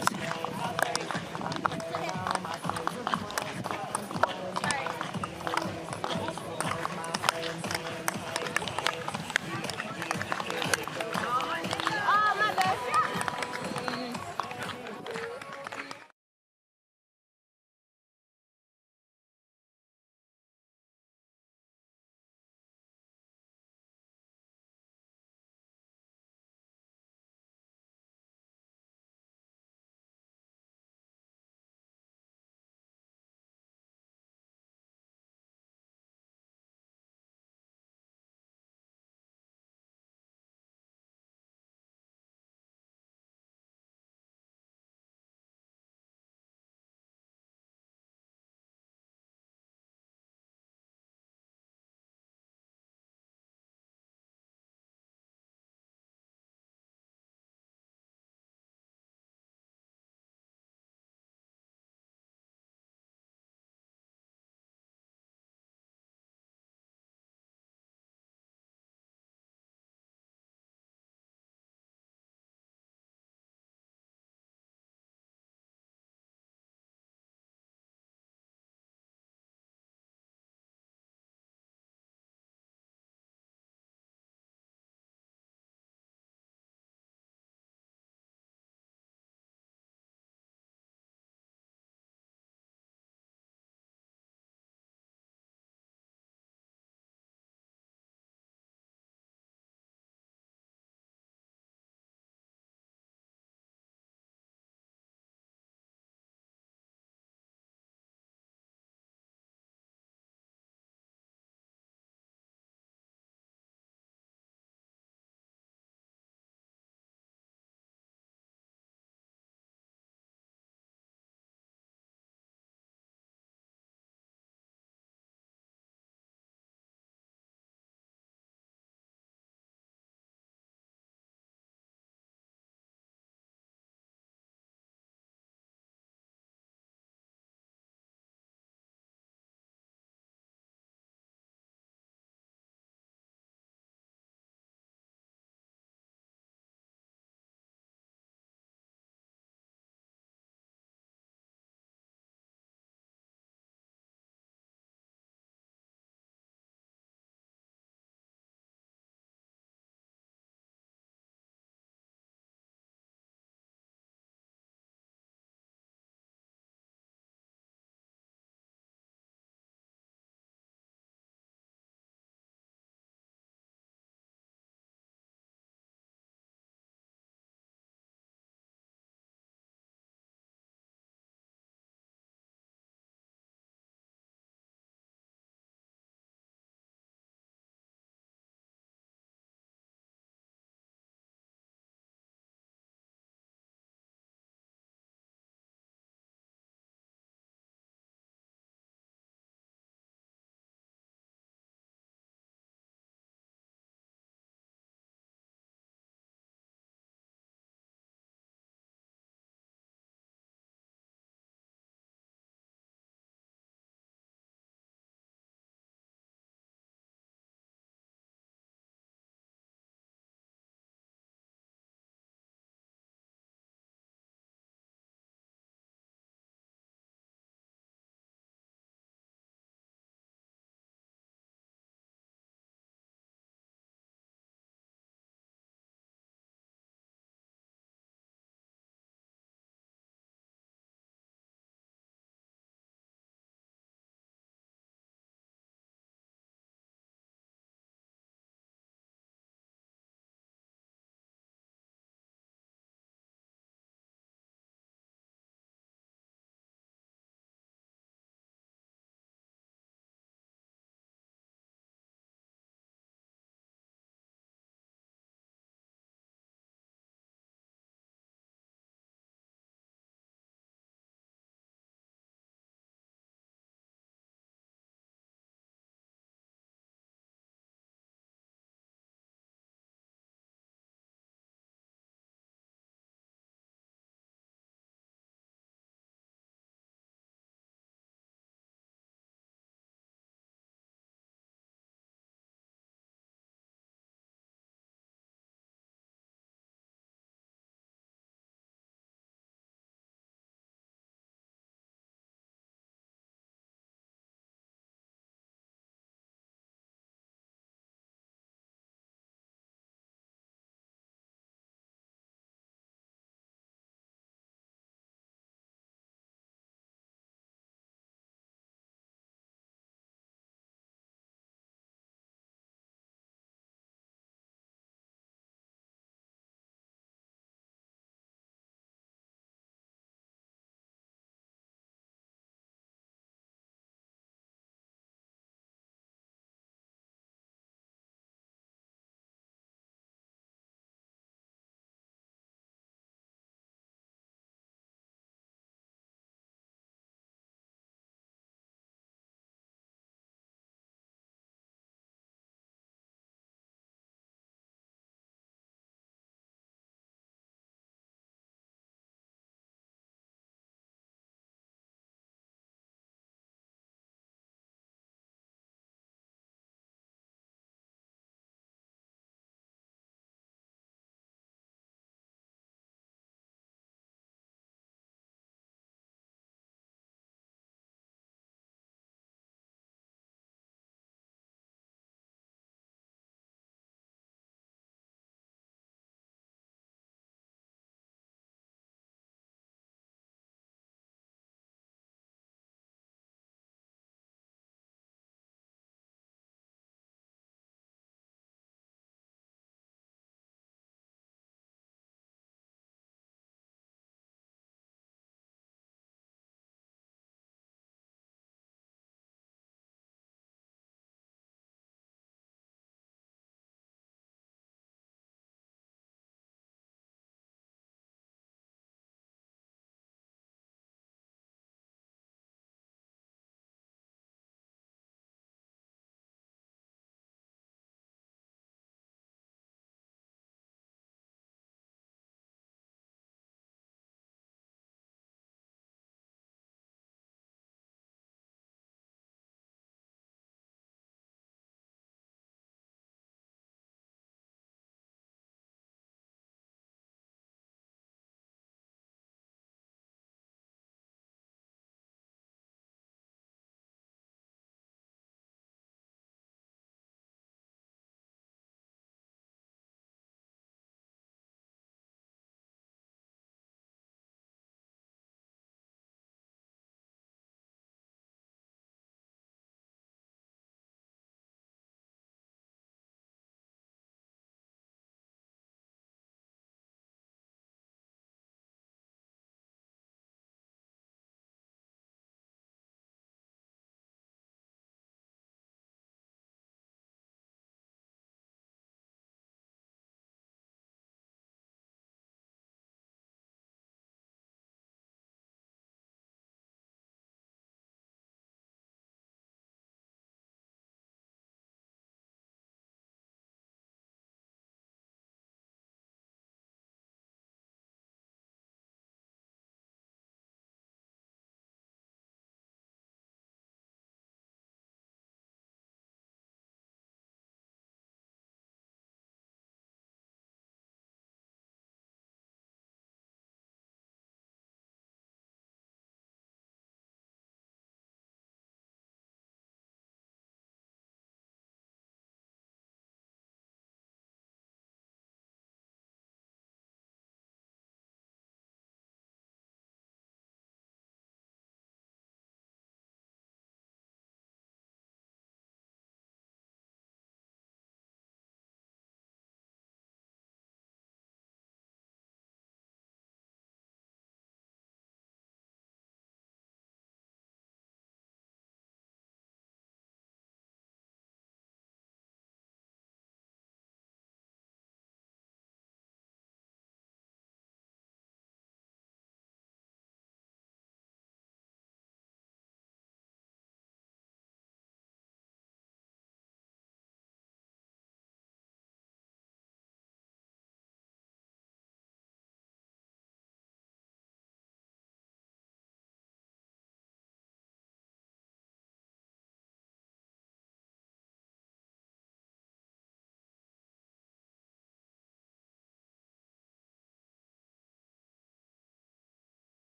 guys.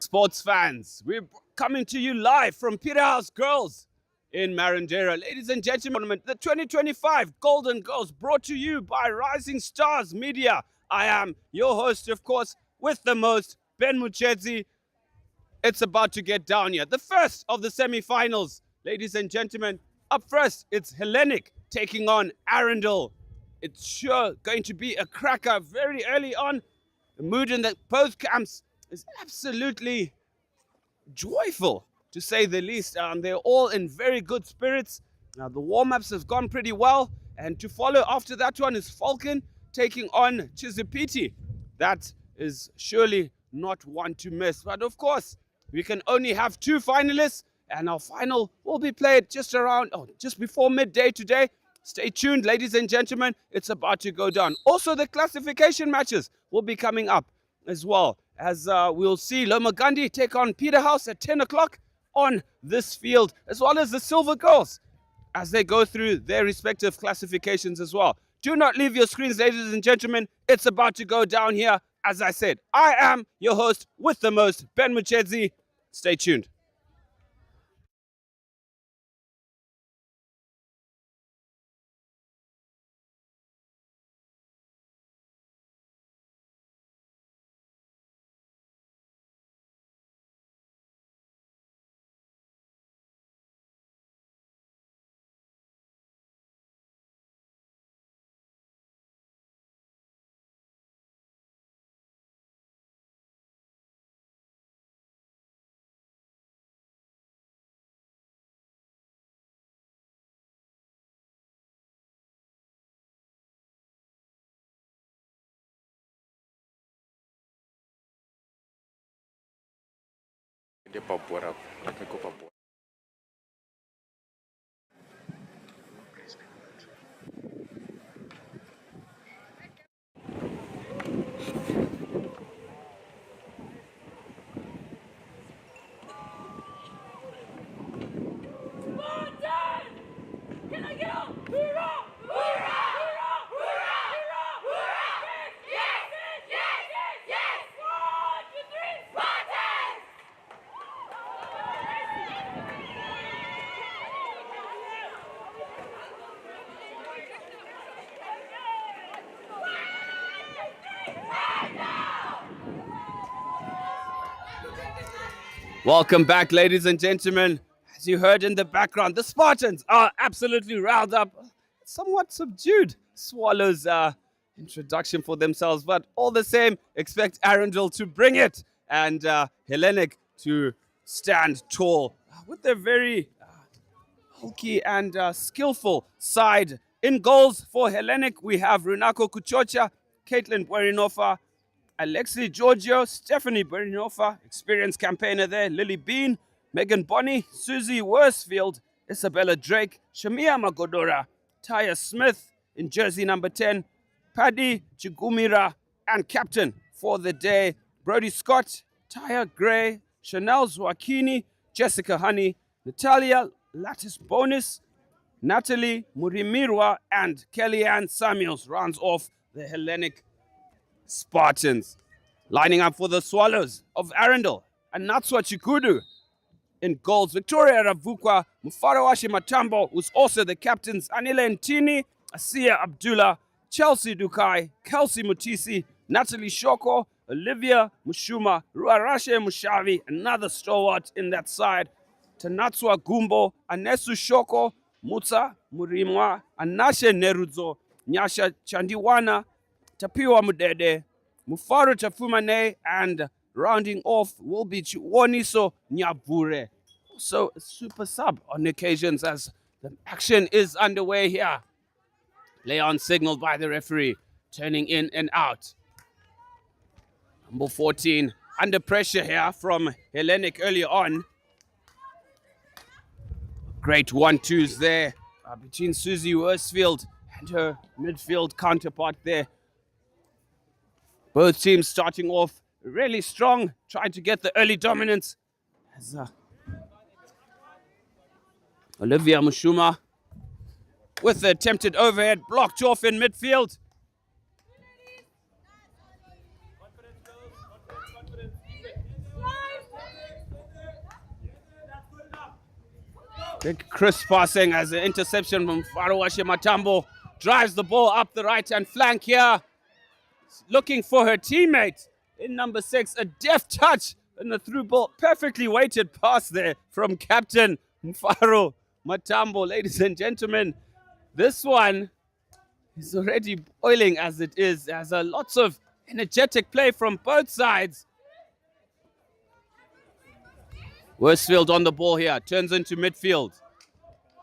sports fans. We're coming to you live from Peterhouse Girls in Marandera. Ladies and gentlemen, the 2025 Golden Girls brought to you by Rising Stars Media. I am your host, of course, with the most, Ben Muchedzi. It's about to get down here. The first of the semi-finals, ladies and gentlemen. Up first, it's Hellenic taking on Arundel. It's sure going to be a cracker very early on. The mood in both camps is absolutely joyful, to say the least. They're all in very good spirits. Now, the warm-ups have gone pretty well. And to follow after that one is Falcon taking on Chisipiti. That is surely not one to miss. But of course, we can only have two finalists. And our final will be played just before midday today. Stay tuned, ladies and gentlemen. It's about to go down. Also, the classification matches will be coming up as well, as we'll see Lomagandi take on Peterhouse at 10 o'clock on this field, as well as the Silver Girls as they go through their respective classifications as well. Do not leave your screens, ladies and gentlemen. It's about to go down here. As I said, I am your host with the most, Ben Muchedzi. Stay tuned. Dia pabora, ko pabora. Can I get up? Hoorah! Hoorah! Hoorah! Hoorah! Yes! Yes! Yes! Yes! Yes! 1, 2, 3, Spartans! Welcome back, ladies and gentlemen. As you heard in the background, the Spartans are absolutely riled up, somewhat subdued. Swallows introduction for themselves, but all the same, expect Arundel to bring it and Hellenic to stand tall with their very hulky and skillful side. In goals for Hellenic, we have Runako Kuchocha, Caitlin Buerinova, Alexi Giorgio, Stephanie Buerinova, experienced campaigner there, Lily Bean, Megan Bonney, Susie Worsfield, Isabella Drake, Shamia Magodora, Taya Smith in jersey number 10, Paddy Chigumira, and captain for the day, Brody Scott, Taya Gray, Chanel Zwakini, Jessica Honey, Natalia Lattice Bonus, Natalie Murimirwa, and Kellyanne Samuels rounds off the Hellenic Spartans. Lining up for the Swallows of Arundel, and Natswa Chikudu in goals. Victoria Ravukwa, Mufarawashi Matambo, who's also the captains. Anile Ntini, Asia Abdullah, Chelsea Dukai, Kelsey Mutisi, Natalie Shoko, Olivia Mushuma, Ruarashe Mushavi, another stalwart in that side. Tanatswa Gumbo, Anesu Shoko, Mutsa Murimwa, Anashe Nerudzo, Nyasha Chandiwana, Tapiwa Mudede, Mufaru Chafumane, and rounding off will be Chiwoniso Nyabure. So a super sub on occasions as the action is underway here. Leon signaled by the referee, turning in and out. Number 14 under pressure here from Hellenic earlier on. Great 1-2s there between Susie Worsfield and her midfield counterpart there. Both teams starting off really strong, trying to get the early dominance. As Olivia Mushuma with the attempted overhead blocked off in midfield. Big crisp passing as an interception from Farawashe Matambo. Drives the ball up the right-hand flank here. Looking for her teammate in number 6. A deft touch and the through ball. Perfectly weighted pass there from Captain Mfaro Matambo. Ladies and gentlemen, this one is already boiling as it is. There's lots of energetic play from both sides. Worsfield on the ball here. Turns into midfield.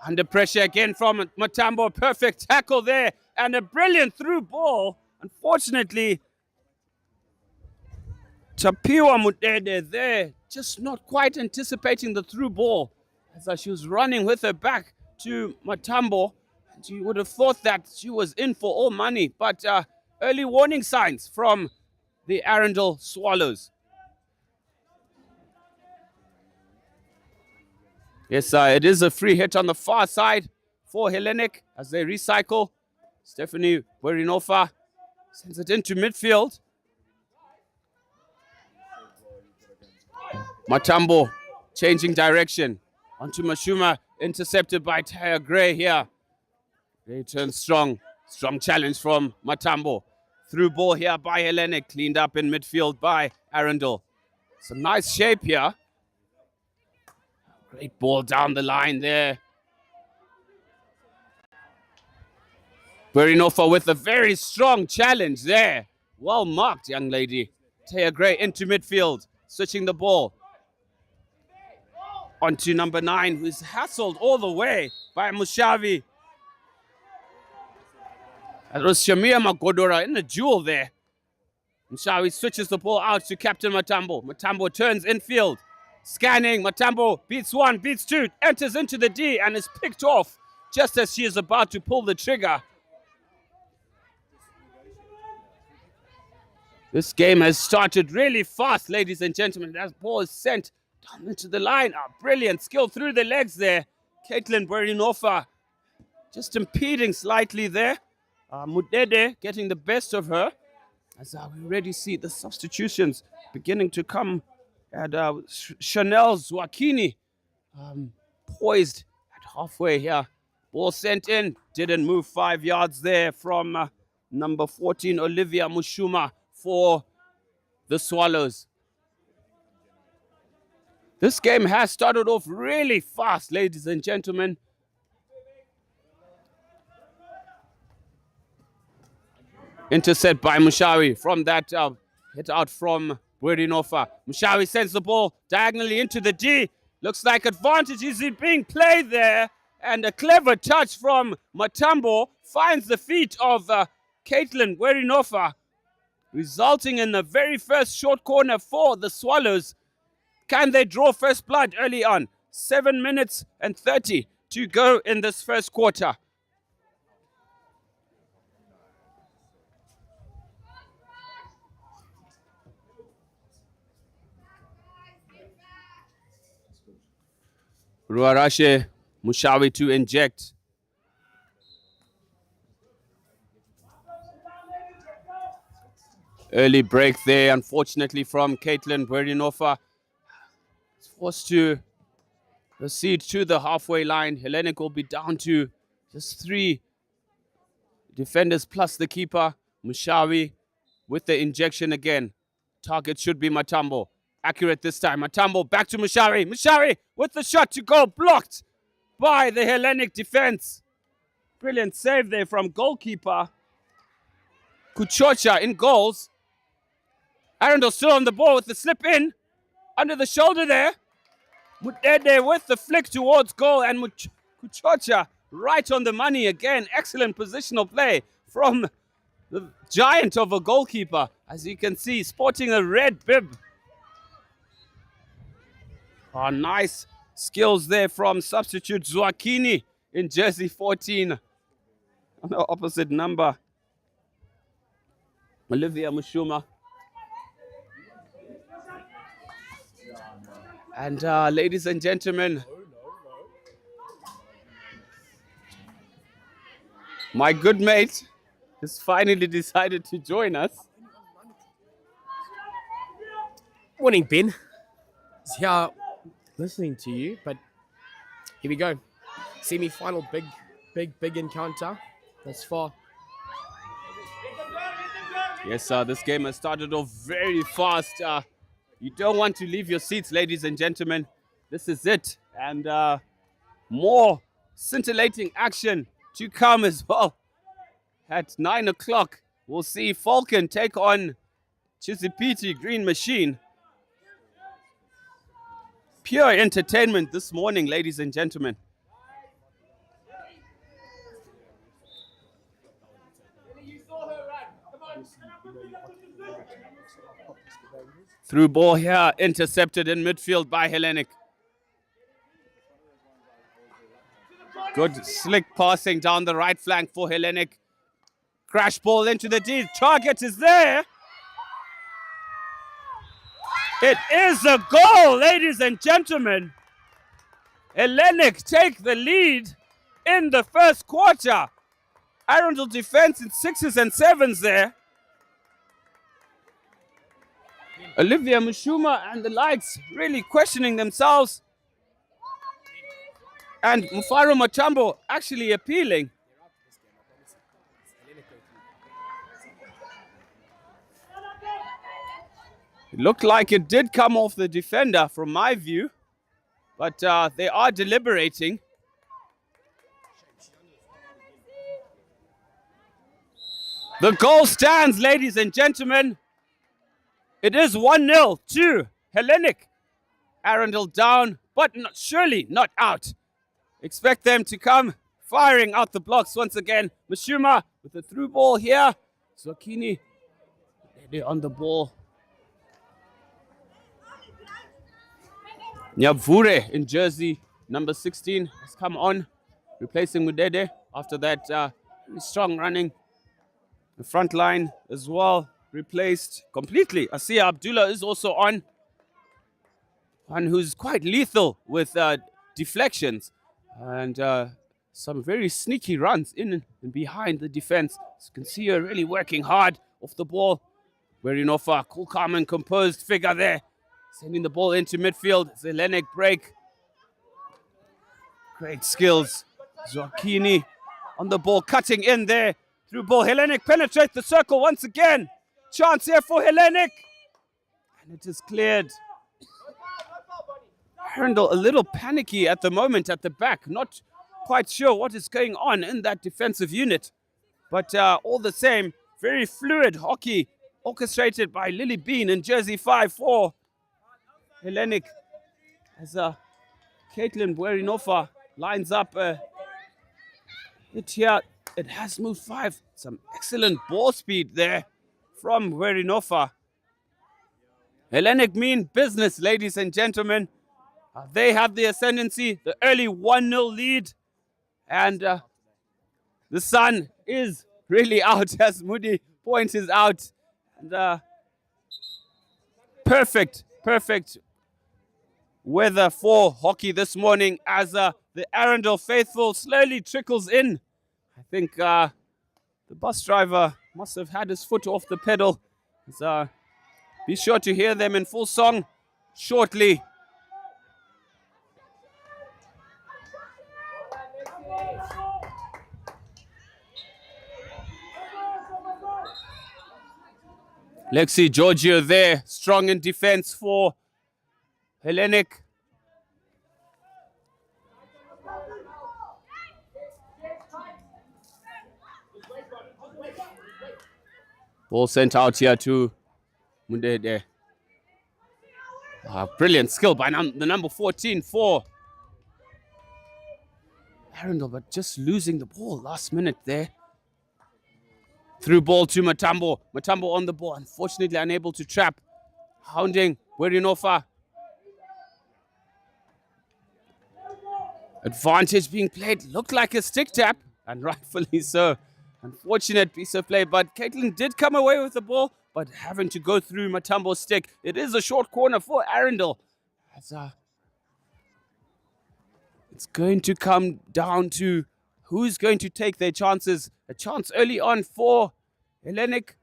Under pressure again from Matambo. Perfect tackle there. And a brilliant through ball. Unfortunately, Tapiwa Mudede there, just not quite anticipating the through ball as she was running with her back to Matambo. And you would have thought that she was in for all money, but early warning signs from the Arundel Swallows. Yes, it is a free hit on the far side for Hellenic as they recycle. Stephanie Burinova sends it into midfield. Matambo changing direction onto Mashuma, intercepted by Taya Gray here. Gray turns strong. Strong challenge from Matambo. Through ball here by Hellenic, cleaned up in midfield by Arundel. Some nice shape here. Great ball down the line there. Burinova with a very strong challenge there. Well marked, young lady. Taya Gray into midfield, switching the ball. Onto number 9, who's hassled all the way by Mushavi. That was Shamia Magodora in the duel there. Mushavi switches the ball out to Captain Matambo. Matambo turns infield. Scanning, Matambo beats 1, beats 2, enters into the D and is picked off just as she is about to pull the trigger. This game has started really fast, ladies and gentlemen. That ball is sent down into the line. Brilliant skill through the legs there. Caitlin Burinova just impeding slightly there. Mudede getting the best of her. As we already see the substitutions beginning to come. And Chanel Zwakini poised at halfway here. Ball sent in. Didn't move 5 yards there from number 14, Olivia Mushuma, for the Swallows. This game has started off really fast, ladies and gentlemen. Intercept by Mushawi from that hit out from Burinova. Mushawi sends the ball diagonally into the D. Looks like advantage is being played there. And a clever touch from Matambo finds the feet of Caitlin Burinova, resulting in the very first short corner for the Swallows. Can they draw first blood early on? 7 minutes and 30 to go in this first quarter. Ruarashe Mushawi to inject. Early break there, unfortunately, from Caitlin Burinova. Forced to proceed to the halfway line. Hellenic will be down to just 3 defenders plus the keeper. Mushawi with the injection again. Target should be Matambo. Accurate this time. Matambo back to Mushawi. Mushawi with the shot to go. Blocked by the Hellenic defense. Brilliant save there from goalkeeper Kuchocha in goals. Arundel still on the ball with the slip in. Under the shoulder there. Mudede with the flick towards goal, and Kuchocha right on the money again. Excellent positional play from the giant of a goalkeeper. As you can see, sporting a red bib. Oh, nice skills there from substitute Zwakini in jersey 14. On the opposite number, Olivia Mushuma. And ladies and gentlemen, my good mate has finally decided to join us. Morning, Ben. He's here listening to you, but Here we go. Semi-final, big encounter thus far. Yes, this game has started off very fast. You don't want to leave your seats, ladies and gentlemen. This is it. And more scintillating action to come as well. At 9 o'clock, we'll see Falcon take on Chisipiti Green Machine. Pure entertainment this morning, ladies and gentlemen. Through ball here, intercepted in midfield by Hellenic. Good slick passing down the right flank for Hellenic. Crash ball into the D. Target is there. It is a goal, ladies and gentlemen. Hellenic take the lead in the first quarter. Arundel defense in 6s and 7s there. Olivia Mushuma and the likes really questioning themselves. And Mufaro Matambo actually appealing. It looked like it did come off the defender from my view, but they are deliberating. The goal stands, ladies and gentlemen. It is 1-0 to Hellenic. Arundel down, but surely not out. Expect them to come firing out the blocks once again. Mashuma with the through ball here. Zwakini on the ball. Nyabvure in jersey number 16 has come on, replacing Mudede. After that, really strong running. The front line as well replaced completely. Asiya Abdullah is also on. One who's quite lethal with deflections and some very sneaky runs in and behind the defense. As you can see her really working hard off the ball. Verinofa, cool, calm and composed figure there. Sending the ball into midfield. Hellenic break. Great skills. Zwakini on the ball, cutting in there. Through ball, Hellenic penetrates the circle once again. Chance here for Hellenic. And it is cleared. Arundel a little panicky at the moment at the back. Not quite sure what is going on in that defensive unit. But all the same, very fluid hockey orchestrated by Lily Bean in jersey 5-4. Hellenic as Caitlin Buerinofa lines up it here. It has moved 5. Some excellent ball speed there from Buerinofa. Hellenic mean business, ladies and gentlemen. They have the ascendancy, the early 1-0 lead. And the sun is really out, as Moody points is out. And perfect weather for hockey this morning as the Arundel faithful slowly trickles in. I think the bus driver must have had his foot off the pedal. So be sure to hear them in full song shortly. Lexi Giorgio there, strong in defense for Hellenic. Ball sent out here to Mundede. Brilliant skill by the number 14 for Arundel, but just losing the ball last minute there. Through ball to Matambo. Matambo on the ball, unfortunately unable to trap. Hounding Buerinofa. Advantage being played. Looked like a stick tap, and rightfully so. Unfortunate piece of play, but Caitlin did come away with the ball, but having to go through Matambo's stick. It is a short corner for Arundel. It's going to come down to who's going to take their chances. A chance early on for Hellenic.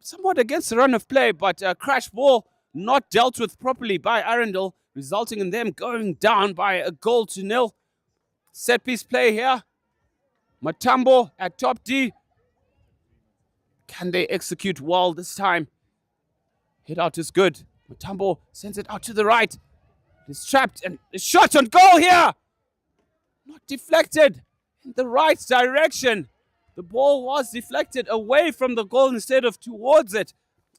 Somewhat against the run of play, but a crash ball not dealt with properly by Arundel, resulting in them going down by a 1-0. Set piece play here. Matambo at top D. Can they execute well this time? Hit out is good. Matambo sends it out to the right. It's trapped and a shot on goal here. Not deflected in the right direction. The ball was deflected away from the goal instead of towards it.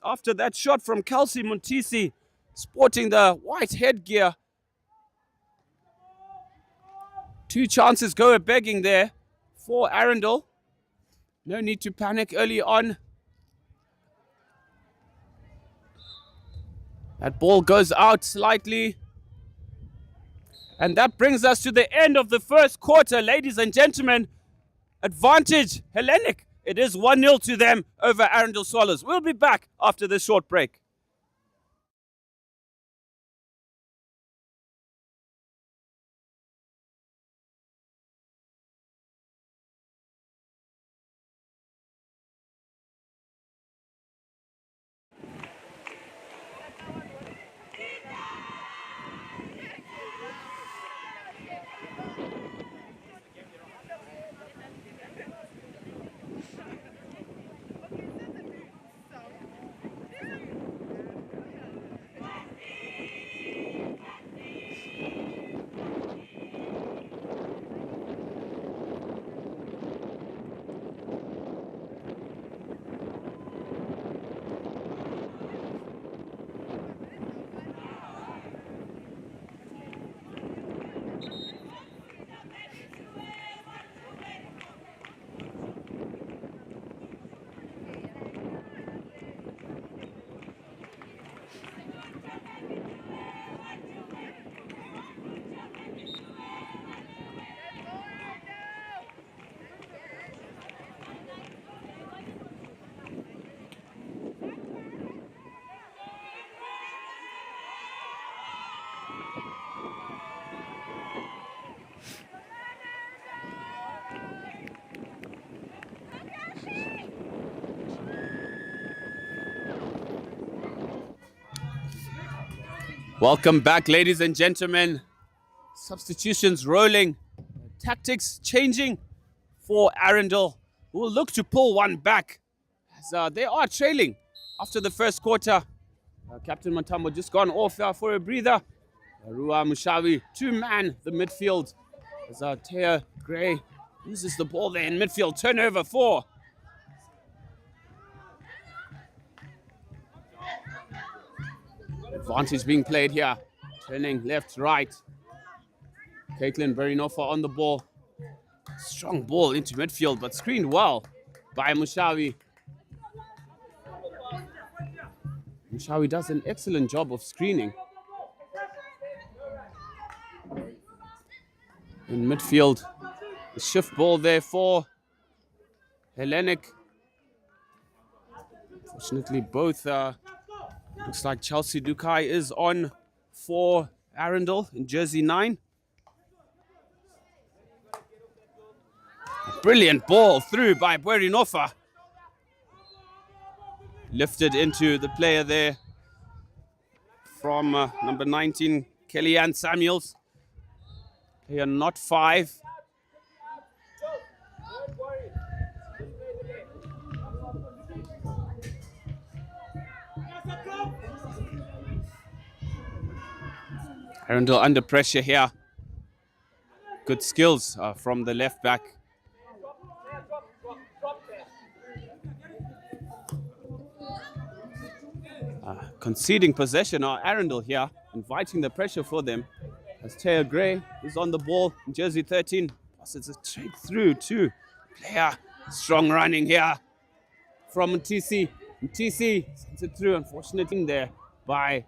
After that shot from Kelsey Montisi, sporting the white headgear. 2 chances go a-begging there for Arundel. No need to panic early on. That ball goes out slightly. And that brings us to the end of the first quarter, ladies and gentlemen. Advantage Hellenic. It is 1-0 to them over Arundel Swallows. We'll be back after this short break. Welcome back, ladies and gentlemen. Substitutions rolling. Tactics changing for Arundel, who will look to pull one back as they are trailing after the first quarter. Captain Matambo just gone off for a breather. Rua Mushawi, 2-man the midfield. As Taya Gray loses the ball there in midfield. Turnover 4. Advantage being played here. Turning left, right. Caitlin Berinofa on the ball. Strong ball into midfield, but screened well by Mushawi. Mushawi does an excellent job of screening. In midfield, the shift ball there for Hellenic. Fortunately, both looks like Chelsea Dukai is on for Arundel in jersey 9. Brilliant ball through by Berinofa. Lifted into the player there from number 19, Kellyanne Samuels. Player not 5. Arundel under pressure here. Good skills from the left back. Conceding possession are Arundel here, inviting the pressure for them. As Taya Gray is on the ball in jersey 13. Passes it straight through to player. Strong running here from Mtisi. Mtisi sends it through, unfortunately there by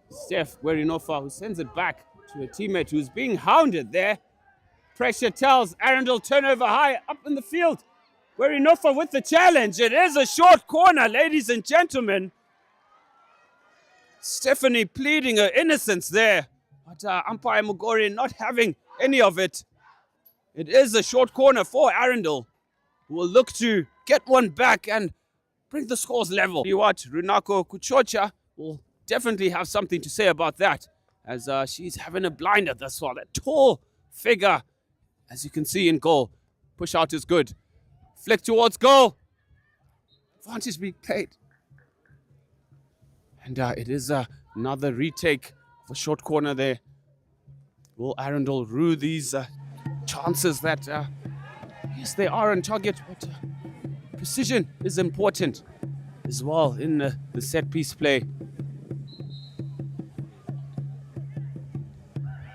Steph Berinofa, who sends it back to a teammate who's being hounded there. Pressure tells Arundel turnover high up in the field. Berinofa with the challenge. It is a short corner, ladies and gentlemen. Stephanie pleading her innocence there, but umpire Mugori not having any of it. It is a short corner for Arundel, who will look to get one back and bring the scores level. You watch, Runako Kuchocha will definitely have something to say about that, as she's having a blinder thus far. That tall figure, as you can see in goal. Push out is good. Flick towards goal. Advantage being played. And it is another retake of a short corner there. Will Arundel rue these chances that, yes, they are on target, but precision is important as well in the set-piece play.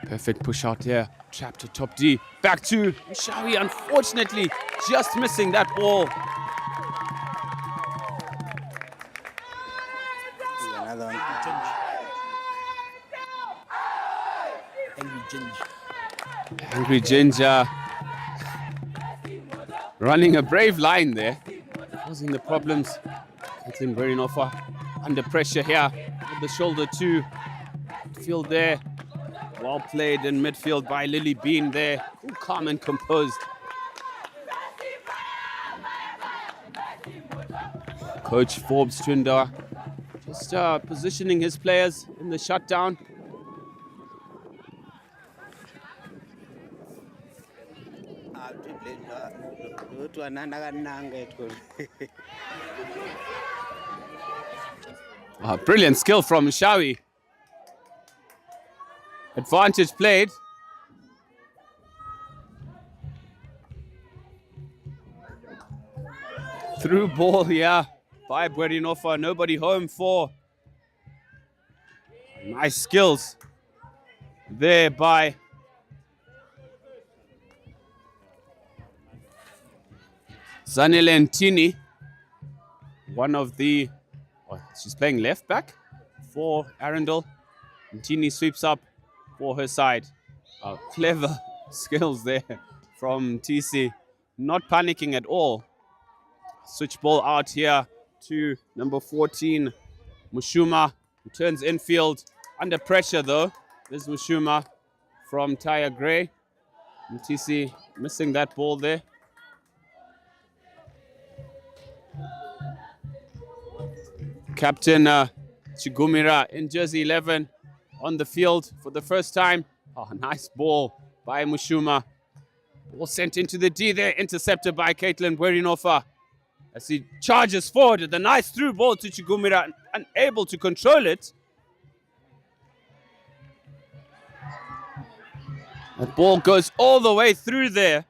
Perfect push out here. Trapped to top D. Back to Shawi, unfortunately, just missing that ball. Another one. Angry Ginger. Angry Ginger running a brave line there, causing the problems. Caitlin Verinofa under pressure here with the shoulder to field there. Well played in midfield by Lily Bean there. Cool, calm and composed. Coach Forbes Twinder just positioning his players in the shutdown. Brilliant skill from Shawi. Advantage played. Through ball here by Buerinofa. Nobody home for. Nice skills there by Zanele Ntini. One of the... Oh, she's playing left back for Arundel. Ntini sweeps up for her side. Clever skills there from TC. Not panicking at all. Switch ball out here to number 14, Mushuma, who turns infield. Under pressure though. There's Mushuma from Taya Gray. And TC missing that ball there. Captain Chigumira in jersey 11 on the field for the first time. Oh, nice ball by Mushuma. Ball sent into the D there, intercepted by Caitlin Buerinofa. As he charges forward with a nice through ball to Chigumira, unable to control it. That ball goes all the way through there.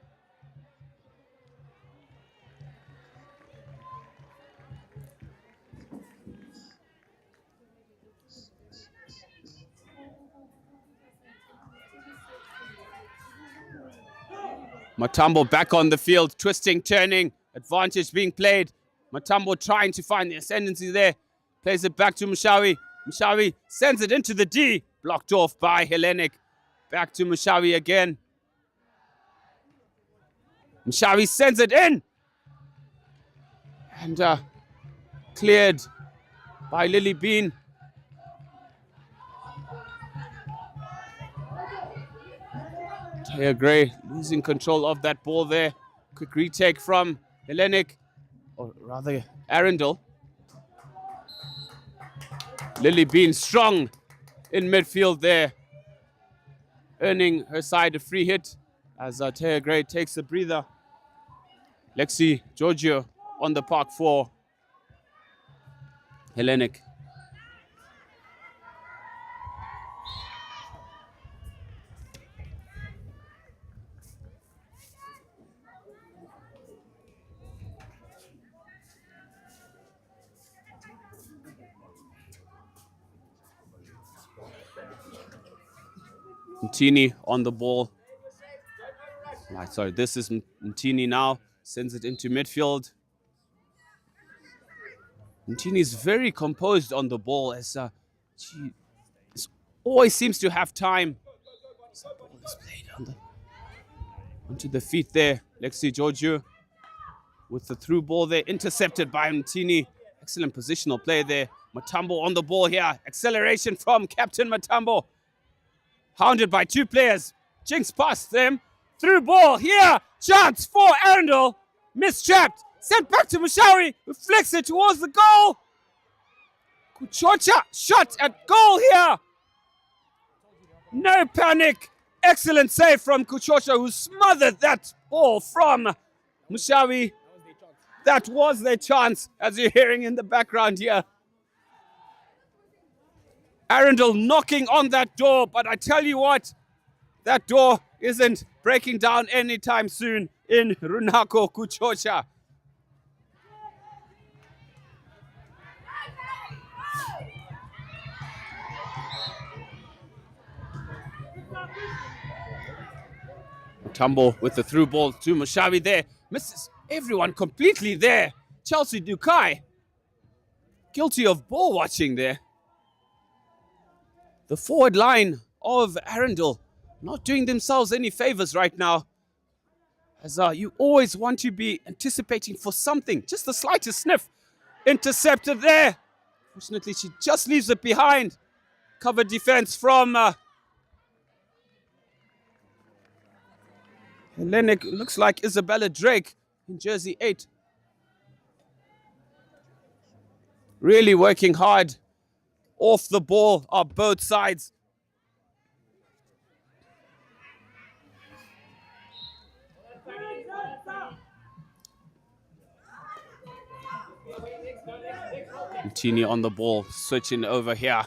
Matambo back on the field, twisting, turning, advantage being played. Matambo trying to find the ascendancy there. Plays it back to Mushawi. Mushawi sends it into the D. Blocked off by Hellenic. Back to Mushawi again. Mushawi sends it in. And cleared by Lily Bean. Taya Gray losing control of that ball there. Quick retake from Hellenic, or rather Arundel. Lily Bean strong in midfield there, earning her side a free hit as Taya Gray takes a breather. Lexi Giorgio on the park for Hellenic. Ntini on the ball. Right, sorry, this is Ntini now. Sends it into midfield. Ntini is very composed on the ball as she always seems to have time. The ball is played onto the feet there. Lexi Giorgio with the through ball there. Intercepted by Ntini. Excellent positional play there. Matambo on the ball here. Acceleration from Captain Matambo. Hounded by two players. Jinx past them. Through ball here. Chance for Arundel. Mistrapped. Sent back to Mushawi, who flicks it towards the goal. Kuchocha, shot at goal here. No panic. Excellent save from Kuchocha, who smothered that ball from Mushawi. That was their chance, as you're hearing in the background here. Arundel knocking on that door, but I tell you what, that door isn't breaking down anytime soon in Runako Kuchocha. Tumble with the through ball to Mushawi there. Misses everyone completely there. Chelsea Dukai guilty of ball watching there. The forward line of Arundel not doing themselves any favors right now. As you always want to be anticipating for something, just the slightest sniff. Intercepted there. Fortunately, she just leaves it behind. Covered defense from Hellenic. Looks like Isabella Drake in jersey 8. Really working hard off the ball on both sides. Continue on the ball, switching over here.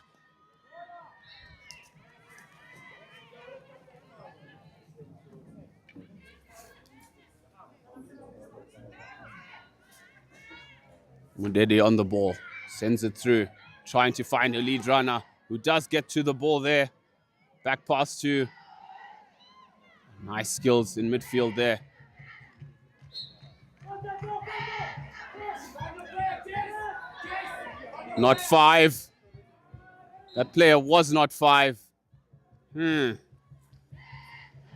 Mudede on the ball, sends it through, trying to find a lead runner who does get to the ball there. Back pass to, nice skills in midfield there. Not 5. That player was not 5. On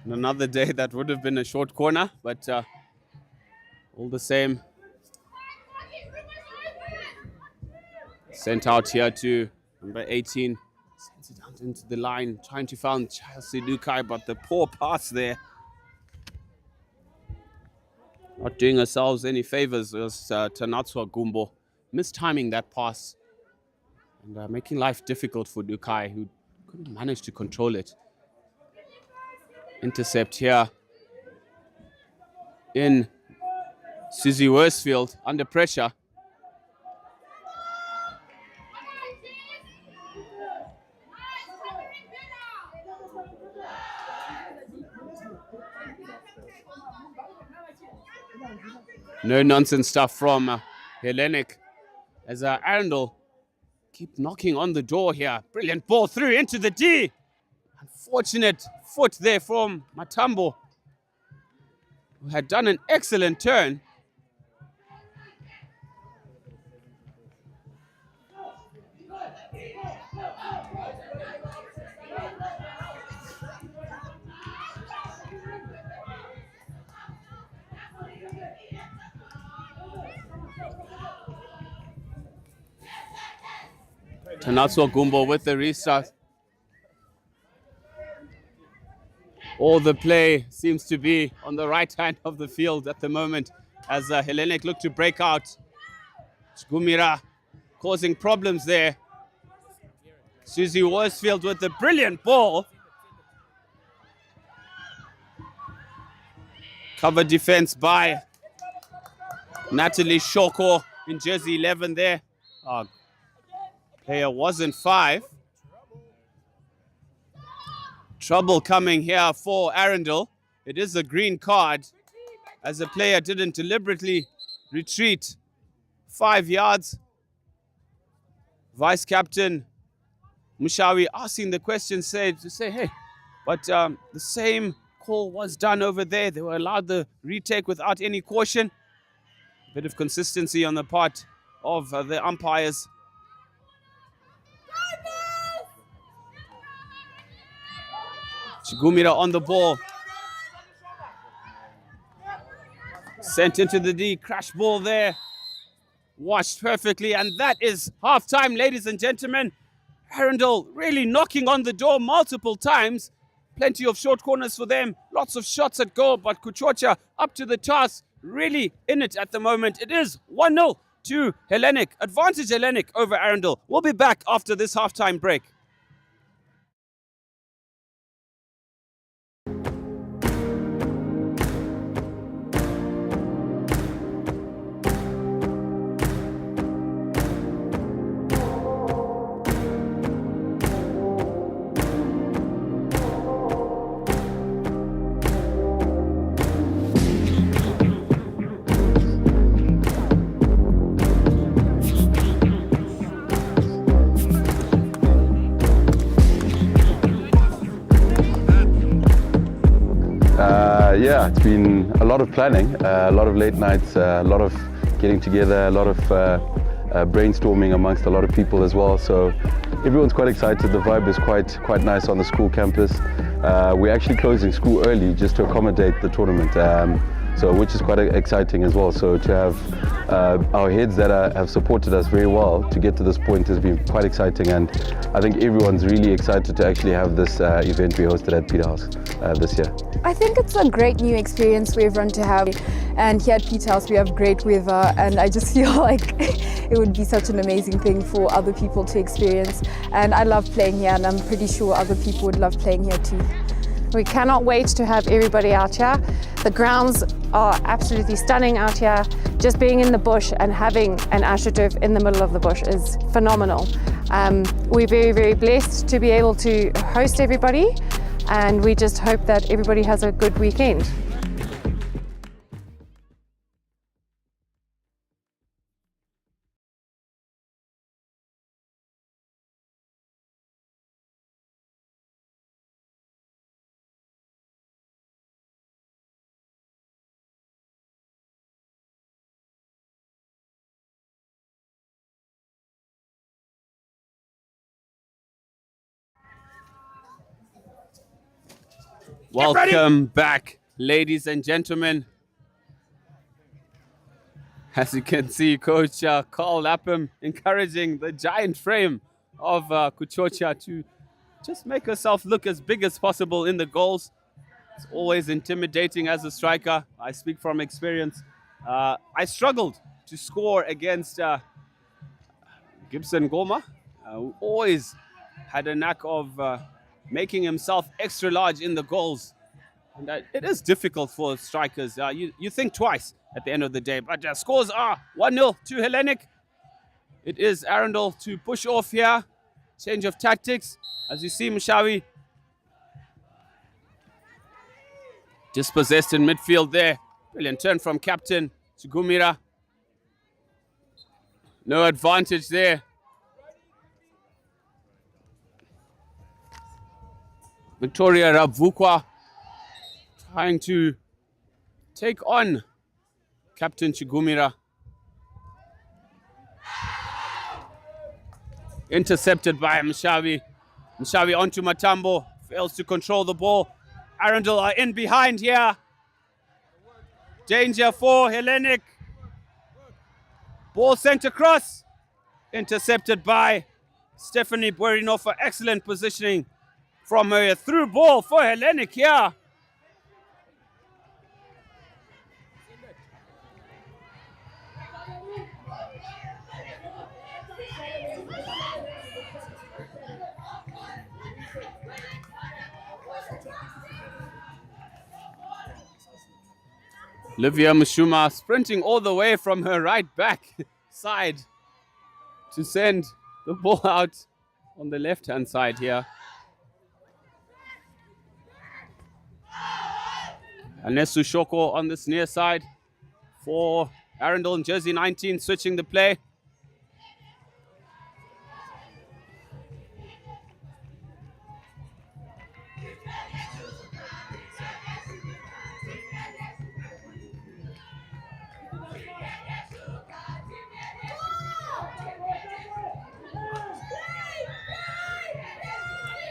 another day, that would have been a short corner, but all the same. Sent out here to number 18. Sends it out into the line, trying to find Chelsea Dukai, but the poor pass there. Not doing ourselves any favors was Tanatswa Gumbo. Mistiming that pass and making life difficult for Dukai, who couldn't manage to control it. Intercept here in Susie Worsfield under pressure. No nonsense stuff from Hellenic as Arundel keep knocking on the door here. Brilliant ball through into the D. Unfortunate foot there from Matambo, who had done an excellent turn. Tanatswa Gumbo with the restart. All the play seems to be on the right hand of the field at the moment as Hellenic look to break out. Gumira causing problems there. Susie Worsfield with the brilliant ball. Cover defense by Natalie Shoko in jersey 11 there. Player wasn't 5. Trouble coming here for Arundel. It is a green card as the player didn't deliberately retreat 5 yards. Vice Captain Mushawi asking the question to say, hey, but the same call was done over there. They were allowed the retake without any caution. A bit of consistency on the part of the umpires. Chigumira on the ball. Sent into the D, crash ball there. Washed perfectly, and that is half-time, ladies and gentlemen. Arundel really knocking on the door multiple times. Plenty of short corners for them. Lots of shots at goal, but Kuchocha up to the task. Really in it at the moment. It is 1-0 to Hellenic. Advantage Hellenic over Arundel. We'll be back after this halftime break. Yeah, it's been a lot of planning, a lot of late nights, a lot of getting together, a lot of brainstorming amongst a lot of people as well. So everyone's quite excited. The vibe is quite nice on the school campus. We're actually closing school early just to accommodate the tournament, so which is quite exciting as well. So to have our heads that have supported us very well to get to this point has been quite exciting, and I think everyone's really excited to actually have this event we hosted at Peterhouse this year. I think it's a great new experience for everyone to have, and here at Peterhouse we have great weather, and I just feel like it would be such an amazing thing for other people to experience, and I love playing here, and I'm pretty sure other people would love playing here too. We cannot wait to have everybody out here. The grounds are absolutely stunning out here. Just being in the bush and having an astroturf in the middle of the bush is phenomenal. We're very, very blessed to be able to host everybody, and we just hope that everybody has a good weekend. Welcome back, ladies and gentlemen. As you can see, Coach Carl Lapham encouraging the giant frame of Kuchocha to just make herself look as big as possible in the goals. It's always intimidating as a striker. I speak from experience. I struggled to score against Gibson Goma, who always had a knack of making himself extra large in the goals. And it is difficult for strikers. You think twice at the end of the day. But scores are 1-0 to Hellenic. It is Arundel to push off here. Change of tactics. As you see, Mushawi dispossessed in midfield there. Brilliant turn from captain Chigumira. No advantage there. Victoria Rabvukwa trying to take on Captain Chigumira. Intercepted by Mshavi. Mshavi onto Matambo. Fails to control the ball. Arundel are in behind here. Danger for Hellenic. Ball sent across. Intercepted by Stephanie Buerinofa. Excellent positioning from her. Through ball for Hellenic here. Livia Mashuma sprinting all the way from her right back side to send the ball out on the left-hand side here. Anesu Shoko on this near side for Arundel in jersey 19, switching the play.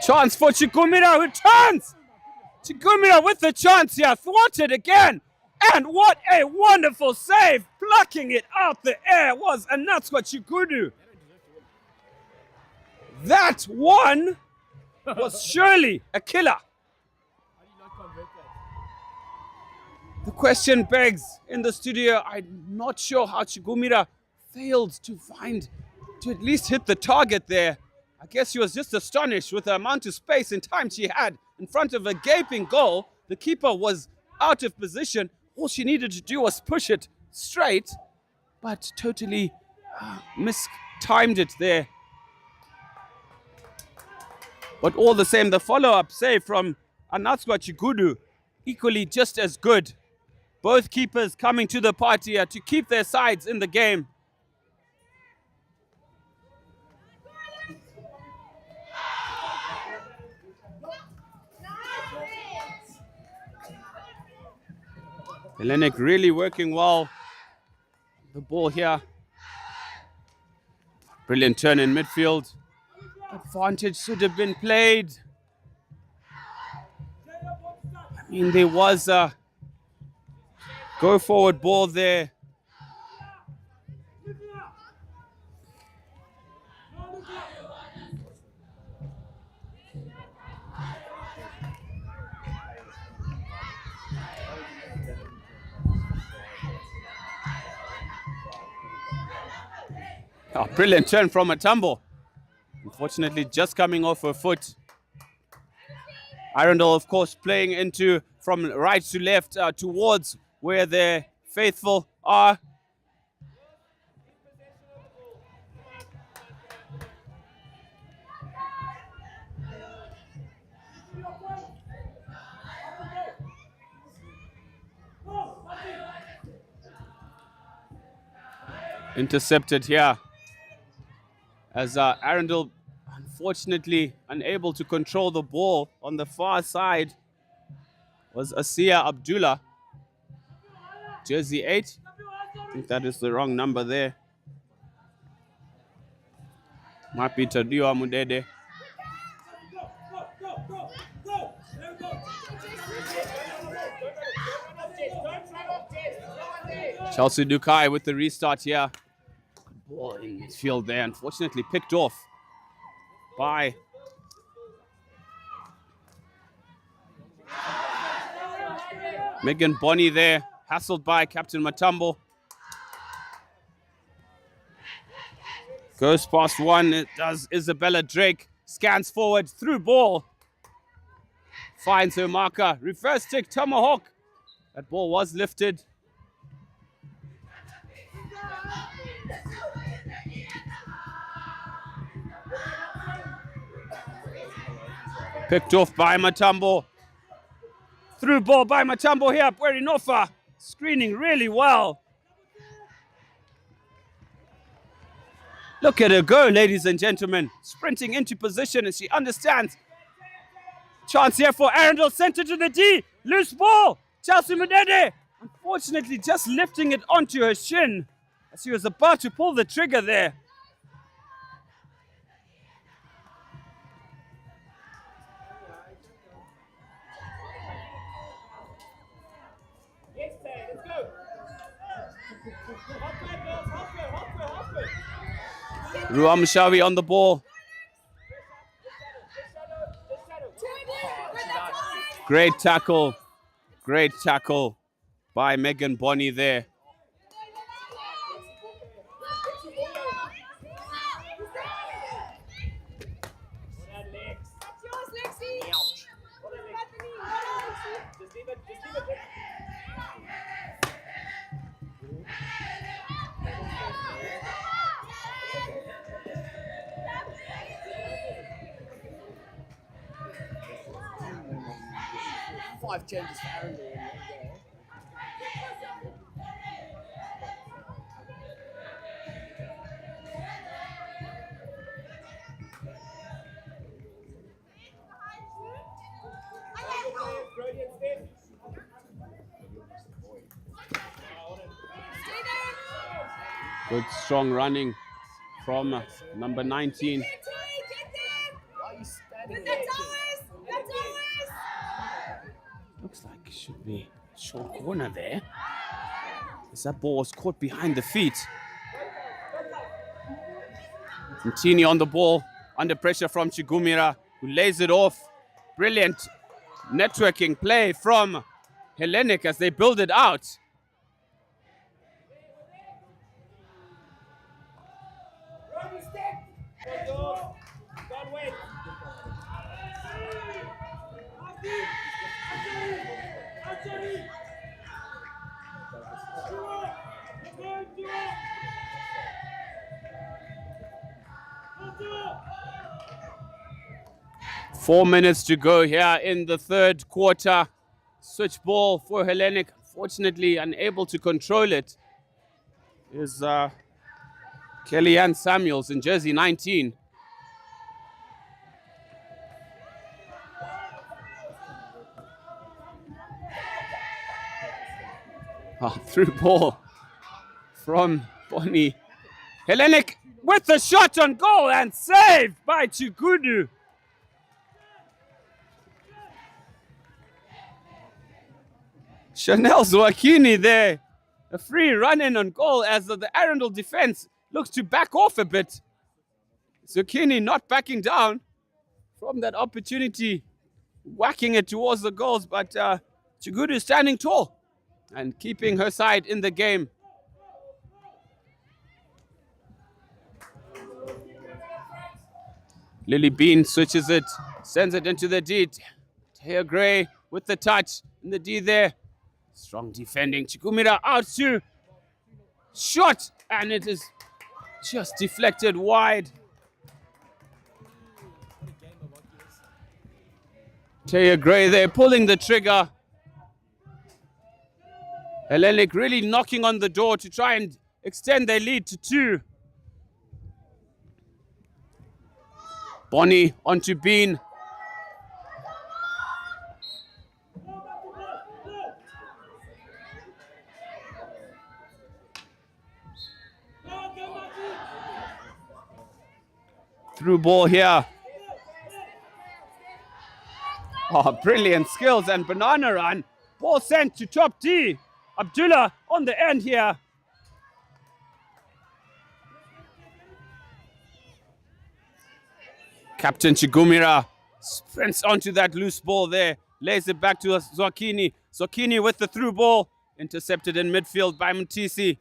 Chance for Chigumira, who turns! Chigumira with the chance here, thwarted again. And what a wonderful save! Plucking it out the air was Anatswa Chigudu. That one was surely a killer. The question begs in the studio, I'm not sure how Chigumira failed to at least hit the target there. I guess she was just astonished with the amount of space and time she had in front of a gaping goal. The keeper was out of position. All she needed to do was push it straight, but totally mistimed it there. But all the same, the follow-up save from Anatswa Chigudu, equally just as good. Both keepers coming to the party to keep their sides in the game. Hellenic really working well. The ball here. Brilliant turn in midfield. Advantage should have been played. I mean, there was a go forward ball there. Oh, brilliant turn from Matambo. Unfortunately, just coming off her foot. Arundel, of course, playing into from right to left towards where their faithful are. Intercepted here as Arundel unfortunately unable to control the ball. On the far side was Asiya Abdullah, jersey 8. I think that is the wrong number there. Might be Tadio Mudede. Chelsea Dukai with the restart here. Good ball in midfield there, unfortunately picked off by Megan Bonney there, hassled by Captain Matambo. Goes past one, it does Isabella Drake, scans forward, through ball. Finds her marker, reverse stick, tomahawk. That ball was lifted. Picked off by Matambo. Through ball by Matambo here. Bwerinofa screening really well. Look at her go, ladies and gentlemen. Sprinting into position as she understands. Chance here for Arundel, center to the D. Loose ball. Chelsea Mudede. Unfortunately, just lifting it onto her shin as she was about to pull the trigger there. Ruam Shawi on the ball. Great tackle by Megan Bonney there. Five changes for Arundel in one goal. Good strong running from number 19. Looks like it should be short corner there. As that ball was caught behind the feet. Mtini on the ball, under pressure from Chigumira, who lays it off. Brilliant networking play from Hellenic as they build it out. 4 minutes to go here in the third quarter. Switch ball for Hellenic. Unfortunately, unable to control it is Kellyanne Samuels in jersey 19. Through ball from Bonnie. Hellenic with the shot on goal and saved by Chigudu. Chanel Zwakini there. A free run-in on goal as the Arundel defense looks to back off a bit. Zucchini not backing down from that opportunity, whacking it towards the goals, but Chigudu standing tall and keeping her side in the game. Lily Bean switches it, sends it into the D. Tahir Gray with the touch in the D there. Strong defending. Chikumira out to shot, and it is just deflected wide. Tahir Gray there pulling the trigger. Hellenic really knocking on the door to try and extend their lead to 2. Bonnie onto Bean. Through ball here. Oh, brilliant skills and banana run. Ball sent to top D. Abdullah on the end here. Captain Chigumira sprints onto that loose ball there. Lays it back to Zwakini. Zwakini with the through ball. Intercepted in midfield by Mtisi.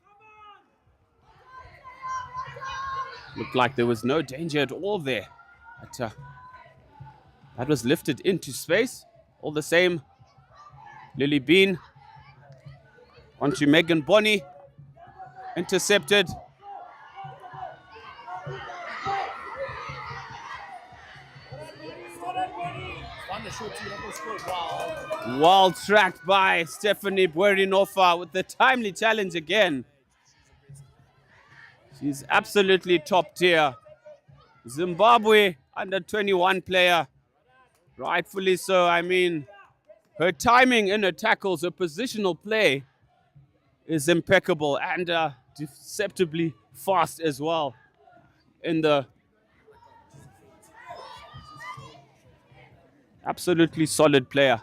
Looked like there was no danger at all there. But that was lifted into space. All the same, Lily Bean onto Megan Bonnie. Intercepted. Well tracked by Stephanie Buerinova with the timely challenge again. She's absolutely top tier. Zimbabwe under 21 player. Rightfully so. I mean, her timing in her tackles, her positional play is impeccable and deceptively fast as well. In the absolutely solid player.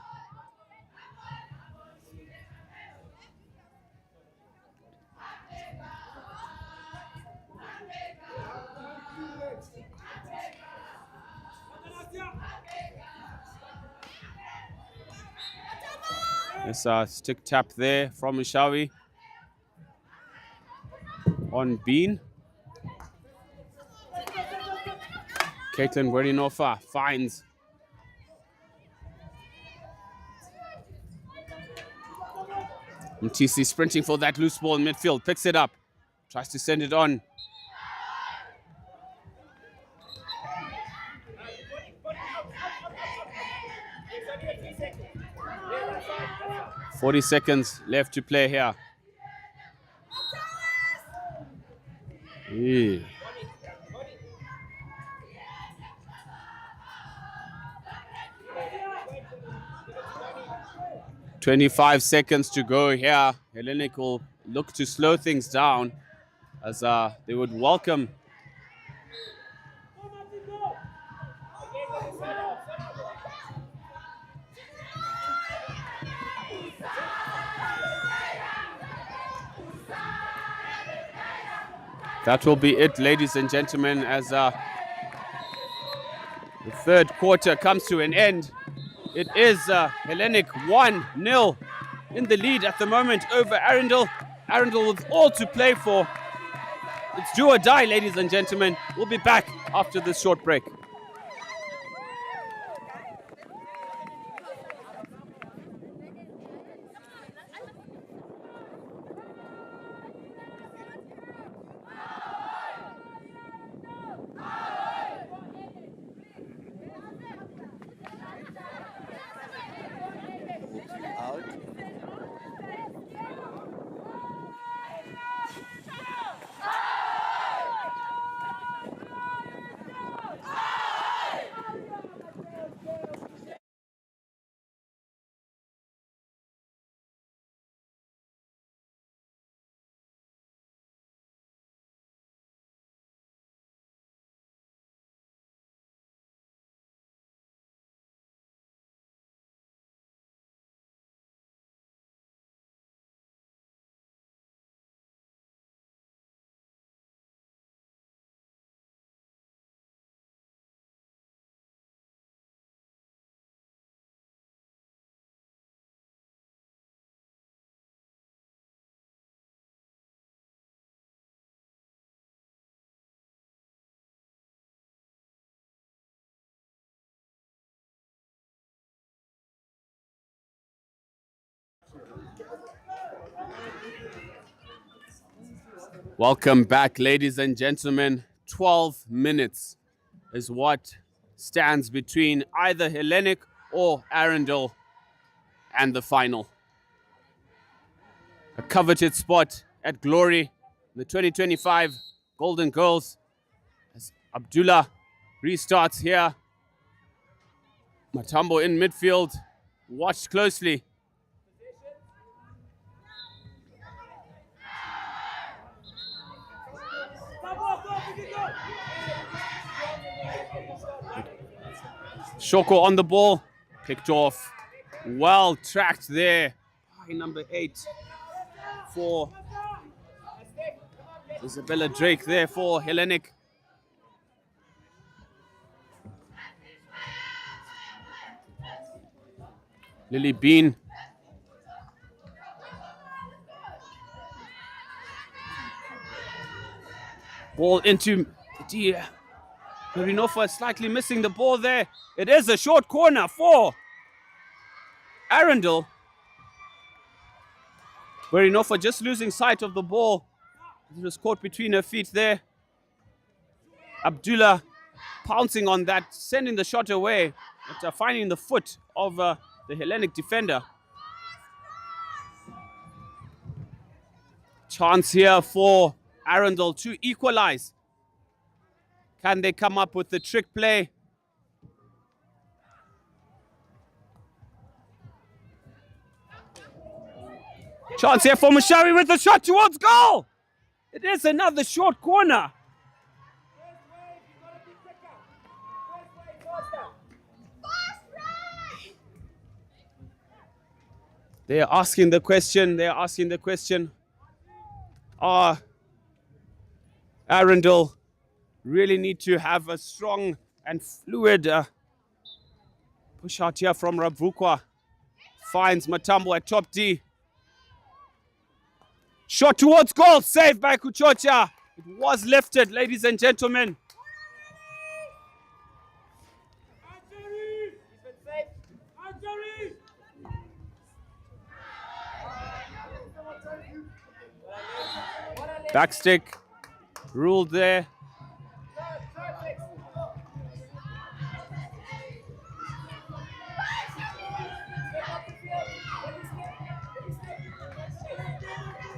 There's a stick tap there from Mishawi on Bean. Caitlin Guerinova finds Mtisi sprinting for that loose ball in midfield, picks it up, tries to send it on. "40 seconds left to play here." Yeah. 25 seconds to go here. Hellenic will look to slow things down as they would welcome that will be it, ladies and gentlemen, as the third quarter comes to an end. It is Hellenic 1-0 in the lead at the moment over Arundel. Arundel with all to play for. It's do or die, ladies and gentlemen. We'll be back after this short break. Welcome back, ladies and gentlemen. 12 minutes is what stands between either Hellenic or Arundel and the final. A coveted spot at Glory, the 2025 Golden Girls, as Abdullah restarts here. Matambo in midfield, watched closely. Shoko on the ball, picked off. Well tracked there by number 8 for Isabella Drake there for Hellenic. Lily Bean. Ball into Rinofa, slightly missing the ball there. It is a short corner for Arundel. Rinofa just losing sight of the ball. It was caught between her feet there. Abdullah pouncing on that, sending the shot away, but finding the foot of the Hellenic defender. Chance here for Arundel to equalize. Can they come up with the trick play? Chance here for Mashari with the shot towards goal. It is another short corner. They are asking the question. Arundel really need to have a strong and fluid push out here from Rabvukwa. Finds Matambo at top D. Shot towards goal, saved by Kuchocha. It was lifted, ladies and gentlemen. Backstick ruled there.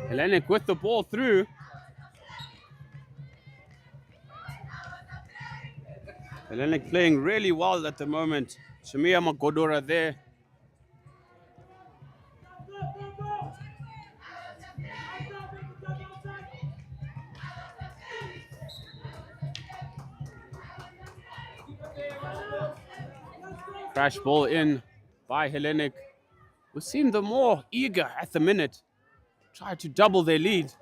Hellenic with the ball through. Hellenic playing really well at the moment. Shamia Magodora there. Crash ball in by Hellenic, who seem the more eager at the minute. Try to double their lead.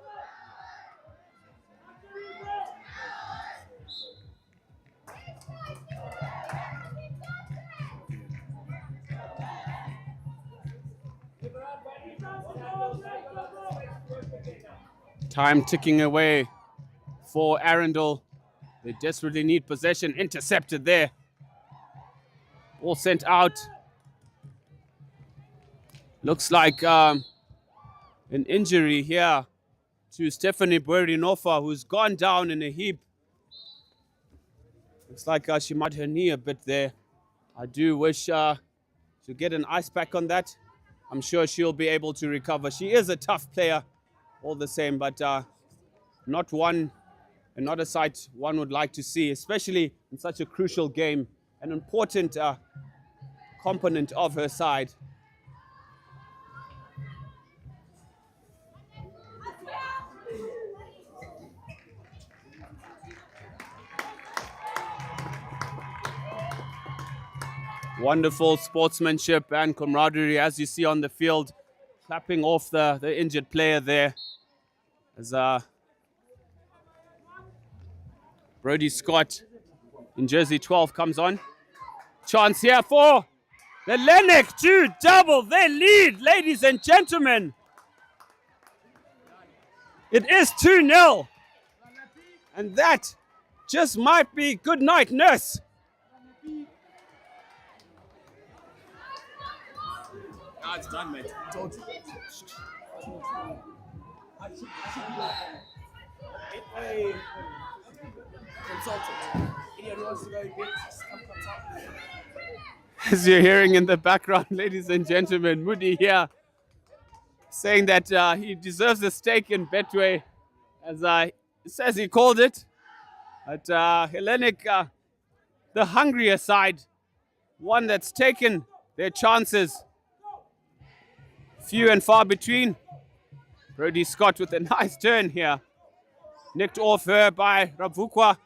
Time ticking away for Arundel. They desperately need possession. Intercepted there. Ball sent out. Looks like an injury here to Stephanie Buerinofa, who's gone down in a heap. Looks like she might her knee a bit there. I do wish to get an ice pack on that. I'm sure she'll be able to recover. She is a tough player all the same, but not one and not a sight one would like to see, especially in such a crucial game, an important component of her side. Wonderful sportsmanship and camaraderie, as you see on the field, clapping off the injured player there. As Brody Scott in jersey 12 comes on. Chance here for the Hellenic to double their lead, ladies and gentlemen. It is 2-0. And that just might be good night, nurse. It's done, mate. Consultant. Anyone who wants to go get come consult. As you're hearing in the background, ladies and gentlemen, Moody here saying that he deserves a stake in Betway, as says he called it. But Hellenic, the hungrier side, one that's taken their chances, few and far between. Brody Scott with a nice turn here. Nicked off her by Ravukwa.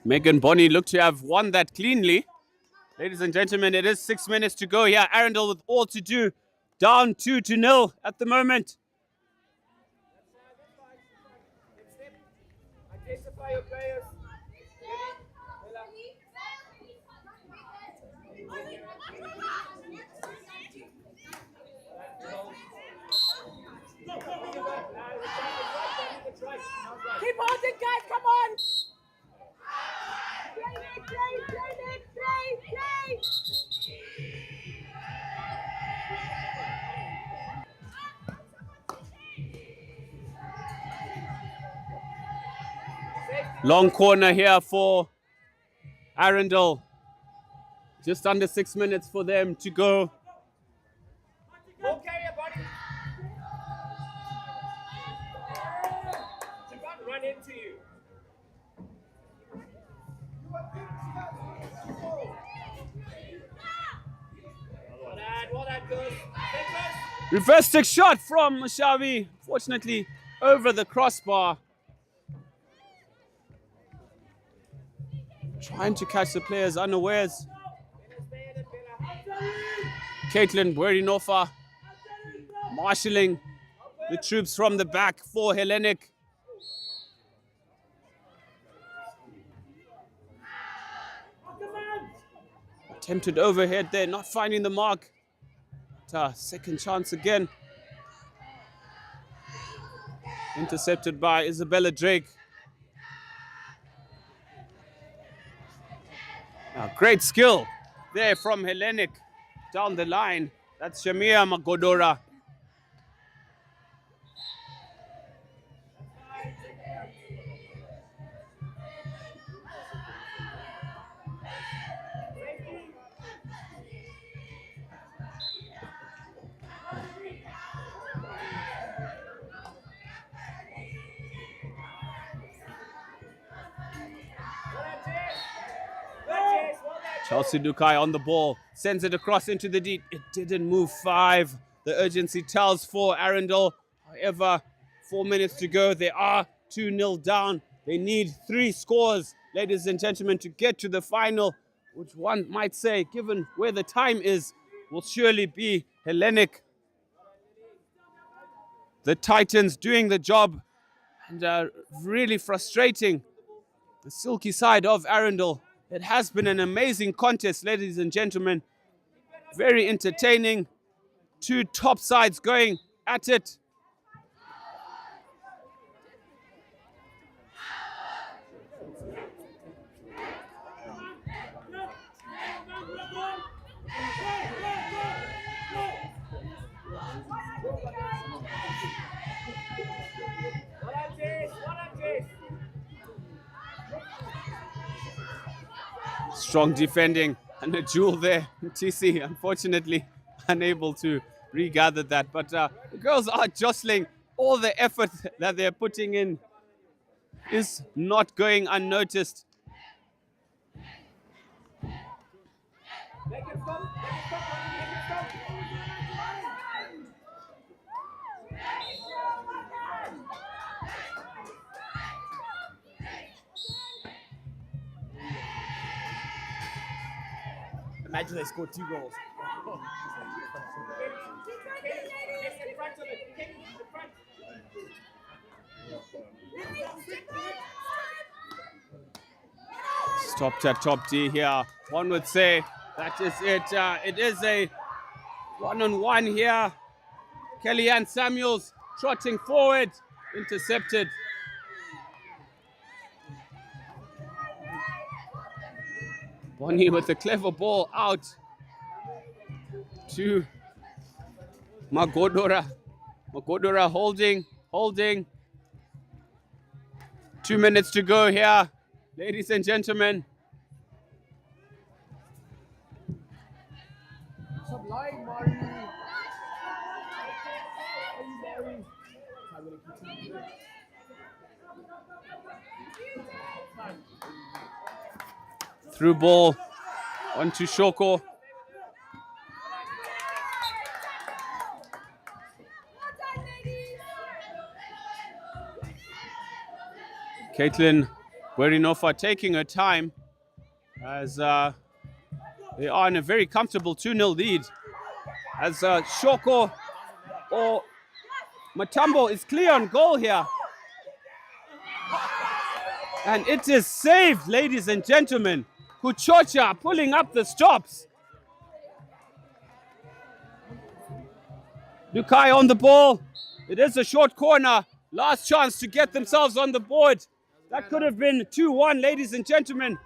Megan Bonney looked to have won that cleanly. Ladies and gentlemen, it is 6 minutes to go here. Arundel with all to do. Down 2-0 at the moment. Identify your players. Keep on it, guys, come on! Long corner here for Arundel. Just under 6 minutes for them to go. Okay, buddy. She can't run into you. Well done, girls. Reverse stick shot from Mashavi. Fortunately, over the crossbar. Trying to catch the players unawares. Caitlin Buerinofa marshalling the troops from the back for Hellenic. Attempted overhead there, not finding the mark. Second chance again. Intercepted by Isabella Drake. Great skill there from Hellenic down the line. That's Shamia Magodora. Chelsea Dukai on the ball, sends it across into the deep. It didn't move 5. The urgency tells for Arundel. However, 4 minutes to go. They are 2-0 down. They need 3 scores, ladies and gentlemen, to get to the final, which one might say, given where the time is, will surely be Hellenic. The Titans doing the job and really frustrating the silky side of Arundel. It has been an amazing contest, ladies and gentlemen. Very entertaining. 2 top sides going at it. Strong defending and a jewel there. TC, unfortunately, unable to regather that. But the girls are jostling. All the effort that they're putting in is not going unnoticed. Imagine they scored 2 goals. Stopped at top D here. One would say that is it. It is a one-on-one here. Kellyanne Samuels trotting forward, intercepted. Bonnie with a clever ball out. to Magodora. Magodora holding. 2 minutes to go here, ladies and gentlemen. Through ball onto Shoko. Caitlin Werinofa taking her time as they are in a very comfortable 2-0 lead. As Shoko or Matambo is clear on goal here. And it is saved, ladies and gentlemen. Kuchocha pulling up the stops. Dukai on the ball. It is a short corner. Last chance to get themselves on the board. That could have been 2-1, ladies and gentlemen.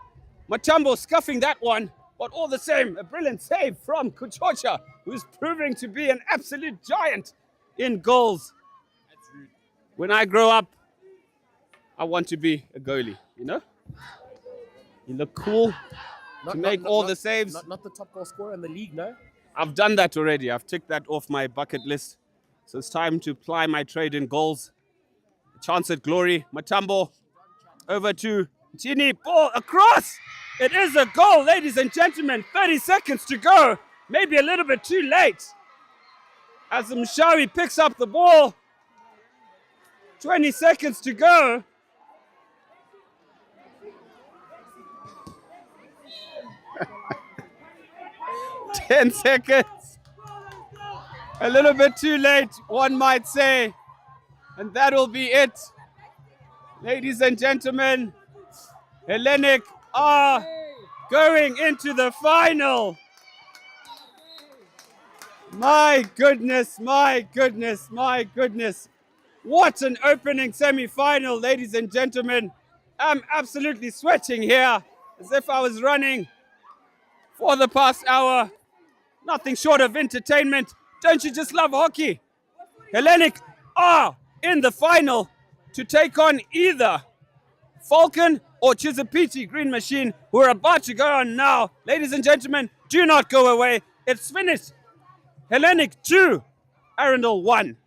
Matambo scuffing that one. But all the same, a brilliant save from Kuchocha, who's proving to be an absolute giant in goals. When I grow up, I want to be a goalie, you know? You look cool to make all the saves. Not the top goal scorer in the league, no? I've done that already. I've ticked that off my bucket list. So it's time to ply my trade in goals. Chance at glory. Matambo over to Chini. Ball across. It is a goal, ladies and gentlemen. 30 seconds to go. Maybe a little bit too late. As Mshawi picks up the ball. 20 seconds to go. Ten seconds. A little bit too late, one might say. And that will be it. Ladies and gentlemen, Hellenic are going into the final. My goodness, my goodness, my goodness. What an opening semi-final, ladies and gentlemen. I'm absolutely sweating here as if I was running for the past hour. Nothing short of entertainment. Don't you just love hockey? Hellenic are in the final to take on either Falcon or Chisapiti Green Machine, who are about to go on now. Ladies and gentlemen, do not go away. It's finished. Hellenic 2, Arundel 1.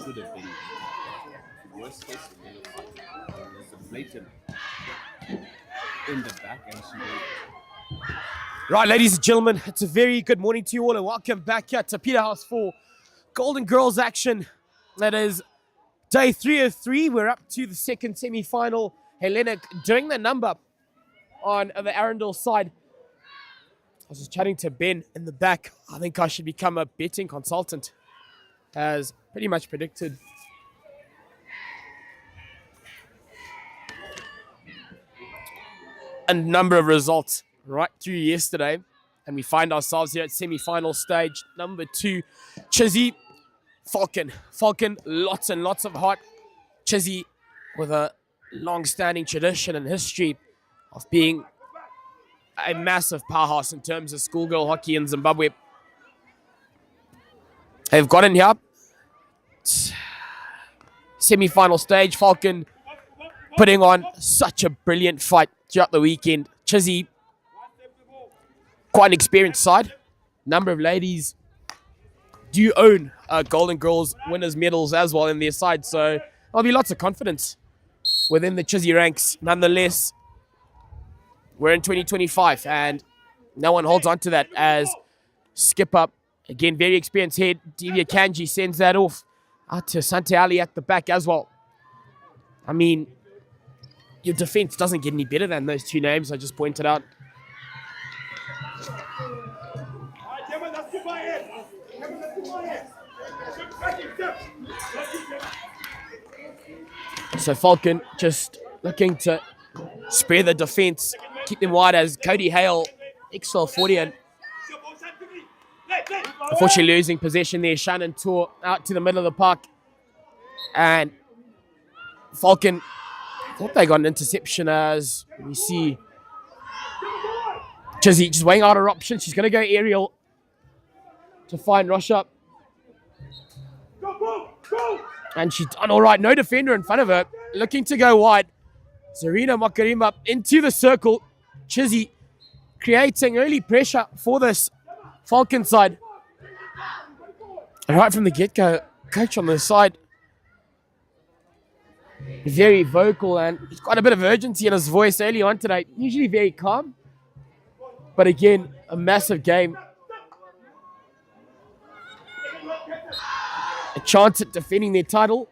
could have been worst case scenario. There's a blatant in the back, and she went. Right, ladies and gentlemen, it's a very good morning to you all, and welcome back here to Peterhouse for Golden Girls action. That is day 3 of 3. We're up to the second semi-final. Hellenic doing the number on the Arundel side. I was just chatting to Ben in the back. I think I should become a betting consultant, as pretty much predicted. A number of results right through yesterday, and we find ourselves here at semi-final stage number 2. Chizzy, Falcon, lots and lots of heart. Chizzy with a long-standing tradition and history of being a massive powerhouse in terms of schoolgirl hockey in Zimbabwe. They've got in here. Semi-final stage, Falcon putting on such a brilliant fight throughout the weekend. Chizzy, quite an experienced side. Number of ladies do own Golden Girls winners medals as well in their side, so there'll be lots of confidence within the Chizzy ranks. Nonetheless, we're in 2025 and no one holds on to that, as skipper, again, very experienced head, Divya Kanji sends that off out to Sante Ali at the back as well. I mean, your defense doesn't get any better than those two names I just pointed out. So Falcon just looking to spare the defense, keep them wide, as Cody Hale, XL 40, and unfortunately losing possession there. Shannon tore out to the middle of the park, and Falcon thought they got an interception, as we see Chizzy just weighing out her options. She's going to go aerial to find Rosha. And she's done all right. No defender in front of her. Looking to go wide. Zarina Makarimba into the circle. Chizzy creating early pressure for this Falcon side. And right from the get-go, coach on the side, very vocal, and he's got a bit of urgency in his voice early on today. Usually very calm, but again, a massive game. A chance at defending their title.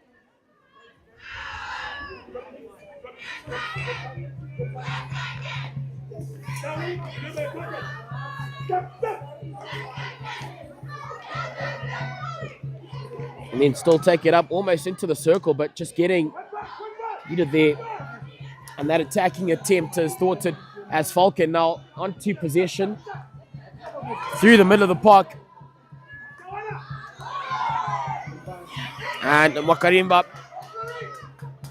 And then still take it up almost into the circle, but just getting needed there. And that attacking attempt is thwarted, as Falcon now onto possession through the middle of the park. And Makarimba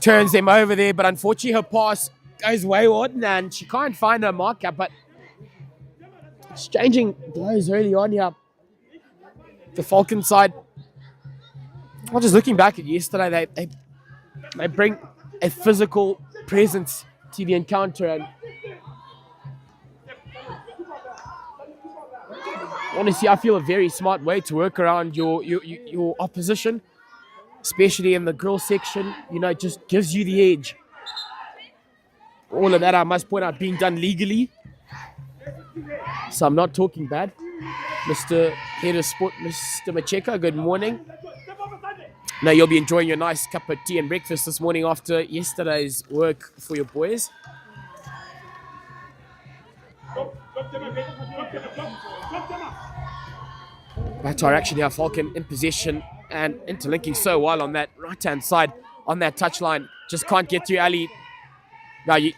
turns them over there, but unfortunately her pass goes wayward and she can't find her marker, but exchanging blows early on here. The Falcon side, well, just looking back at yesterday, they bring a physical presence to the encounter, and honestly, I feel a very smart way to work around your opposition, especially in the girls section. You know, it just gives you the edge. All of that, I must point out, being done legally, so I'm not talking bad. Mr. Head of Sport, Mr. Macheka, good morning. Now you'll be enjoying your nice cup of tea and breakfast this morning after yesterday's work for your boys. Back to our action here. Falcon in possession and interlinking so well on that right-hand side on that touchline. Just can't get through Ali. Now you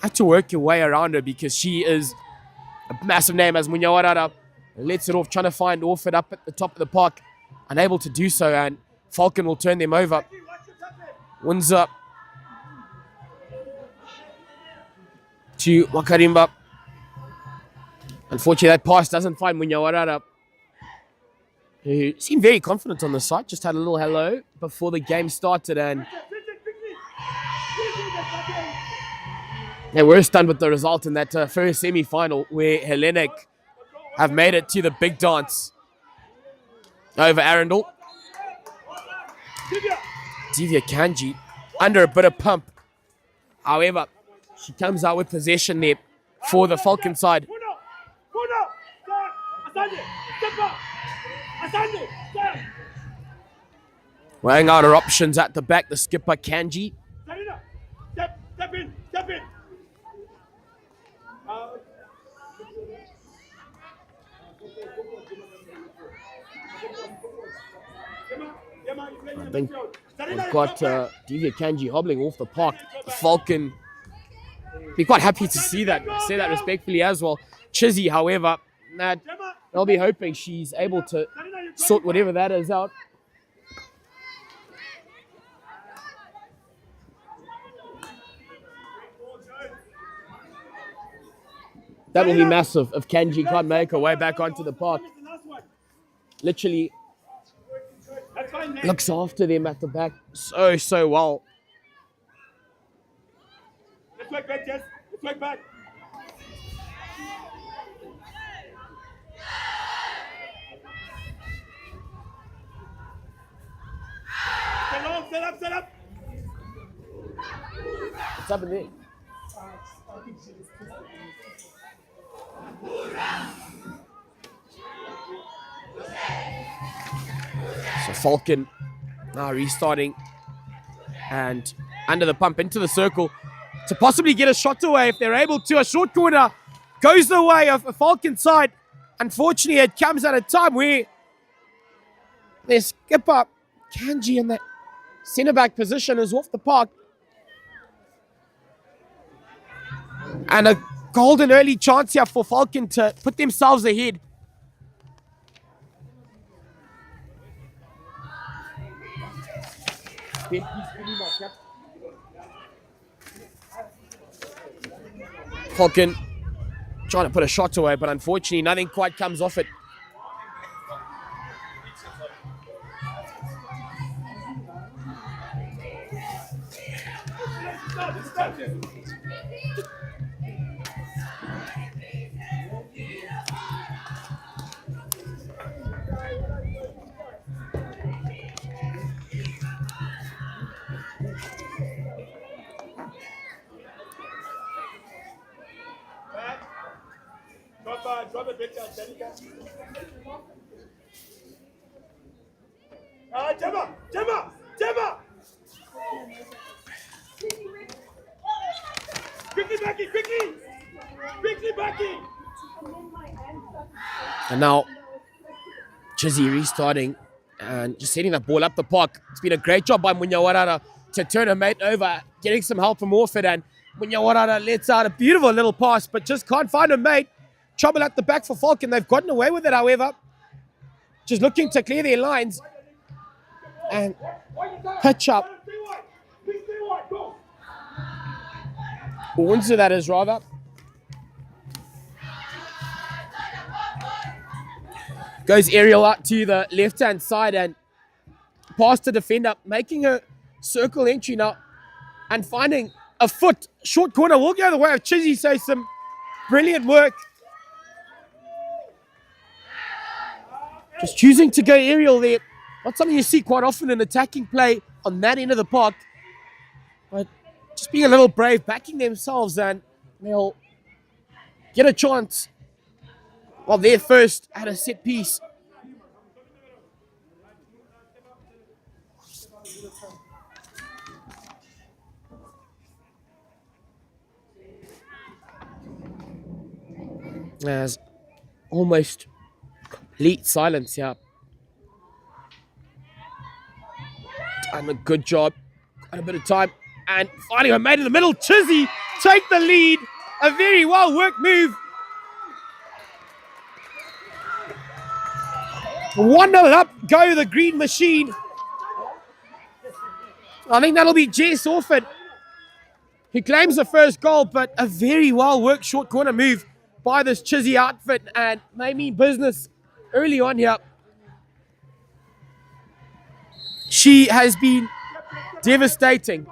have to work your way around her, because she is a massive name, as Munyawarara lets it off, trying to find Orford up at the top of the park. Unable to do so, and Falcon will turn them over. Wins up to Makarimba. Unfortunately, that pass doesn't find Munyawarara, who seemed very confident on the side. Just had a little hello before the game started, and they were stunned with the result in that first semi-final, where Hellenic have made it to the big dance over Arundel. Divya Kanji under a bit of pump. However, she comes out with possession there for the Falcon side. Weighing out her options at the back, the skipper Kanji. Step in, step in. I think we've got Divya Kanji hobbling off the park. The Falcon be quite happy to see that. I say that respectfully as well. Chizzy, however, they'll be hoping she's able to sort whatever that is out. That will be massive if Kanji can't make her way back onto the park. Literally looks after them at the back so well. Let's work back, Jess. Let's work back. Set up. What's happened there? So Falcon now restarting and under the pump into the circle to possibly get a shot away if they're able to. A short corner goes the way of a Falcon side. Unfortunately, it comes at a time where their skipper Kanji in that centre back position is off the park. And a golden early chance here for Falcon to put themselves ahead. Falcon trying to put a shot away, but unfortunately nothing quite comes off it. Drop a bit, Danica. Gemma! Quickly, Becky, quickly, Becky! And now Chizzy restarting and just setting that ball up the park. It's been a great job by Munyawarara to turn her mate over, getting some help from Orford, and Munyawarara lets out a beautiful little pass, but just can't find her mate. Trouble at the back for Falcon. They've gotten away with it, however. Just looking to clear their lines and pitch up. Windsor, that is, rather. Goes aerial out to the left-hand side and past the defender, making her circle entry now and finding a foot. Short corner will go the way of Chizzy, so some brilliant work. Just choosing to go aerial there. Not something you see quite often in attacking play on that end of the park. But just being a little brave, backing themselves, and they'll get a chance. Well, they're first at a set piece. There's almost complete silence here. Done a good job. Quite a bit of time. And finding her mate in the middle. Chizzy take the lead. A very well worked move. 1-0 up. Go the green machine. I think that'll be Jess Orford, who claims the first goal, but a very well worked short corner move by this Chizzy outfit, and may mean business early on here. She has been devastating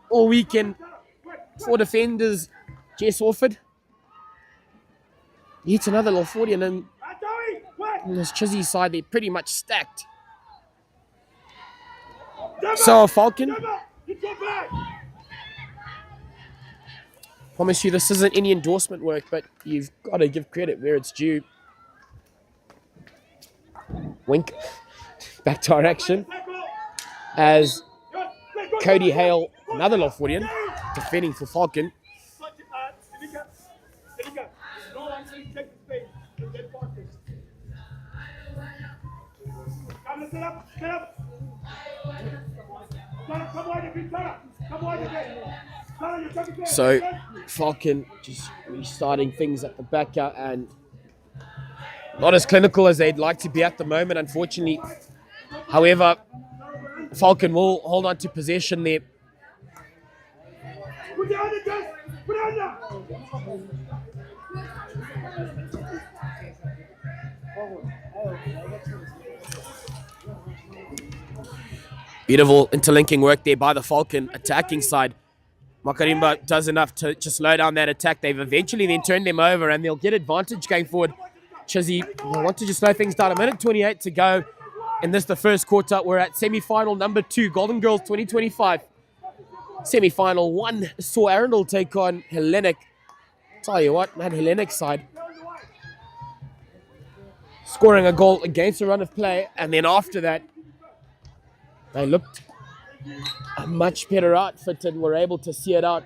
all weekend for defenders. Jess Orford hits another little 40, and then on this Chizzy side, they're pretty much stacked. So Falcon, promise you this isn't any endorsement work, but you've got to give credit where it's due. Wink. Back to our action as Cody Hale, another Loffordian, defending for Falcon. So Falcon just restarting things at the back and not as clinical as they'd like to be at the moment, unfortunately. However, Falcon will hold on to possession there. Beautiful interlinking work there by the Falcon attacking side. Makarimba does enough to just slow down that attack. They've eventually then turned them over and they'll get advantage going forward. Chizzy want to just slow things down. 1:28 to go in this, the first quarter. We're at semi-final number 2, Golden Girls 2025. Semi-final 1 saw Arundel take on Hellenic. Tell you what, that Hellenic side scoring a goal against a run of play, and then after that, they looked a much better outfit and were able to see it out.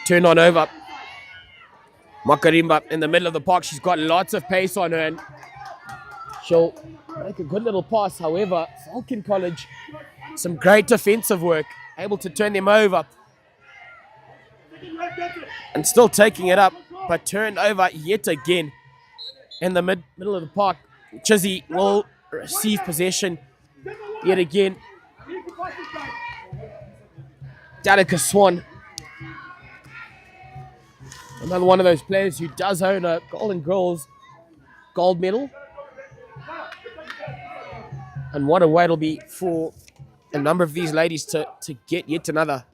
Turn on over. Makarimba in the middle of the park. She's got lots of pace on her and she'll make a good little pass. However, Falcon College, some great defensive work, able to turn them over. And still taking it up, but turned over yet again in the middle of the park. Chizzy will receive possession yet again. Danica Swan, another one of those players who does own a Golden Girls gold medal. And what a way it'll be for a number of these ladies to get yet another.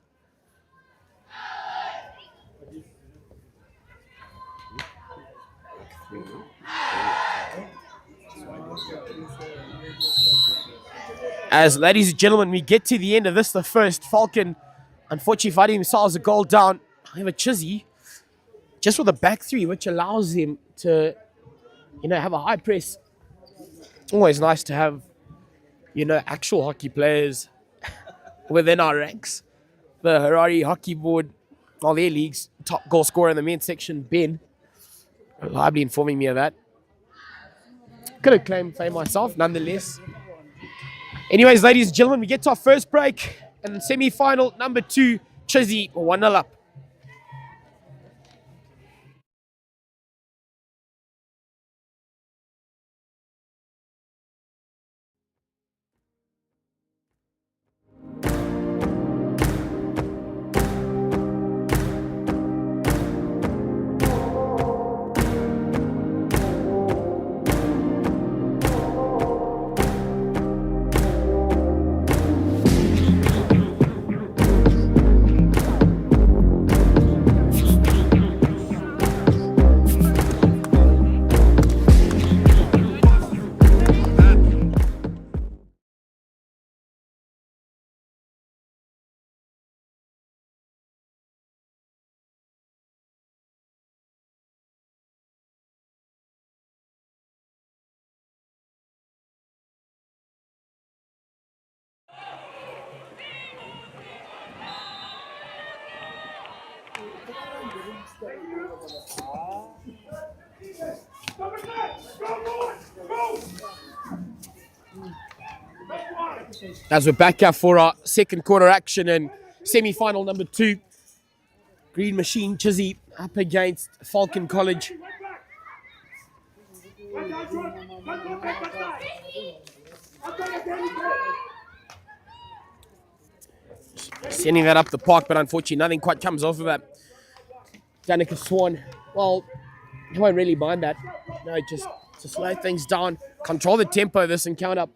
As, ladies and gentlemen, we get to the end of this, the first. Falcon, unfortunately, fighting themselves a goal down. However, Chizzy, just with a back three, which allows them to, have a high press. Always nice to have, actual hockey players within our ranks. The Harare Hockey Board, all their leagues, top goal scorer in the men's section, Ben, reliably informing me of that. Could have claimed fame myself, nonetheless. Anyways, ladies and gentlemen, we get to our first break. And semi-final number 2, Chizzy 1-0 up. As we're back out for our second quarter action and semi-final number 2, Green Machine Chizzy up against Falcon College. Sending that up the park, but unfortunately nothing quite comes off of that. Danica Swan, well, I won't really mind that. No, just to slow things down, control the tempo of this encounter.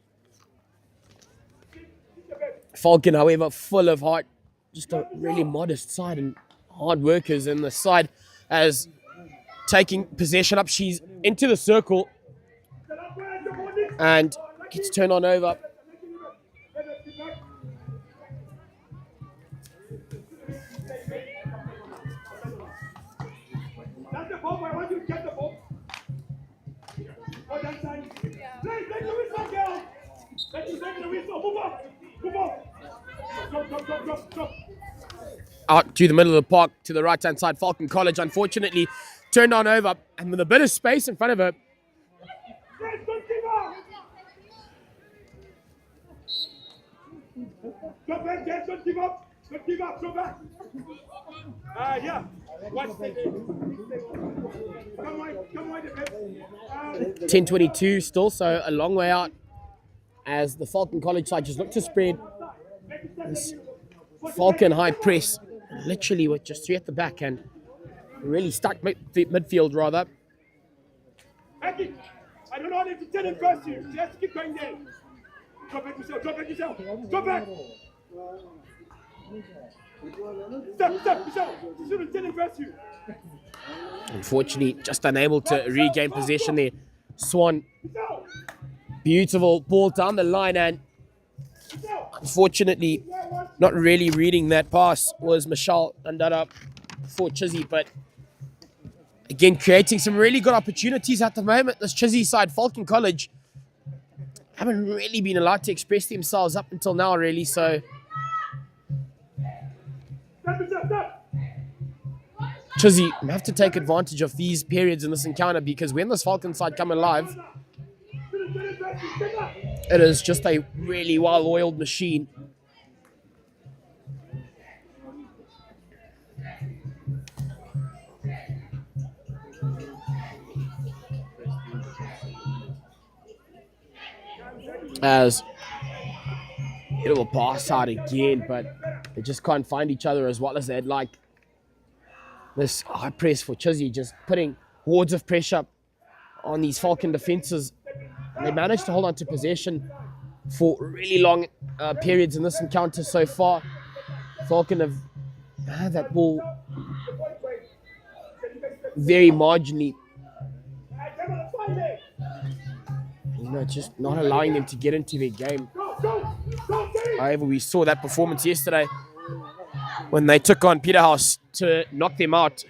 Falcon, however, full of heart, just a really modest side and hard workers in the side as taking possession up. She's into the circle and gets turned on over. That's the ball, I want you to get the ball. Oh, that's time. Play the whistle, girl. Take the whistle, move on. Move on. Drop. Out to the middle of the park to the right-hand side. Falcon College, unfortunately, turned on over and with a bit of space in front of her. Yes, don't give up. Drop back, yes, don't give up. Don't give up, drop back. Yeah. Watch Come on, 10:22 still, so a long way out as the Falcon College side just look to spread this Falcon high press, literally with just 3 at the back and really stuck midfield rather. Becky, I don't know if you tell him first you. Just keep going there. Drop back yourself. Drop back. Step, yourself. You shouldn't tell him first you. Unfortunately, just unable to regain possession there. Swan, beautiful ball down the line, and unfortunately, not really reading that pass was Michelle Ndada for Chizzy, but again, creating some really good opportunities at the moment. This Chizzy side, Falcon College, haven't really been allowed to express themselves up until now, really, so Chizzy have to take advantage of these periods in this encounter because when this Falcon side come alive, it is just a really well-oiled machine. As it will pass out again, but they just can't find each other as well as they'd like. This high press for Chizzy, just putting hordes of pressure on these Falcon defenses. They managed to hold on to possession for really long periods in this encounter so far. Falcon have had that ball very marginally. You know, just not allowing them to get into their game. However, we saw that performance yesterday when they took on Peterhouse to knock them out.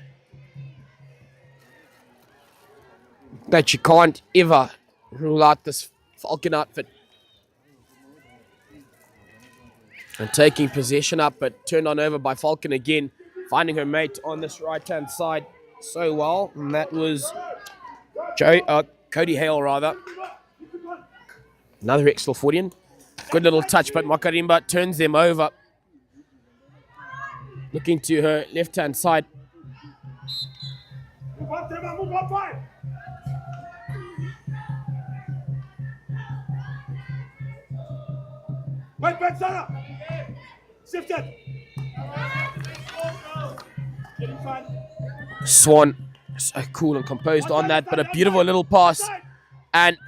That you can't ever rule out this Falcon outfit. And taking possession up, but turned on over by Falcon again, finding her mate on this right-hand side so well. And that was Cody Hale, rather. Another ex-Loffordian. Good little touch, but Makarimba turns them over. Looking to her left-hand side. Move on, 5. Wait, back, Sarah. Shift it. Swan, so cool and composed on that, but a beautiful little pass. And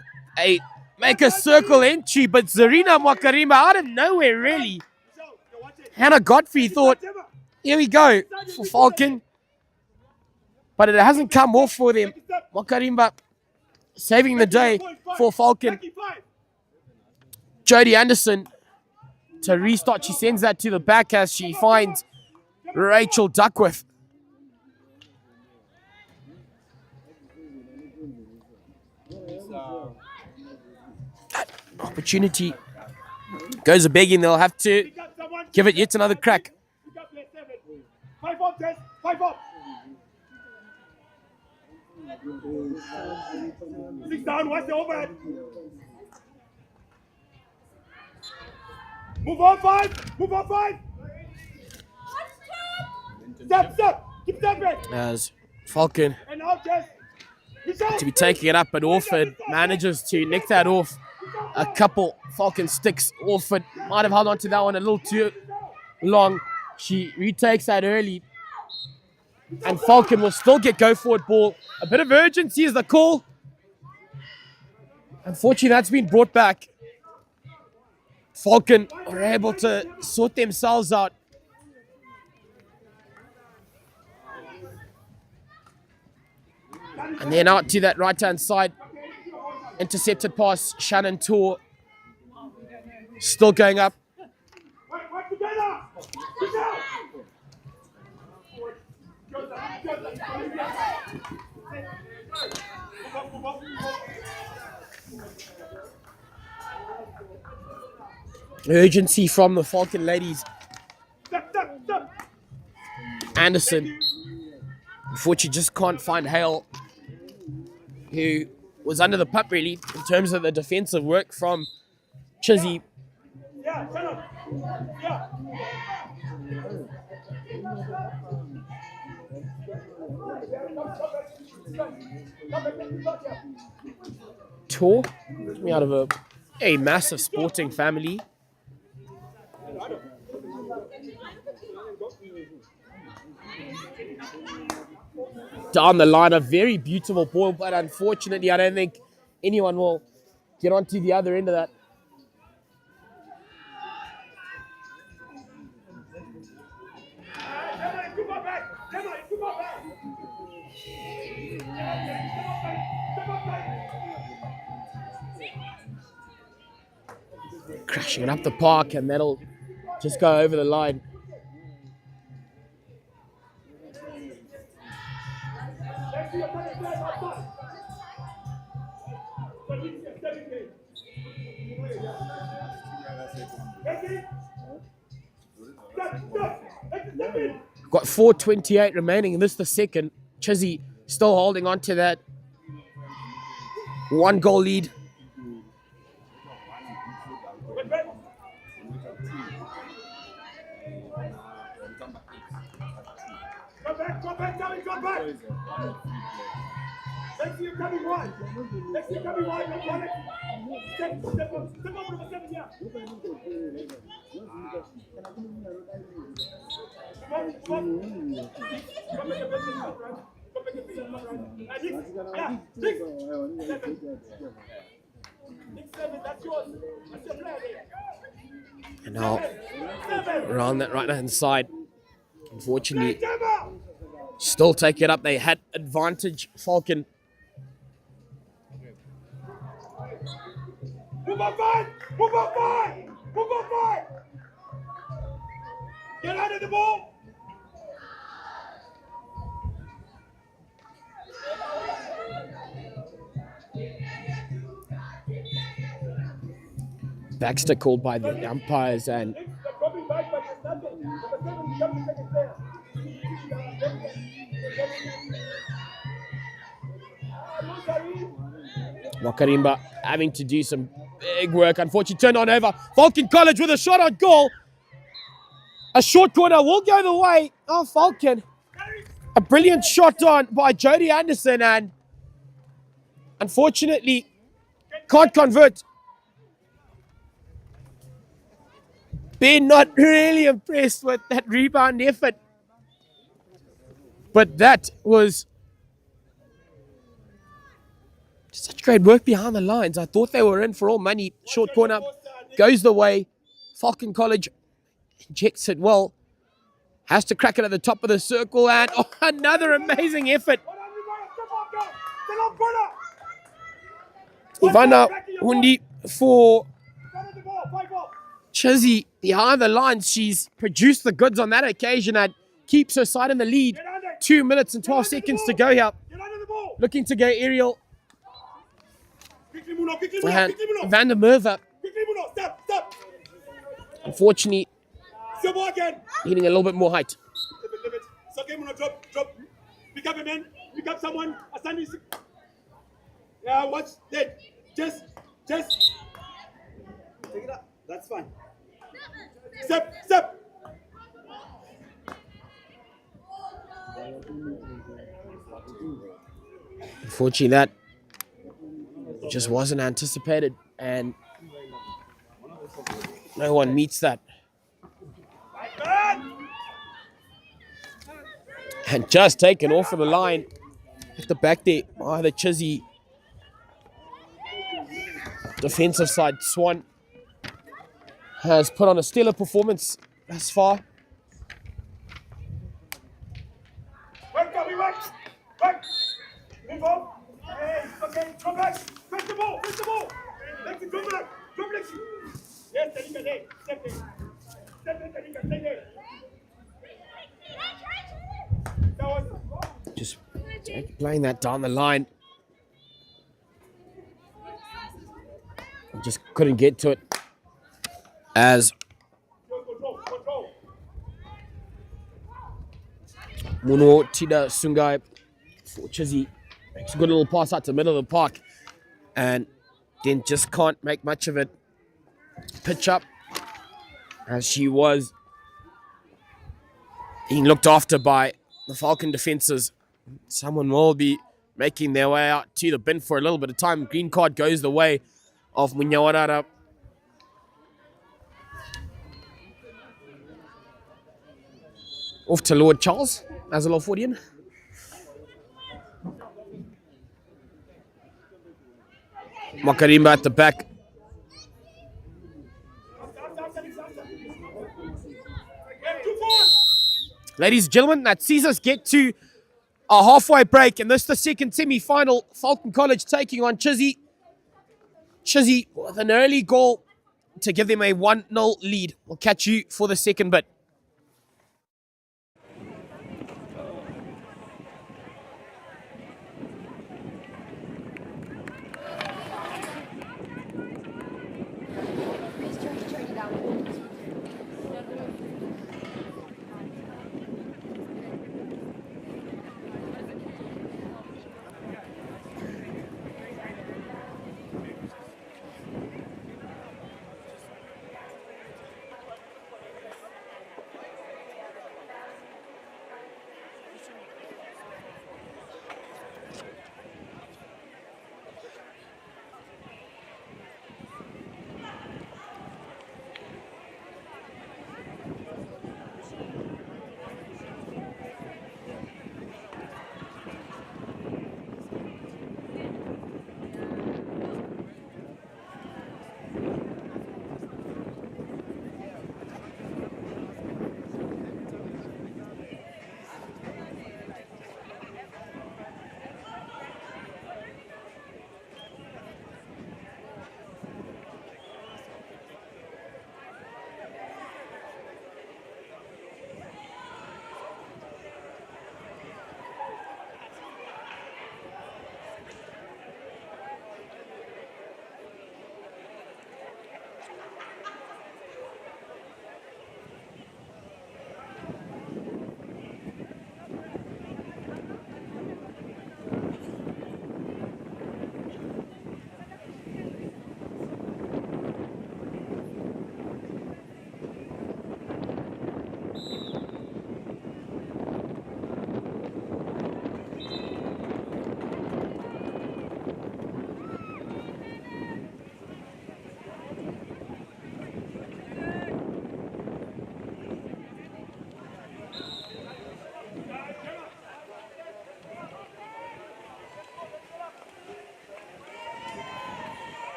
make a circle entry, but Zarina Makarimba out of nowhere, really. Hannah Godfrey thought, here we go for Falcon. But it hasn't come off for them. Makarimba saving the day for Falcon. Jodie Anderson to restart. She sends that to the back as she finds Rachel Duckworth. That opportunity goes a begging. They'll have to give it yet another crack. 5 up, Tess. 5 up. 6 down. Watch the overhead. Move on, 5. Move on, 5. Step. Keep stepping. As Falcon And out, Tess. to be taking it up, but Orford manages to nick that off. A couple Falcon sticks. Orford might have held on to that one a little too long. She retakes that early. And Falcon will still get go forward ball. A bit of urgency is the call. Unfortunately, that's been brought back. Falcon are able to sort themselves out. And then out to that right-hand side. Intercepted pass, Shannon Tour. Still going up. Urgency from the Falcon ladies. Anderson. Unfortunately, just can't find Hale, who was under the pump really in terms of the defensive work from Chizzy. Tour, coming out of a massive sporting family. Down the line, a very beautiful ball, but unfortunately, I don't think anyone will get onto the other end of that. Crashing it up the park, and that'll just go over the line. Got 4:28 remaining, and this is the second. Chizzy still holding on to that 1-goal lead. Come back. Let's see you coming wide. Let's see you coming wide. Step up, number 7 here. And now around that right-hand side, unfortunately, still take it up. They had advantage, Falcon. Move up, five! Move up, five! Move up, five! Get out of the ball! Baxter called by the umpires, and Wakarimba having to do some big work. Unfortunately, turned on over. Falcon College with a shot on goal. A short corner will go the way of Falcon. A brilliant shot on by Jody Anderson, and unfortunately can't convert. Been not really impressed with that rebound effort. But that was such great work behind the lines. I thought they were in for all money. Short corner goes the way. Falcon College injects it well. Has to crack it at the top of the circle, and another amazing effort. Ivana Hundi for Chizzy behind the lines. She's produced the goods on that occasion and keeps her side in the lead. 2 minutes and 12 seconds to go here. Looking to go aerial. And Van der Merwe, unfortunately, needing a little bit more height. Drop. Pick up a man. Pick up someone. Yeah, watch that. Just. Take it up. That's fine. Step. Unfortunately, that just wasn't anticipated, and no one meets that. And just taken off of the line at the back there by the Chizzy defensive side. Swan has put on a stellar performance thus far. Hey, okay, come back. Press the ball. Lexi, come back. Come, Lexi. Yes, Tanika, there. Step in. Step in, Tanika. Stay there. That was... Just playing that down the line. Just couldn't get to it. As Control. Muno Tida Sungai for Chizzy makes a good little pass out to the middle of the park. And then just can't make much of it pitch up as she was being looked after by the Falcon defences. Someone will be making their way out to the bin for a little bit of time. Green card goes the way of Munyawarara. Off to Lord Charles as a Loffordian. Makarimba at the back. Ladies and gentlemen, that sees us get to a halfway break, and this is the second semi-final. Falcon College taking on Chizzy. Chizzy with an early goal to give them a 1-0 lead. We'll catch you for the second bit.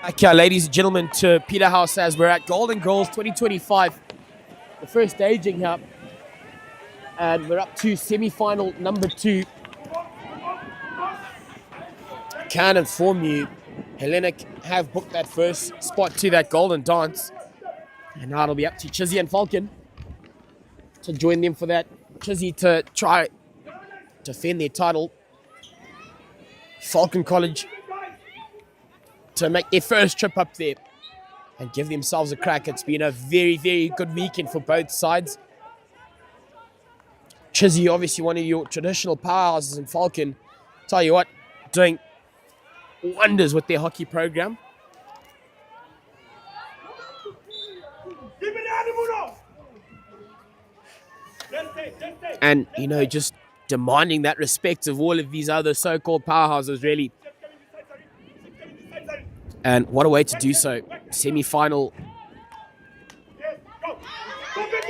Okay, ladies and gentlemen, to Peter House as we're at Golden Girls 2025, the first staging up, and we're up to semi-final number 2. Can inform you, Hellenic have booked that first spot to that golden dance, and now it'll be up to Chizzy and Falcon to join them for that. Chizzy to try defend their title. Falcon College to make their first trip up there and give themselves a crack. It's been a very, very good weekend for both sides. Chizzy, obviously one of your traditional powerhouses, in Falcon, tell you what, doing wonders with their hockey program. And, you know, just demanding that respect of all of these other so-called powerhouses, really. And what a way to do so. Semi-final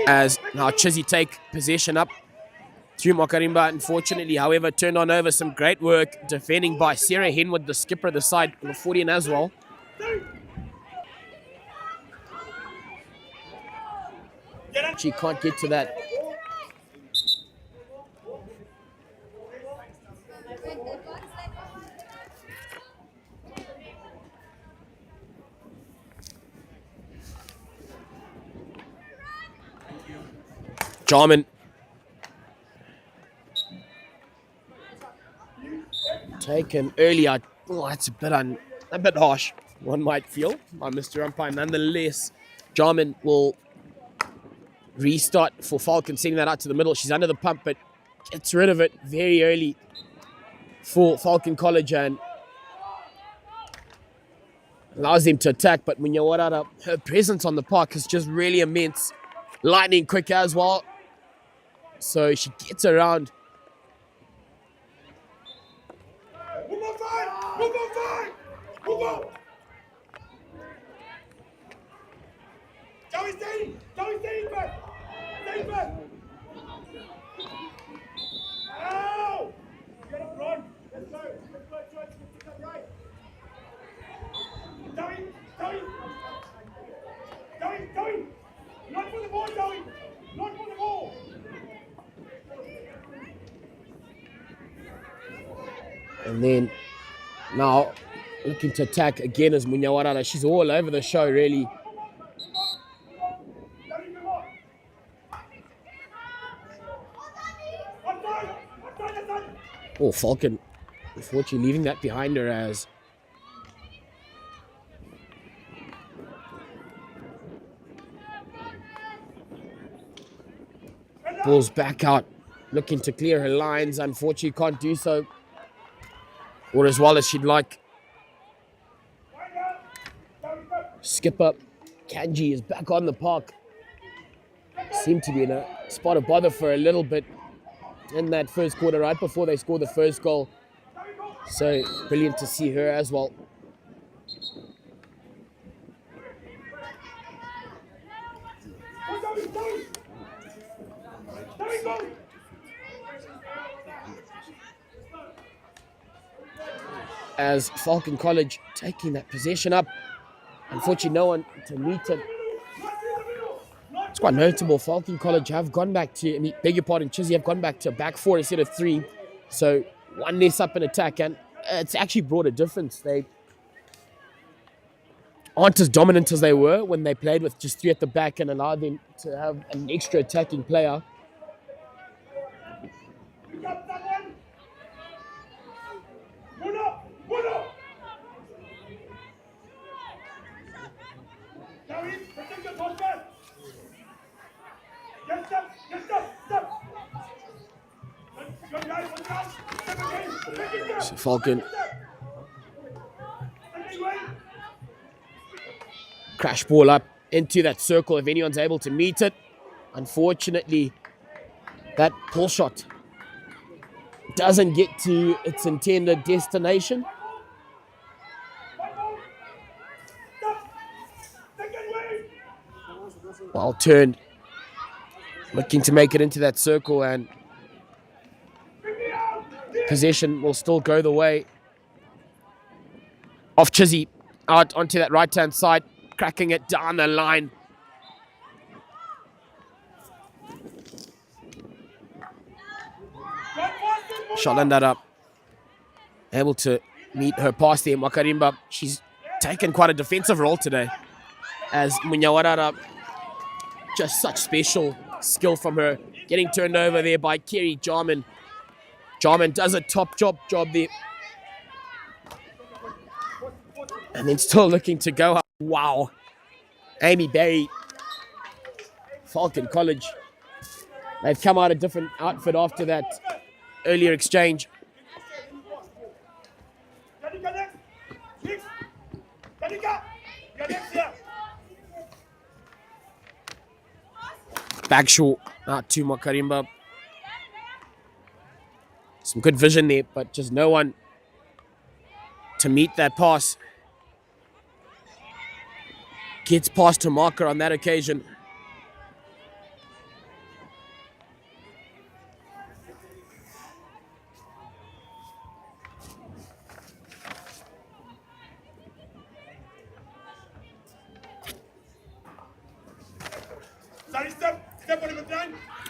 as now Chizzy take possession up. through Makarimba, unfortunately, however, turned on over. Some great work defending by Sarah Henwood, the skipper of the side, on the 40 as well. She can't get to that. Jarman taken earlier. Oh, that's a bit harsh, one might feel, by Mr. Umpire. Nonetheless, Jarman will restart for Falcon, sending that out to the middle. She's under the pump, but gets rid of it very early for Falcon College and allows them to attack. But Munyawarara, her presence on the park is just really immense. Lightning quick as well. So she gets around. Move on, fine! Move on, fine! Move on! Joey, stay! Joey, stay back! Stay back! Ow! You gotta run! Let's go! Let's go! Try to get that right! Joey! Joey! Joey! Joey! Not for the ball, Joey! Not for the ball! And then now looking to attack again as Munyawarara. She's all over the show, really. Oh, Falcon, unfortunately, leaving that behind her as ball's back out, looking to clear her lines. Unfortunately, can't do so, or as well as she'd like. Skipper Kanji is back on the park. Seemed to be in a spot of bother for a little bit in that first quarter, right before they scored the first goal. So brilliant to see her as well. As Falcon College taking that possession up. Unfortunately, no one to meet it. It's quite notable. Falcon College have gone back to, beg your pardon, Chizzy have gone back to back four instead of three. So one less up in attack, and it's actually brought a difference. They aren't as dominant as they were when they played with just three at the back and allowed them to have an extra attacking player. So Falcon crash ball up into that circle if anyone's able to meet it. Unfortunately, that pull shot doesn't get to its intended destination. Well turned, looking to make it into that circle, and possession will still go the way of Chizzy. Out onto that right-hand side, cracking it down the line. Shot that up. Able to meet her pass there. Makarimba, she's taken quite a defensive role today. As Munyawarara, just such special skill from her. Getting turned over there by Kerry Jarman. Jarman does a top job there. And then still looking to go up. Wow. Amy Berry, Falcon College. They've come out a different outfit after that earlier exchange. Bagshaw out to Makarimba. Some good vision there, but just no one to meet that pass. Gets past her marker on that occasion.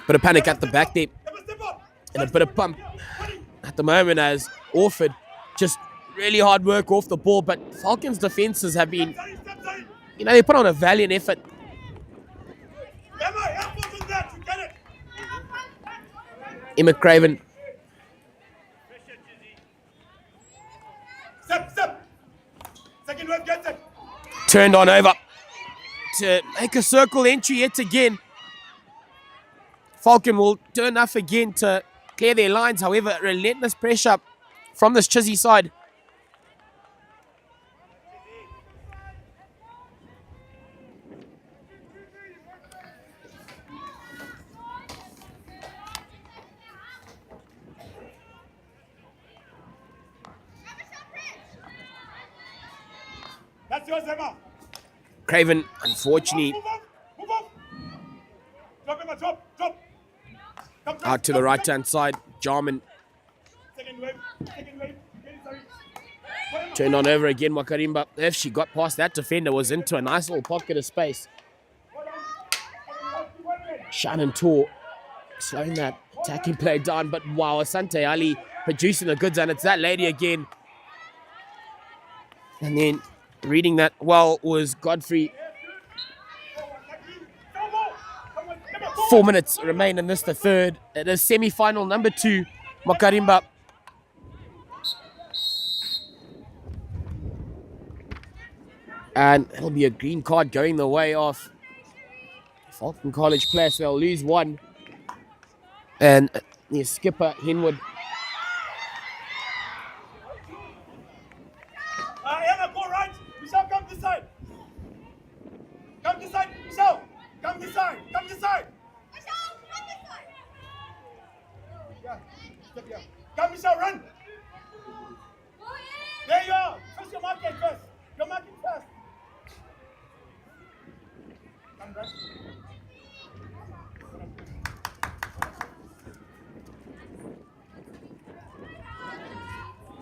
Bit of panic at the back there. And a bit of pump at the moment as Orford just really hard work off the ball. But Falcons' defenses have been, they put on a valiant effort. Emma Craven. Turned on over to make a circle entry yet again. Falcon will turn off again to clear their lines. However, relentless pressure from this Chizzy side. That's yours, Emma. Craven, unfortunately, Move on. Drop, Emma, drop. out to the right-hand side. Jarman Second wave. turned on over again. Makarimba, if she got past that defender, was into a nice little pocket of space. Shannon Tor slowing that attacking play down, but wow, Asante Ali producing the goods, and it's that lady again. And then reading that well was Godfrey. 4 minutes remain in this, the third. It is semi-final number 2, Makarimba. And it'll be a green card going the way of Falcon College players. They'll lose 1. And the skipper, Henwood. Emma, go right. Michelle, come this side. Michelle, come this side. Yeah. Come, Michelle, run. There you are. First your marking first. Come, run.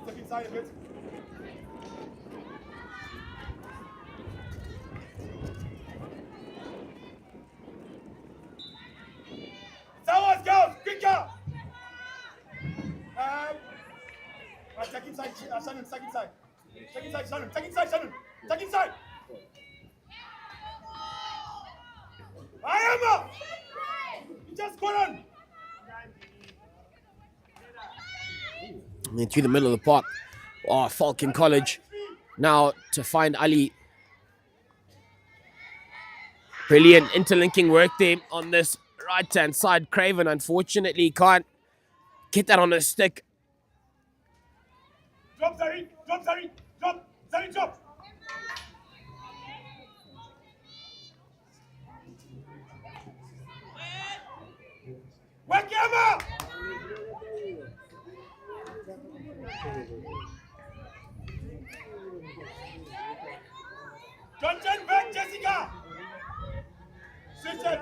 Step inside a bit. Someone goes, quicker! Take inside, Shannon, take inside. Take inside. I am up! You just go on! And then through the middle of the park. Oh, Falcon College. Now to find Ali. Brilliant interlinking work there on this right-hand side. Craven, unfortunately, can't get that on a stick. Drop, Zari! Drop! Work, Emma! Don't turn back, Jessica! Switch it!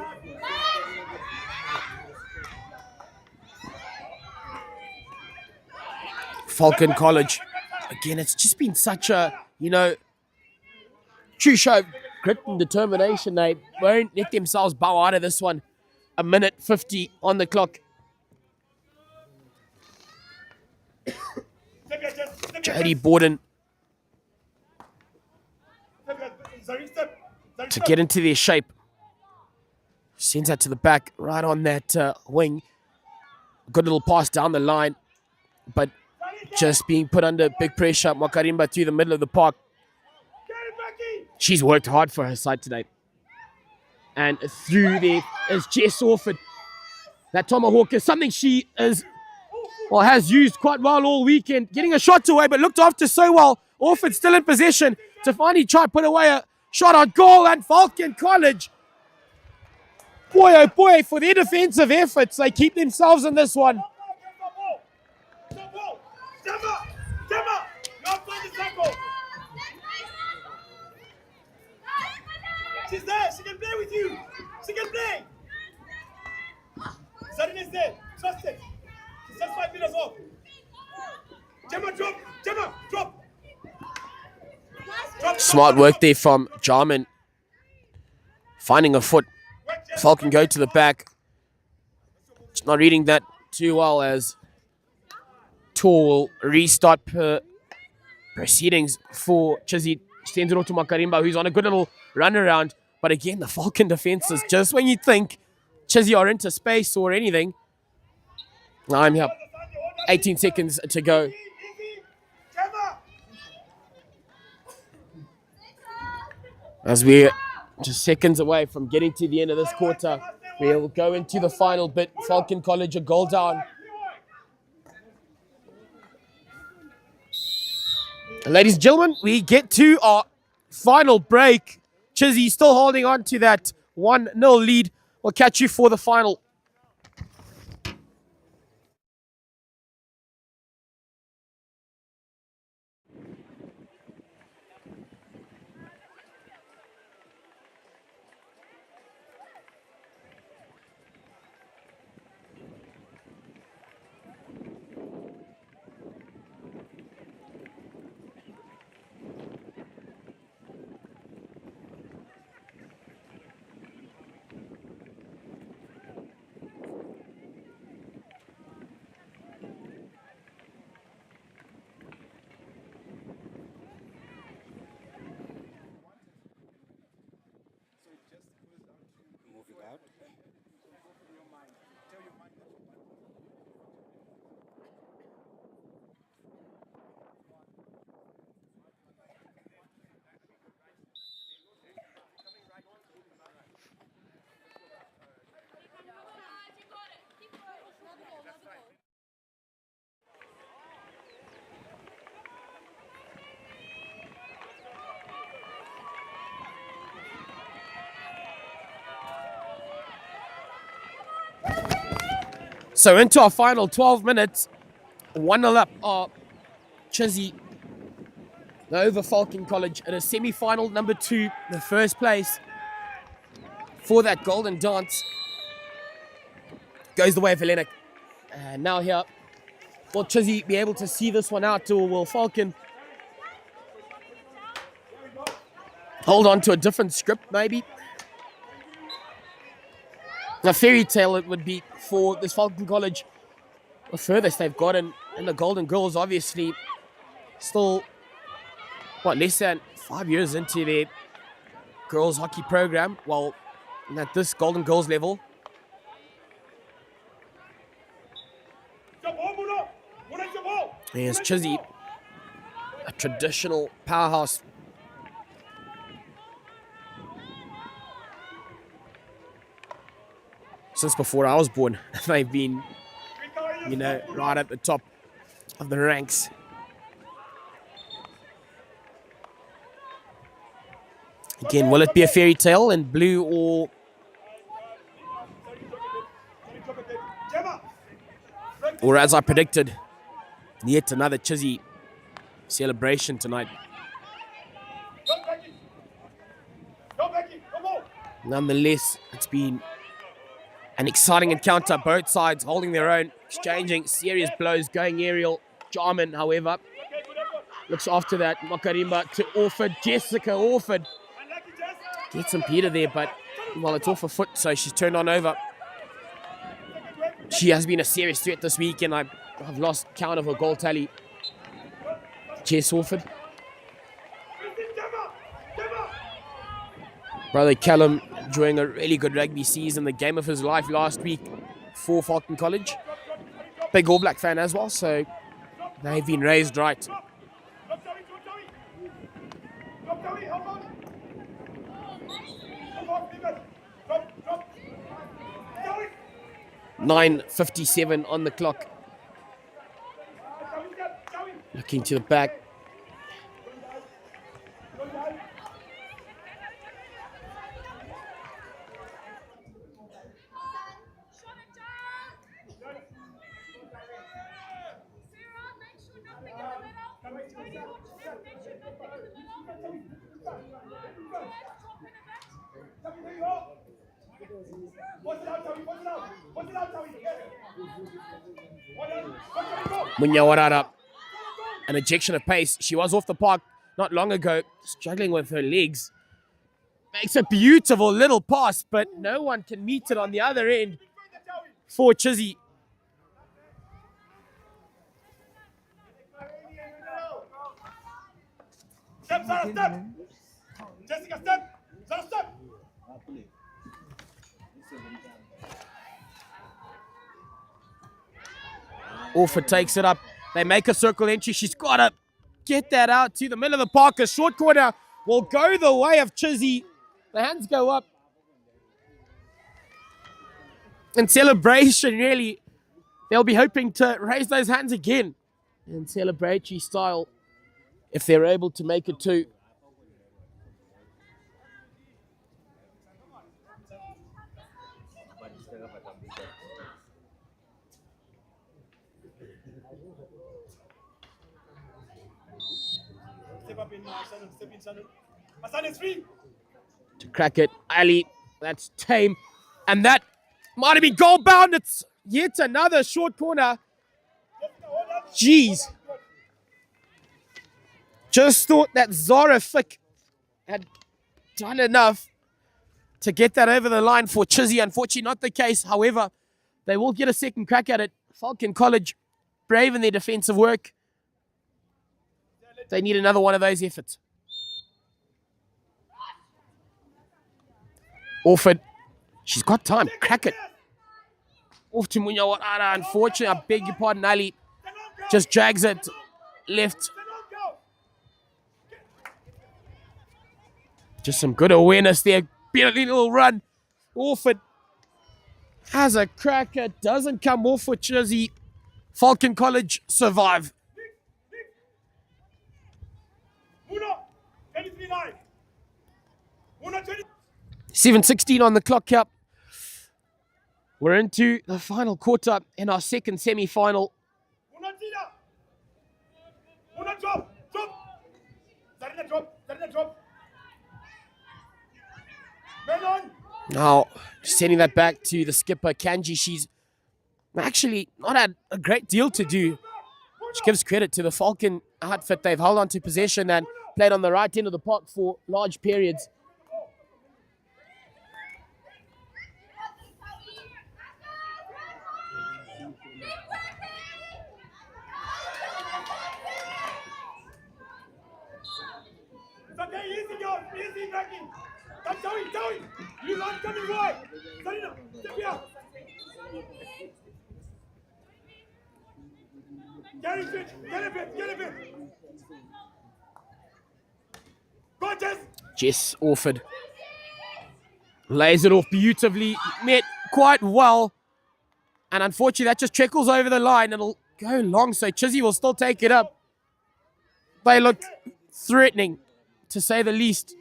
Falcon College. Again, it's just been such a, true show of grit and determination. They won't let themselves bow out of this one. 1:50 on the clock. Jody Borden to get into their shape. Sends that to the back, right on that wing. Good little pass down the line, but just being put under big pressure. Makarimba through the middle of the park. She's worked hard for her side today. And through there is Jess Orford. That tomahawk is something she has used quite well all weekend. Getting a shot away, but looked after so well. Orford still in possession to finally try to put away a shot on goal. And Falcon College, boy oh boy, for their defensive efforts, they keep themselves in this one. Gemma! Not for the circle! She's there! She can play with you! She can play! Zarin is there! Trust it! She's just 5 meters off! Gemma, drop! Smart work there from Jarman. Finding a foot. Falcon go to the back. Just not reading that too well as Tour will restart proceedings for Chizzy. Sends it off to Makarimba, who's on a good little run around. But again, the Falcon defenses, just when you think Chizzy are into space or anything. I'm here. 18 seconds to go. As we're just seconds away from getting to the end of this quarter, we'll go into the final bit. Falcon College a goal down. And ladies and gentlemen, we get to our final break. Chizzy still holding on to that 1-0 lead. We'll catch you for the final. So into our final 12 minutes, 1-0 up are Chizzy over Falcon College at a semi-final number 2, the first place for that golden dance. Goes the way of Hellenic. And now here, will Chizzy be able to see this one out, or will Falcon hold on to a different script maybe? A fairy tale it would be for this Falcon College. The furthest they've gotten in the Golden Girls, obviously, still, less than 5 years into their girls hockey program. Well, at this Golden Girls level. There's Chizzy, a traditional powerhouse. Since before I was born, they've been, right at the top of the ranks. Again, will it be a fairy tale in blue or as I predicted, yet another Chizzy celebration tonight. Nonetheless, it's been an exciting encounter, both sides holding their own, exchanging serious blows, going aerial. Jarman, however, looks after that. Makarimba to Orford. Jessica Orford gets some Peter there, but it's off her foot, so she's turned on over. She has been a serious threat this week, and I've lost count of her goal tally. Jess Orford. Brother Callum enjoying a really good rugby season, the game of his life last week for Falcon College. Big All Black fan as well, so they've been raised right. .9:57 on the clock. Looking to the back. Munyawarara, an ejection of pace. She was off the park not long ago, struggling with her legs. Makes a beautiful little pass, but no one can meet it on the other end for Chizzy. Step, Sarah, step. Jessica, step. Sarah, step. Orford takes it up. They make a circle entry. She's got to get that out to the middle of the park. A short corner will go the way of Chizzy. The hands go up. In celebration, really, they'll be hoping to raise those hands again in celebratory style if they're able to make it two. Step up in, Shannon. Step in, Shannon. Hassan is free. To crack it, Ali, that's tame. And that might have been goal bound. It's yet another short corner. Jeez. Just thought that Zara Fick had done enough to get that over the line for Chizzy. Unfortunately, not the case. However, they will get a second crack at it. Falcon College, brave in their defensive work. They need another one of those efforts. Orford, she's got time. Crack it. Off to Munyawarara. Unfortunately, I beg your pardon, Ali just drags it left. Just some good awareness there. Beautiful little run. Orford has a cracker. Doesn't come off for Chizzy. Falcon College survive. 7:16 on the clock here. We're into the final quarter in our second semi-final. Now, sending that back to the skipper, Kanji. She's actually not had a great deal to do, which gives credit to the Falcon outfit. They've held on to possession and played on the right end of the park for large periods. Okay, easy, girl. Easy, Becky. Come, Joey. You not coming wide. Sarina, step here. Get a bit. Go, Jess. Jess Orford lays it off beautifully, met quite well. And unfortunately, that just trickles over the line. It'll go long, so Chizzy will still take it up. They look threatening, to say the least.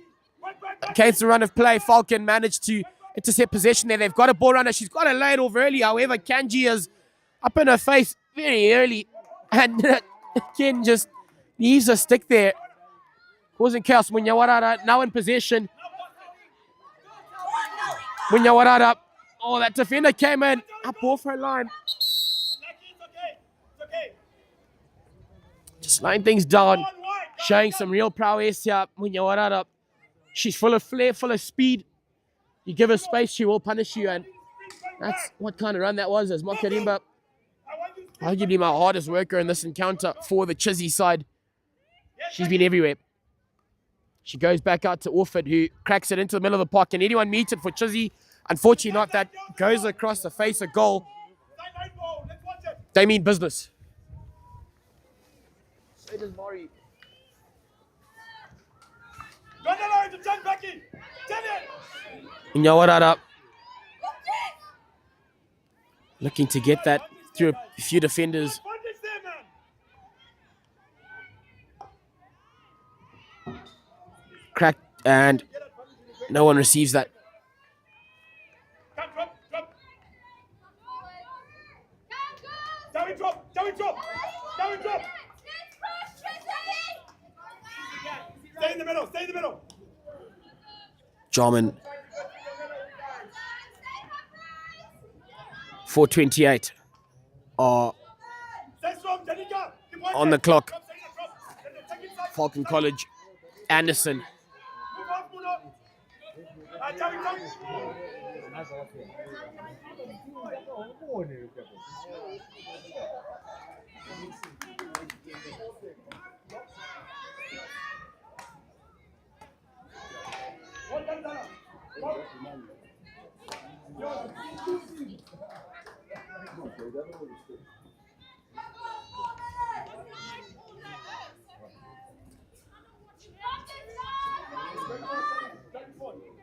Against the run of play, Falcon managed to intercept possession there. They've got a ball runner. She's got to lay it off early. However, Kanji is up in her face very early. And again, just leaves a stick there. Causing chaos. Munyawarara now in possession. Munyawarara. Oh, that defender came in. Up off her line. Just slowing things down. Showing some real prowess here. Munyawarara. She's full of flair, full of speed. You give her space, she will punish you. And that's what kind of run that was, as Makarimba, arguably my hardest worker in this encounter for the Chizzy side. She's been everywhere. She goes back out to Orford, who cracks it into the middle of the park. Can anyone meet it for Chizzy? Unfortunately not. That goes across the face of goal. They mean business. So does Maury. Nyawarara looking to get that through a few defenders. Cracked, and no one receives that. Stay in the middle. Jarman. 4:28 are on the clock. Falcon College, Anderson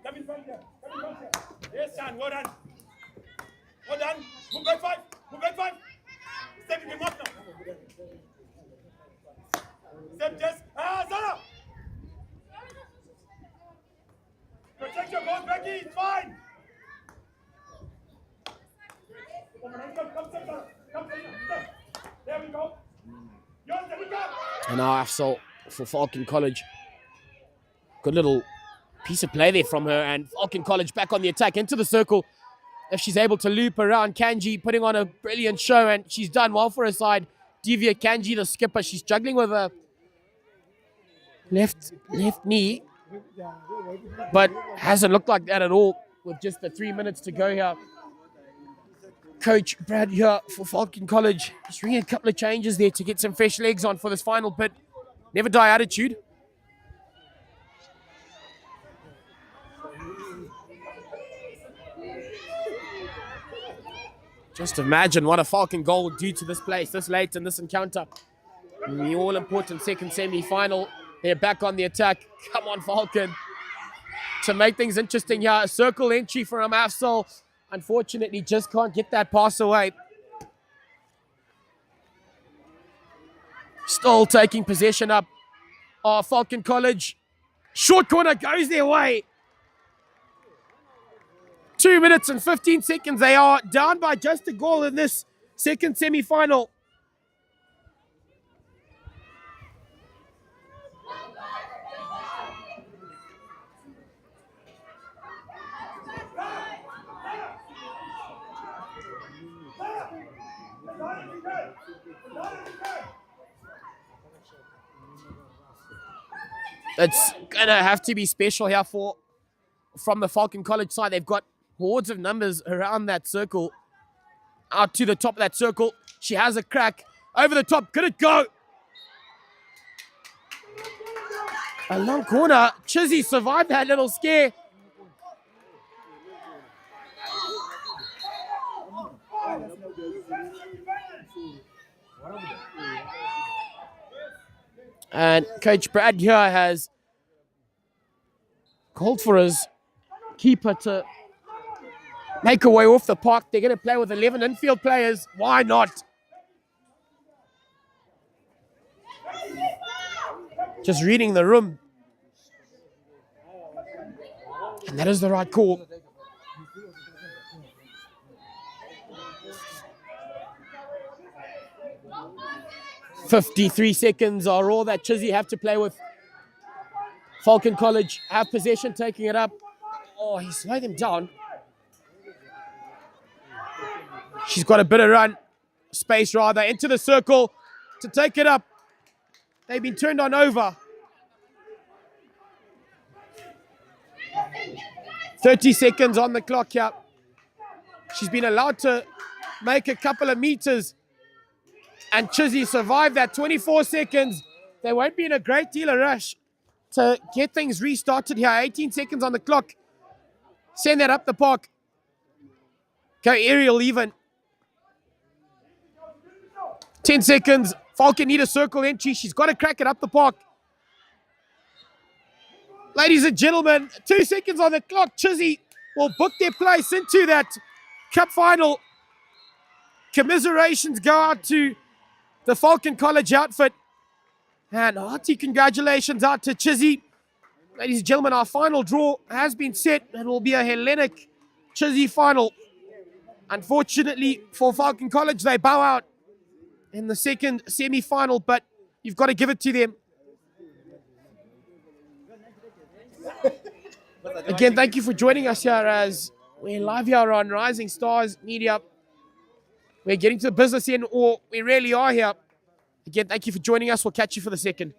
Come in front here. Come in front here. Yes, son. Well done. Well done. Move back 5. Move back 5. Step in the mark now. Step just. Zara. Protect your goals, Becky. It's fine. Come, step, Zara. Come, step. There we go. Yours, there we go. And now Afsal for Falcon College. Good little piece of play there from her, and Falcon College back on the attack into the circle. If she's able to loop around, Kanji putting on a brilliant show, and she's done well for her side. Divya Kanji, the skipper, she's juggling with a left knee, but hasn't looked like that at all with just the 3 minutes to go here. Coach Brad here for Falcon College, just bringing a couple of changes there to get some fresh legs on for this final bit. Never die attitude. Just imagine what a Falcon goal would do to this place this late in this encounter. In the all-important second semi-final, they're back on the attack. Come on, Falcon. To make things interesting here, a circle entry from Afsal. Unfortunately, just can't get that pass away. Still taking possession up. Falcon College. Short corner goes their way. 2 minutes and 15 seconds. They are down by just a goal in this second semi-final. It's going to have to be special here from the Falcon College side. They've got hordes of numbers around that circle. Out to the top of that circle. She has a crack. Over the top. Could it go? A long corner. Chizzy survived that little scare. And Coach Brad here has called for his keeper to make her way off the park. They're going to play with 11 infield players. Why not? Just reading the room. And that is the right call. .53 seconds are all that Chizzy have to play with. Falcon College have possession, taking it up. Oh, he slowed them down. She's got a bit of run. Space rather, into the circle to take it up. They've been turned on over. 30 seconds on the clock here. She's been allowed to make a couple of meters. And Chizzy survived that 24 seconds. They won't be in a great deal of rush to get things restarted here. 18 seconds on the clock. Send that up the park. Go aerial even. 10 seconds. Falcon need a circle entry. She's got to crack it up the park. Ladies and gentlemen, 2 seconds on the clock. Chizzy will book their place into that cup final. Commiserations go out to the Falcon College outfit. And hearty congratulations out to Chizzy. Ladies and gentlemen, our final draw has been set and will be a Hellenic Chizzy final. Unfortunately for Falcon College, they bow out in the second semi-final, but you've got to give it to them. Again, thank you for joining us here as we're live here on Rising Stars Media. We're getting to the business end, or we really are here. Again, thank you for joining us. We'll catch you for the second.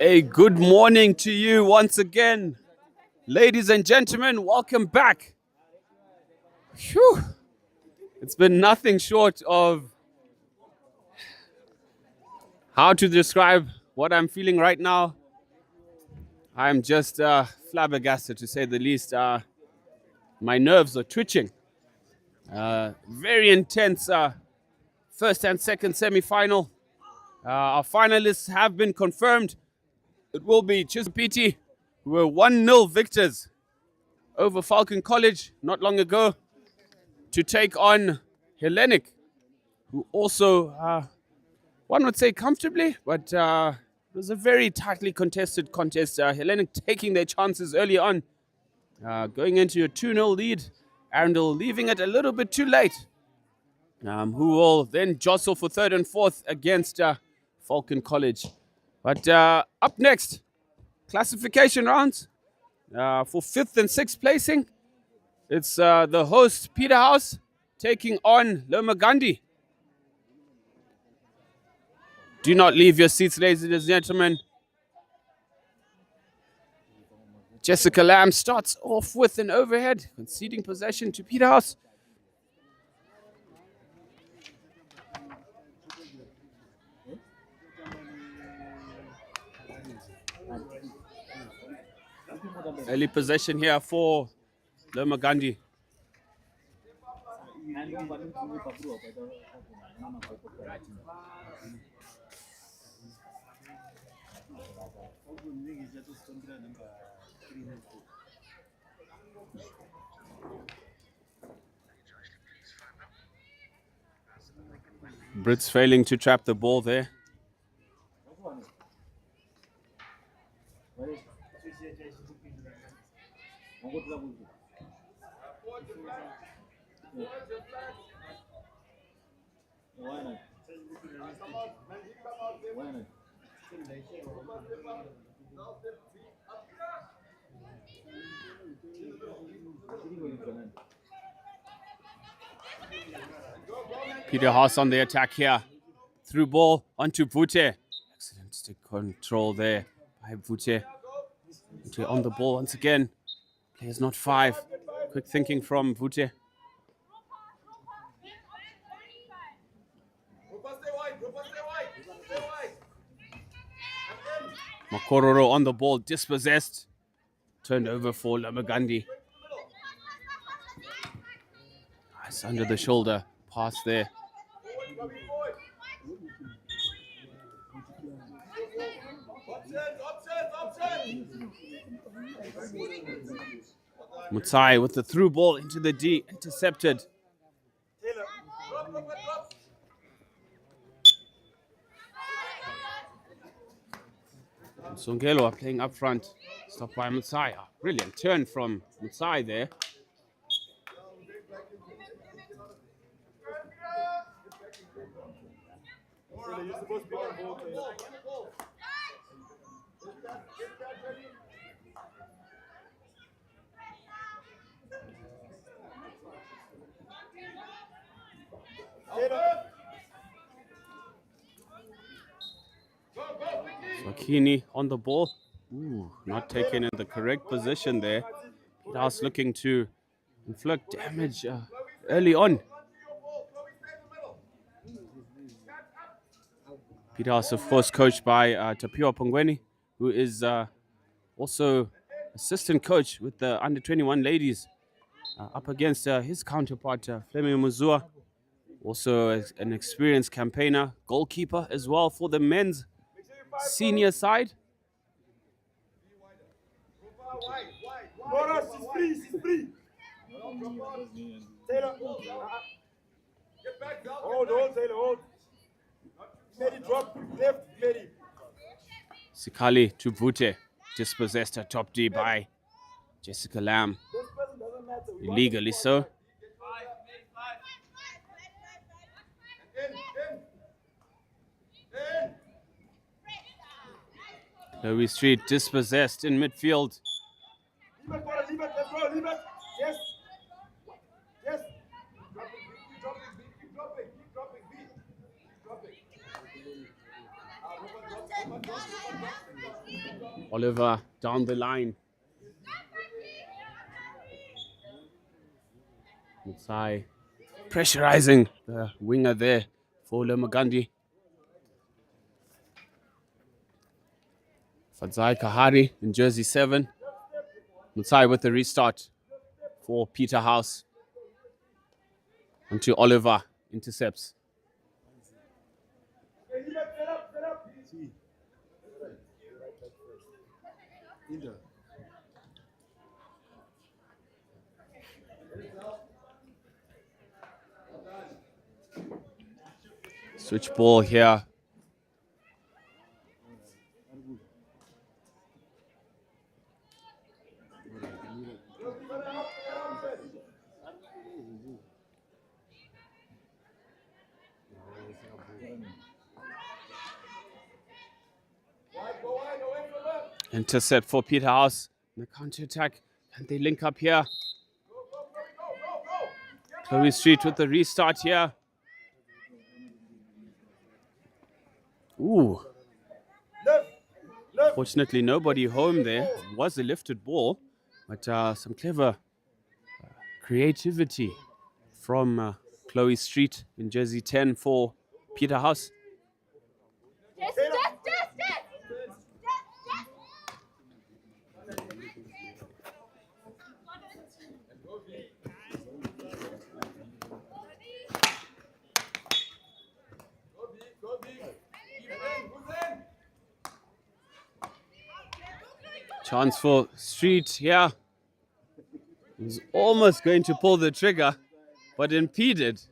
A good morning to you once again. Ladies and gentlemen, welcome back. Phew. It's been nothing short of how to describe what I'm feeling right now. I'm just flabbergasted, to say the least. My nerves are twitching. Very intense first and second semi-final. Our finalists have been confirmed. It will be Chisapiti, who were 1-0 victors over Falcon College not long ago, to take on Hellenic, who also, one would say comfortably, but it was a very tightly contested contest. Hellenic taking their chances early on, going into a 2-0 lead, Arundel leaving it a little bit too late, who will then jostle for third and fourth against Falcon College. But up next, classification rounds for fifth and sixth placing. It's the host, Peterhouse, taking on Lomagandi. Do not leave your seats, ladies and gentlemen. Jessica Lamb starts off with an overhead, conceding possession to Peterhouse. Early possession here for Lomagandi. Brits failing to trap the ball there. Peterhouse on the attack here. Through ball onto Vute. Excellent stick control there by Vute. Vute on the ball once again. Players not five. Quick thinking from Vute. Makororo on the ball, dispossessed. Turned over for Lomagandi. Nice under the shoulder pass there. Mutsai with the through ball into the D, intercepted. Songelo are playing up front. Stopped by Mutsai. Brilliant turn from Mutsai there. Swakini on the ball. Ooh, not taken in the correct position there. Peterhouse looking to inflict damage early on. Peterhouse, of course, coached by Tapio Pongweni, who is also assistant coach with the under-21 ladies, up against his counterpart, Fleming Muzua. Also an experienced campaigner, goalkeeper as well for the men's senior side. Boras, she's free, she's free. Taylor. Get back, Val. Hold, Taylor, hold. Mary, drop. Left, Mary. Sikali Tubute dispossessed her top D by Jessica Lamb. Illegally so. Chloe Street dispossessed in midfield. Leave it, let's go, leave it. Yes. Yes. Keep dropping, keep dropping. Oliver down the line. Mutsai pressurizing the winger there for Lomagandi. Fadzai Kahari in jersey 7. Mutsai with the restart for Peterhouse. Onto Oliver, intercepts. Switch ball here. Intercept for Peterhouse. The counter attack. Can they link up here? Chloe Street with the restart here. Ooh. Fortunately, nobody home there. It was a lifted ball, but some clever creativity from Chloe Street in jersey 10 for Peterhouse. Chance for Street here. He was almost going to pull the trigger, but impeded.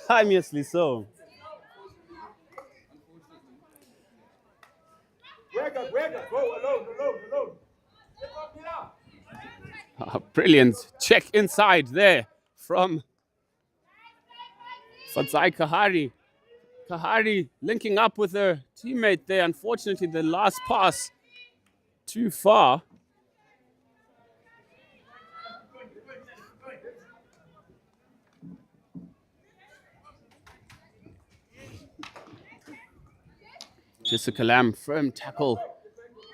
Timeously so. Brilliant check inside there from Fadzai Kahari. Kahari linking up with her teammate there. Unfortunately, the last pass too far. Jessica Lamb, firm tackle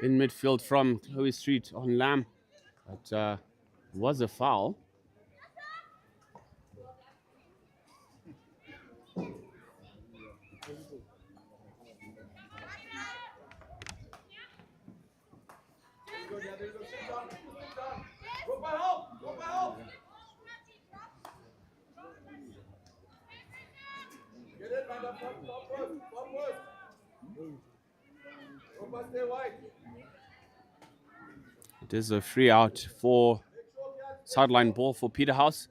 in midfield from Chloe Street on Lamb. But was a foul. It is a free out for sideline ball for Peterhouse.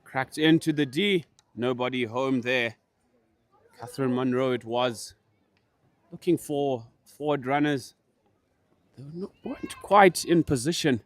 Cracked into the D. Nobody home there. Catherine Monroe it was. Looking for forward runners. They weren't quite in position.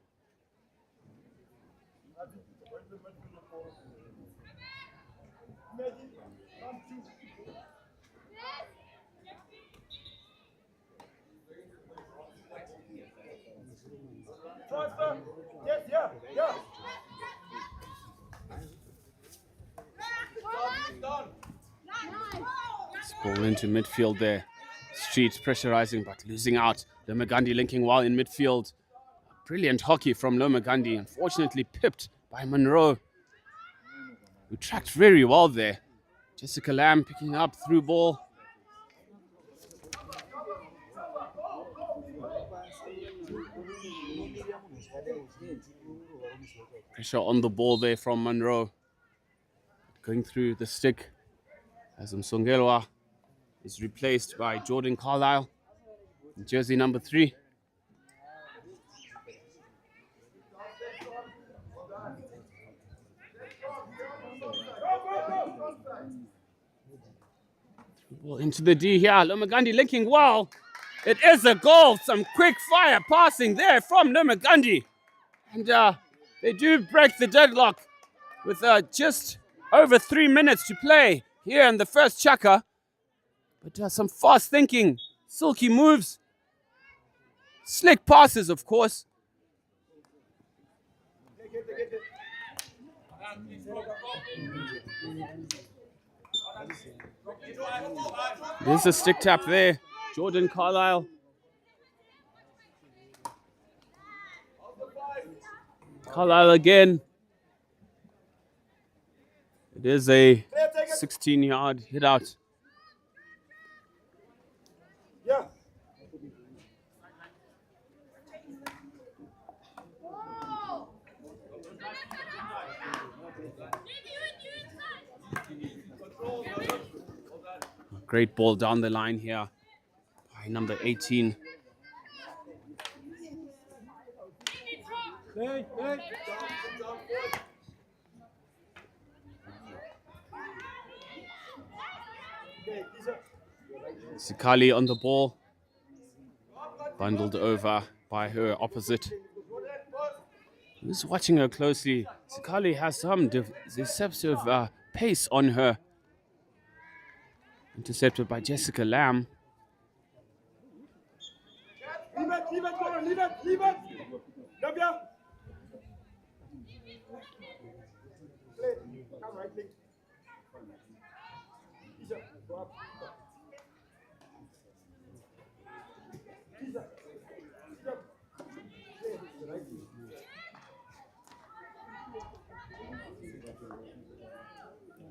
Ball into midfield there. Street pressurizing but losing out. Lomagandi linking well in midfield. Brilliant hockey from Lomagandi. Unfortunately pipped by Monroe, who tracked very well there. Jessica Lamb picking up through ball. Pressure on the ball there from Monroe. going through the stick as Msongelwa is replaced by Jordan Carlisle, jersey number 3. Ball into the D here. Lomagandi linking well. It is a goal. Some quick fire passing there from Lomagandi. And they do break the deadlock with just over 3 minutes to play here in the first chaka. But some fast thinking, silky moves, slick passes, of course. There's a stick tap there. Jordan Carlisle. Carlisle again. It is a 16-yard hit out. Great ball down the line here by number 18. Sikali on the ball, bundled over by her opposite. Who's watching her closely? Sikali has some deceptive pace on her. Intercepted by Jessica Lamb.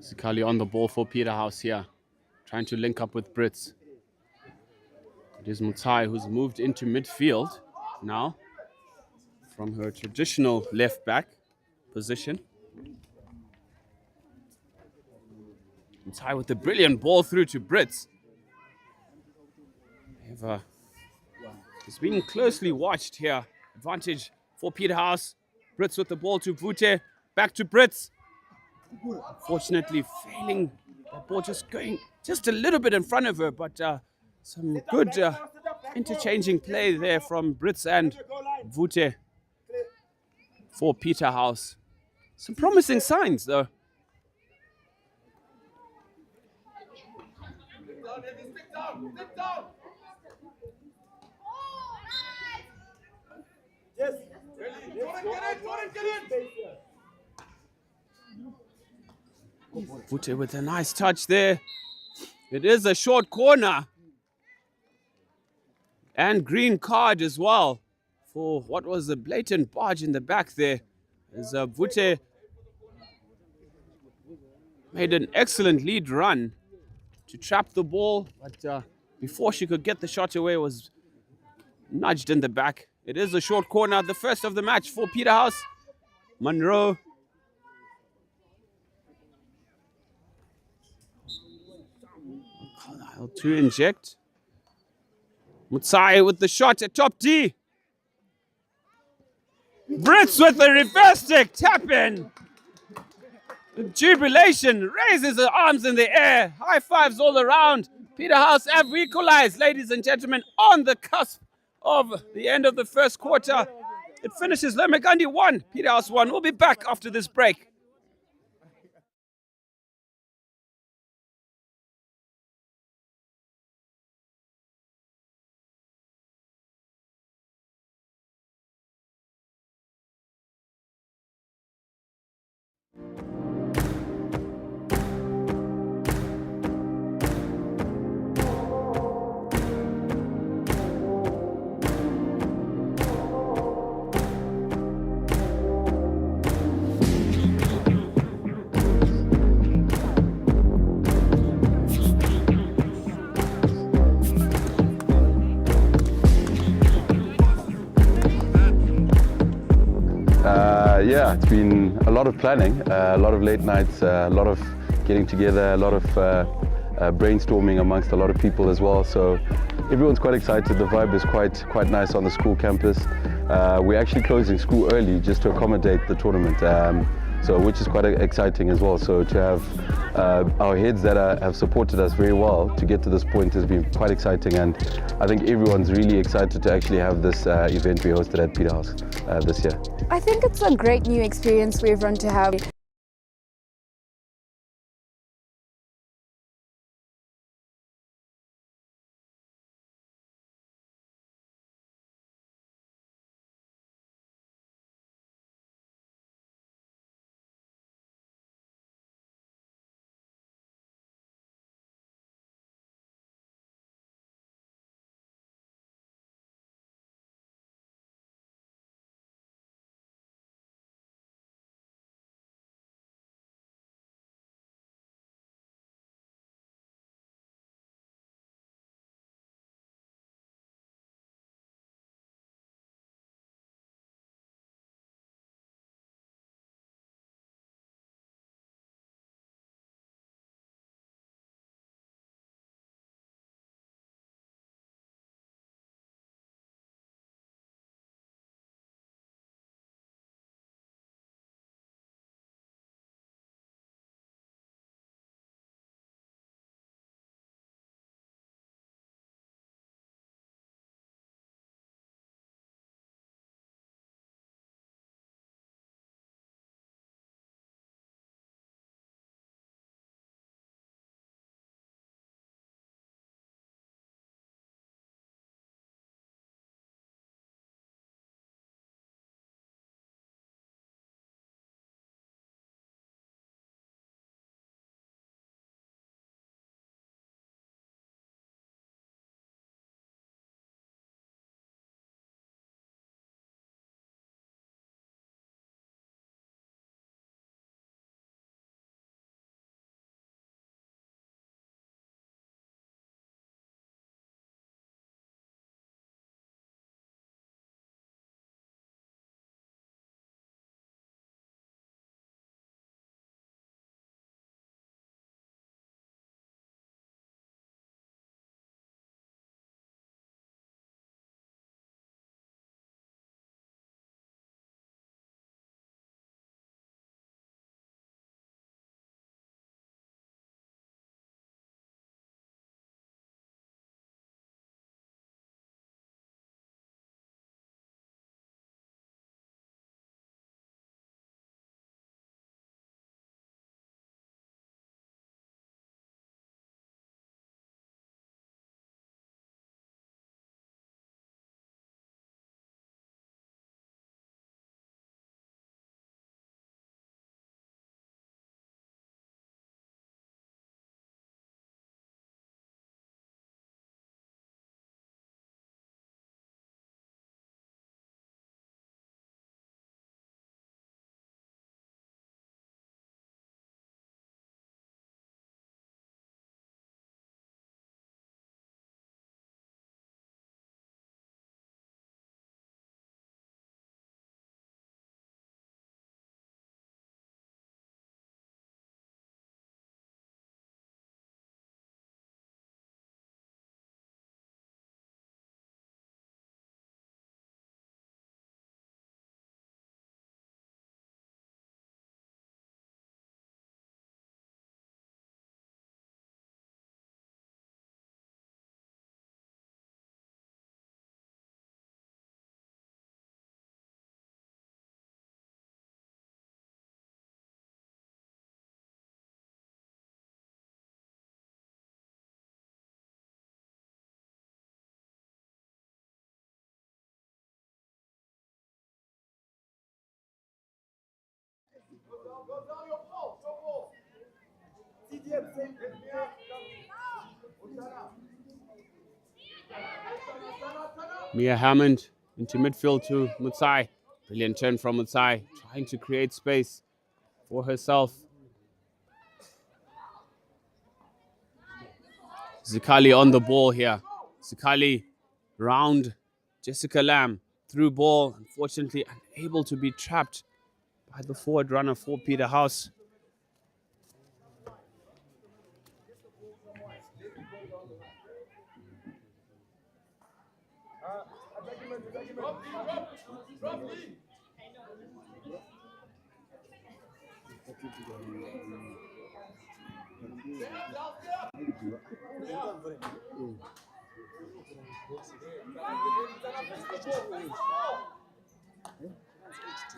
Sikali on the ball for Peterhouse here, trying to link up with Brits. It is Mutai who's moved into midfield now from her traditional left back position. Mutai with a brilliant ball through to Brits. It's being closely watched here. Advantage for Peterhouse. Brits with the ball to Vute. Back to Brits. Unfortunately failing. That ball just going just a little bit in front of her, but some good interchanging play there from Brits and Vute for Peterhouse. Some promising signs though. Vute with a nice touch there. It is a short corner. And green card as well for what was a blatant barge in the back there. As Vute made an excellent lead run to trap the ball, but before she could get the shot away was nudged in the back. It is a short corner, the first of the match for Peterhouse. Monroe. Carlisle to inject. Mutsai with the shot at top D. Brits with the reverse stick, tap in. Jubilation, raises her arms in the air. High fives all around. Peterhouse have equalized, ladies and gentlemen, on the cusp of the end of the first quarter. It finishes Lemagandi 1, Peterhouse 1. We'll be back after this break. Yeah, it's been a lot of planning, a lot of late nights, a lot of getting together, a lot of brainstorming amongst a lot of people as well. So everyone's quite excited. The vibe is quite nice on the school campus. We're actually closing school early just to accommodate the tournament, so which is quite exciting as well. So to have our heads that have supported us very well to get to this point has been quite exciting, and I think everyone's really excited to actually have this event we hosted at Peterhouse this year. I think it's a great new experience for everyone to have. Mia Hammond into midfield to Mutsai. Brilliant turn from Mutsai, trying to create space for herself. Zikali on the ball here. Zikali round Jessica Lamb. Through ball, unfortunately unable to be trapped by the forward runner for Peterhouse.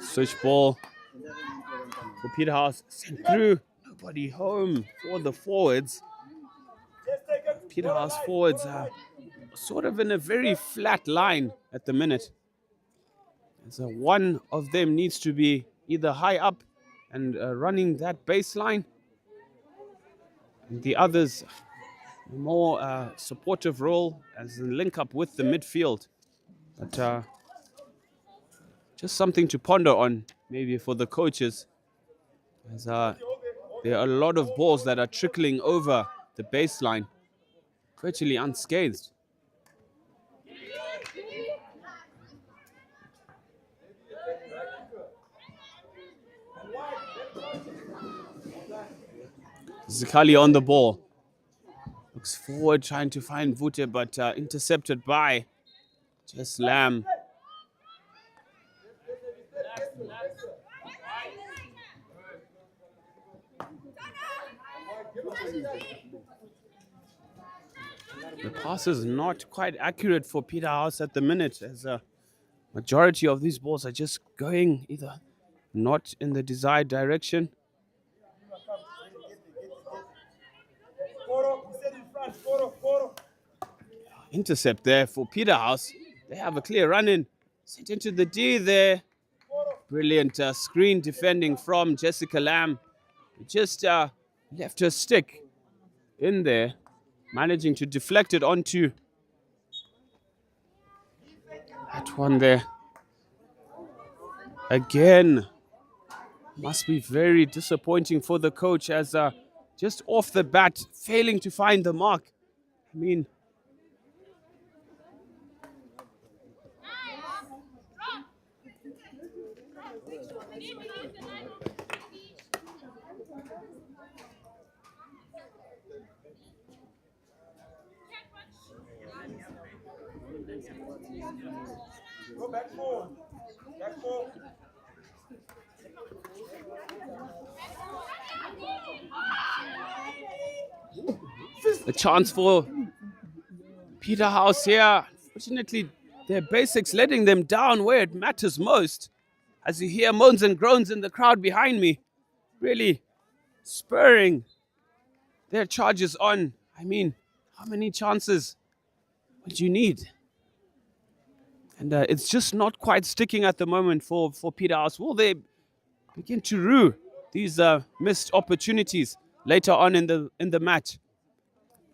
Switch ball for Peterhouse. Sent through. Nobody home for the forwards. Peterhouse forwards are sort of in a very flat line at the minute. So one of them needs to be either high up and running that baseline. And the others more supportive role as a link up with the midfield. But just something to ponder on maybe for the coaches. As there are a lot of balls that are trickling over the baseline, virtually unscathed. Zikali on the ball. Looks forward, trying to find Vute, but intercepted by just Lamb. The pass is not quite accurate for Peterhouse at the minute, as a majority of these balls are just going either not in the desired direction. Intercept there for Peterhouse. They have a clear run in. Sent into the D there. Brilliant screen defending from Jessica Lamb. Just left her stick in there, managing to deflect it onto that one there. Again, must be very disappointing for the coach as just off the bat, failing to find the mark. I mean, Go back forward. Back forward. a chance for Peterhouse here. Fortunately, their basics letting them down where it matters most. As you hear moans and groans in the crowd behind me, really spurring their charges on. I mean, how many chances would you need? And it's just not quite sticking at the moment for Peterhouse. Will they begin to rue these missed opportunities later on in the match?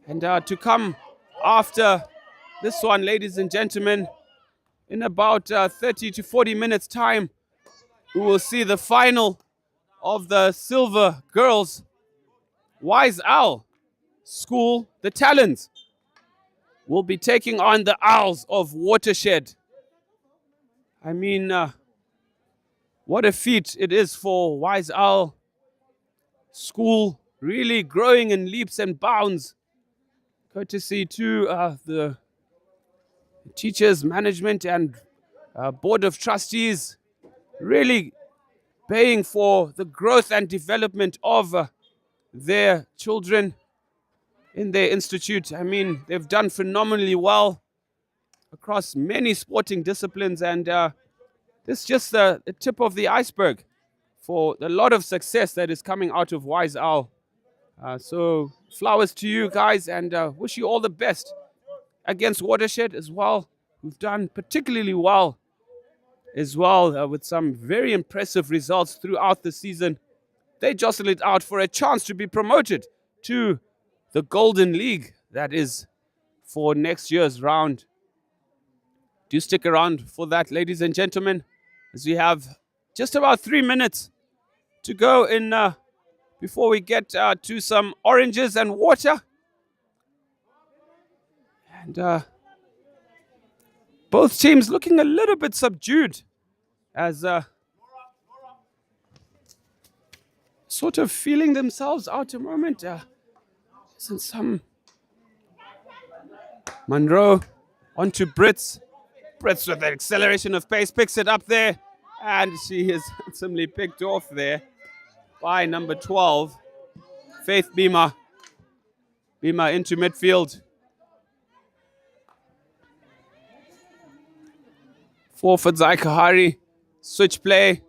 And to come after this one, ladies and gentlemen, in about 30 to 40 minutes time, we will see the final of the Silver Girls Wise Owl School. The Talons will be taking on the Owls of Watershed. I mean, what a feat it is for Wise Owl School, really growing in leaps and bounds, courtesy to the teachers, management, and board of trustees, really paying for the growth and development of their children in their institute. I mean, they've done phenomenally well across many sporting disciplines, and this is just the tip of the iceberg for a lot of success that is coming out of Wise Owl. So flowers to you guys, and wish you all the best against Watershed as well. We've done particularly well as well with some very impressive results throughout the season. They jostle it out for a chance to be promoted to the Golden League, that is for next year's round. Do stick around for that, ladies and gentlemen, as we have just about 3 minutes to go in before we get to some oranges and water. And both teams looking a little bit subdued as sort of feeling themselves out a moment. Isn't some Monroe onto Brits. Brits with an acceleration of pace, picks it up there, and she is handsomely picked off there by number 12, Faith Beamer. Beamer into midfield. For Fadzai Kahari. Switch play.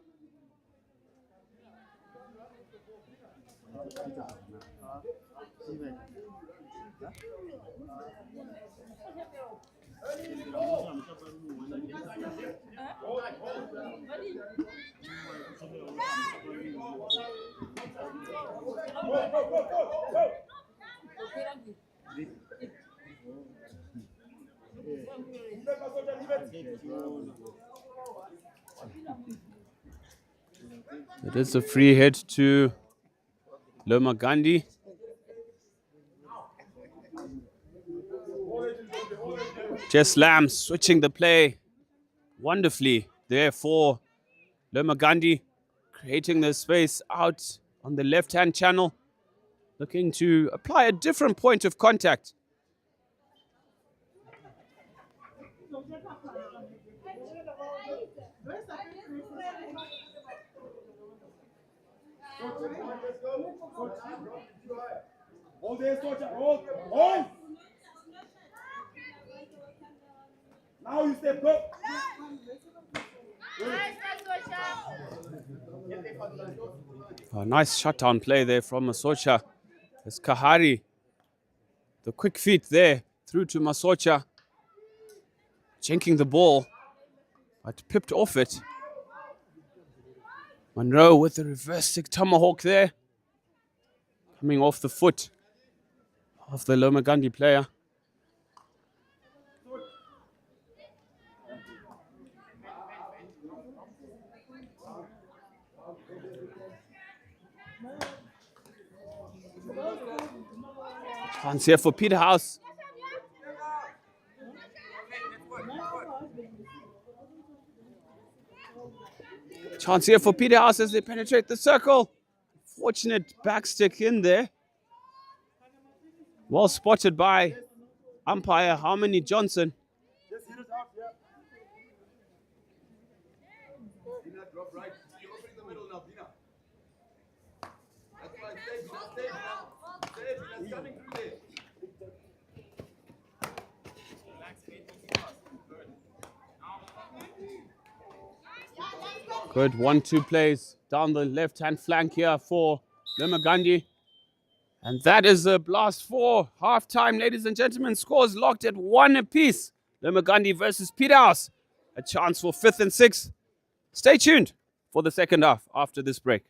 It is a free hit to Loma Gandhi. Jess Lamb switching the play wonderfully there for Loma Gandhi, creating the space out on the left-hand channel, looking to apply a different point of contact. Hold there, Socha. Hold. Now you step up. A nice shutdown play there from Masocha. It's Kahari. The quick feet there through to Masocha. Jinking the ball, but pipped off it. Monroe with the reverse stick tomahawk there. Coming off the foot of the Loma Gandhi player. Chance here for Peterhouse. Chance here for Peterhouse as they penetrate the circle. Fortunate backstick in there. Well spotted by umpire Harmony Johnson. Good 1-2 plays down the left-hand flank here for Loma Gandhi. And that is a blast for halftime, ladies and gentlemen. Scores locked at 1 apiece. Loma Gandhi versus Peterhouse. A chance for 5th and 6th. Stay tuned for the second half after this break.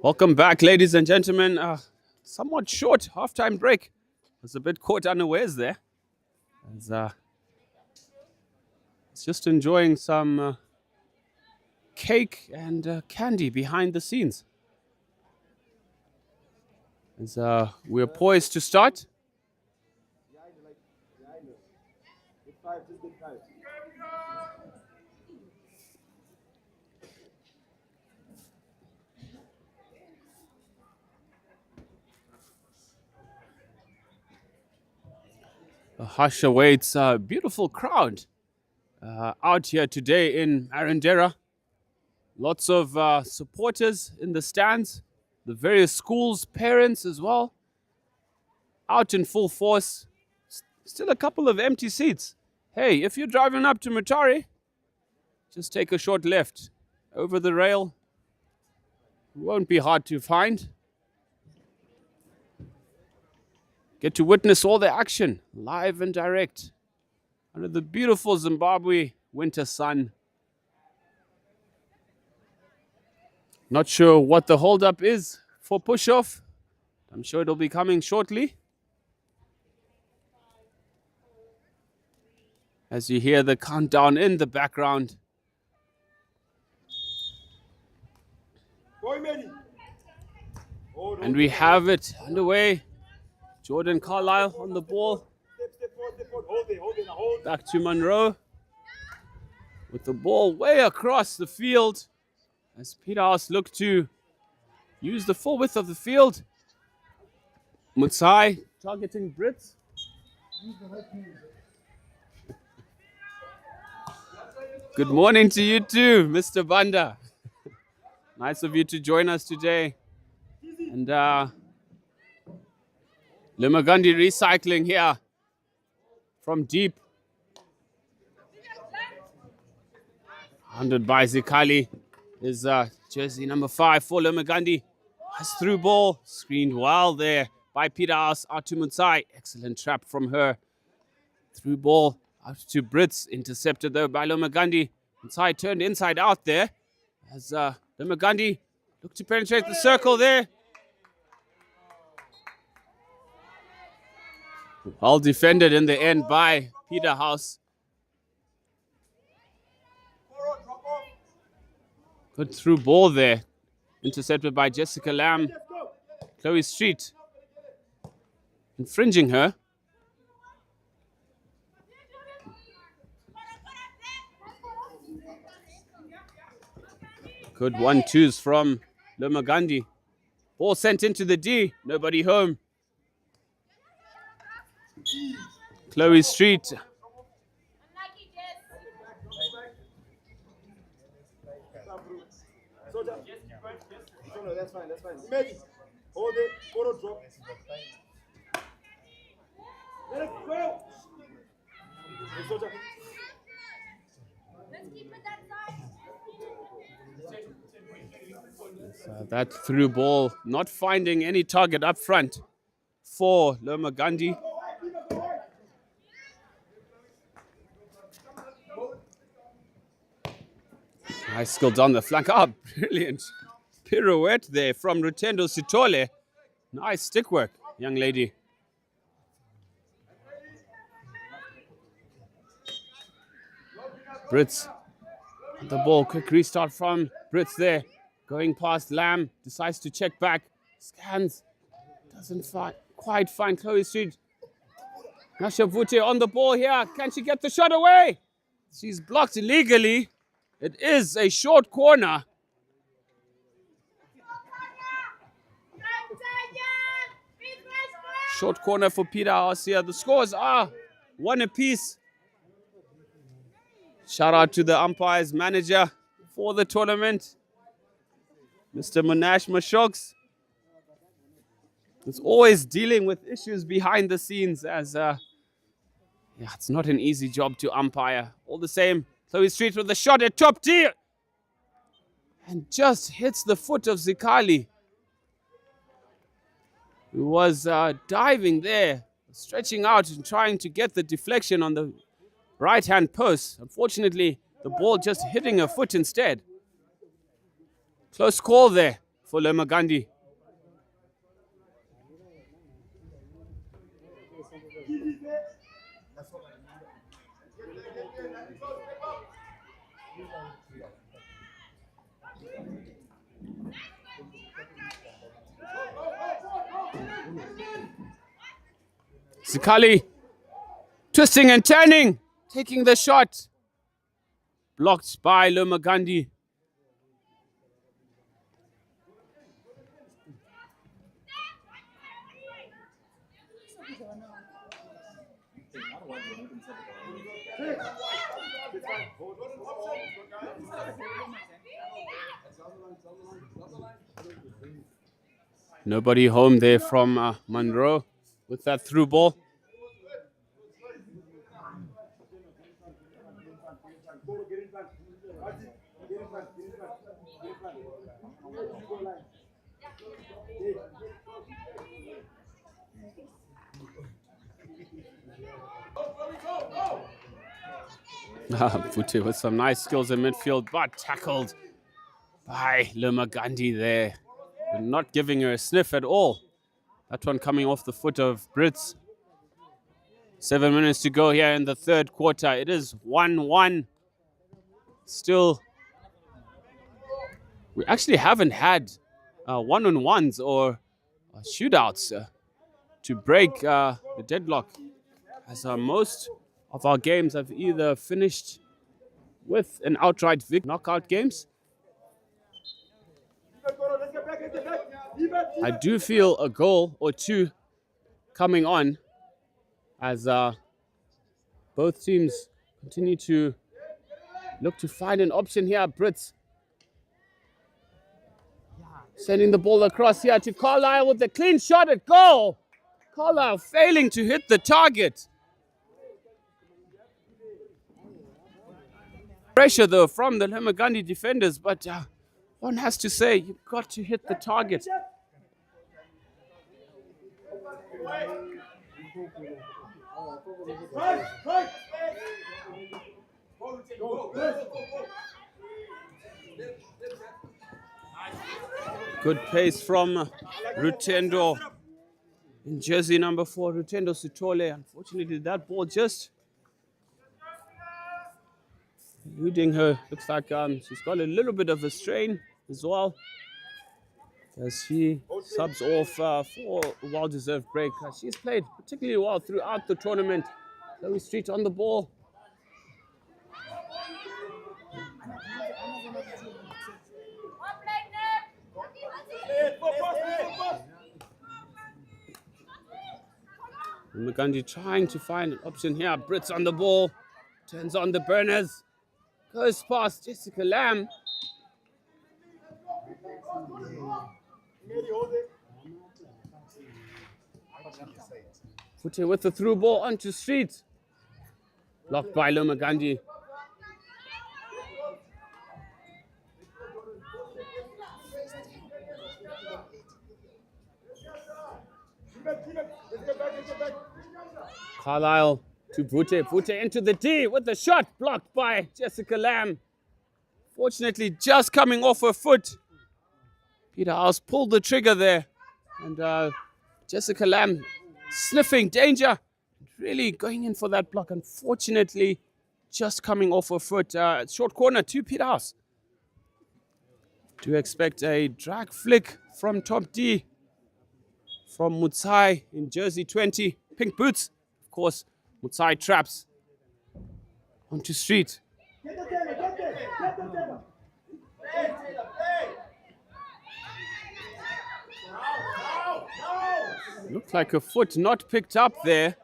Welcome back, ladies and gentlemen. Somewhat short halftime break. I was a bit caught unawares there. It's just enjoying some cake and candy behind the scenes. As we're poised to start. A hush awaits a beautiful crowd out here today in Arandera. Lots of supporters in the stands, the various schools, parents as well, out in full force. Still a couple of empty seats. Hey, if you're driving up to Mutare, just take a short left over the rail. Won't be hard to find. Get to witness all the action live and direct under the beautiful Zimbabwe winter sun. Not sure what the holdup is for push-off. I'm sure it'll be coming shortly. As you hear the countdown in the background. And we have it underway. Jordan Carlisle on the ball. Back to Monroe. With the ball way across the field. As Peterhouse look to use the full width of the field. Mutsai targeting Brits. Good morning to you too, Mr. Banda. Nice of you to join us today. And Limagandi recycling here from deep. Handled by Zikali is jersey number 5 for Limagandi. Nice through ball, screened well there by Peterhouse out to Mutsai. Excellent trap from her. Through ball out to Brits, intercepted though by Limagandi. Mutsai turned inside out there as Limagandi looked to penetrate the circle there. Well defended in the end by Peterhouse. Good through ball there. Intercepted by Jessica Lamb. Chloe Street infringing her. Good 1-2s from Limagandi. Ball sent into the D. Nobody home. Chloe Street. That's fine. Imagine. Hold it. Photo drop. Let it go. Let's keep it that side. That through ball not finding any target up front for Limagandi. Nice skill down the flank. Ah, brilliant pirouette there from Rutendo Sitole. Nice stick work, young lady. Brits. The ball, quick restart from Brits there. Going past Lamb, decides to check back. Scans, doesn't quite find Chloe Street. Nasha Vute on the ball here. Can she get the shot away? She's blocked illegally. It is a short corner. Short corner for Peterhouse here. The scores are 1 apiece. Shout out to the umpires manager for the tournament, Mr. Monash Mashoks. It's always dealing with issues behind the scenes as it's not an easy job to umpire. All the same, Chloe Street with the shot at top tier. And just hits the foot of Zikali, who was diving there, stretching out and trying to get the deflection on the right-hand post. Unfortunately, the ball just hitting her foot instead. Close call there for Limagandi. Zikali twisting and turning, taking the shot. Blocked by Limagandi. Nobody home there from Monroe with that through ball. Pute with some nice skills in midfield, but tackled by Lemagandi there. Not giving her a sniff at all. That one coming off the foot of Brits. 7 minutes to go here in the third quarter. It is 1-1. Still, we actually haven't had one-on-ones or shootouts to break the deadlock, as most of our games have either finished with an outright victory, knockout games. I do feel a goal or two coming on as both teams continue to look to find an option here. Brits sending the ball across here to Carlisle with a clean shot at goal. Carlisle failing to hit the target. Pressure though from the Lemagandi defenders, but one has to say, you've got to hit the target. Good pace from Rutendo in jersey number 4, Rutendo Sutole. Unfortunately, that ball just eluding her. Looks like she's got a little bit of a strain as well, as she subs off for a well-deserved break. She's played particularly well throughout the tournament. Chloe Street on the ball. Mugandi trying to find an option here. Brits on the ball. Turns on the burners. Goes past Jessica Lamb. Fute with the through ball onto Street. Blocked by Lomagandi. Carlisle to Bute. Bute into the D with the shot blocked by Jessica Lamb. Fortunately, just coming off her foot. Peter House pulled the trigger there. And Jessica Lamb sniffing danger. Really going in for that block. Unfortunately, just coming off her foot. Short corner to Peter House. Do expect a drag flick from top D. From Mutsai in jersey 20. Pink boots. Of course, Mutsai traps onto Street. Looked like a foot not picked up there.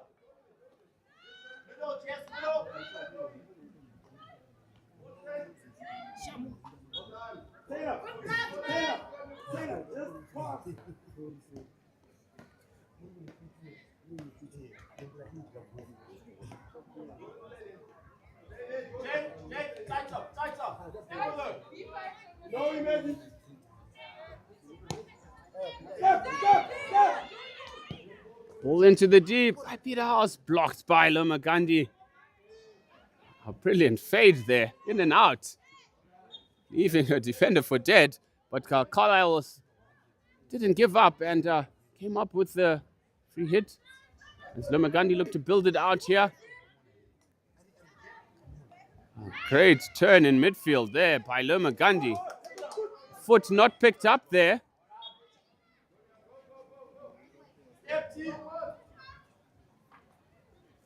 Ball into the deep by Peter House, blocked by Lomagandi. A brilliant fade there, in and out, leaving her defender for dead. But Carlisle didn't give up and came up with the free hit. As Lomagandi looked to build it out here. A great turn in midfield there by Lomagandi. Foot not picked up there.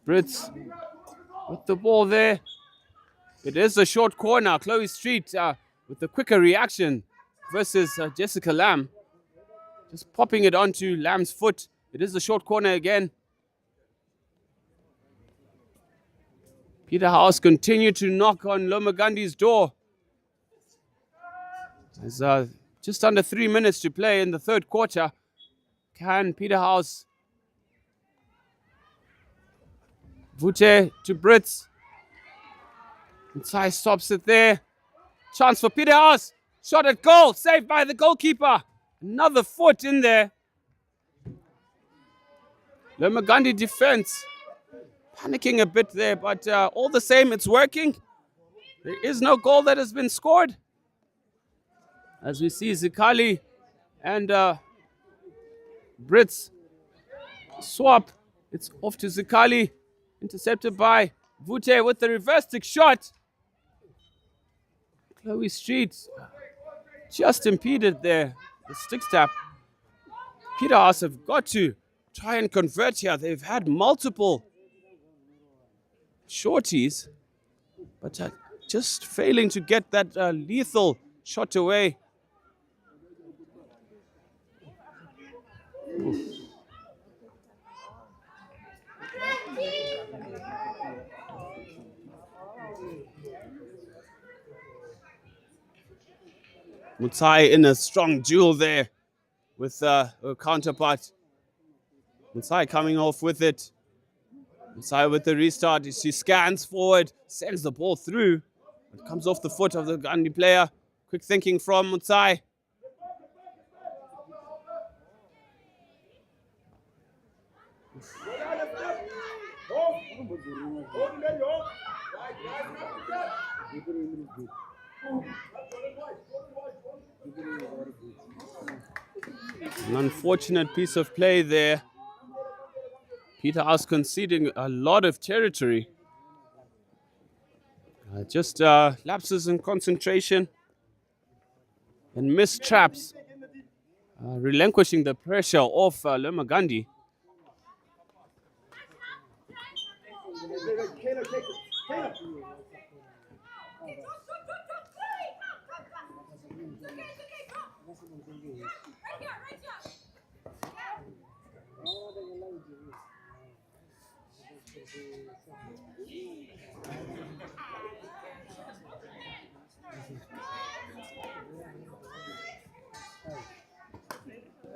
Brits with the ball there. It is a short corner. Chloe Street with a quicker reaction versus Jessica Lamb. Just popping it onto Lamb's foot. It is a short corner again. Peter House continued to knock on Lomagandi's door. There's just under 3 minutes to play in the third quarter. Can Peterhouse. Vute to Brits. Mutsai stops it there. Chance for Peterhouse. Shot at goal. Saved by the goalkeeper. Another foot in there. The Magandi defense panicking a bit there, but all the same, it's working. There is no goal that has been scored. As we see Zikali and Brits swap. It's off to Zikali. Intercepted by Vute with the reverse stick shot. Chloe Street just impeded there. The stick tap. Peterhouse have got to try and convert here. They've had multiple shorties, but just failing to get that lethal shot away. Mutsai in a strong duel there with her counterpart. Mutsai coming off with it. Mutsai with the restart. She scans forward, sends the ball through. It comes off the foot of the Gandhi player. Quick thinking from Mutsai. An unfortunate piece of play there. Peterhouse conceding a lot of territory. Just lapses in concentration and missed traps. Relinquishing the pressure off Lemagandi.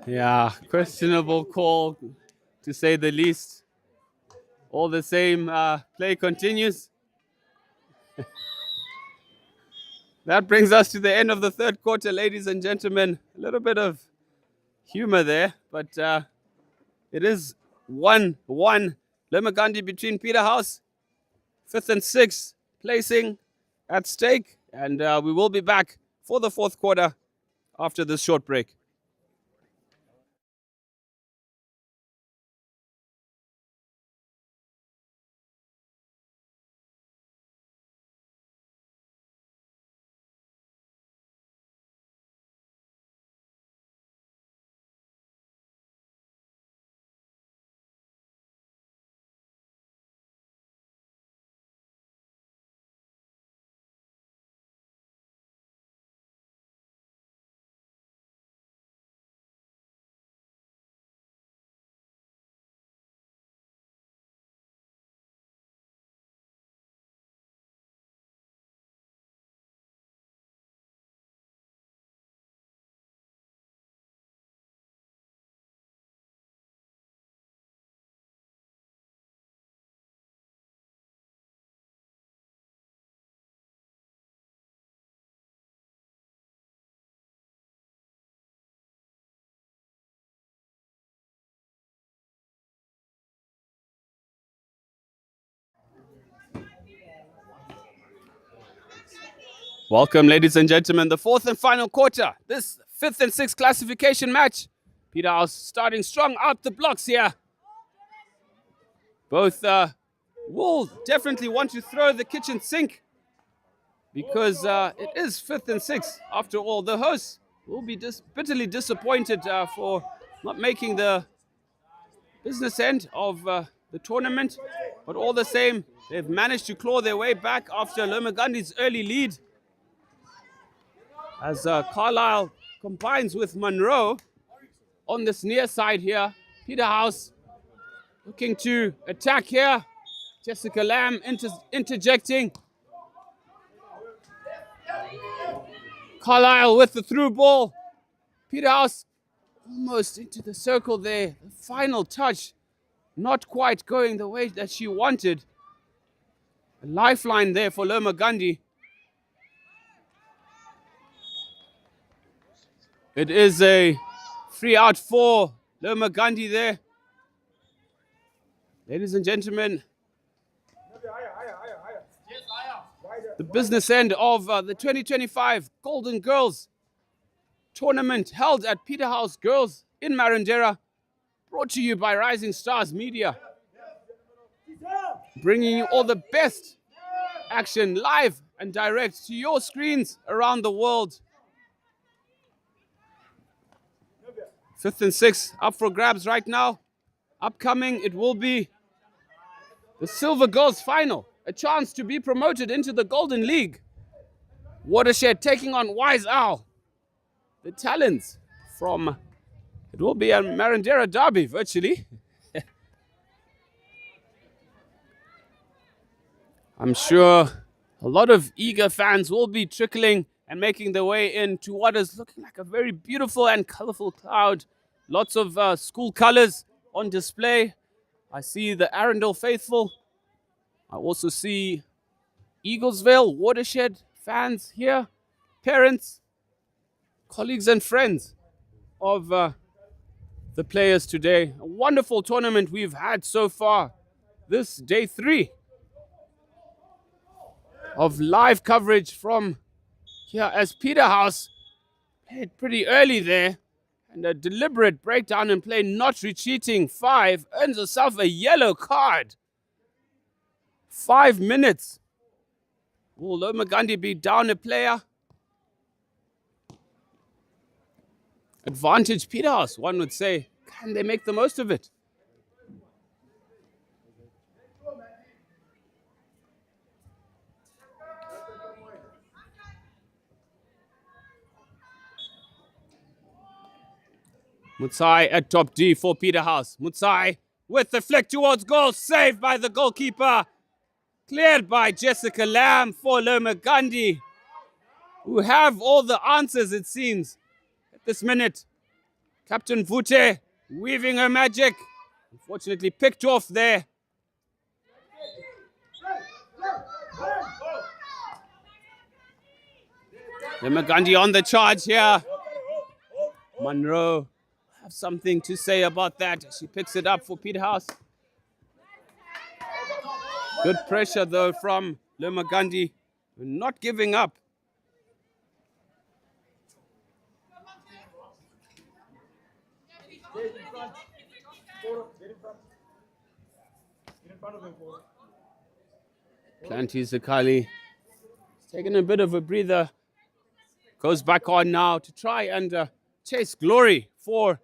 Yeah, questionable call to say the least. All the same, play continues. That brings us to the end of the third quarter, ladies and gentlemen. A little bit of humor there, but it is 1-1. Lemagandi between Peterhouse, 5th and 6th placing at stake. And we will be back for the fourth quarter after this short break. Welcome, ladies and gentlemen, the fourth and final quarter. This 5th and 6th classification match. Peterhouse starting strong out the blocks here. Both will definitely want to throw the kitchen sink because it is 5th and 6th. After all, the hosts will be bitterly disappointed for not making the business end of the tournament. But all the same, they've managed to claw their way back after Lomagandi's early lead. As Carlisle combines with Monroe on this near side here. Peterhouse looking to attack here. Jessica Lamb interjecting. Carlisle with the through ball. Peterhouse almost into the circle there. The final touch, not quite going the way that she wanted. A lifeline there for Loma Gandhi. It is a free out for Loma Gandhi there. Ladies and gentlemen, the business end of the 2025 Golden Girls tournament held at Peterhouse Girls in Marandera, brought to you by Rising Stars Media, bringing you all the best action live and direct to your screens around the world. 5th and 6th up for grabs right now. Upcoming, it will be the Silver Girls final, a chance to be promoted into the Golden League. Watershed taking on Wise Owl. The talents from, it will be a Marandera derby virtually. I'm sure a lot of eager fans will be trickling and making their way into what is looking like a very beautiful and colorful crowd. Lots of school colors on display. I see the Arundel faithful. I also see Eaglesville, Watershed fans here, parents, colleagues and friends of the players today. A wonderful tournament we've had so far. This day 3 of live coverage from here as Peterhouse played pretty early there. And a deliberate breakdown in play, not retreating. 5 earns herself a yellow card. 5 minutes. Will Loma Gandhi be down a player? Advantage Peterhouse, one would say. Can they make the most of it? Mutsai at top D for Peterhouse. Mutsai with the flick towards goal. Saved by the goalkeeper. Cleared by Jessica Lamb for Loma Gandhi, who have all the answers, it seems, at this minute. Captain Vute weaving her magic. Unfortunately picked off there. Loma Gandhi on the charge here. Monroe have something to say about that. She picks it up for Peterhouse. Good pressure though from Loma Gandhi. Not giving up. Planty Zakali taking a bit of a breather. Goes back on now to try and chase glory for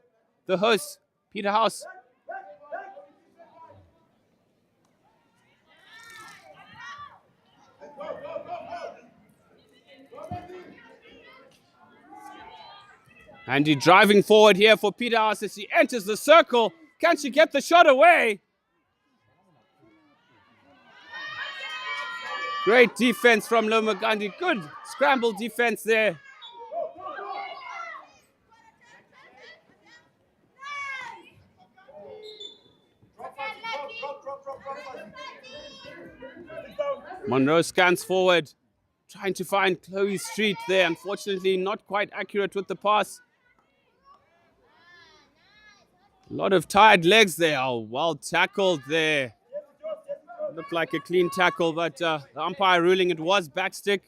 the hosts, Peterhouse. Andy driving forward here for Peterhouse as he enters the circle. Can she get the shot away? Great defense from Loma Gandhi. Good scramble defense there. Monroe scans forward, trying to find Chloe Street there. Unfortunately, not quite accurate with the pass. A lot of tired legs there. Oh, well tackled there. Looked like a clean tackle, but the umpire ruling it was backstick.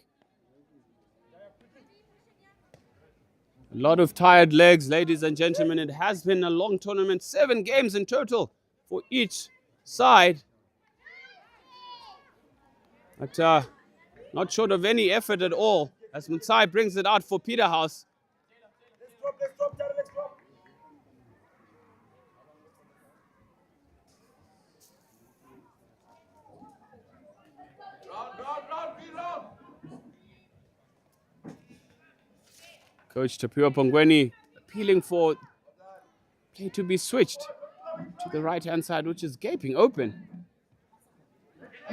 A lot of tired legs, ladies and gentlemen. It has been a long tournament, 7 games in total for each side. But not short of any effort at all as Mutsai brings it out for Peterhouse. Coach Tapua Pongweni appealing for play to be switched to the right-hand side, which is gaping open.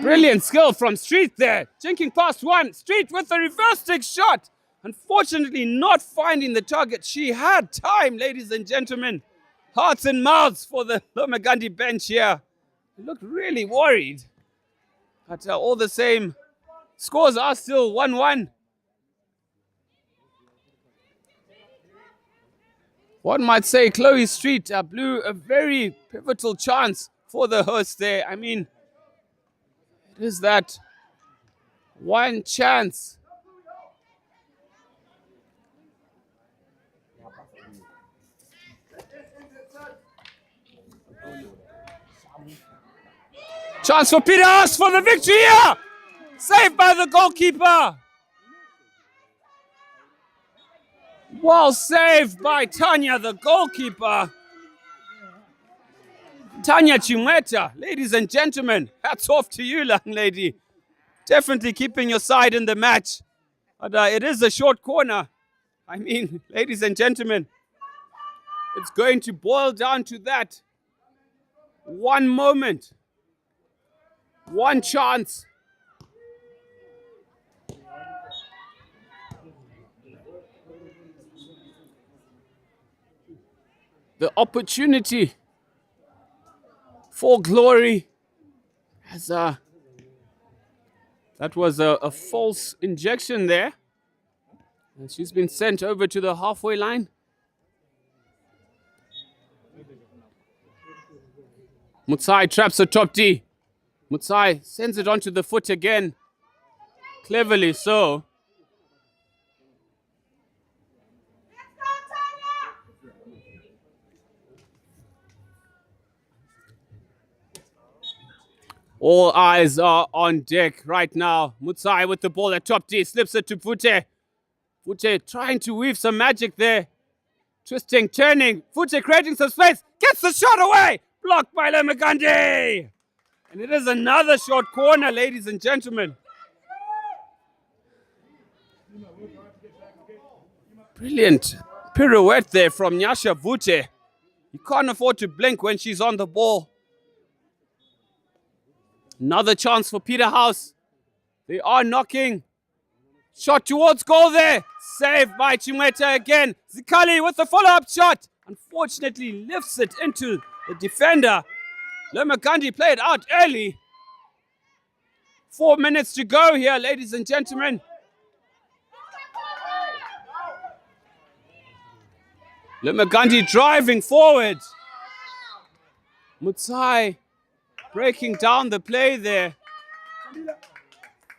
Brilliant skill from Street there. Jinking past one. Street with the reverse stick shot. Unfortunately, not finding the target. She had time, ladies and gentlemen. Hearts and mouths for the Lomagandi bench here. They look really worried. But all the same, scores are still 1-1. One might say Chloe Street blew a very pivotal chance for the hosts there. I mean, it is that one chance. Chance for Peters for the victory here. Saved by the goalkeeper. Well saved by Tanya, the goalkeeper. Tanya Chimweta, ladies and gentlemen, hats off to you, young lady. Definitely keeping your side in the match. But it is a short corner. I mean, ladies and gentlemen, it's going to boil down to that. One moment. One chance. The opportunity for glory as that was a false injection there. And she's been sent over to the halfway line. Mutsai traps the top D. Mutsai sends it onto the foot again. Cleverly so. All eyes are on deck right now. Mutsai with the ball at top D, slips it to Fute. Fute trying to weave some magic there. Twisting, turning, Fute creating some space, gets the shot away! Blocked by Lemagandi! And it is another short corner, ladies and gentlemen. Brilliant pirouette there from Nyasha Vute. You can't afford to blink when she's on the ball. Another chance for Peterhouse. They are knocking. Shot towards goal there. Saved by Chimweta again. Zikali with the follow-up shot. Unfortunately lifts it into the defender. Lemagandi played out early. 4 minutes to go here, ladies and gentlemen. Lemagandi driving forward. Mutsai breaking down the play there.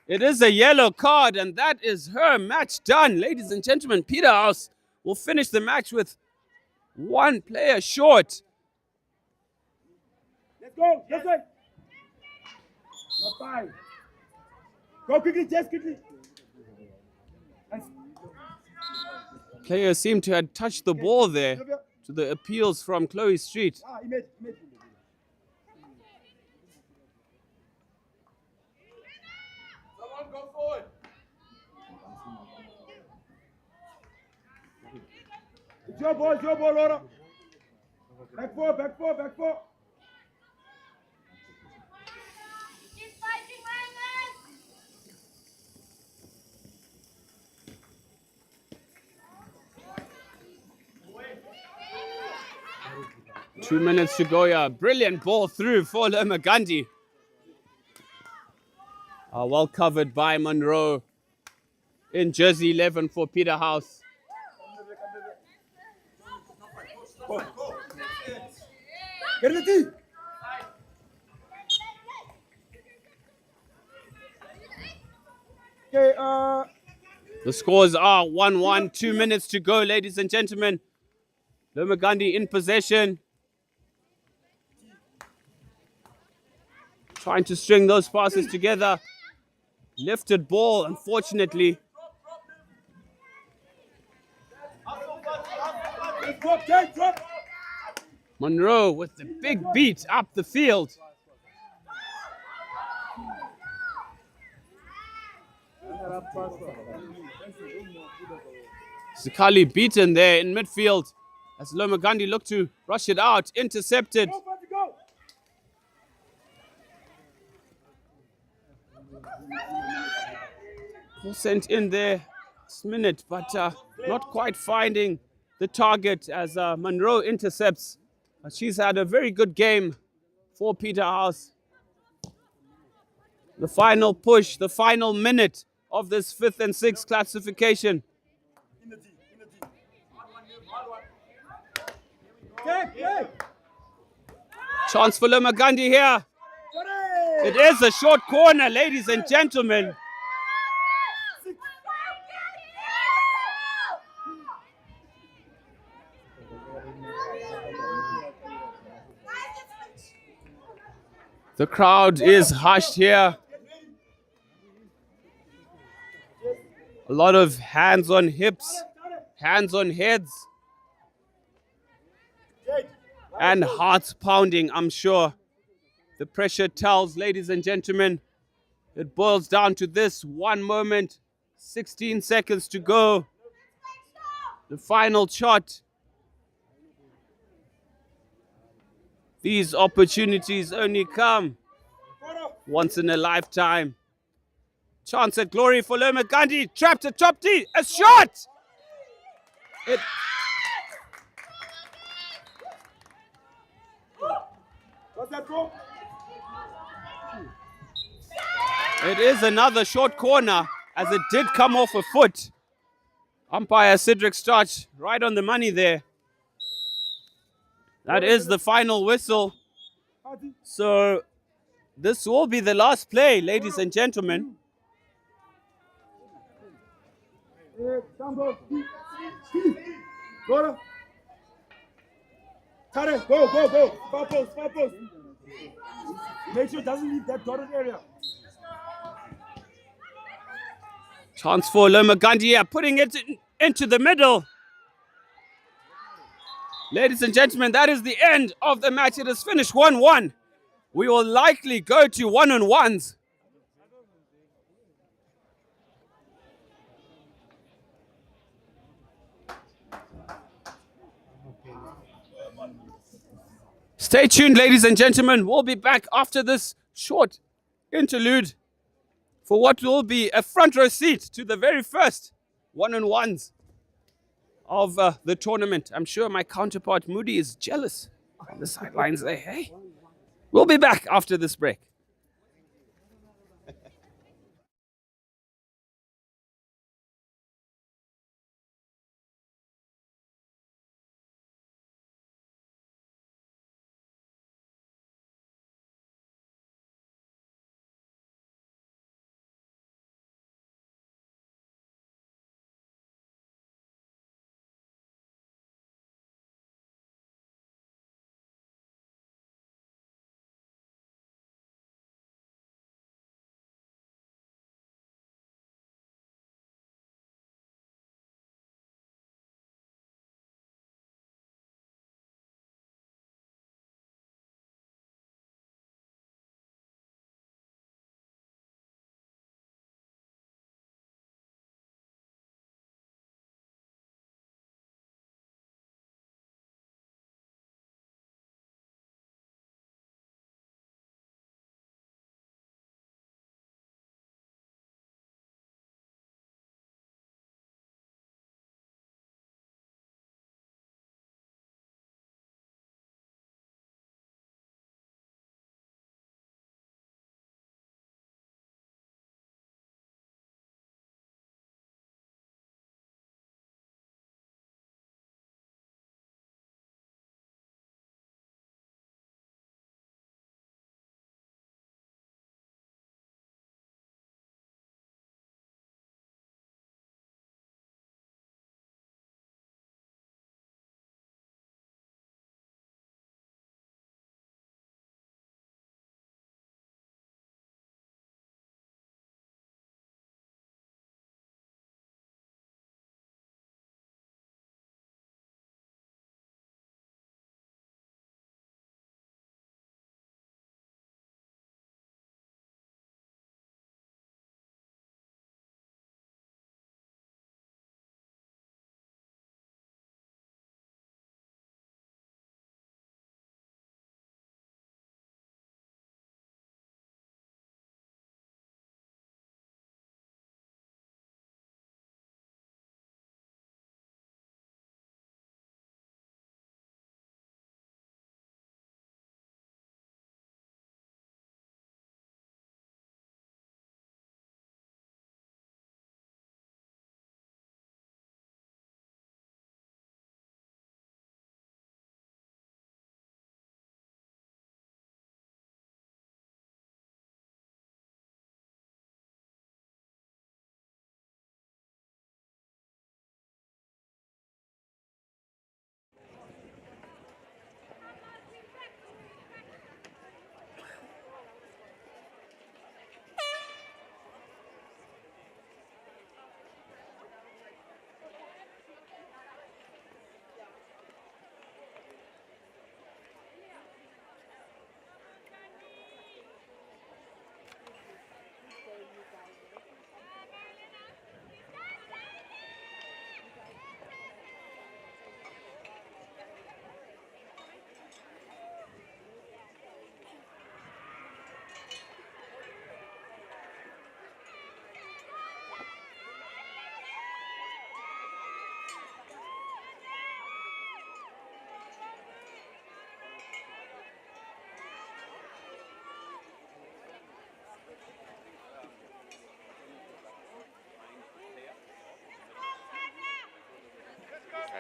It is a yellow card, and that is her match done. Ladies and gentlemen, Peterhouse will finish the match with one player short. Let's go. Let's go. Not fine. Go quickly, Jess, quickly. Players seem to have touched the ball there to the appeals from Chloe Street. Image. Someone go forward. It's your ball, Laura. Back four. Keep fighting, Magnus! 2 minutes to go, yeah. Brilliant ball through for Lemagandi. Well covered by Monroe in jersey 11 for Peterhouse. Get in the team. Okay, The scores are 1-1, 2 minutes to go, ladies and gentlemen. Lemagandi in possession. Trying to string those passes together. Lifted ball, unfortunately. drop. Monroe with the big beat up the field. Zikali beaten there in midfield as Lemagandi looked to rush it out. Intercepted. Ball sent in there. minute, but not quite finding the target as Monroe intercepts. She's had a very good game for Peterhouse. The final push, the final minute of this 5th and 6th classification. Chance for Lomagandi here. It is a short corner, ladies and gentlemen. The crowd is hushed here. A lot of hands on hips, hands on heads, and hearts pounding, I'm sure. The pressure tells, ladies and gentlemen. It boils down to this one moment, 16 seconds to go. The final shot. These opportunities only come once in a lifetime. Chance at glory for Lerma Gandhi. Trapped at top D. A shot! It is another short corner as it did come off a foot. Umpire Cedric Starch right on the money there. That is the final whistle. So this will be the last play, ladies and gentlemen. Go. Go. Far post. Make sure it doesn't leave that dotted area. Chance for Loma Gandia, putting it into the middle. Ladies and gentlemen, that is the end of the match. It is finished 1-1. We will likely go to one-on-ones. Stay tuned, ladies and gentlemen. We'll be back after this short interlude for what will be a front row seat to the very first one-on-ones of the tournament. I'm sure my counterpart Moody is jealous on the sidelines there. Hey, we'll be back after this break.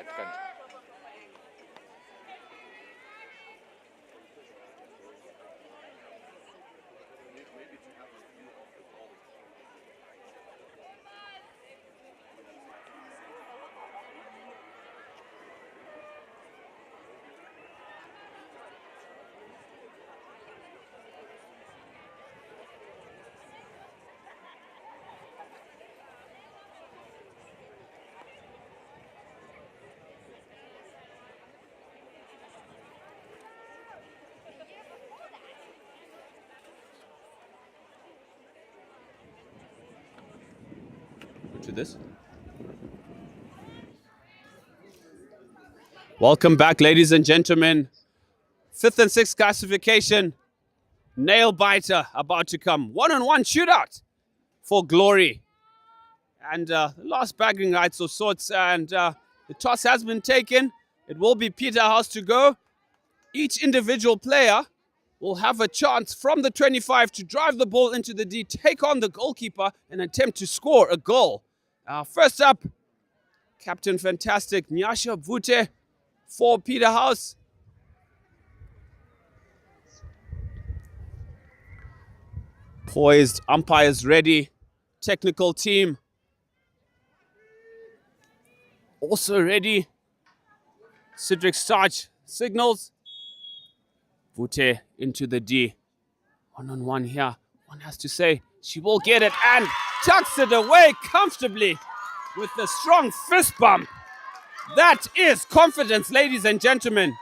can't. To this. Welcome back, ladies and gentlemen. 5th and 6th classification. Nail biter about to come. One-on-one shootout for glory. And the last bagging rights of sorts. And the toss has been taken. It will be Peterhouse to go. Each individual player will have a chance from the 25 to drive the ball into the D, take on the goalkeeper, and attempt to score a goal. First up, Captain Fantastic Nyasha Vute for Peterhouse. Poised, umpires ready, technical team also ready. Cedric Starch signals. Vute into the D. One-on-one here. One has to say she will get it and tucks it away comfortably with a strong fist bump. That is confidence, ladies and gentlemen.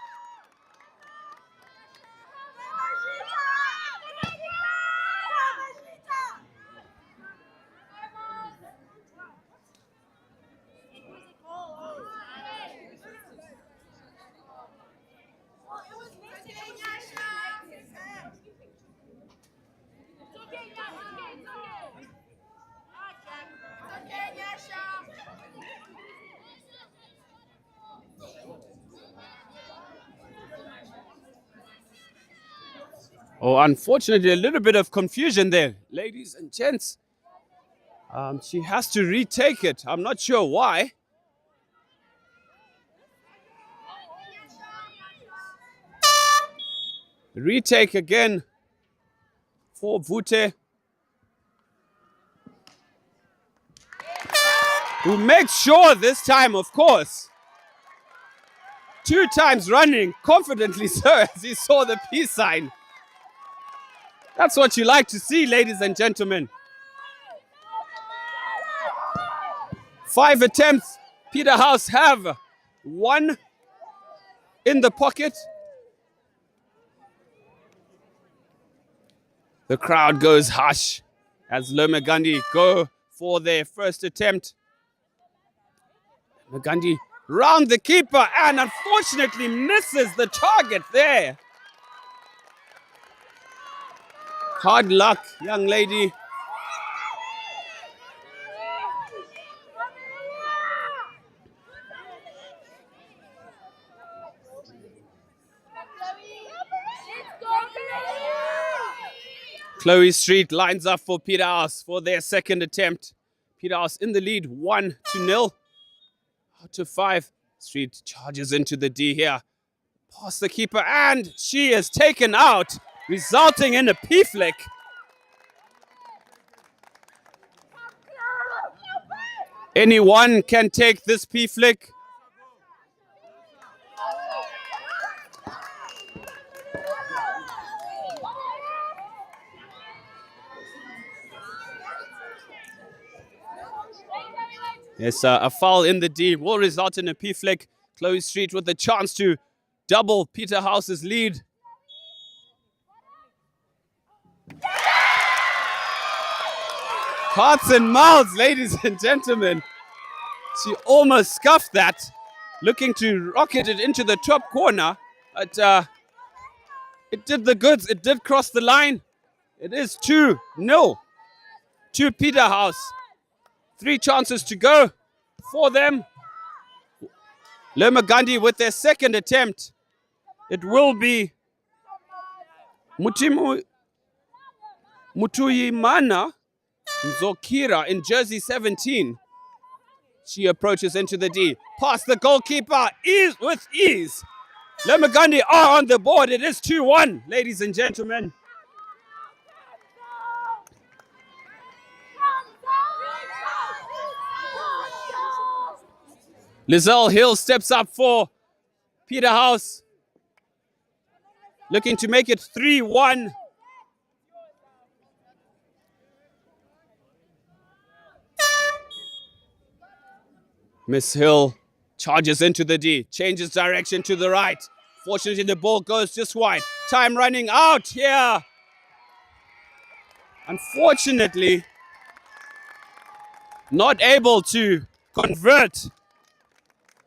Oh, unfortunately, a little bit of confusion there, ladies and gents. She has to retake it. I'm not sure why. Retake again for Vute, who makes sure this time, of course, 2 times running, confidently so, as he saw the peace sign. That's what you like to see, ladies and gentlemen. 5 attempts. Peterhouse have 1 in the pocket. The crowd goes hush as Lomagandi go for their first attempt. Lomagandi round the keeper and unfortunately misses the target there. Hard luck, young lady. Chloe Street lines up for Peterhouse for their second attempt. Peterhouse in the lead, 1-0. Out of 5. Street charges into the D here. Past the keeper and she is taken out, resulting in a P flick. Anyone can take this P flick. Yes, a foul in the D will result in a P flick. Chloe Street with the chance to double Peterhouse's lead. Hearts and mouths, ladies and gentlemen. She almost scuffed that, looking to rocket it into the top corner. But it did the goods. It did cross the line. It is 2-0 to Peterhouse. 3 chances to go for them. Lermagandi with their second attempt. It will be Mutuyimana Nzokira in jersey 17. She approaches into the D. Past the goalkeeper. With ease. Lemagandi are on the board. It is 2-1, ladies and gentlemen. Lizelle Hill steps up for Peterhouse. Looking to make it 3-1. Miss Hill charges into the D, changes direction to the right. Fortunately, the ball goes just wide. Time running out here. Unfortunately, not able to convert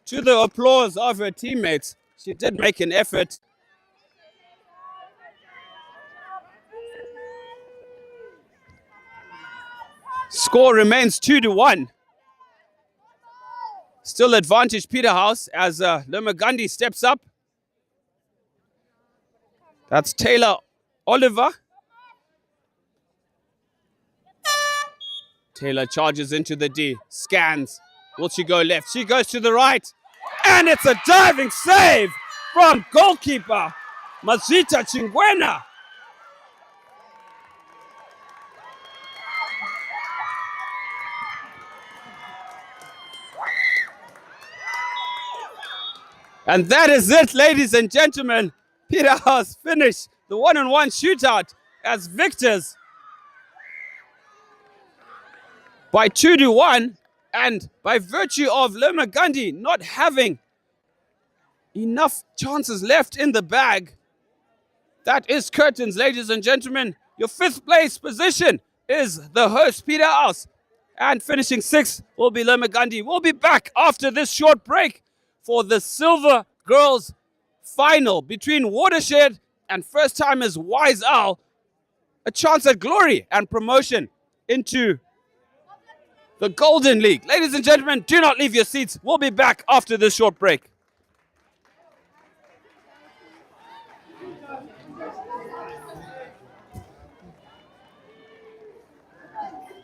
to the applause of her teammates. She did make an effort. Score remains 2-1. Still advantage Peterhouse as Lemagandi steps up. That's Taylor Oliver. Taylor charges into the D, scans. Will she go left? She goes to the right. And it's a diving save from goalkeeper Mazita Chingwena. And that is it, ladies and gentlemen. Peterhouse finished the one-on-one shootout as victors by 2-1, and by virtue of Lemagandi not having enough chances left in the bag. That is curtains, ladies and gentlemen. Your 5th place position is the host, Peterhouse. And finishing 6th will be Lemagandi. We'll be back after this short break for the Silver Girls final between Watershed and first-timers Wise Owl. A chance at glory and promotion into the Golden League. Ladies and gentlemen, do not leave your seats. We'll be back after this short break.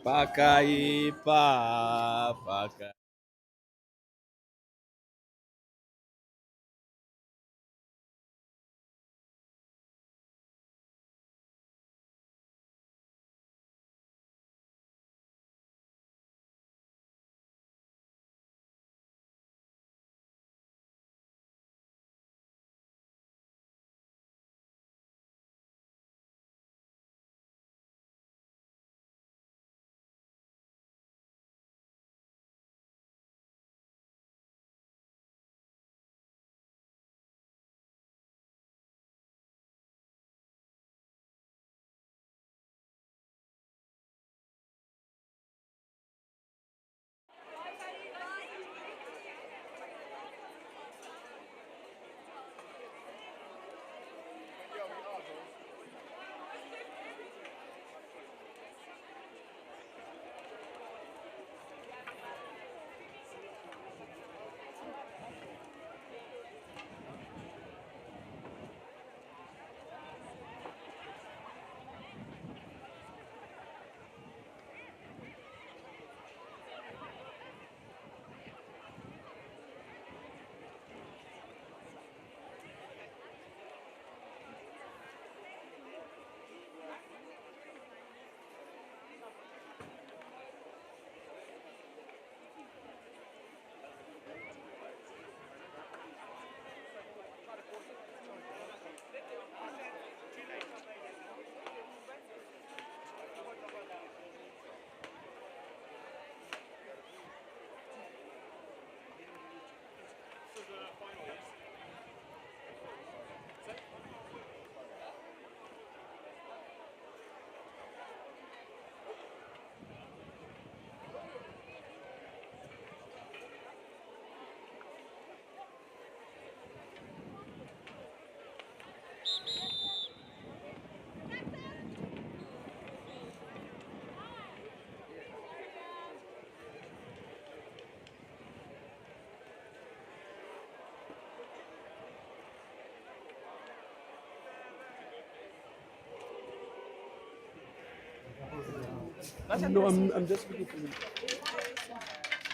Paka.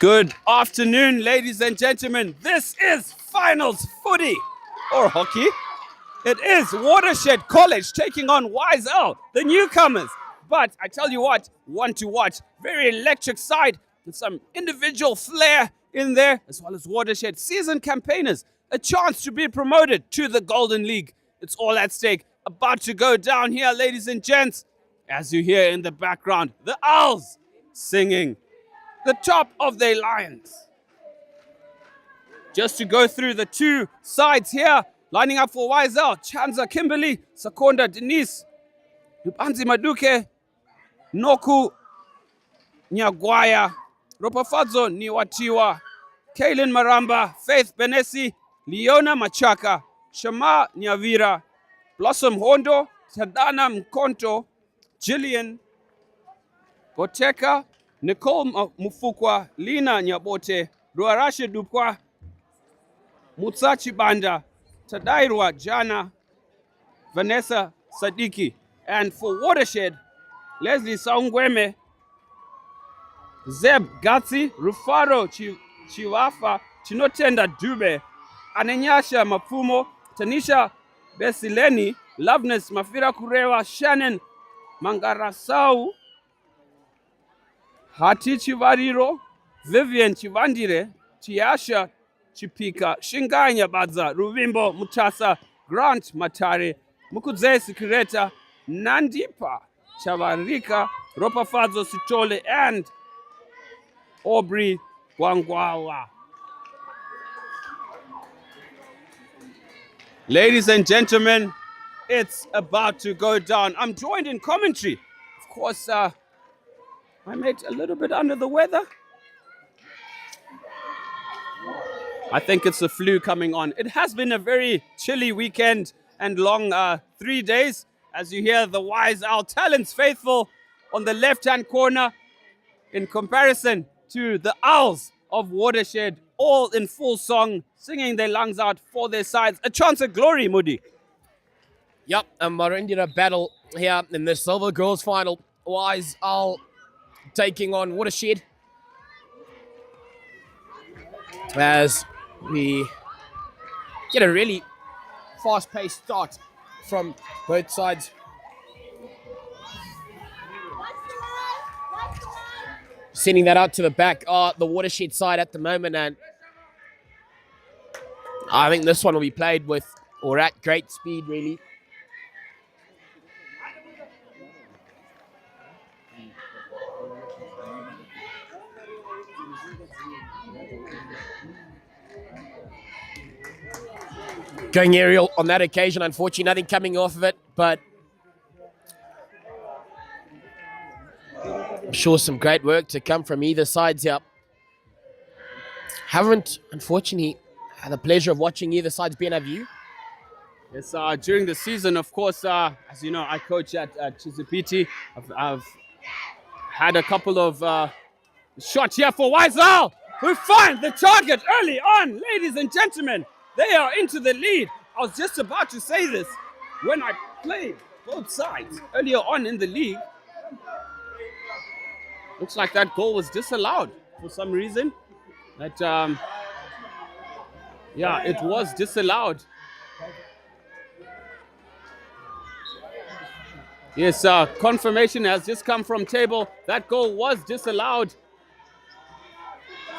Good afternoon, ladies and gentlemen. This is finals footy or hockey. It is Watershed College taking on YSL, the newcomers. But I tell you what, one to watch. Very electric side with some individual flair in there, as well as Watershed seasoned campaigners. A chance to be promoted to the Golden League. It's all at stake. About to go down here, ladies and gents. As you hear in the background, the Owls singing the top of their lions. Just to go through the two sides here, lining up for YSL, Chanza Kimberly, Sakonda Denise, Lupanzi Maduke, Noku Nyagwaya, Ropafadzo Niwatiwa, Kaylin Maramba, Faith Benesi, Leona Machaka, Shama Nyavira, Blossom Hondo, Tadana Mkonto, Jillian Goteka, Nicole Mufukwa, Lina Nyabote, Ruarashe Dupwa, Mutsachi Banda, Tadairwa Jana, Vanessa Sadiki, and for Watershed, Leslie Saungweme, Zeb Gatsi, Rufaro Chiwafa, Chinotenda Dube, Anenyasha Mapumo, Tanisha Besileni, Loveness Mafira Kurewa, Shannon Mangarasau, Hati Chivariro, Vivian Chivandire, Tiasha Chipika, Shinganya Badza, Ruvimbo Mutasa, Grant Matare, Mukudze Sikireta, Nandipa, Chavarika, Ropafadzo Sitole, and Aubrey Gwangwawa. Ladies and gentlemen, it's about to go down. I'm joined in commentary. Of course, I made a little bit under the weather. I think it's the flu coming on. It has been a very chilly weekend and long 3 days. As you hear the YSL Talents faithful on the left-hand corner in comparison to the Owls of Watershed, all in full song, singing their lungs out for their sides. A chance at glory, Moody. Yep, a Marindira battle here in the Silver Girls final. YSL taking on Watershed. As we get a really fast-paced start from both sides. Sending that out to the back are the Watershed side at the moment, and I think this one will be played with or at great speed, really. Going aerial on that occasion, unfortunately, nothing coming off of it, but I'm sure some great work to come from either sides here. Haven't, unfortunately, had the pleasure of watching either side's BNW. Yes, during the season, of course, as you know, I coach at Chisipiti. I've had a couple of shots here for YSL, who find the target early on, ladies and gentlemen. They are into the lead. I was just about to say this when I played both sides earlier on in the league. Looks like that goal was disallowed for some reason. That, yeah, it was disallowed. Yes, confirmation has just come from table. That goal was disallowed.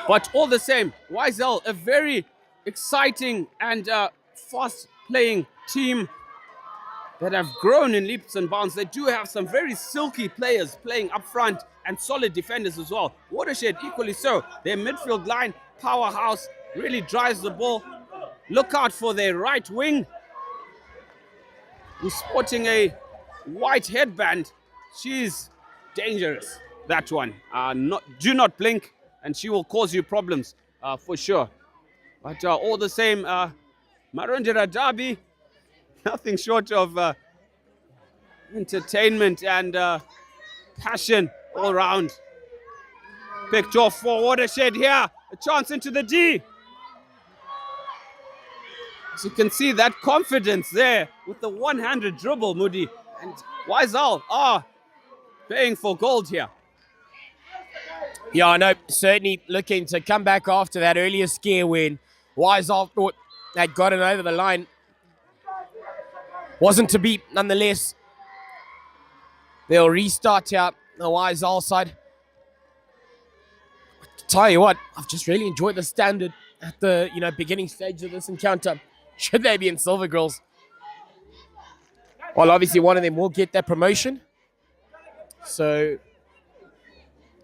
But all the same, YSL, a very exciting and fast-playing team that have grown in leaps and bounds. They do have some very silky players playing up front and solid defenders as well. Watershed equally so. Their midfield line, powerhouse, really drives the ball. Look out for their right wing, who's sporting a white headband. She's dangerous, that one. Do not blink, and she will cause you problems for sure. But all the same, Marundira Derby, nothing short of entertainment and passion all around. Picked off for Watershed here. A chance into the D. As you can see, that confidence there with the one-handed dribble, Moody. And YSL are paying for gold here. Yeah, I know. Certainly looking to come back after that earlier scare when Wiseall thought they'd gotten over the line. Wasn't to be, nonetheless. They'll restart here, the Wiseall side. Tell you what, I've just really enjoyed the standard at the beginning stage of this encounter. Should they be in Silver Girls? Well, obviously one of them will get that promotion. So,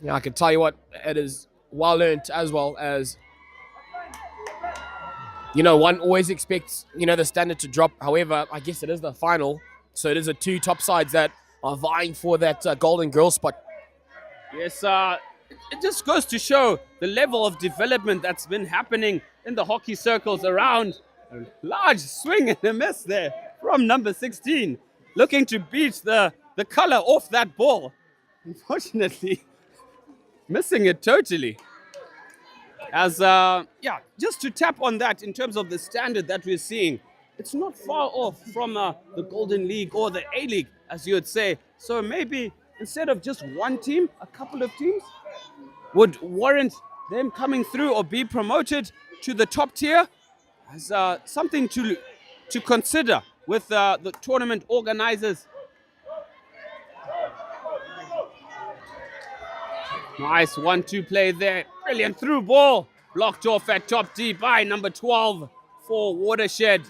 yeah, I can tell you what, it is well earned as well as, one always expects, the standard to drop. However, I guess it is the final. So it is the two top sides that are vying for that Golden Girl spot. Yes, it just goes to show the level of development that's been happening in the hockey circles around. A large swing and a miss there from number 16, looking to beat the color off that ball. Unfortunately, missing it totally. As, just to tap on that in terms of the standard that we're seeing, it's not far off from the Golden League or the A-League, as you would say. So maybe instead of just one team, a couple of teams would warrant them coming through or be promoted to the top tier as something to consider with the tournament organizers. Nice 1-2 play there. Brilliant through ball. Blocked off at top D by number 12 for Watershed.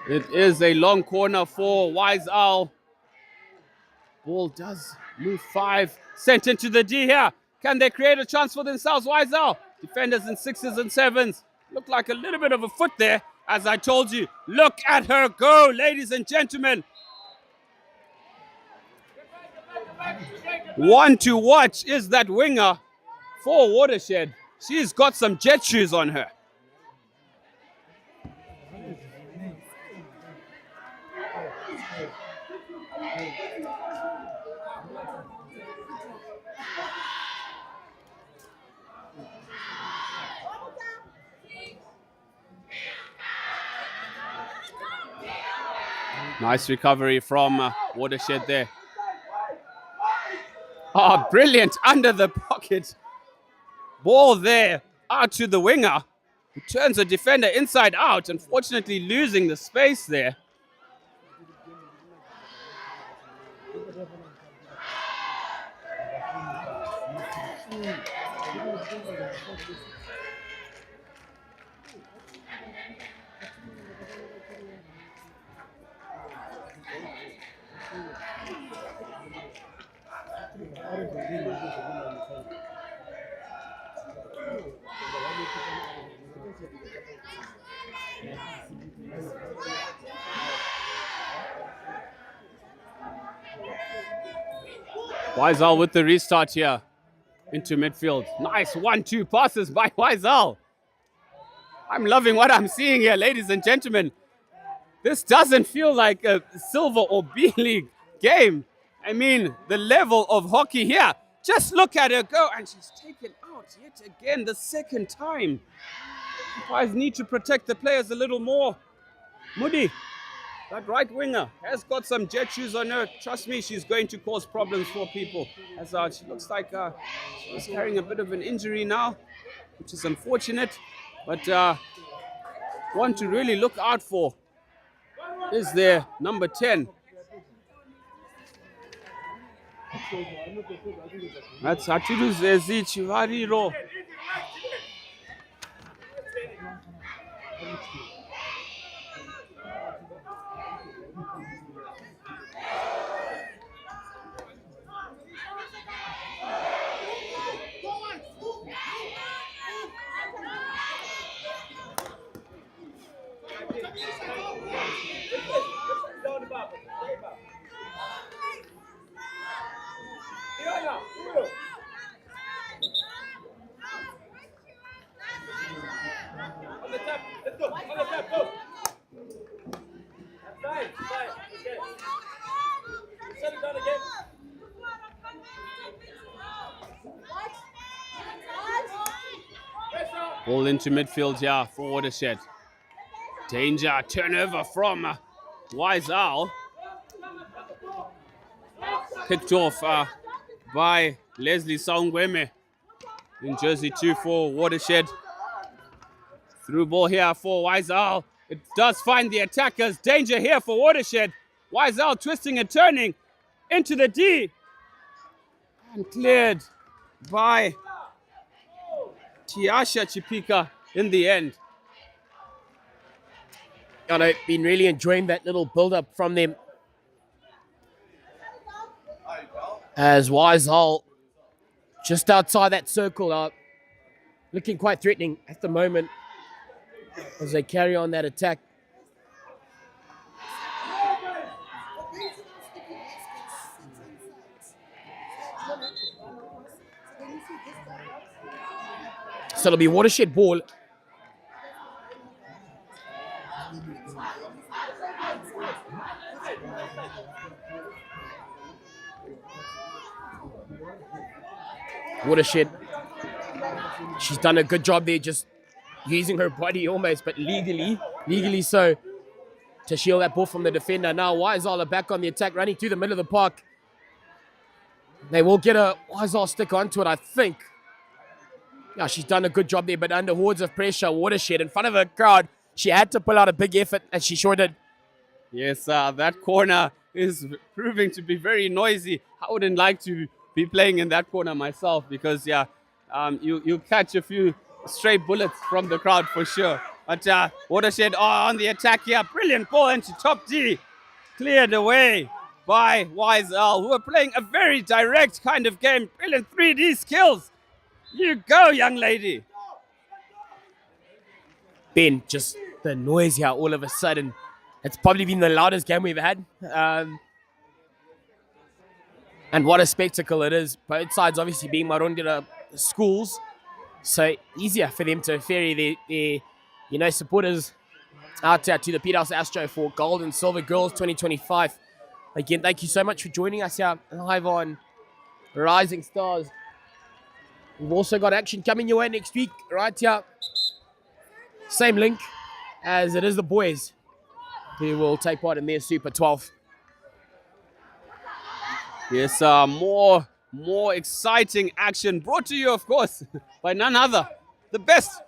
It is a long corner for Wiseall. Ball does move 5. Sent into the D here. Can they create a chance for themselves? Wiseall. Defenders in 6s and 7s. Looked like a little bit of a foot there. As I told you, look at her go, ladies and gentlemen. One to watch is that winger for Watershed. She's got some jet shoes on her. Nice recovery from Watershed there. Oh, brilliant under the pocket. Ball there out to the winger, who turns the defender inside out, unfortunately losing the space there. Wiseall with the restart here into midfield. Nice 1-2 passes by Wiseall. I'm loving what I'm seeing here, ladies and gentlemen. This doesn't feel like a Silver or B-League game. I mean, the level of hockey here. Just look at her go, and she's taken out yet again the second time. Umpires need to protect the players a little more. Moody, that right winger, has got some jet shoes on her. Trust me, she's going to cause problems for people. As she looks like she's carrying a bit of an injury now, which is unfortunate. But one to really look out for is their number 10. That's Hatidu Zezi Chivariro. Ball into midfield here for Watershed. Danger, turnover from Wise Owl. Picked off by Leslie Songweme in jersey 2 for Watershed. Through ball here for Wise Owl. It does find the attackers. Danger here for Watershed. Wise Owl twisting and turning into the D. And cleared by Tiasha Chipika in the end. And I've been really enjoying that little build-up from them. As Wise Hull just outside that circle, looking quite threatening at the moment as they carry on that attack. So it'll be Watershed ball. Watershed. She's done a good job there, just using her body almost, but legally so, to shield that ball from the defender. Now Wiseall are back on the attack, running through the middle of the park. They will get a Wiseall stick onto it, I think. Yeah, she's done a good job there, but under hordes of pressure, Watershed in front of her crowd, she had to pull out a big effort, and she sure did. Yes, that corner is proving to be very noisy. I wouldn't like to be playing in that corner myself because, yeah, you catch a few stray bullets from the crowd for sure. But Watershed are on the attack here. Brilliant ball into top D. Cleared away by Wise L, who are playing a very direct kind of game. Brilliant 3D skills. You go, young lady. Ben, just the noise here all of a sudden. It's probably been the loudest game we've had. And what a spectacle it is. Both sides obviously being Marondera schools. So easier for them to ferry their supporters out to the Peterhouse Astro for Gold and Silver Girls 2025. Again, thank you so much for joining us here live on Rising Stars. We've also got action coming your way next week, right here. Same link as it is the boys who will take part in their Super 12. Yes, more exciting action brought to you, of course, by none other, the best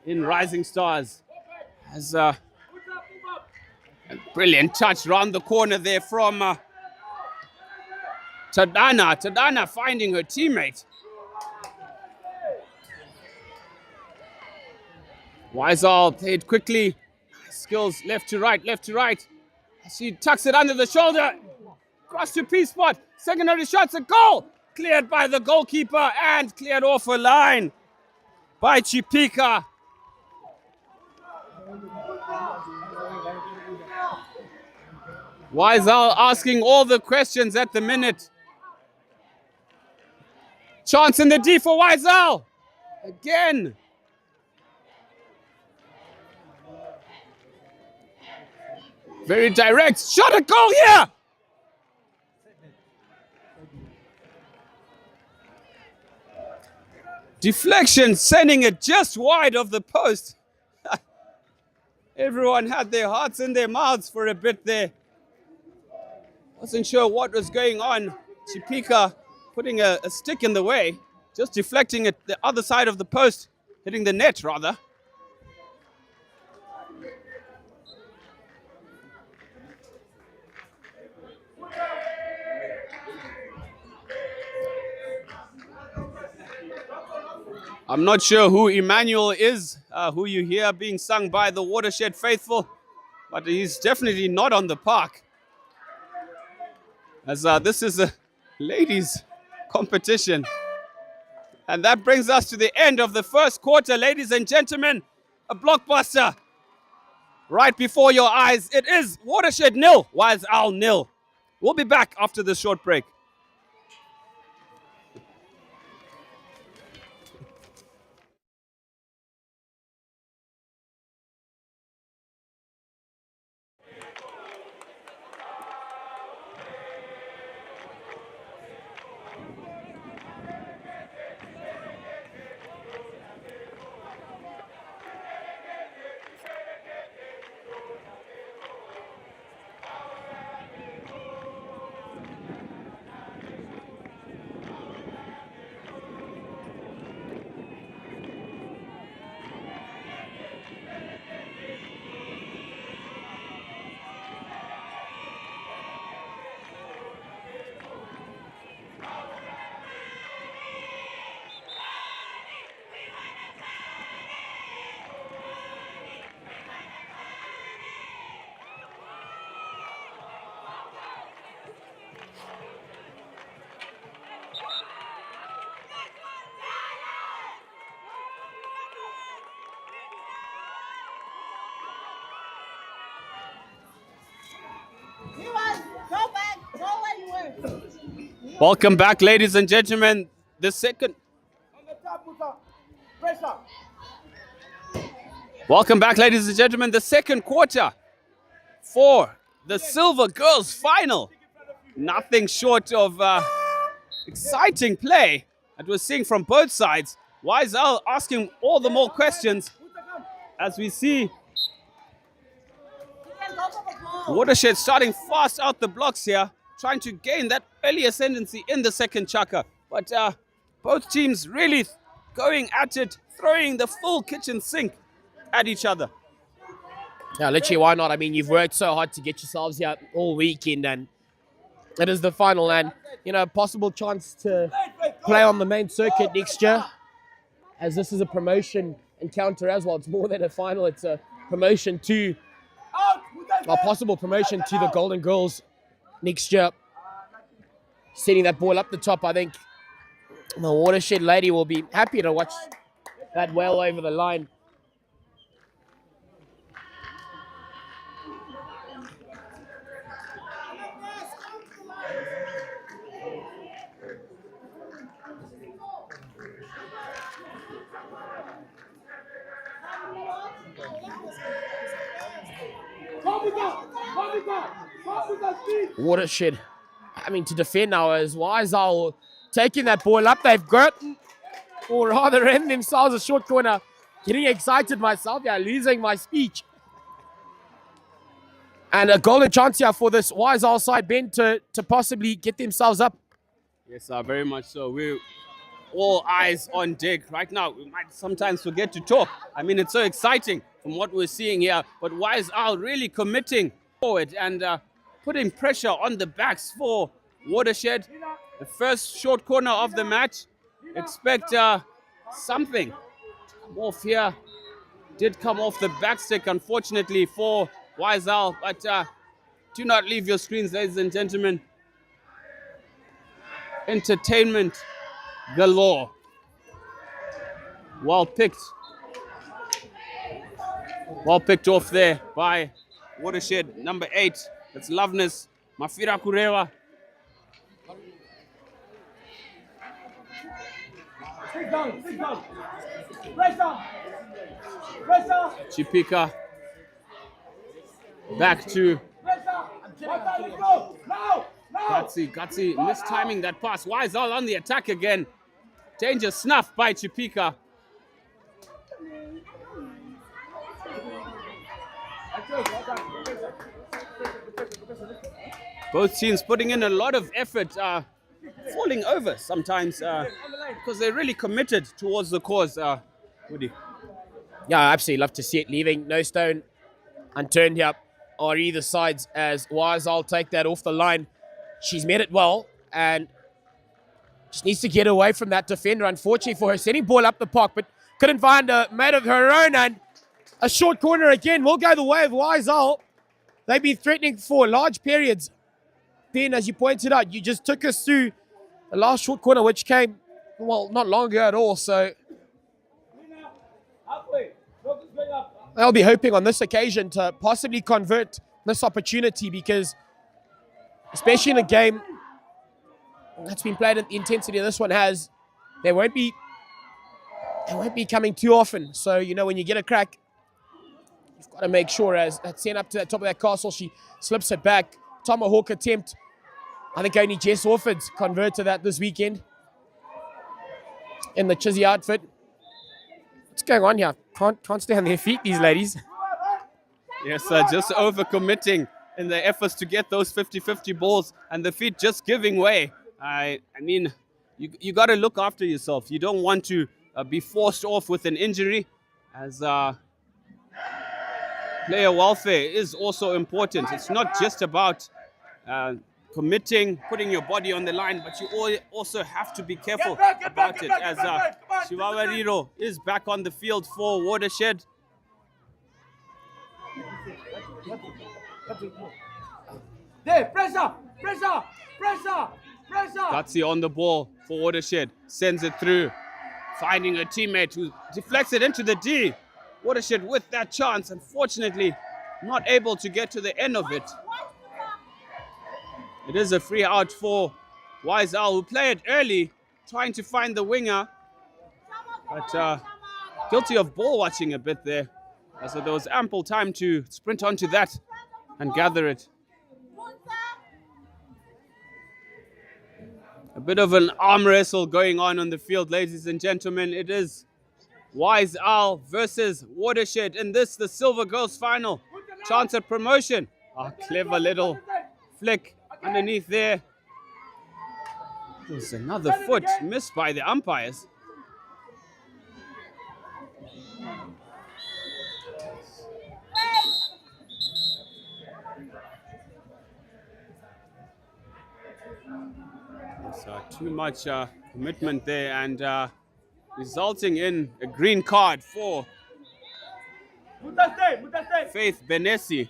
in Rising Stars. As a brilliant touch round the corner there from Tadana. Tadana finding her teammate. Wiseall played quickly. Skills left to right. She tucks it under the shoulder. Cross to P-spot. Secondary shots, a goal. Cleared by the goalkeeper and cleared off a line by Chipika. Wiseall asking all the questions at the minute. Chance in the D for Wiseall. Again. Very direct. Shot, a goal here. Deflection, sending it just wide of the post. Everyone had their hearts in their mouths for a bit there. Wasn't sure what was going on. Chipika putting a stick in the way, just deflecting it the other side of the post, hitting the net rather. I'm not sure who Emmanuel is, who you hear being sung by the Watershed faithful, but he's definitely not on the park. As this is a ladies' competition. And that brings us to the end of the first quarter, ladies and gentlemen. A blockbuster right before your eyes. It is Watershed 0, Wise Owl 0. We'll be back after this short break. Welcome back, ladies and gentlemen. The second. Welcome back, ladies and gentlemen. The second quarter for the Silver Girls final. Nothing short of exciting play that we're seeing from both sides. Wiesel asking all the more questions as we see Watershed starting fast out the blocks here, trying to gain that early ascendancy in the second chukka. But both teams really going at it, throwing the full kitchen sink at each other. Yeah, literally, why not? I mean, you've worked so hard to get yourselves here all weekend, and it is the final, and, you know, a possible chance to play on the main circuit next year, as this is a promotion encounter as well. It's more than a final, it's a promotion to, a possible promotion to the Golden Girls next year. Setting that ball up the top, I think the Watershed lady will be happy to watch that well over the line. Watershed, I mean, to defend now as Wiesel taking that ball up. They've gotten, or rather in themselves, a short corner. Getting excited myself, yeah, losing my speech. And a golden chance here for this Wiesel side, Ben, to possibly get themselves up. Yes, very much so. We're all eyes on deck right now. We might sometimes forget to talk. I mean, it's so exciting from what we're seeing here. But Wiesel really committing forward and putting pressure on the backs for Watershed. The first short corner of the match. Expect something to come off here. Did come off the back stick, unfortunately, for Wiesel. But do not leave your screens, ladies and gentlemen. Entertainment galore. Well picked. Well picked off there by Watershed, number 8. That's Loveness Mafira Kurewa. Sit down. Pressure. Chipika. Back to Gutsy mistiming that pass. Wiesel on the attack again. Danger snuff by Chipika. Both teams putting in a lot of effort, falling over sometimes because they're really committed towards the cause. Woody. Yeah, I absolutely love to see it. Leaving no stone unturned here on either sides as Wiesel take that off the line. She's met it well and just needs to get away from that defender, unfortunately for her. Sending ball up the park, but couldn't find a mate of her own, and a short corner again will go the way of Wiesel. They've been threatening for large periods. Ben, as you pointed out, you just took us through the last short corner, which came, well, not long ago at all, so they'll be hoping on this occasion to possibly convert this opportunity, because especially in a game that's been played at the intensity this one has, they won't be coming too often. So, you know, when you get a crack, you've got to make sure, as that sent up to the top of that castle, she slips it back. Tomahawk attempt. I think only Jess Orford converted that this weekend in the Chizzy outfit. What's going on here? Can't stay on their feet, these ladies. Yes, just overcommitting in their efforts to get those 50-50 balls, and the feet just giving way. I mean, you got to look after yourself. You don't want to be forced off with an injury, as player welfare is also important. It's not just about committing, putting your body on the line, but you also have to be careful about it, as Shivawariro is back on the field for Watershed. There, pressure. Gutsy on the ball for Watershed, sends it through, finding a teammate who deflects it into the D. Watershed with that chance, unfortunately not able to get to the end of it. It is a free out for Wiesel, who played early, trying to find the winger. But guilty of ball watching a bit there. So there was ample time to sprint onto that and gather it. A bit of an arm wrestle going on the field, ladies and gentlemen. It is Wiesel versus Watershed in this, the Silver Girls final. Chance at promotion. Oh, clever little flick underneath there. There's another foot missed by the umpires. There's too much commitment there, and resulting in a green card for Faith Benesi,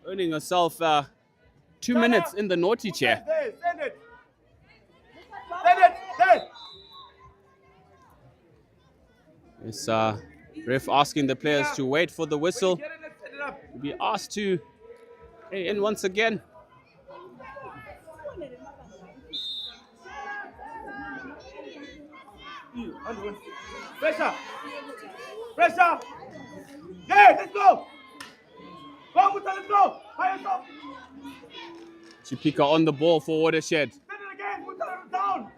earning herself 2 minutes in the naughty chair. This ref asking the players to wait for the whistle. Be asked to stay in once again. Pressure! Pressure! Yeah, let's go! Go, Muta, let's go! Higher top! Chipika on the ball for Watershed. Send it again, Muta, down!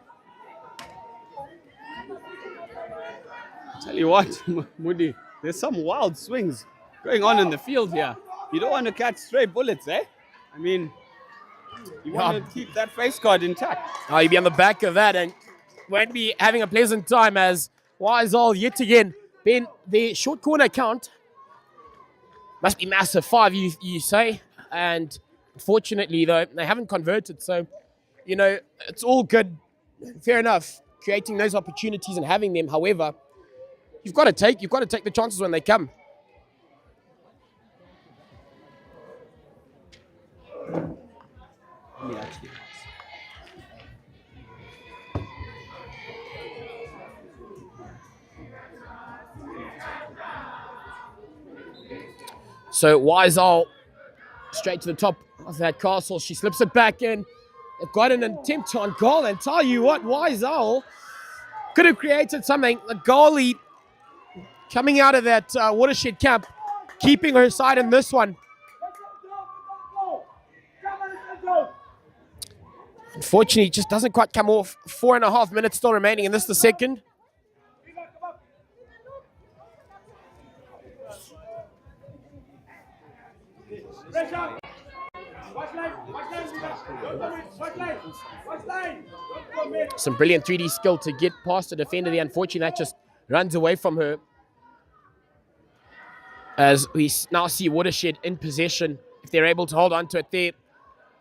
Tell you what, Moody, there's some wild swings going on in the field here. You don't want to catch stray bullets, eh? I mean, you want to keep that face guard intact. Oh, you'll be on the back of that and won't be having a pleasant time as Wiesel yet again been the short corner count. Must be massive, 5 you say. And unfortunately though, they haven't converted. So, you know, it's all good. Fair enough, creating those opportunities and having them. However, you've got to take the chances when they come. So Wiesel straight to the top of that castle. She slips it back in. They've got an attempt on goal, and tell you what, Wiesel could have created something. The goalie coming out of that Watershed camp, keeping her side in this one. Unfortunately, it just doesn't quite come off. 4.5 minutes still remaining in this, the second. Some brilliant 3D skill to get past the defender. The unfortunate that just runs away from her. As we now see Watershed in possession. If they're able to hold on to it there.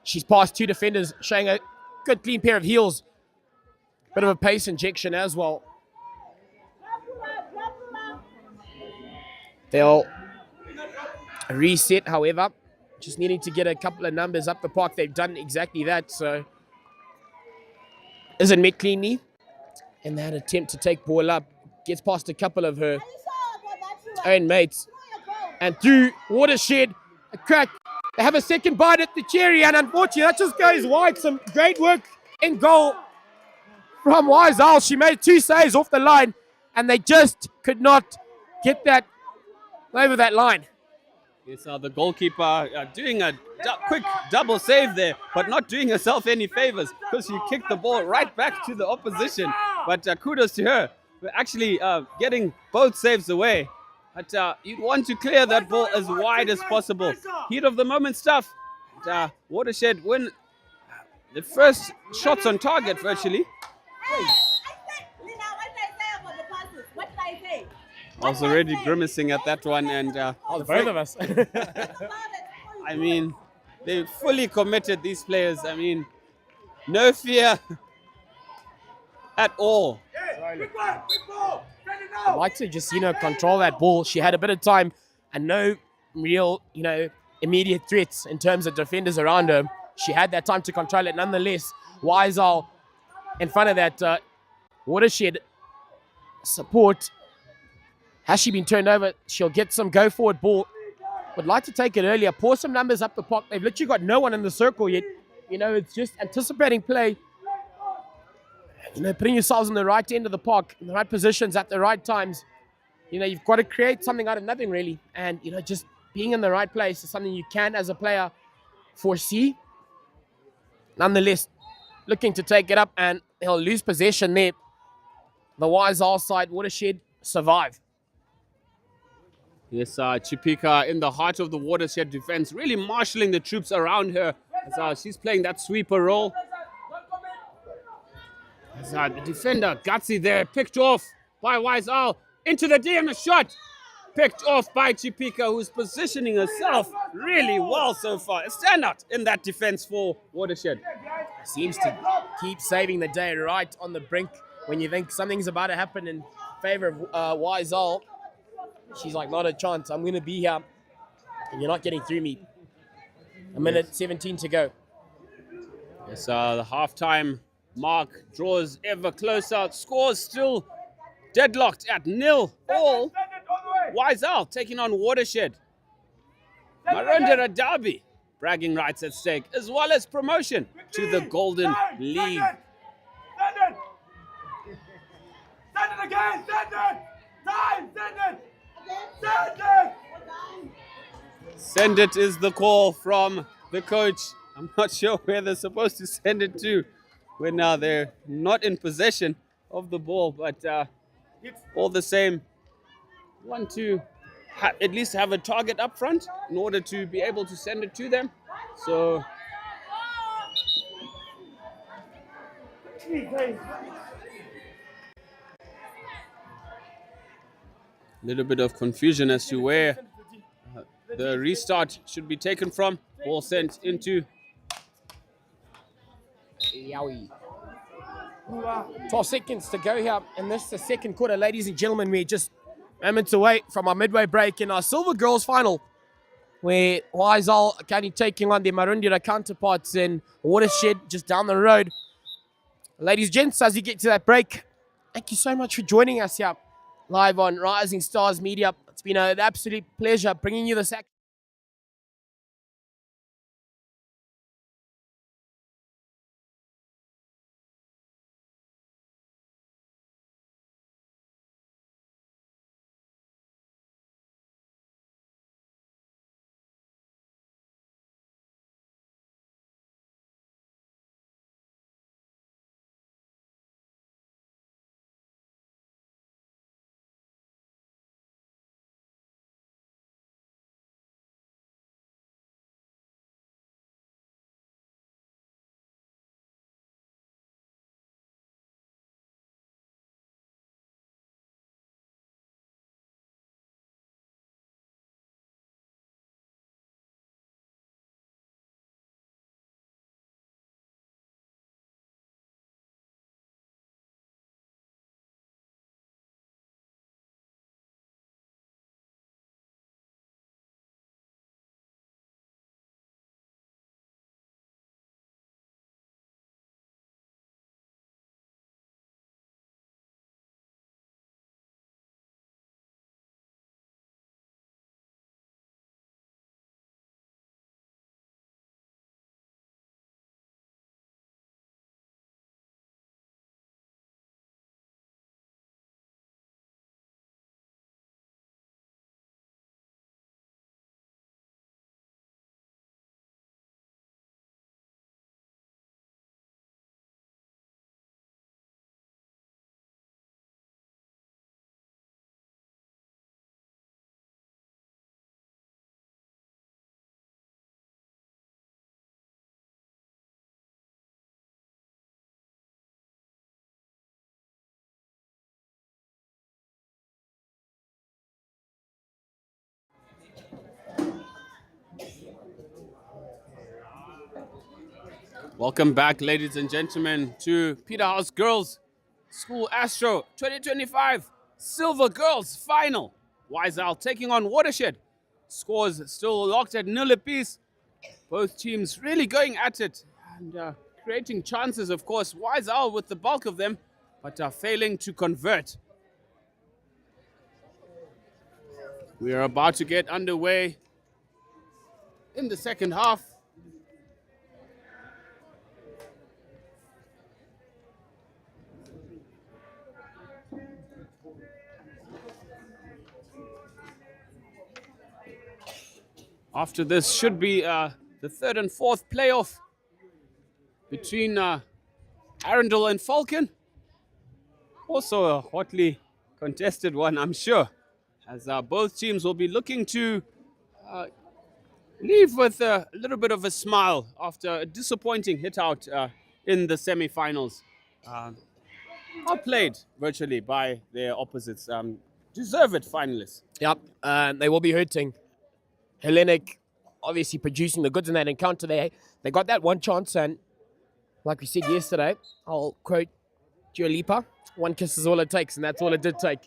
She's past 2 defenders, showing a good clean pair of heels. Bit of a pace injection as well. They'll reset, however. Just needing to get a couple of numbers up the park. They've done exactly that, so isn't met cleanly. And that attempt to take ball up gets past a couple of her own mates. And through Watershed, a crack. They have a second bite at the cherry, and unfortunately that just goes wide. Some great work in goal from Wiesel. She made 2 saves off the line, and they just could not get that over that line. Yes, the goalkeeper doing a quick double save there, but not doing herself any favors because she kicked the ball right back to the opposition. But kudos to her for actually getting both saves away. But you'd want to clear that ball as wide as possible. Heat of the moment stuff. Watershed win the first shots on target virtually. I was already grimacing at that one, and Both of us. I mean, they fully committed, these players. I mean, no fear at all. I'd like to just, control that ball. She had a bit of time and no real, immediate threats in terms of defenders around her. She had that time to control it nonetheless. Wiesel in front of that Watershed support. Has she been turned over? She'll get some go-forward ball. Would like to take it earlier. Pour some numbers up the park. They've literally got no one in the circle yet. You know, it's just anticipating play. You know, putting yourselves in the right end of the park, in the right positions at the right times. You know, you've got to create something out of nothing, really. And, you know, just being in the right place is something you can, as a player, foresee. Nonetheless, looking to take it up, and he'll lose possession there. The Wiseall side, Watershed, survive. Yes, Chipika in the heart of the Watershed defense, really marshalling the troops around her as she's playing that sweeper role. As the defender, Gutsy there, picked off by Wiseall. Into the D and a shot. Picked off by Chipika, who's positioning herself really well so far. A standout in that defense for Watershed. Seems to keep saving the day right on the brink when you think something's about to happen in favor of Wiseall. She's like, not a chance. I'm going to be here, and you're not getting through me. A minute 17 to go. Yes, the halftime mark draws ever closer. Scores still deadlocked at 0-all. Wiseall taking on Watershed. Marundera Derby, bragging rights at stake, as well as promotion to the Golden League. Send it again! Send it! Time! Send it! Send it! Send it is the call from the coach. I'm not sure where they're supposed to send it to when they're not in possession of the ball, but all the same, want to at least have a target up front in order to be able to send it to them. So a little bit of confusion as to where the restart should be taken from. Ball sent into. Yowie. 12 seconds to go here, and this is the second quarter, ladies and gentlemen. We're just moments away from our midway break in our Silver Girls final, where Wiseall are currently taking on their Marundera counterparts in Watershed just down the road. Ladies and gents, as you get to that break, thank you so much for joining us here live on Rising Stars Media. It's been an absolute pleasure bringing you this action. Welcome back, ladies and gentlemen, to Peterhouse Girls School Astro 2025 Silver Girls Final. Wiseall taking on Watershed. Scores still locked at 0 apiece. Both teams really going at it and creating chances, of course. Wiseall with the bulk of them, but failing to convert. We are about to get underway in the second half. After this should be the third and fourth playoff between Arundel and Falcon. Also a hotly contested one, I'm sure, as both teams will be looking to leave with a little bit of a smile after a disappointing hit out in the semifinals. Outplayed virtually by their opposites. Deserved finalists. Yep, they will be hurting. Hellenic obviously producing the goods in that encounter. They got that one chance, and like we said yesterday, I'll quote Dua Lipa, one kiss is all it takes, and that's all it did take.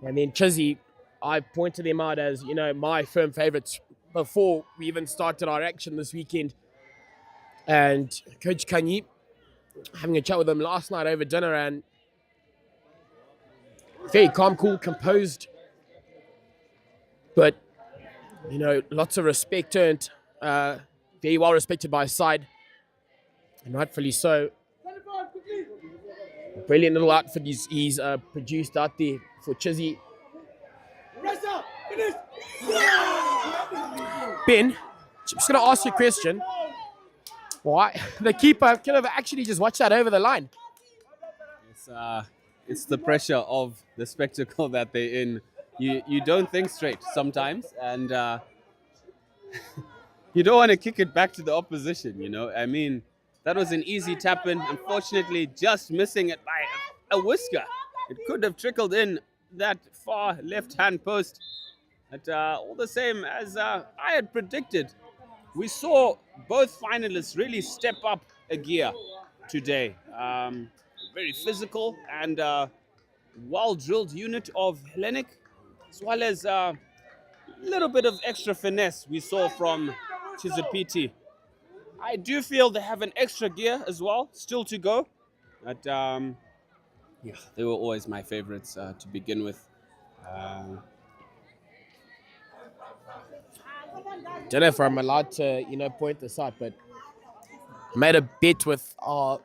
And then Chizzy, I pointed them out as, my firm favourites before we even started our action this weekend. And Coach Kanyi, having a chat with him last night over dinner, and very calm, cool, composed, but lots of respect earned, very well respected by his side, and rightfully so. Brilliant little outfit he's produced out there for Chizzy. Ben, I'm just going to ask you a question. Why? The keeper could have actually just watched that over the line. It's the pressure of the spectacle that they're in. You don't think straight sometimes, and you don't want to kick it back to the opposition, I mean, that was an easy tap-in. Unfortunately, just missing it by a whisker. It could have trickled in that far left-hand post. But all the same, as I had predicted, we saw both finalists really step up a gear today. Very physical and well-drilled unit of Hellenic, as well as a little bit of extra finesse we saw from Chizapiti. I do feel they have an extra gear as well, still to go. But they were always my favorites to begin with. Don't know if I'm allowed to, point this out, but I made a bet with our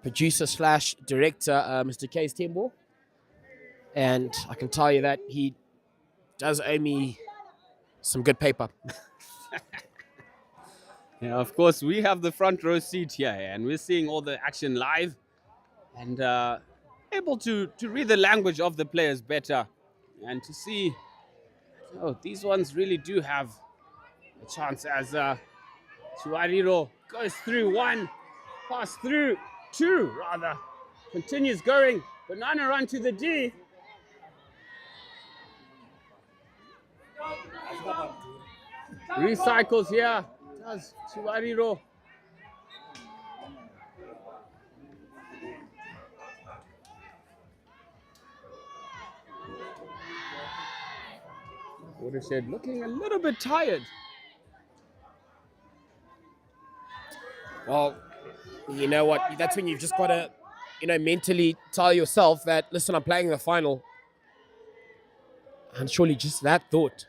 producer / director, Mr. Case Tembo. And I can tell you that he does owe me some good paper. Yeah, of course, we have the front row seat here, and we're seeing all the action live and able to read the language of the players better and to see, these ones really do have a chance as Chuariro goes through one, pass through two, rather, continues going, banana run to the D. Recycles here. Does Chuariro. Watershed looking a little bit tired. Well, you know what? That's when you've just got to, mentally tell yourself that, listen, I'm playing the final. And surely just that thought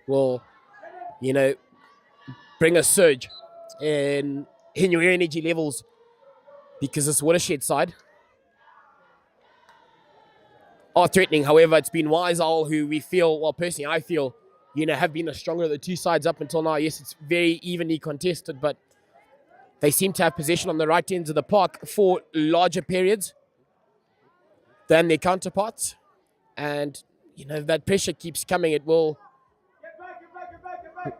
will, bring a surge in your energy levels, because this Watershed side are threatening. However, it's been Wise Owl who we feel, well, personally, I feel, have been the stronger of the two sides up until now. Yes, it's very evenly contested, but they seem to have possession on the right ends of the park for larger periods than their counterparts. And, that pressure keeps coming. It will...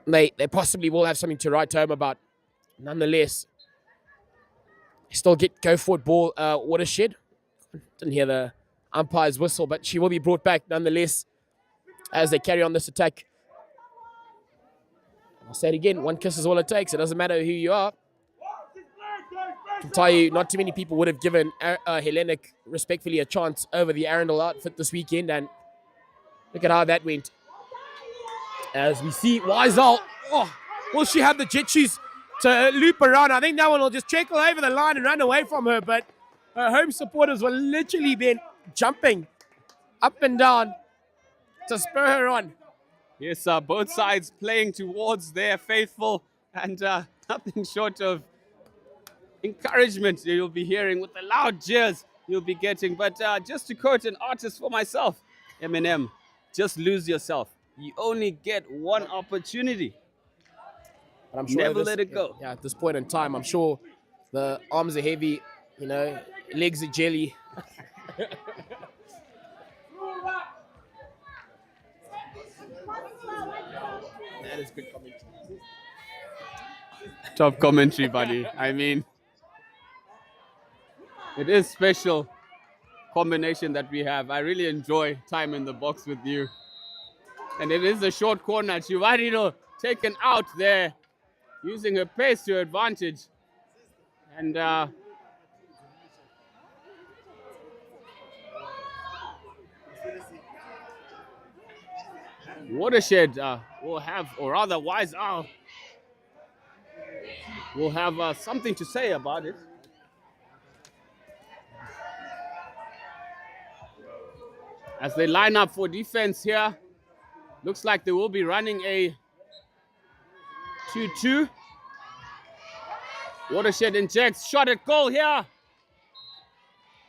They possibly will have something to write home about. Nonetheless, still go forward ball, Watershed. Didn't hear the umpire's whistle, but she will be brought back nonetheless as they carry on this attack. I'll say it again, one kiss is all it takes. It doesn't matter who you are. I can tell you, not too many people would have given Hellenic respectfully a chance over the Arundel outfit this weekend, and look at how that went. As we see Wiesel, will she have the jet shoes to loop around? I think that one will just trickle over the line and run away from her, but her home supporters will literally be jumping up and down to spur her on. Yes, both sides playing towards their faithful, and nothing short of encouragement you'll be hearing with the loud cheers you'll be getting. But just to quote an artist for myself, Eminem, just lose yourself. You only get one opportunity. But I'm sure Never this- let it go. Yeah, at this point in time, I'm sure the arms are heavy, legs are jelly. That is good commentary. Top commentary, buddy. I mean, it is special combination that we have. I really enjoy time in the box with you. And it is a short corner. Chivarino taken out there, using her pace to her advantage. And Watershed will have, or rather Wise Owl will have something to say about it. As they line up for defense here, looks like they will be running a 2-2. Watershed injects, shot at goal here.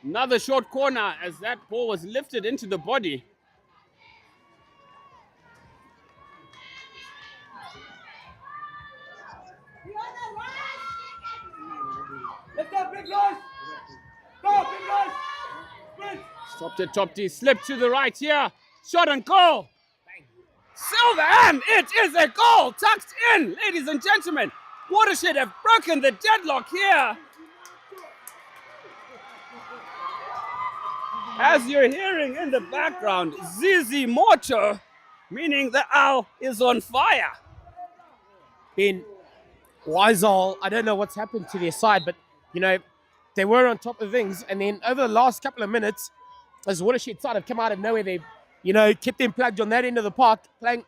Another short corner as that ball was lifted into the body. Let's go, big guys! Go, big guys! Sprint! Stopped at top D, slipped to the right here. Shot and goal. Silver, and it is a goal tucked in, ladies and gentlemen. Watershed have broken the deadlock here. As you're hearing in the background, Zizi Moto, meaning the owl is on fire. In Wiesel, I don't know what's happened to their side, but they were on top of things, and then over the last couple of minutes, as Watershed side have come out of nowhere, they've kept them plugged on that end of the park, playing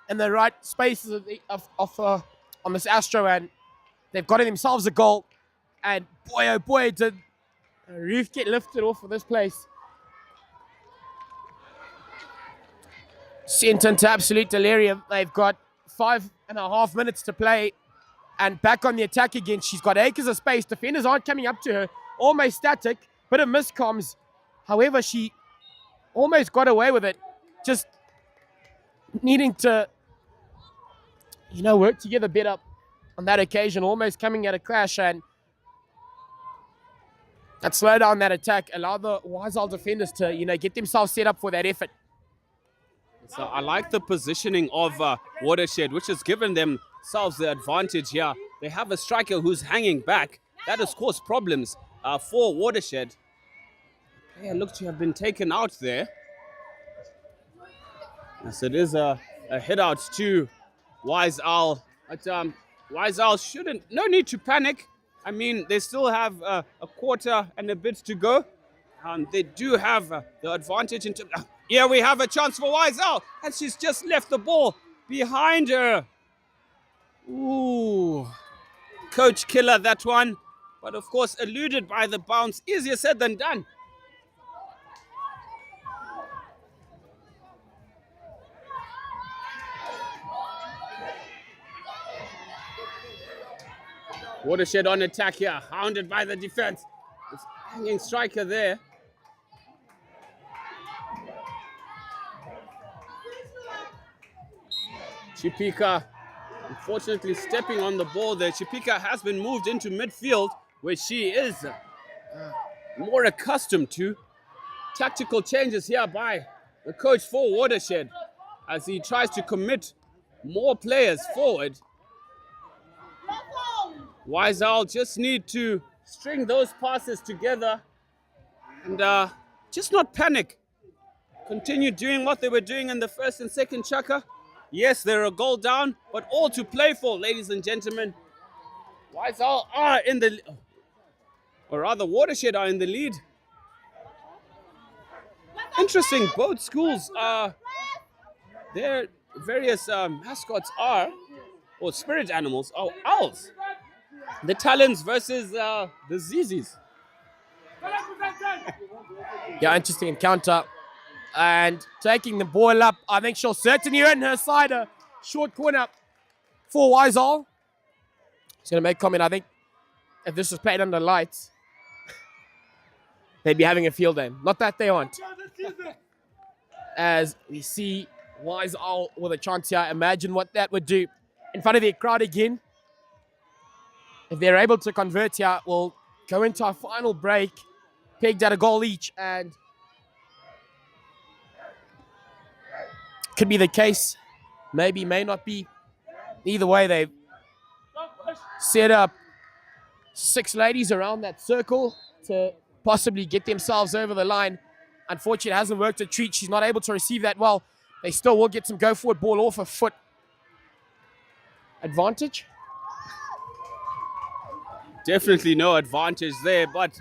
in the right spaces on this Astro, and they've gotten themselves a goal. And boy, oh boy, did a roof get lifted off of this place. Sent into absolute delirium. They've got 5.5 minutes to play, and back on the attack again. She's got acres of space. Defenders aren't coming up to her. Almost static. Bit of miscomms. However, she almost got away with it. Just needing to, work together better on that occasion. Almost coming at a crash, and that slow down that attack. Allow the Wiesel defenders to, get themselves set up for that effort. So I like the positioning of Watershed, which has given themselves the advantage here. They have a striker who's hanging back. That has caused problems for Watershed. The player looked to have been taken out there. Yes, it is a hit out to Wise Owl. But Wise Owl no need to panic. I mean, they still have a quarter and a bit to go. They do have the advantage. Here we have a chance for Wise Owl, and she's just left the ball behind her. Ooh, coach killer that one. But of course, eluded by the bounce. Easier said than done. Watershed on attack here, hounded by the defense. It's hanging striker there. Chipika, unfortunately, stepping on the ball there. Chipika has been moved into midfield, where she is more accustomed to. Tactical changes here by the coach for Watershed as he tries to commit more players forward. Wise Owl just need to string those passes together and just not panic. Continue doing what they were doing in the first and second chukka. Yes, they're a goal down, but all to play for, ladies and gentlemen. Wise Owl are in the, or rather Watershed are in the lead. Interesting, both schools their various mascots are, or spirit animals, are owls. The Talons versus the Zizis. Yeah, interesting encounter. And taking the ball up, I think she'll certainly earn her side a short corner for Wiesel. He's going to make a comment. I think if this was played under lights, they'd be having a field day. Not that they aren't. As we see Wiesel with a chance here, imagine what that would do in front of their crowd again. if they're able to convert here, we'll go into our final break, pegged at a goal each, and could be the case. Maybe, may not be. Either way, they've set up 6 ladies around that circle to possibly get themselves over the line. Unfortunately, it hasn't worked a treat. She's not able to receive that well. They still will get some go forward ball off a foot advantage. Definitely no advantage there, but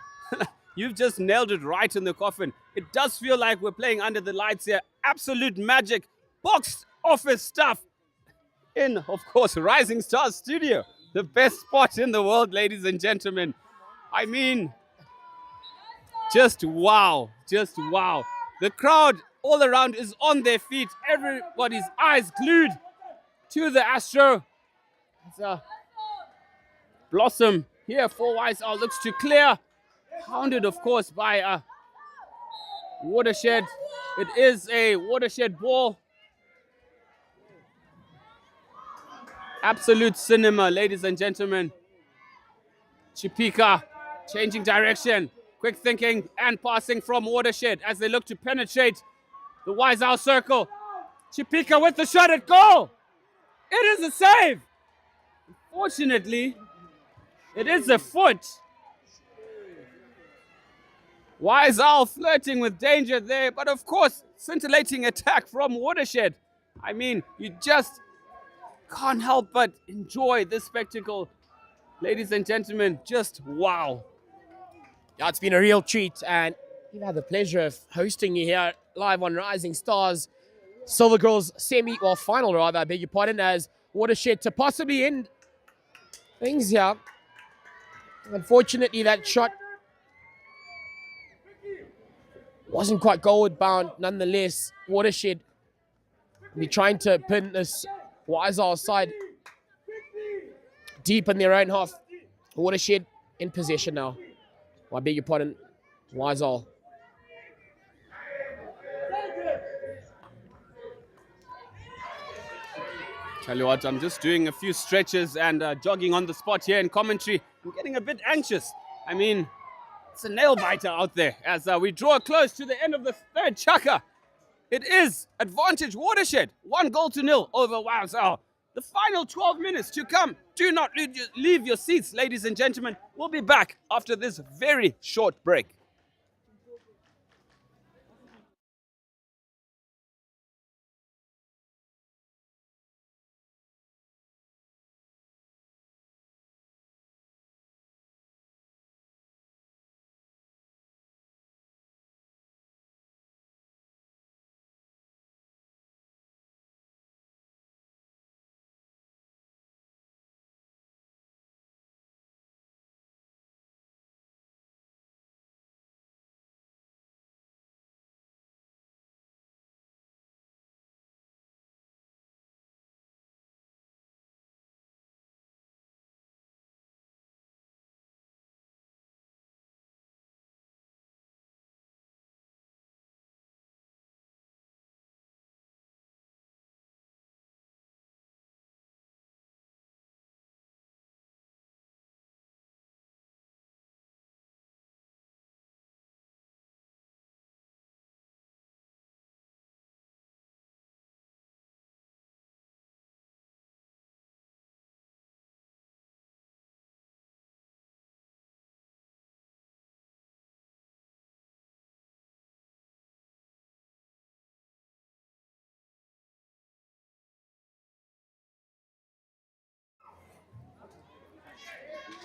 you've just nailed it right in the coffin. It does feel like we're playing under the lights here. Absolute magic, box office stuff in, of course, Rising Stars Studio. The best spot in the world, ladies and gentlemen. I mean, just wow, just wow. The crowd all around is on their feet. Everybody's eyes glued to the Astro. It's a Blossom here for YSL looks to clear. Hounded, of course, by Watershed. It is a Watershed ball. Absolute cinema, ladies and gentlemen. Chipika changing direction. Quick thinking and passing from Watershed as they look to penetrate the YSL circle. Chipika with the shot at goal. It is a save. Unfortunately, it is a foot. YSL flirting with danger there, but of course, scintillating attack from Watershed. I mean, you just can't help but enjoy this spectacle. Ladies and gentlemen, just wow. Yeah, it's been a real treat, and we've had the pleasure of hosting you here live on Rising Stars Silver Girls final rather, I beg your pardon, as Watershed to possibly end things here. Unfortunately, that shot wasn't quite goalward bound. Nonetheless, Watershed will be trying to pin this YSL side deep in their own half. Watershed in possession now. I beg your pardon, YSL. Tell you what, I'm just doing a few stretches and jogging on the spot here in commentary. I'm getting a bit anxious. I mean, it's a nail biter out there as we draw close to the end of the third chukka. It is advantage Watershed, 1-0 over YSL. The final 12 minutes to come. Do not leave your seats, ladies and gentlemen. We'll be back after this very short break.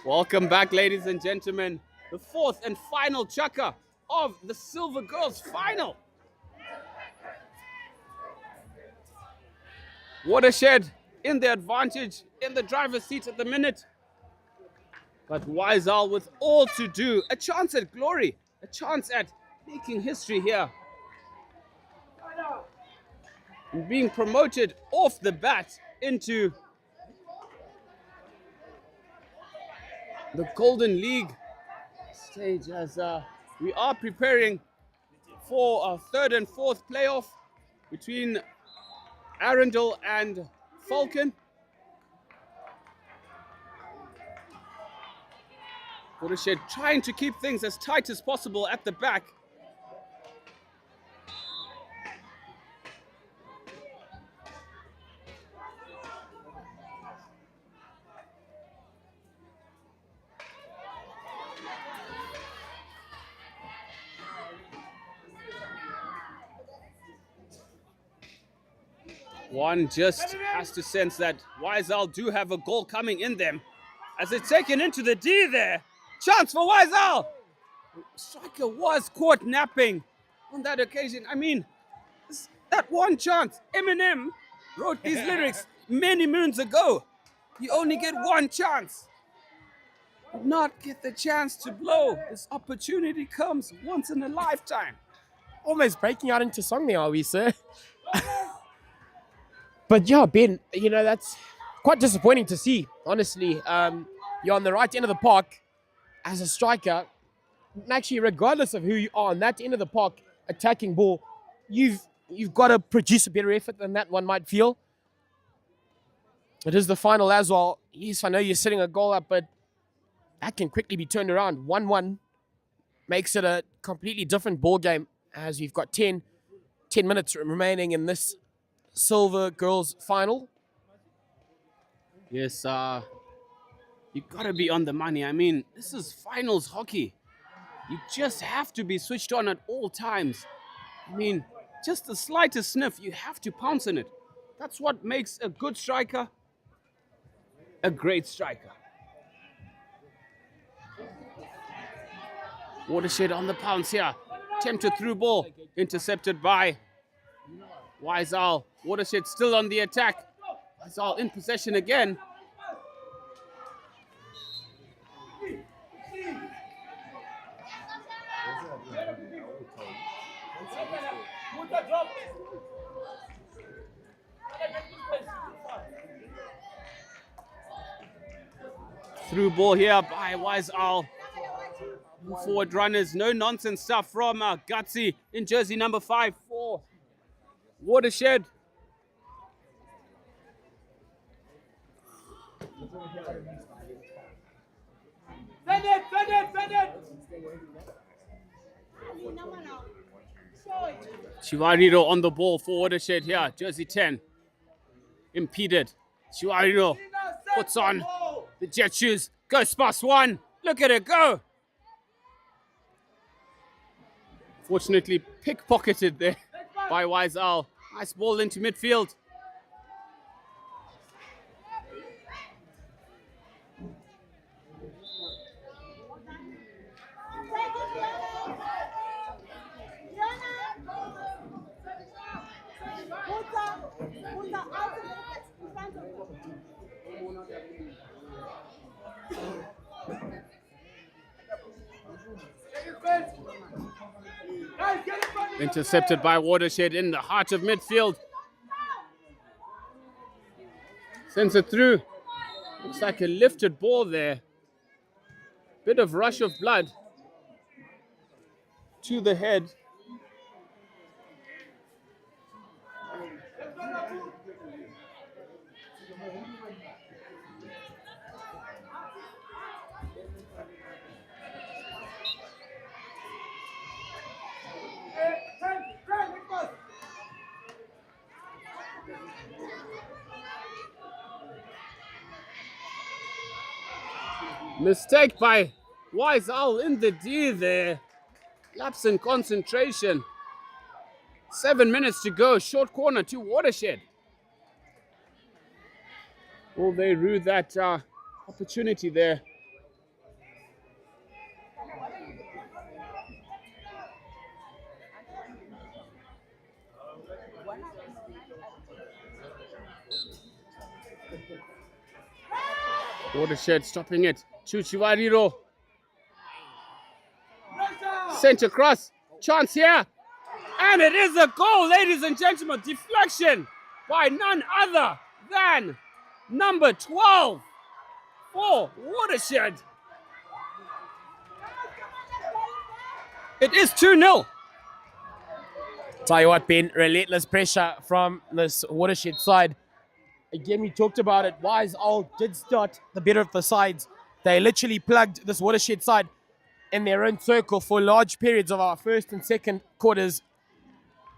Welcome back, ladies and gentlemen. The fourth and final chukka of the Silver Girls final. Watershed in the advantage, in the driver's seat at the minute. But YSL with all to do. A chance at glory, a chance at making history here. And being promoted off the bat into the Golden League stage as we are preparing for a third and fourth playoff between Arundel and Falcon. Watershed trying to keep things as tight as possible at the back. One just has to sense that Wiseal do have a goal coming in them. As it's taken into the D there. Chance for Wiseal. Striker was caught napping on that occasion. I mean, that one chance. Eminem wrote these lyrics many moons ago. You only get one chance. Not get the chance to blow. This opportunity comes once in a lifetime. Almost breaking out into song there, are we, sir? But yeah, Ben, you know, that's quite disappointing to see, honestly. You're on the right end of the park as a striker. And actually, regardless of who you are on that end of the park attacking ball, you've got to produce a better effort than that one might feel. It is the final as well. Yes, I know you're setting a goal up, but that can quickly be turned around. 1-1 makes it a completely different ball game as we've got 10 minutes remaining in this Silver Girls final. Yes, you gotta be on the money. I mean, this is finals hockey. You just have to be switched on at all times. I mean, just the slightest sniff, you have to pounce on it. That's what makes a good striker a great striker. Watershed on the pounce here. Attempted through ball, intercepted by Wiseal. Watershed still on the attack. Wiseal in possession again. Through ball here by Wiseal. Forward runners, no nonsense stuff from Gutsy in jersey number 5 for Watershed. Send it, send it, send it. Chivariro on the ball for Watershed here, jersey 10. Impeded. Chivariro puts on the jet shoes, goes past one. Look at it go. Fortunately, pickpocketed there by Wiseal. Nice ball into midfield. Intercepted by Watershed in the heart of midfield. Sends it through. Looks like a lifted ball there. Bit of rush of blood to the head. Mistake by Wiseal in the D there. Lapse in concentration. 7 minutes to go. Short corner to Watershed. Will they rue that opportunity there? Watershed stopping it. Chivariro. Sent across. Chance here. And it is a goal, ladies and gentlemen. Deflection by none other than number 12 for Watershed. It is 2-0. Tell you what, Ben, relentless pressure from this Watershed side. Again, we talked about it. Wiseal did start the better of the sides They literally plugged this Watershed side in their own circle for large periods of our first and second quarters.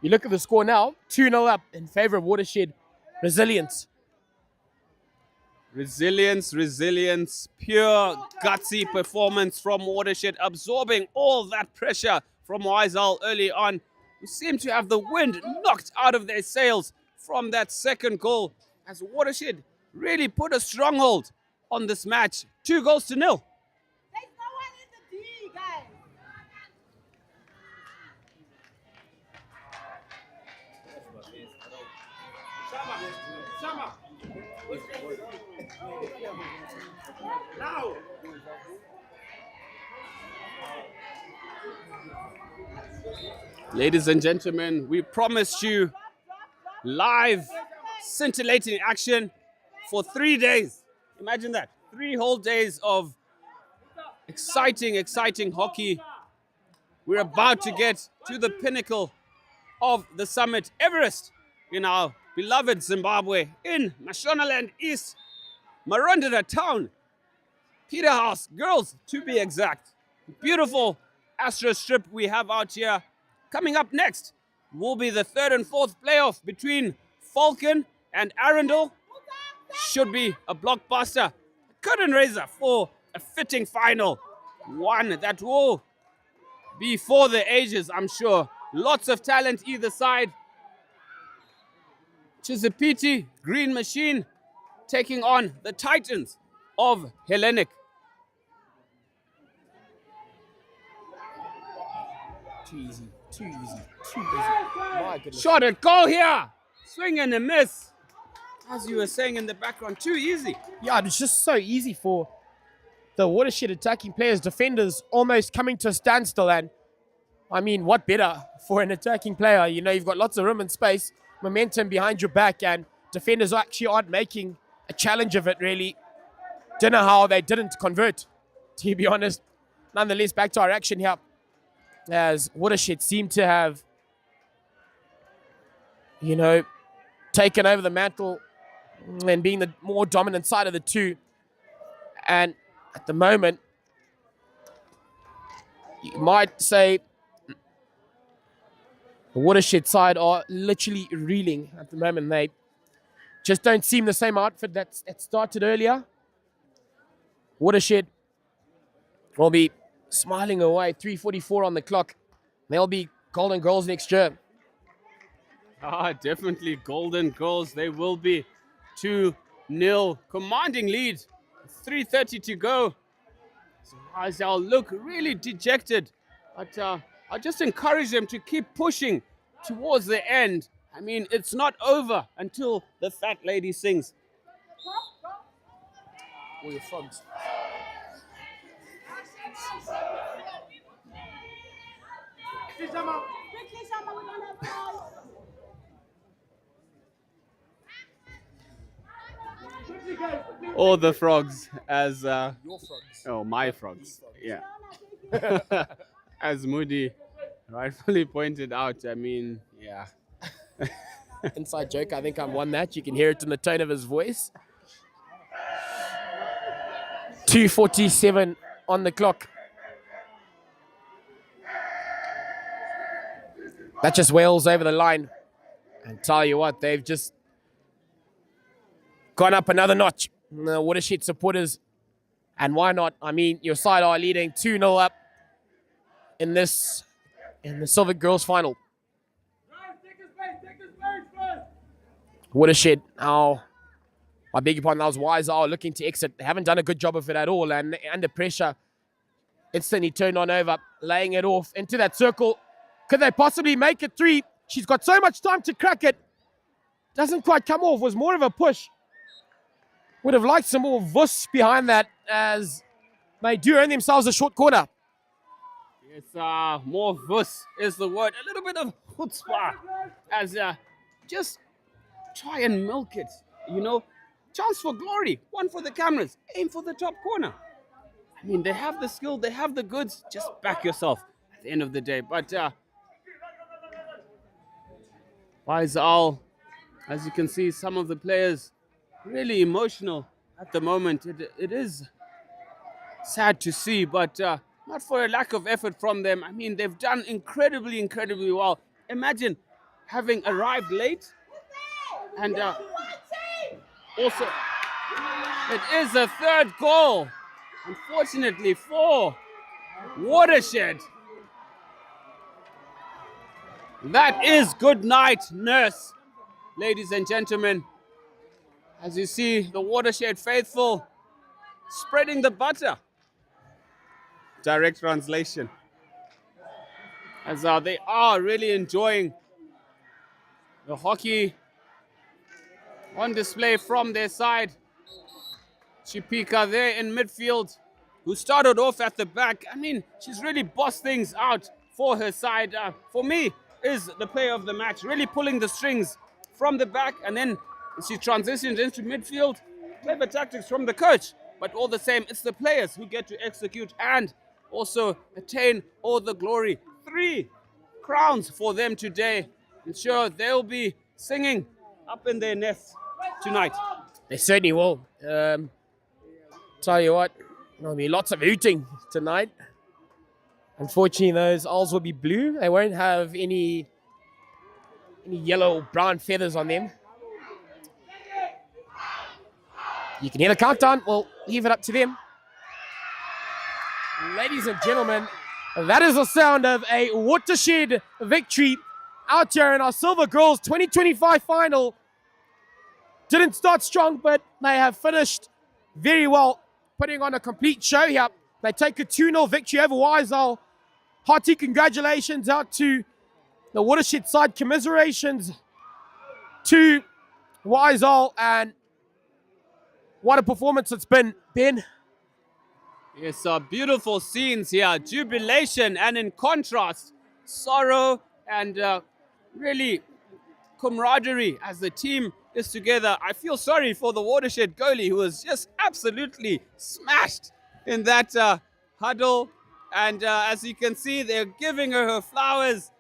You look at the score now, 2-0 up in favor of Watershed. Resilience. Resilience, pure gutsy performance from Watershed, absorbing all that pressure from Wiesel early on, who seemed to have the wind knocked out of their sails from that second goal, as Watershed really put a stronghold on this match. 2-0. There's no one in the D, guys. Ladies and gentlemen, we promised you live, scintillating action for 3 days. Imagine that. 3 whole days of exciting hockey. We're about to get to the pinnacle of the summit, Everest, in our beloved Zimbabwe, in Mashonaland East, Marondera town, Peterhouse girls to be exact. Beautiful Astro strip we have out here. Coming up next will be the third and fourth playoff between Falcon and Arundel. Should be a blockbuster, curtain raiser for a fitting final. One that will be for the ages, I'm sure. Lots of talent either side. Chisipiti, Green Machine, taking on the Titans of Hellenic. Too easy. My goodness. Shot at goal here. Swing and a miss. As you were saying in the background, too easy. Yeah, it's just so easy for the Watershed attacking players, defenders almost coming to a standstill. And I mean, what better for an attacking player? You know, you've got lots of room and space, momentum behind your back, and defenders actually aren't making a challenge of it, really. Don't know how they didn't convert, to be honest. Nonetheless, back to our action here, as Watershed seem to have, you know, taken over the mantle and being the more dominant side of the two. And at the moment, you might say the Watershed side are literally reeling at the moment. They just don't seem the same outfit that started earlier. Watershed will be smiling away. 3:44 on the clock. They'll be golden goals next year. Definitely golden goals. They will be 2-0. Commanding lead. 3:30 to go. So I'll look really dejected. But I'll just encourage them to keep pushing towards the end. I mean, it's not over until the fat lady sings. All your frogs. All the frogs, as Your frogs. oh, my frogs. Yeah. As Moody rightfully pointed out, I mean, yeah. Inside joke, I think I won that. You can hear it in the tone of his voice. 2:47 on the clock. That just wails over the line. And tell you what, they've just gone up another notch. The Watershed supporters. And why not? I mean, your side are leading 2-0 up in the Silver Girls final. Watershed, I beg your pardon, that was Wiesel looking to exit. They haven't done a good job of it at all, and under pressure, instantly turned on over, laying it off into that circle. Could they possibly make it 3? She's got so much time to crack it. Doesn't quite come off, was more of a push. Would have liked some more vuss behind that, as they do earn themselves a short corner. Yes, more vuss is the word. A little bit of chutzpah, as just try and milk it, you know. Chance for glory, one for the cameras, aim for the top corner. I mean, they have the skill, they have the goods, just back yourself at the end of the day. But Wiesel, as you can see, some of the players really emotional at the moment. It is sad to see, but not for a lack of effort from them. I mean, they've done incredibly, incredibly well. Imagine having arrived late and also it is a third goal, unfortunately, for Watershed. That is good night, nurse, ladies and gentlemen. As you see, the Watershed faithful spreading the butter. Direct translation. As they are really enjoying the hockey on display from their side. Chipika there in midfield, who started off at the back. I mean, she's really bossed things out for her side. For me, is the player of the match, really pulling the strings from the back, and then she transitions into midfield. Clever tactics from the coach, but all the same, it's the players who get to execute and also attain all the glory. 3 crowns for them today. I'm sure they'll be singing up in their nests tonight. They certainly will. Tell you what, there'll be lots of hooting tonight. Unfortunately, those owls will be blue. They won't have any yellow or brown feathers on them. You can hear the countdown. We'll leave it up to them. Ladies and gentlemen, that is the sound of a Watershed victory out here in our Silver Girls 2025 final. Didn't start strong, but they have finished very well, putting on a complete show here. They take a 2-0 victory over Wiesel. Hearty congratulations out to the Watershed side. Commiserations to Wiesel, and what a performance it's been, Ben. Yes, beautiful scenes here. Jubilation, and in contrast, sorrow and really camaraderie as the team is together. I feel sorry for the Watershed goalie, who was just absolutely smashed in that huddle. And as you can see, they're giving her flowers.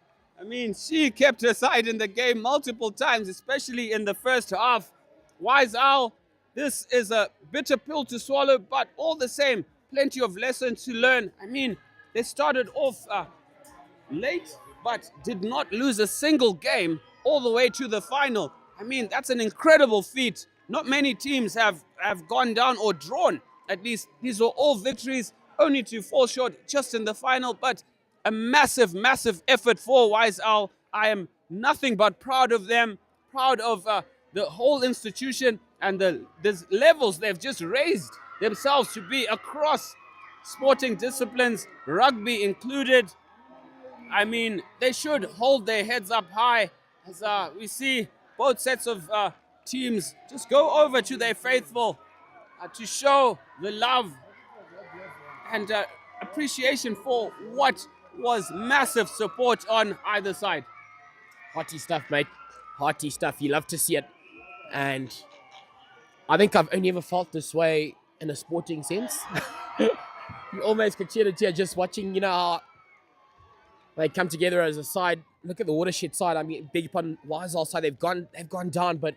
I mean, she kept her side in the game multiple times, especially in the first half. Wiesel, this is a bitter pill to swallow, but all the same, plenty of lessons to learn. I mean, they started off late, but did not lose a single game all the way to the final. I mean, that's an incredible feat. Not many teams have gone down or drawn. At least these were all victories, only to fall short just in the final. But a massive, massive effort for Wiesel. I am nothing but proud of them, proud of the whole institution and the levels they've just raised themselves to be across sporting disciplines, rugby included. I mean, they should hold their heads up high as we see both sets of teams just go over to their faithful to show the love and appreciation for what was massive support on either side. Hearty stuff, mate. Hearty stuff. You love to see it. And I think I've only ever felt this way in a sporting sense. You almost could shed a tear just watching, how they come together as a side. Look at the Watershed side. I mean, big upon Wiesel side. They've gone down, but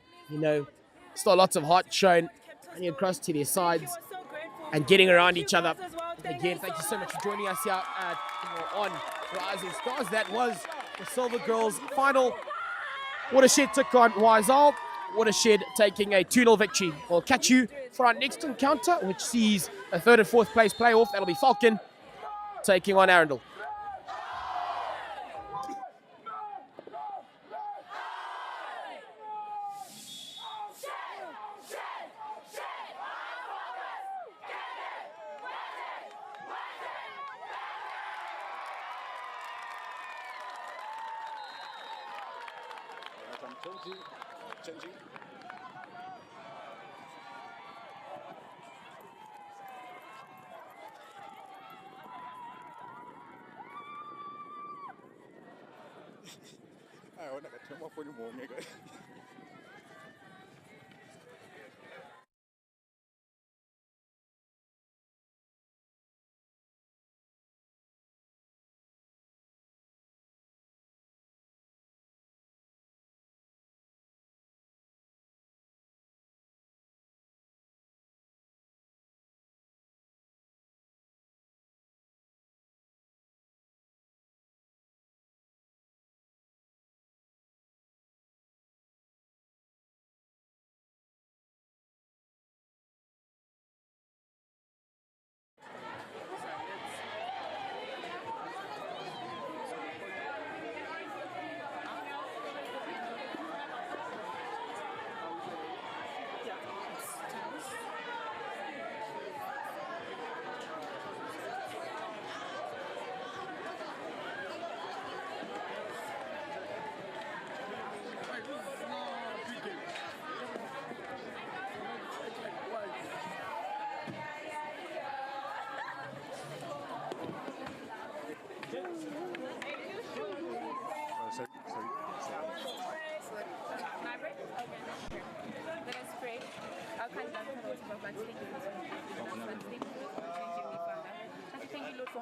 still lots of heart shown running across to their sides and getting around each other. Again, thank you so much for joining us here on Rising Stars. That was the Silver Girls final. Watershed took on Wiesel. Watershed taking a 2-0 victory. We'll catch you for our next encounter, which sees a 3rd and 4th place playoff. That'll be Falcon taking on Arundel. Ayaw, nakachama po ni Mommy.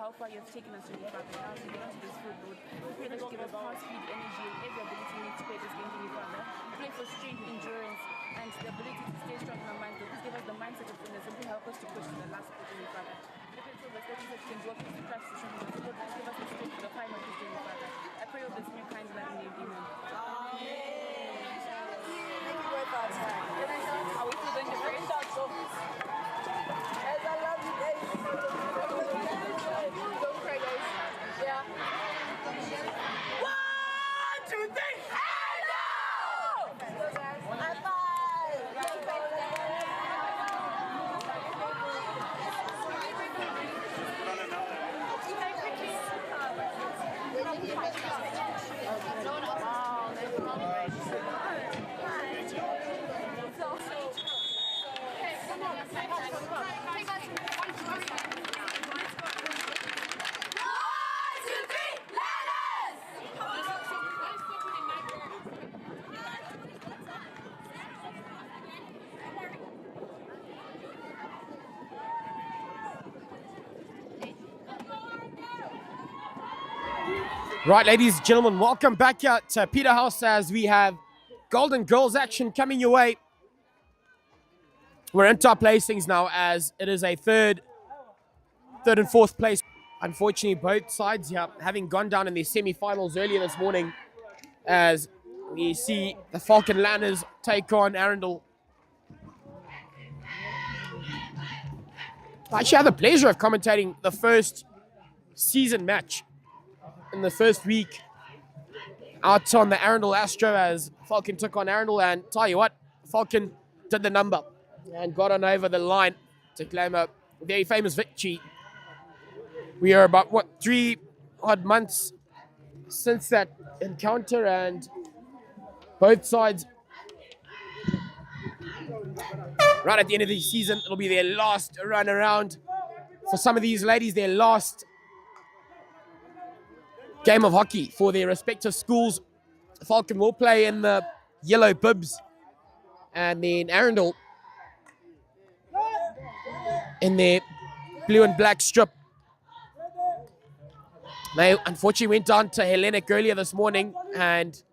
how far you have taken us to the Father. Now as we get onto this field, Lord, we pray that you give us power, speed, energy, and every ability we need to play this game to you, Father. We pray for strength, endurance, and the ability to stay strong in our minds. Lord, please give us the mindset of fitness and please help us to push to the last quarter, you, Father. We pray for the studies that you can work with the Christ to show us. Lord, please give us the strength for the final this day, Father. I pray all this in your kind loving name. Amen. Thank you very much. Are we still doing the first shot? Guys, I love you guys. Don't cry, guys. Yeah. 1, 2, 3, and go! High Right, ladies and gentlemen, welcome back out to Peterhouse as we have Golden Girls action coming your way. We're into our placings now as it is a third and fourth place. Unfortunately, both sides here having gone down in their semi-finals earlier this morning as we see the Falcon Lanners take on Arundel. I actually had the pleasure of commentating the first season match in the first week out on the Arundel Astro as Falcon took on Arundel, and tell you what, Falcon did the number and got on over the line to claim a very famous victory. We are about, 3 odd months since that encounter, and both sides, right at the end of the season, it'll be their last run around. For some of these ladies, their last game of hockey for their respective schools. Falcon will play in the yellow bibs, and then Arundel in their blue and black strip. They unfortunately went down to Hellenic earlier this morning, and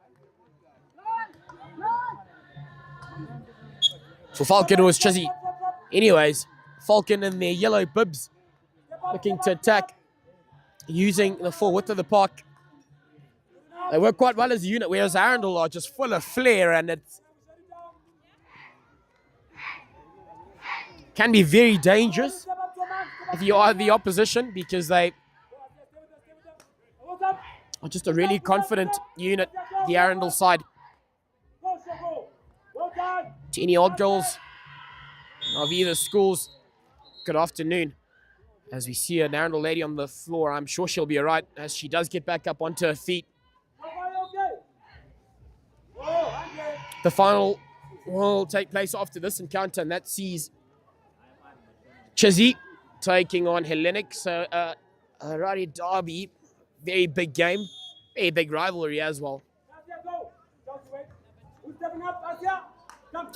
for Falcon it was Chizzy. Anyways, Falcon in their yellow bibs looking to attack using the full width of the park. They work quite well as a unit, whereas Arundel are just full of flair, and it can be very dangerous if you are the opposition, because they are just a really confident unit, the Arundel side. To any old girls of either schools, good afternoon. As we see an Arundel lady on the floor, I'm sure she'll be all right as she does get back up onto her feet. The final will take place after this encounter, and that sees Chizzy taking on Hellenic. So a Rari derby, very big game, very big rivalry as well.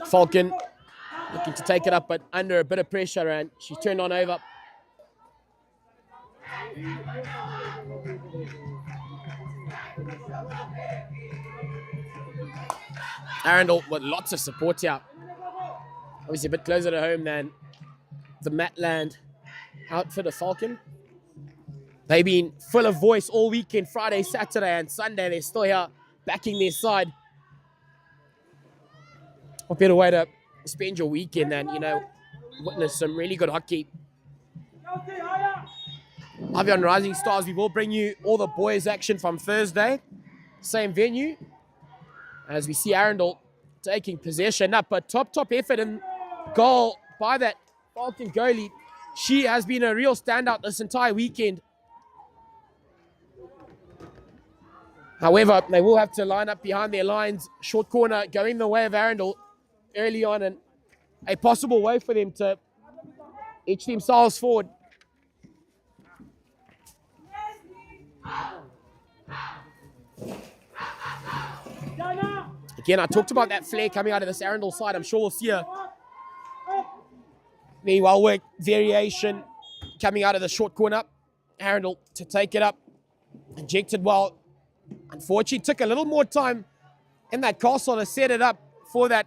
Falcon looking to take it up, but under a bit of pressure, and she's turned on over. Arundel with lots of support here. Obviously a bit closer to home than the Matland outfit of Falcon. They've been full of voice all weekend, Friday, Saturday, and Sunday. They're still here backing their side. What better way to spend your weekend than, witness some really good hockey. Live on Rising Stars, we will bring you all the boys action from Thursday. Same venue. As we see Arundel taking possession up. A top effort in goal by that Falcon goalie. She has been a real standout this entire weekend. However, they will have to line up behind their lines. Short corner going the way of Arundel early on, and a possible way for them to edge themselves forward. Again, I talked about that flare coming out of this Arundel side. I'm sure we'll see a very well-worked variation coming out of the short corner. Arundel to take it up. Injected well. Unfortunately, took a little more time in that castle to set it up for that.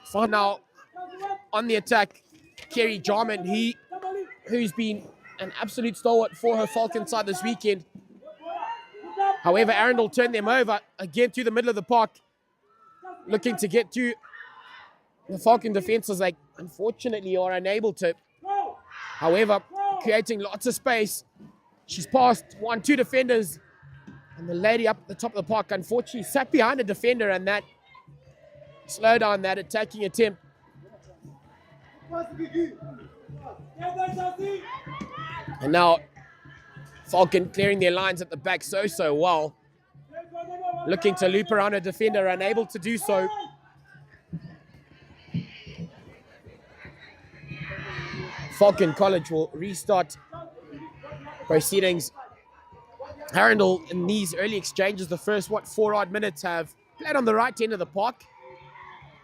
So now on the attack, Kerry Jarman, who's been an absolute stalwart for her Falcon side this weekend. However, Arundel turned them over again through the middle of the park, looking to get to the Falcon defenses. Like, unfortunately, are unable to. However, creating lots of space. She's passed 1-2 defenders, and the lady up at the top of the park, unfortunately, sat behind a defender, and that slowed down that attacking attempt. And now Falcon clearing their lines at the back so well. Looking to loop around a defender, unable to do so. Falcon College will restart proceedings. Arundel in these early exchanges, the first 4 odd minutes, have played on the right end of the park.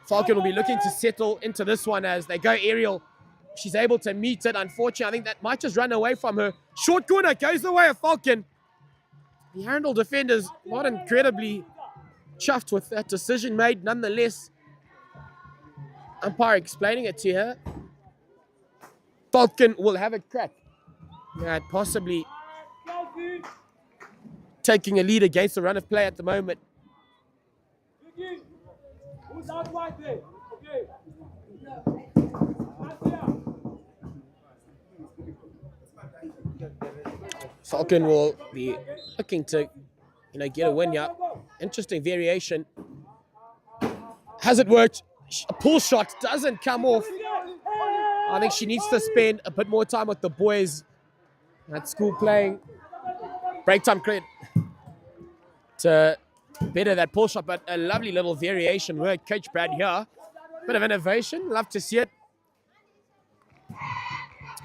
Falcon will be looking to settle into this one as they go aerial. She's able to meet it. Unfortunately, I think that might just run away from her. Short corner goes the way of Falcon. The Arundel defenders not incredibly chuffed with that decision made. Nonetheless, umpire explaining it to her. Falcon will have a crack at possibly taking a lead against the run of play at the moment. Falcon will be looking to, get a win here. Interesting variation. Has it worked? A pull shot doesn't come off. I think she needs to spend a bit more time with the boys at school playing break time credit to better that pull shot, but a lovely little variation work. Coach Brad here. Bit of innovation. Love to see it.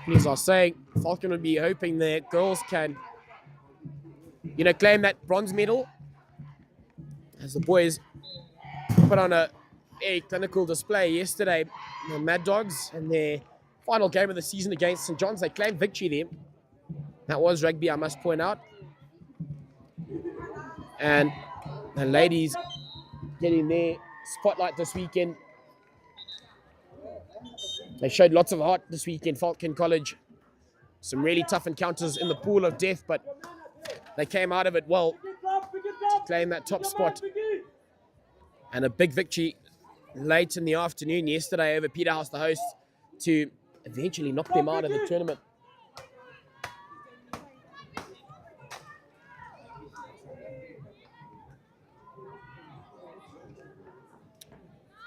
And as I was saying, Falcon would be hoping the girls can, claim that bronze medal as the boys put on a very clinical display yesterday. The Mad Dogs in their final game of the season against St. John's. They claimed victory there. That was rugby, I must point out. And the ladies getting their spotlight this weekend. They showed lots of heart this weekend, Falcon College. Some really tough encounters in the pool of death, but they came out of it well to claim that top spot. And a big victory late in the afternoon yesterday over Peterhouse, the hosts, to eventually knock them out of the tournament.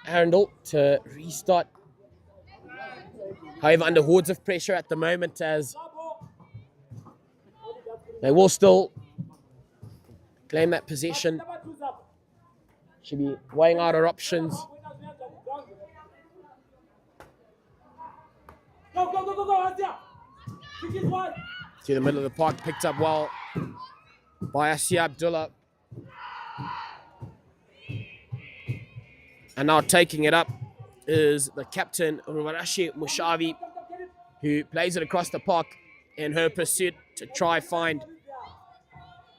Arundel to restart. However, under hordes of pressure at the moment, as they will still claim that possession. Should be weighing out our options. To the middle of the park, picked up well by Asia Abdullah. And now taking it up is the captain, Ruvarashi Mushavi, who plays it across the park in her pursuit to try find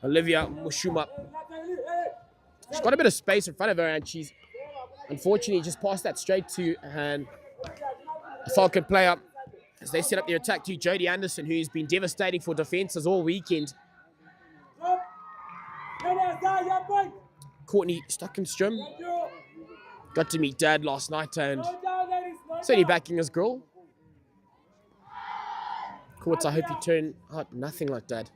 Olivia Mushuma. She's got a bit of space in front of her, and she's unfortunately just passed that straight to a Falcon player as they set up their attack to Jodie Anderson, who's been devastating for defences all weekend. Courtney Stockenstrom got to meet Dad last night and certainly backing his girl. Courts, I hope you turn out nothing like Dad.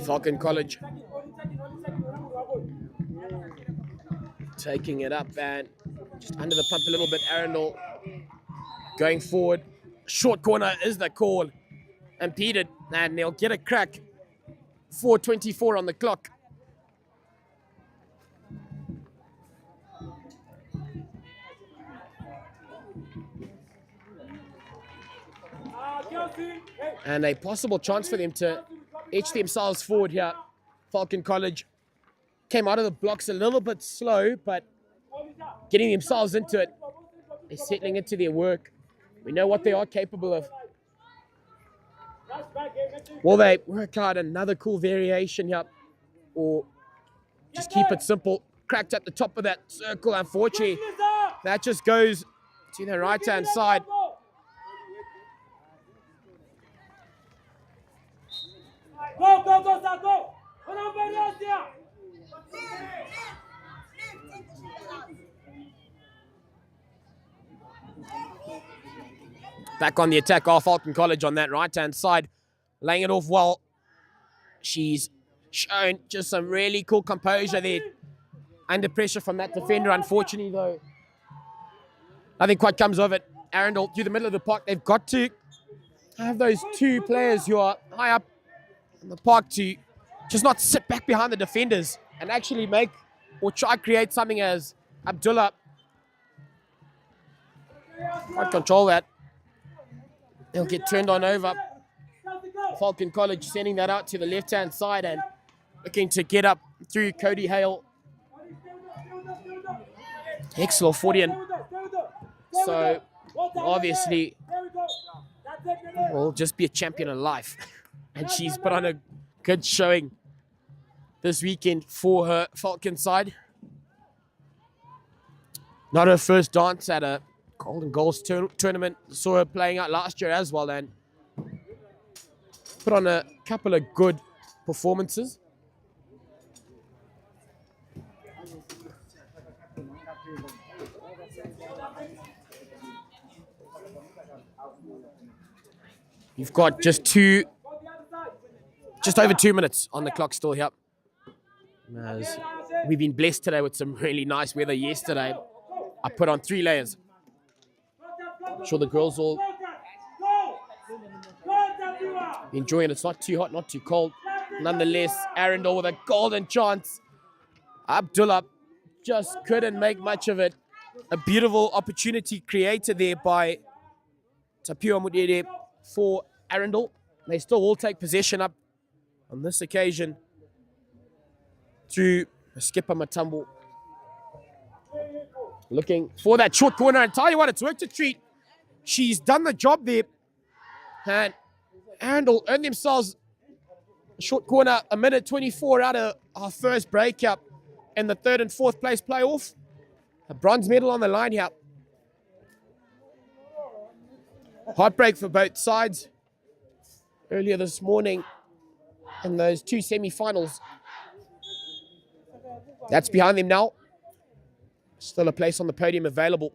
Falcon College taking it up and just under the pump a little bit. Arundel going forward. Short corner is the call. Impeded, and they'll get a crack. 4:24 on the clock. And a possible chance for them to edge themselves forward here. Falcon College came out of the blocks a little bit slow, but getting themselves into it. They're settling into their work. We know what they are capable of. Will they work out another cool variation here? Or just keep it simple? Cracked at the top of that circle, unfortunately. That just goes to the right-hand side. Go, go, go, Zach, go! Put on Venecia! Back on the attack off Falcon College on that right-hand side. Laying it off well. She's shown just some really cool composure there. Under pressure from that defender, unfortunately, though. Nothing quite comes of it. Arundel through the middle of the park. They've got to have those two players who are high up in the park to just not sit back behind the defenders and actually make or try to create something as Abdullah can't control that. They'll get turned on over. Falcon College sending that out to the left-hand side and looking to get up through Cody Hale. Ex-Lawfordian. So, obviously, will just be a champion of life. And she's put on a good showing this weekend for her Falcon side. Not her first dance at a Golden Goals tournament. Saw her playing out last year as well and put on a couple of good performances. You've got just over 2 minutes on the clock still here. As we've been blessed today with some really nice weather yesterday. I put on 3 layers. I'm sure the girls will be enjoying it. It's not too hot, not too cold. Nonetheless, Arundel with a golden chance. Abdullah just couldn't make much of it. A beautiful opportunity created there by Tapua Mudede for Arundel. They still will take possession up on this occasion through skipper Matambo. Looking for that short corner, and tell you what, it's worked a treat. She's done the job there. And Arundel earned themselves a short corner, 1:24 out of our first breakup in the 3rd and 4th place playoff. A bronze medal on the line here. Heartbreak for both sides. Earlier this morning in those 2 semi-finals. That's behind them now. Still a place on the podium available.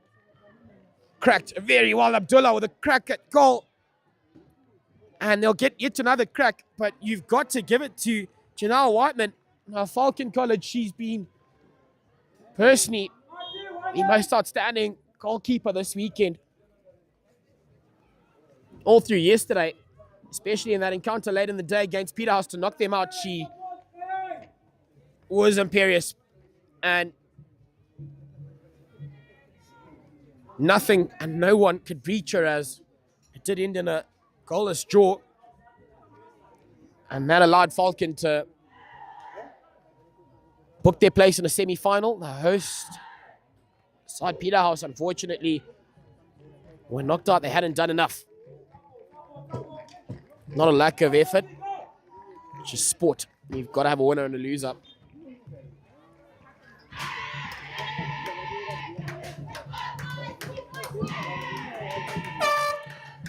Cracked very well, Abdullah with a crack at goal. And they'll get yet another crack, but you've got to give it to Janelle Whiteman. Now, Falcon College, she's been personally the most outstanding goalkeeper this weekend. All through yesterday, especially in that encounter late in the day against Peterhouse to knock them out, she was imperious. And nothing and no one could reach her, as it did end in a goalless draw. And that allowed Falcon to book their place in a semi-final. The host side, Peterhouse, unfortunately, were knocked out. They hadn't done enough. Not a lack of effort, it's just sport. You've got to have a winner and a loser.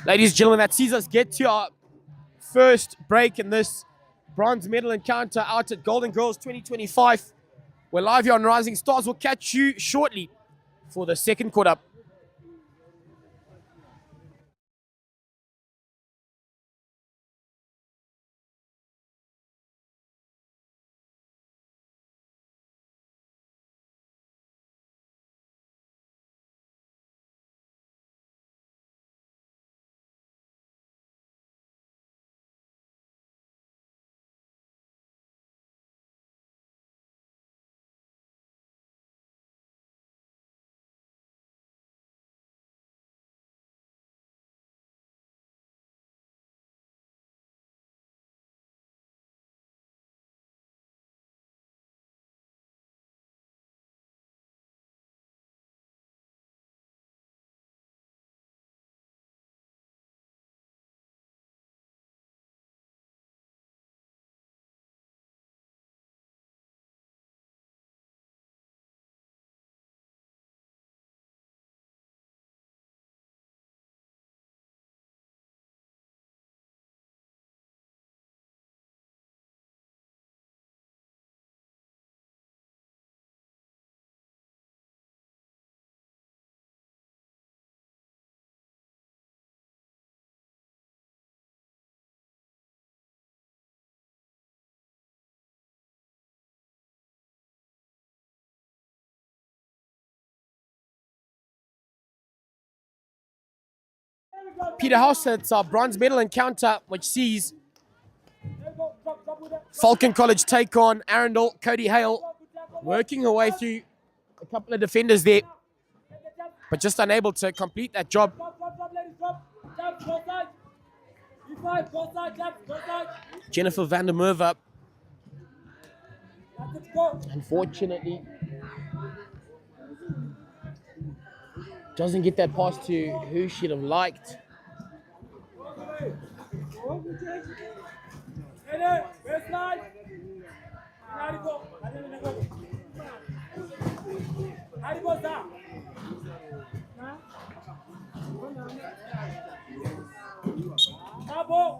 Ladies and gentlemen, that sees us get to our first break in this bronze medal encounter out at Golden Girls 2025. We're live here on Rising Stars. We'll catch you shortly for the second quarter. Peter House, it's our bronze medal encounter, which sees Falcon College take on Arundel. Cody Hale working her way through a couple of defenders there, but just unable to complete that job. Jennifer van der Merwe, unfortunately, doesn't get that pass to who she'd have liked.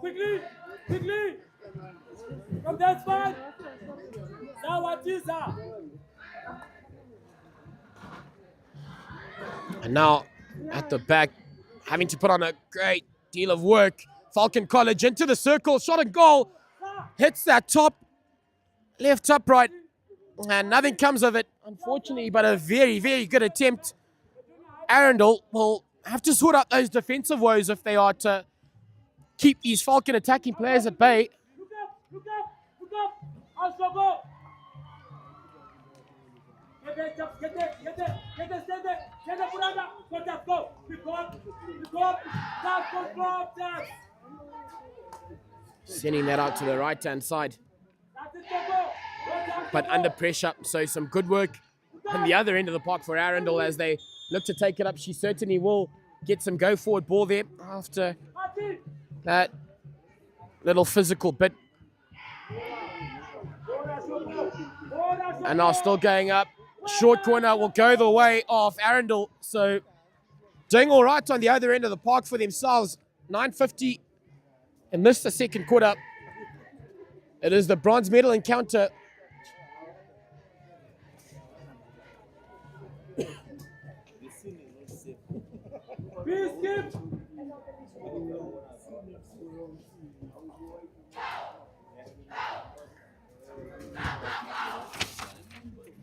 Quickly! Quickly! From that spot! And now at the back, having to put on a great deal of work. Falcon College into the circle, shot and goal. Hits that top, left upright, and nothing comes of it, unfortunately, but a very, very good attempt. Arundel will have to sort out those defensive woes if they are to keep these Falcon attacking players at bay. Look up! Look up! Look up! I'll go! Get there! Get there! Get there! Get there! Stand there! Stand there! Put on that! Go! Tap! Go! Go up! Go up! Tap! Go up! Tap! Sending that out to the right-hand side. But under pressure, so some good work on the other end of the park for Arundel as they look to take it up. She certainly will get some go-forward ball there after that little physical bit. And now still going up. Short corner will go the way of Arundel. So doing all right on the other end of the park for themselves. 9:50 and missed the second quarter. It is the bronze medal encounter.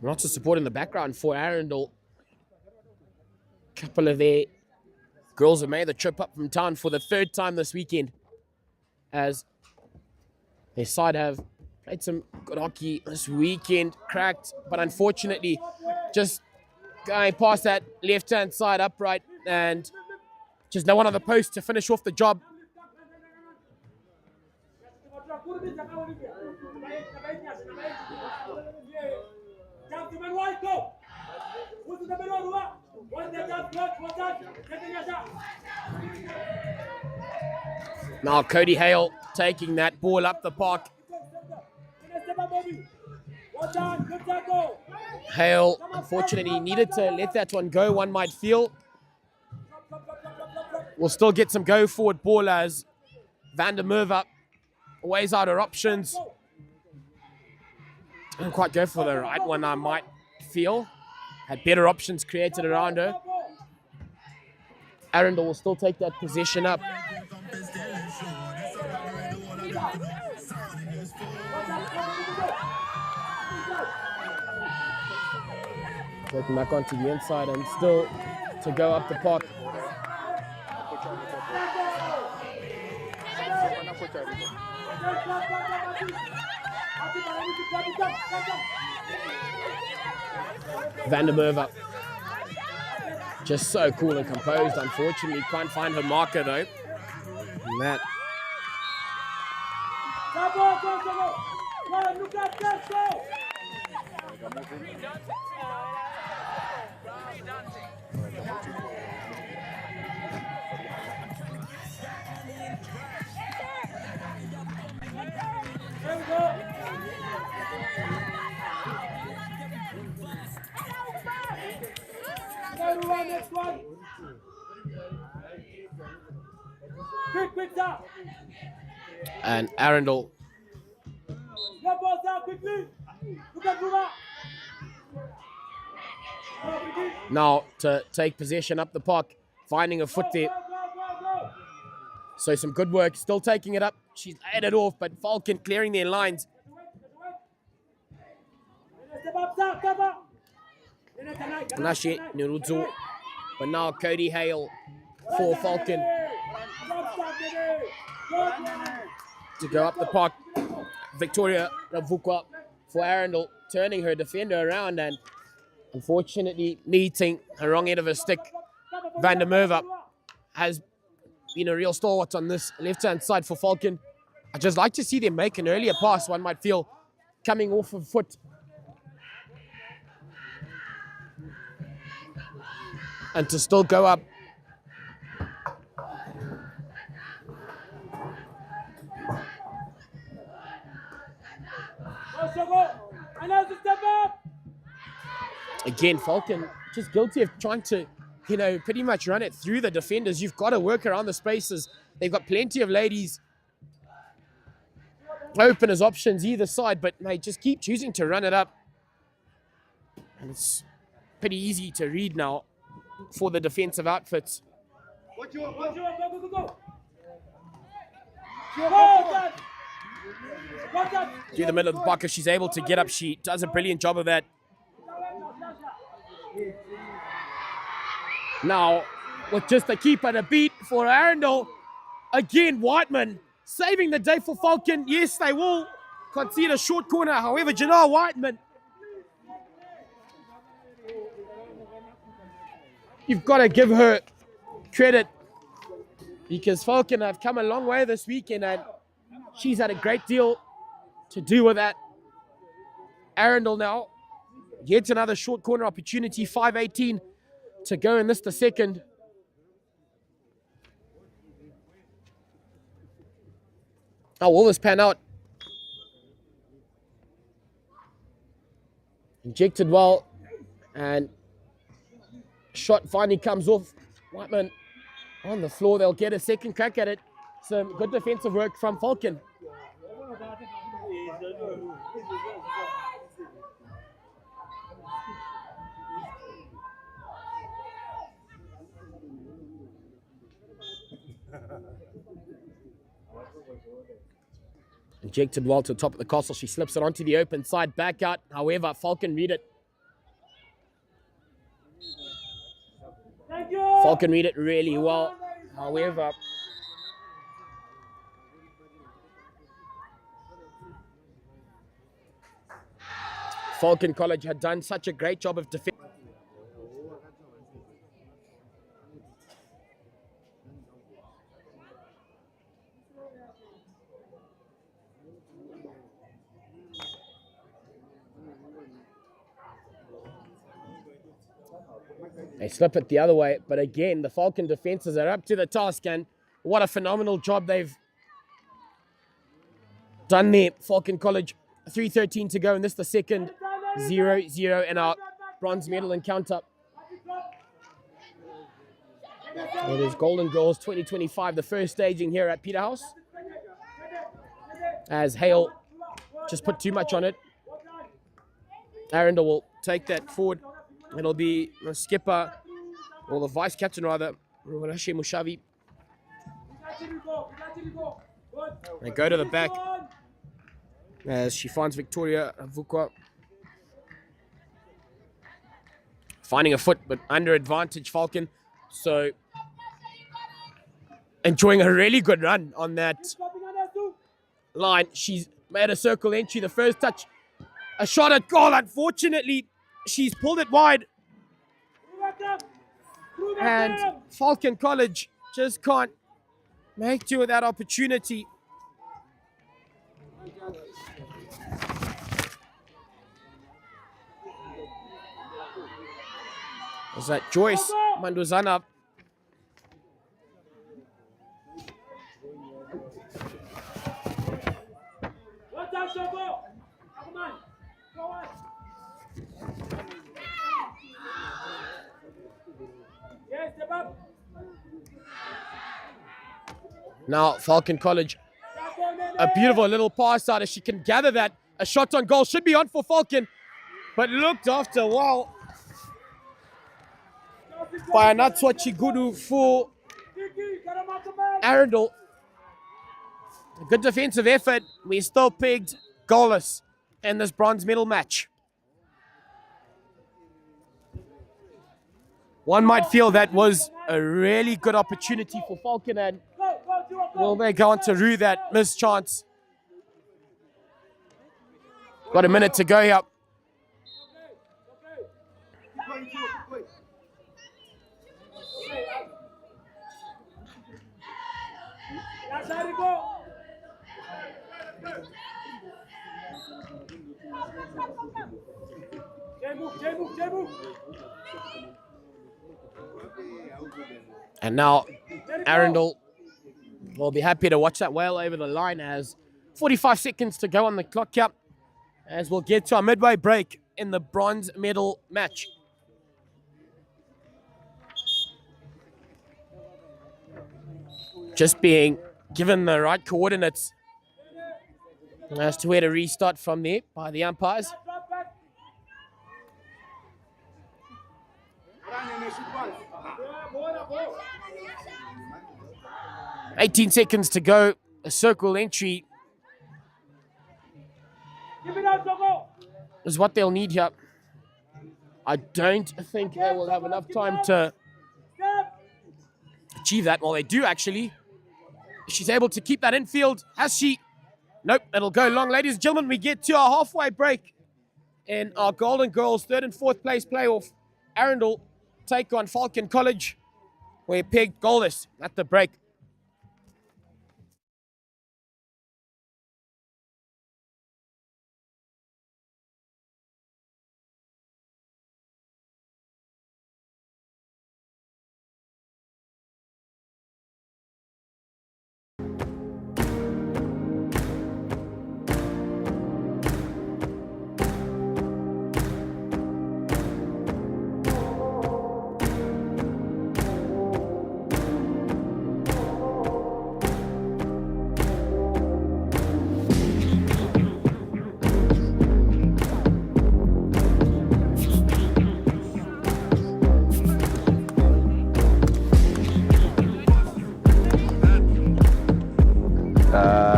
Lots of support in the background for Arundel. A couple of their girls have made the trip up from town for the third time this weekend, as their side have played some good hockey this weekend, cracked, but unfortunately just going past that left-hand side upright and just no one on the post to finish off the job. Now Cody Hale taking that ball up the park. Hale, unfortunately, needed to let that one go, one might feel. Will still get some go-forward ball as van der Merwe weighs out her options. Didn't quite go for the right one, I might feel. Had better options created around her. Arundel will still take that possession up. Taking back onto the inside and still to go up the park. Van der Merwe, just so cool and composed. Unfortunately, can't find her marker though. And that. And Arundel now to take possession up the park, finding a foot there. So some good work, still taking it up. She's laid it off, but Falcon clearing their lines. Nashi Nirudzo, but now Cody Hale for Falcon. to go up the park. Victoria Ravukwa for Arundel, turning her defender around and unfortunately meeting her wrong end of her stick. Van der Merwe has been a real stalwart on this left-hand side for Falcon. I'd just like to see them make an earlier pass, one might feel, coming off of foot. And to still go up. Again, Falcon just guilty of trying to, pretty much run it through the defenders. You've got to work around the spaces. They've got plenty of ladies open as options either side, but mate, just keep choosing to run it up. And it's pretty easy to read now for the defensive outfits. Through the middle of the park, if she's able to get up, she does a brilliant job of that. Now, with just a keeper to beat for Arundel, again, Whiteman saving the day for Falcon. Yes, they will concede a short corner. However, Janelle Whiteman, you've got to give her credit because Falcon have come a long way this weekend and she's had a great deal to do with that. Arundel now, yet another short corner opportunity, 5:18 to go in this, the second. How will this pan out? Injected well, and shot finally comes off. Whiteman on the floor. They'll get a second crack at it. Some good defensive work from Falcon. Injected well to the top of the castle. She slips it onto the open side, back out. However, Falcon read it. Falcon read it really well. However, Falcon College had done such a great job of defending. They slip it the other way, but again, the Falcon defenses are up to the task, and what a phenomenal job they've done there. Falcon College, 3:13 to go, and this the second, 0-0 in our bronze medal encounter. It is Golden Girls 2025, the first staging here at Peterhouse, as Hale just put too much on it. Arundel will take that forward. It'll be the skipper, or the vice captain rather, Ruvarashe Mushavi. They go to the back as she finds Victoria Vukwa. Finding a foot, but under advantage, Falcon. So, enjoying a really good run on that line. She's made a circle entry, the first touch. A shot at goal, unfortunately. She's pulled it wide. And Falcon College just can't make do with that opportunity. Was that Joyce Manduzana? Now, Falcon College, a beautiful little pass out as she can gather that. A shot on goal should be on for Falcon, but looked after well by Anatswachi Gudu for Arundel. A good defensive effort. We still pegged goalless in this bronze medal match. One might feel that was a really good opportunity for Falcon, and Will they go on to rue that missed chance? Got a minute to go here. And now Arundel will be happy to watch that well over the line as 45 seconds to go on the clock here, as we'll get to our midway break in the bronze medal match. Just being given the right coordinates as to where to restart from there by the umpires. 18 seconds to go. A circle entry is what they'll need here. I don't think they will have enough time to achieve that. Well, they do actually. She's able to keep that infield. Has she? Nope, it'll go long. Ladies and gentlemen, we get to our halfway break in our Golden Girls 3rd and 4th place playoff. Arundel take on Falcon College. We're pegged goalless at the break.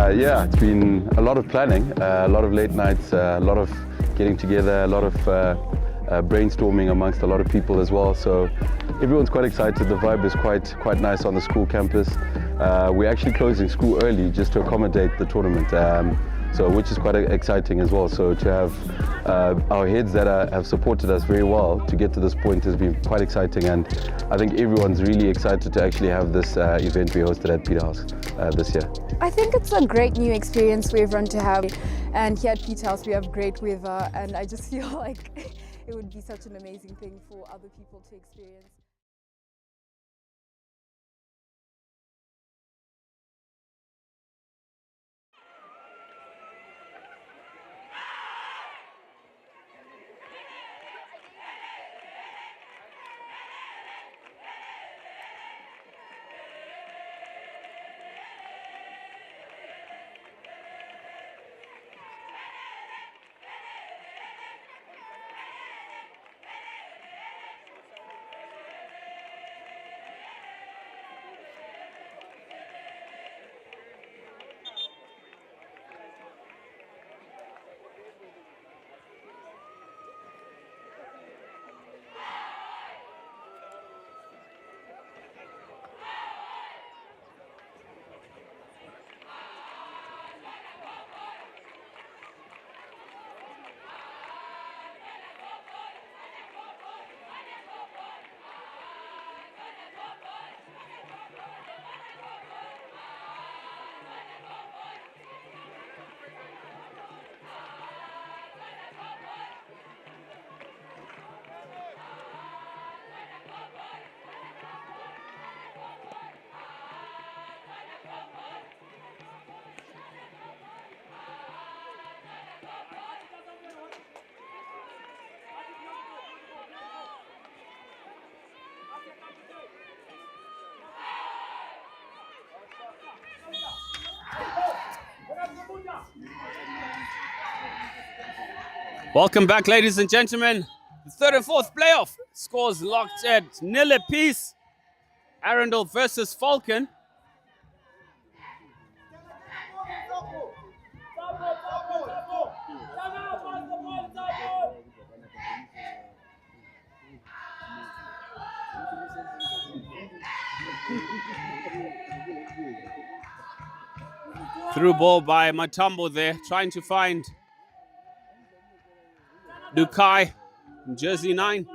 Yeah, it's been a lot of planning, a lot of late nights, a lot of getting together, a lot of brainstorming amongst a lot of people as well. So everyone's quite excited. The vibe is quite nice on the school campus. We're actually closing school early just to accommodate the tournament, so which is quite exciting as well. So to have our heads that have supported us very well to get to this point has been quite exciting, and I think everyone's really excited to actually have this event we hosted at Peterhouse this year. I think it's a great new experience for everyone to have, and here at Peterhouse we have great weather, and I just feel like it would be such an amazing thing for other people to experience. Welcome back, ladies and gentlemen. The 3rd and 4th playoff. Scores locked at nil apiece. Arundel versus Falcon. Through ball by Matambo there, trying to find Dukai, jersey 9.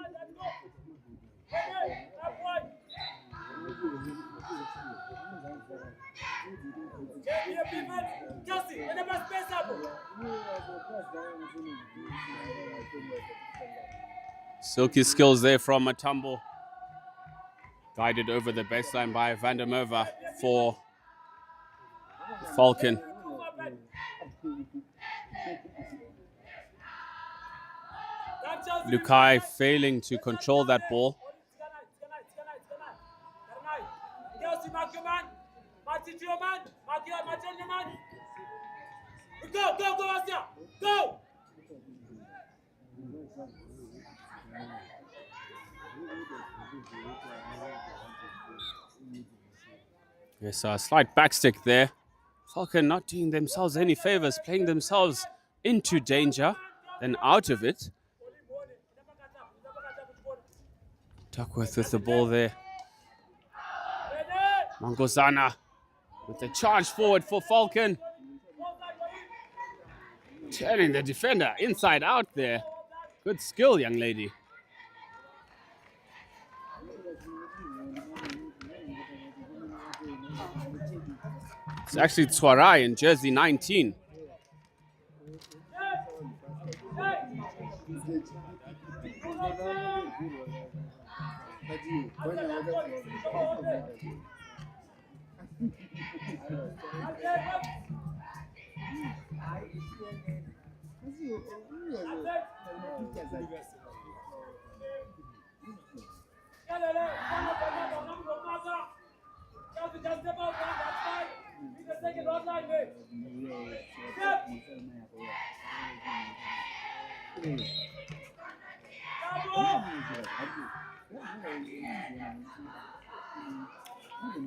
Silky skills there from Matambo. Guided over the baseline by Van der Merwe for Falcon. Lukai failing to control that ball. Go, Asya! Go! Yes, a slight backstick there. Falcon not doing themselves any favors, playing themselves into danger, then out of it. Duckworth with the ball there. Mangosana with the charge forward for Falcon. Turning the defender inside out there. Good skill, young lady. It's actually Twarai in jersey 19.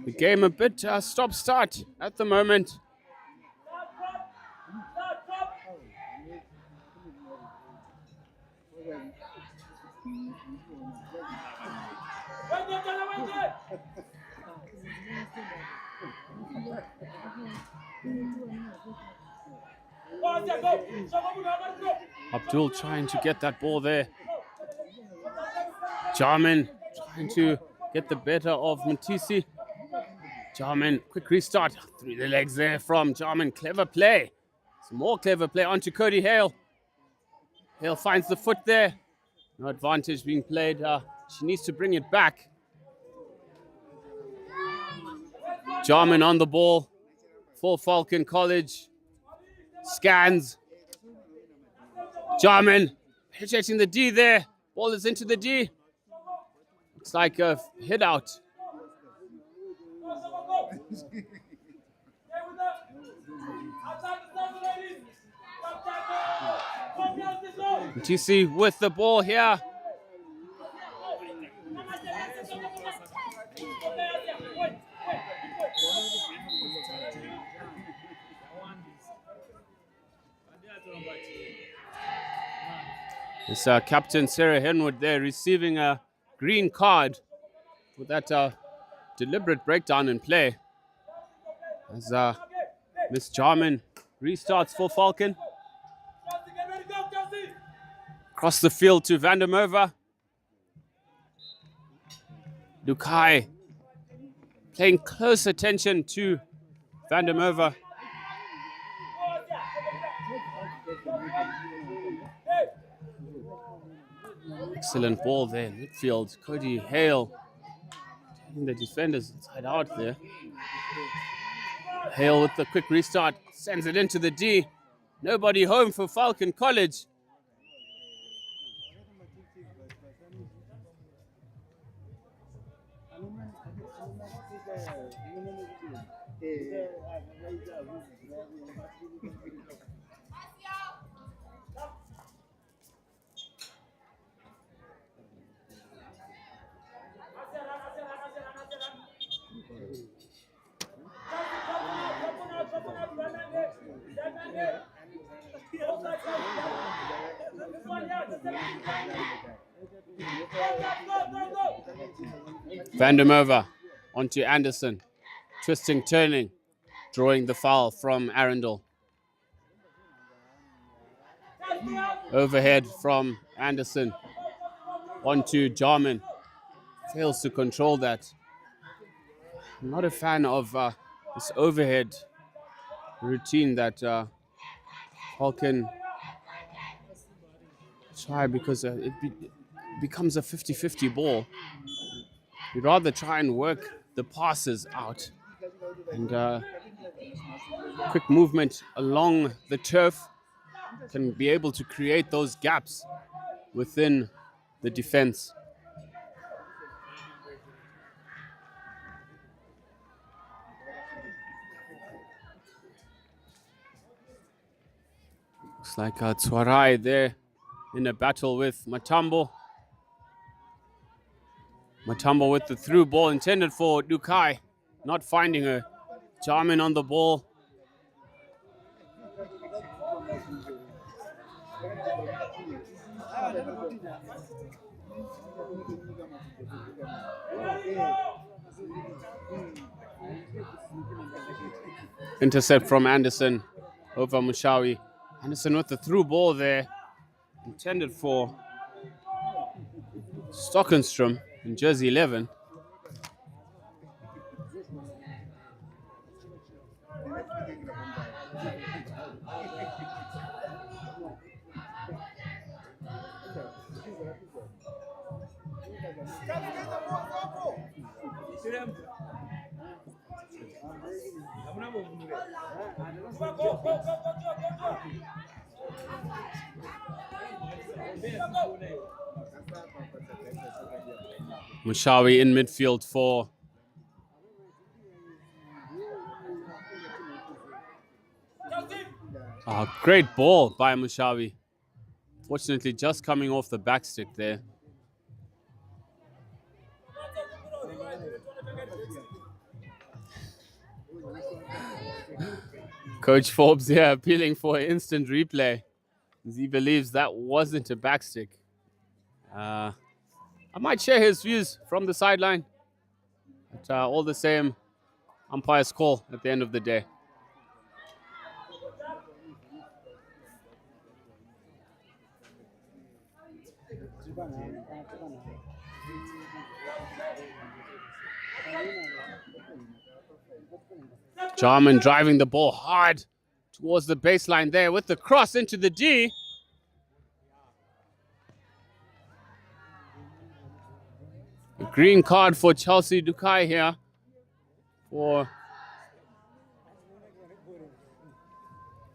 The game a bit stop-start at the moment. Abdul trying to get that ball there. Jarman trying to get the better of Matisi. Jarman, quick restart through the legs there from Jarman. Clever play. Some more clever play onto Cody Hale. Hale finds the foot there. No advantage being played. She needs to bring it back. Jarman on the ball for Falcon College. Scans. Jarman penetrating the D there. Ball is into the D. Looks like a hit out. TC with the ball here. It's Captain Sarah Henwood there receiving a green card with that deliberate breakdown in play. As Miss Jarman restarts for Falcon. Across the field to Van der Merwe. Lukai paying close attention to Van der Merwe. Excellent ball there in midfield. Cody Hale taking the defenders inside out there. Hale with the quick restart sends it into the D. Nobody home for Falcon College. Van der Merwe onto Anderson. Twisting, turning. drawing the foul from Arundel. Overhead from Anderson. 1-2 Jarman. Fails to control that. I'm not a fan of this overhead routine that Falcon try, because it becomes a 50-50 ball. You'd rather try and work the passes out, and quick movement along the turf can be able to create those gaps within the defense. Looks like Twarai there in a battle with Matambo. Matambo with the through ball intended for Dukai, not finding her. Jarman on the ball. Intercept from Anderson over Mushawi. Anderson with the through ball there, intended for Stockenstrom in jersey 11. Mushawi in midfield for great ball by Mushawi. Fortunately, just coming off the backstick there. Coach Forbes here appealing for an instant replay, as he believes that wasn't a backstick. I might share his views from the sideline, but all the same, umpire's call at the end of the day. Jarman driving the ball hard towards the baseline there with the cross into the D. A green card for Chelsea Dukai here for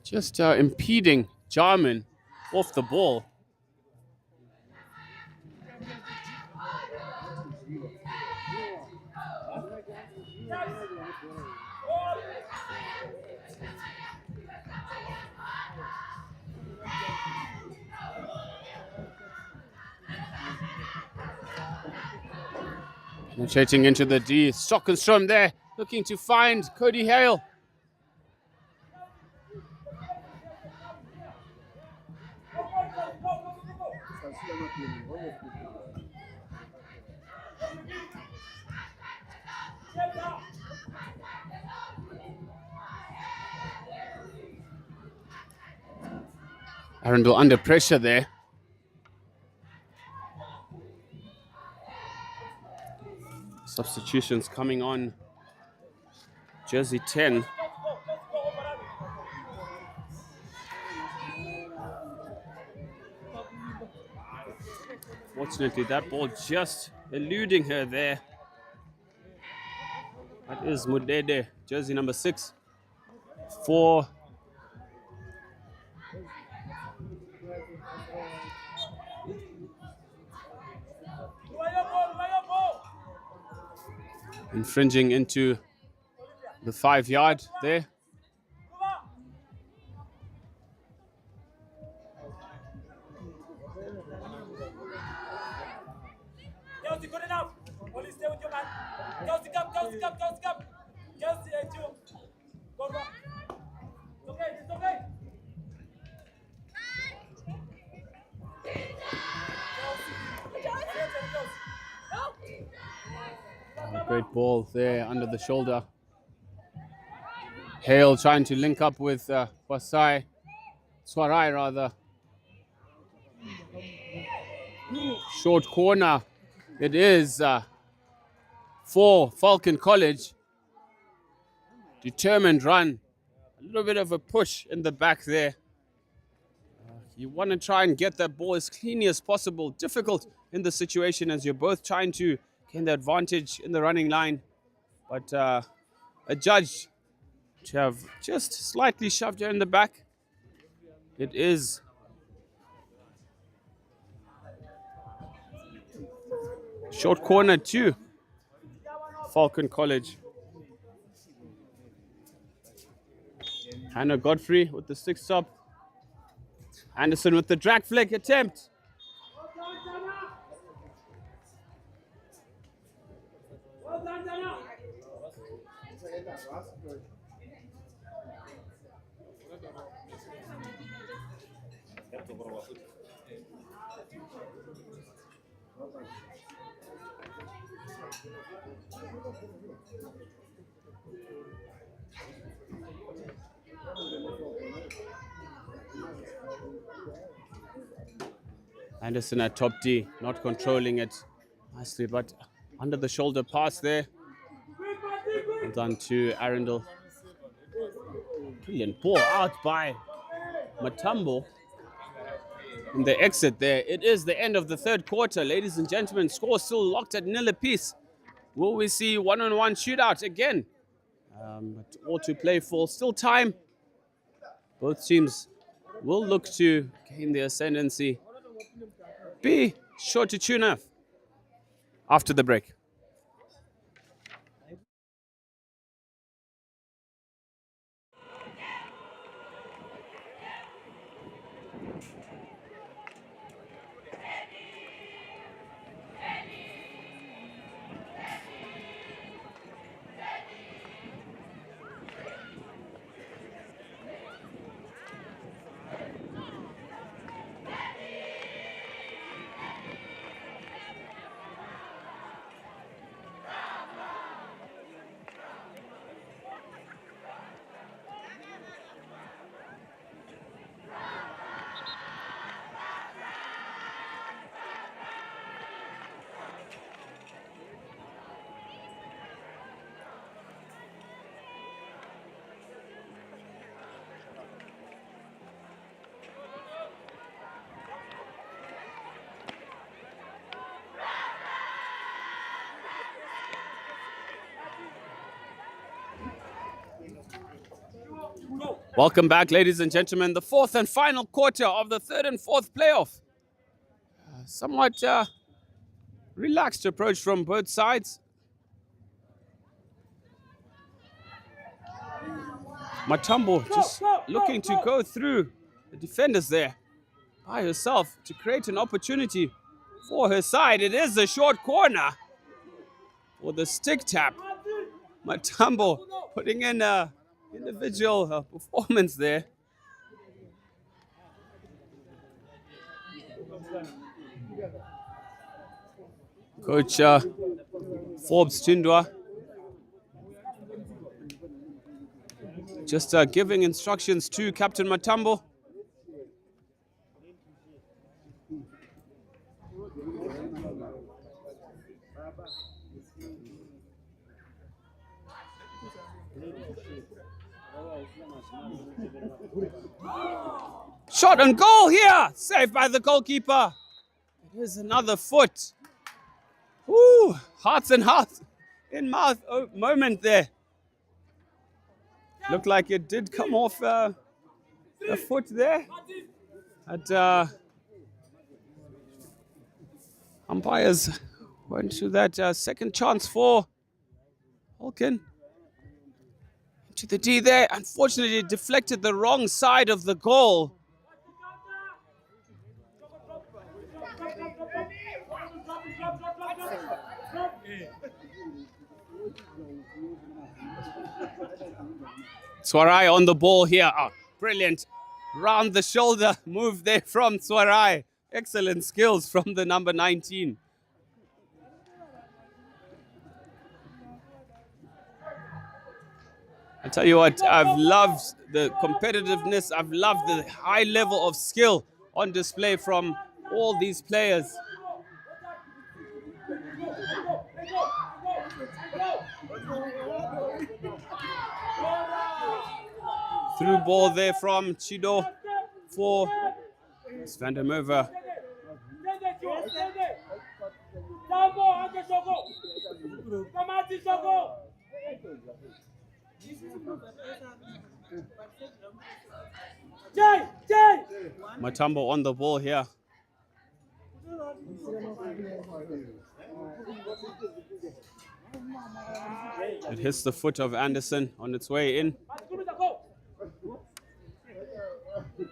just impeding Jarman off the ball. Penetrating into the D. Stockenstrom there, looking to find Cody Hale. Arundel under pressure there. Substitutions coming on. Jersey 10. Fortunately, that ball just eluding her there. That is Mudede, jersey number 6. For infringing into the 5-yard there. Chelsea, good enough. Only stay with your man. Chelsea, come. Chelsea, Joe. Go. It's okay, it's okay. Great ball there under the shoulder. Hale trying to link up with Swarai rather. Short corner. It is for Falcon College. Determined run. A little bit of a push in the back there. You want to try and get that ball as cleanly as possible. Difficult in the situation as you're both trying to gain the advantage in the running line. But a judge to have just slightly shoved her in the back. It is short corner to Falcon College. Hannah Godfrey with the stick stop. Anderson with the drag flick attempt. Anderson at top D, not controlling it nicely, but under the shoulder pass there. Well done to Arundel. Brilliant ball out by Matambo. In the exit there, it is the end of the third quarter. Ladies and gentlemen, score still locked at nil apiece. Will we see one-on-one shootout again? But all to play for. Still time. Both teams will look to gain the ascendancy. Be sure to tune in after the break. Welcome back, ladies and gentlemen. The fourth and final quarter of the third and fourth playoff. Somewhat relaxed approach from both sides. Matambo just looking to go through the defenders there by herself to create an opportunity for her side. It is a short corner for the stick tap. Matambo putting in a individual performance there. Coach Forbes Tindwa just giving instructions to Captain Matambo. Shot on goal here, saved by the goalkeeper. Here's another foot. Ooh, hearts and hearts in mouth moment there. Looked like it did come off a foot there. But umpires went to that second chance for Holken. To the D there. Unfortunately, it deflected the wrong side of the goal. Swarai on the ball here. Oh, brilliant. Round the shoulder move there from Swarai. Excellent skills from the number 19. I tell you what, I've loved the competitiveness. I've loved the high level of skill on display from all these players. Through ball there from Chido for Van der Merwe. Matambo on the ball here. It hits the foot of Anderson on its way in.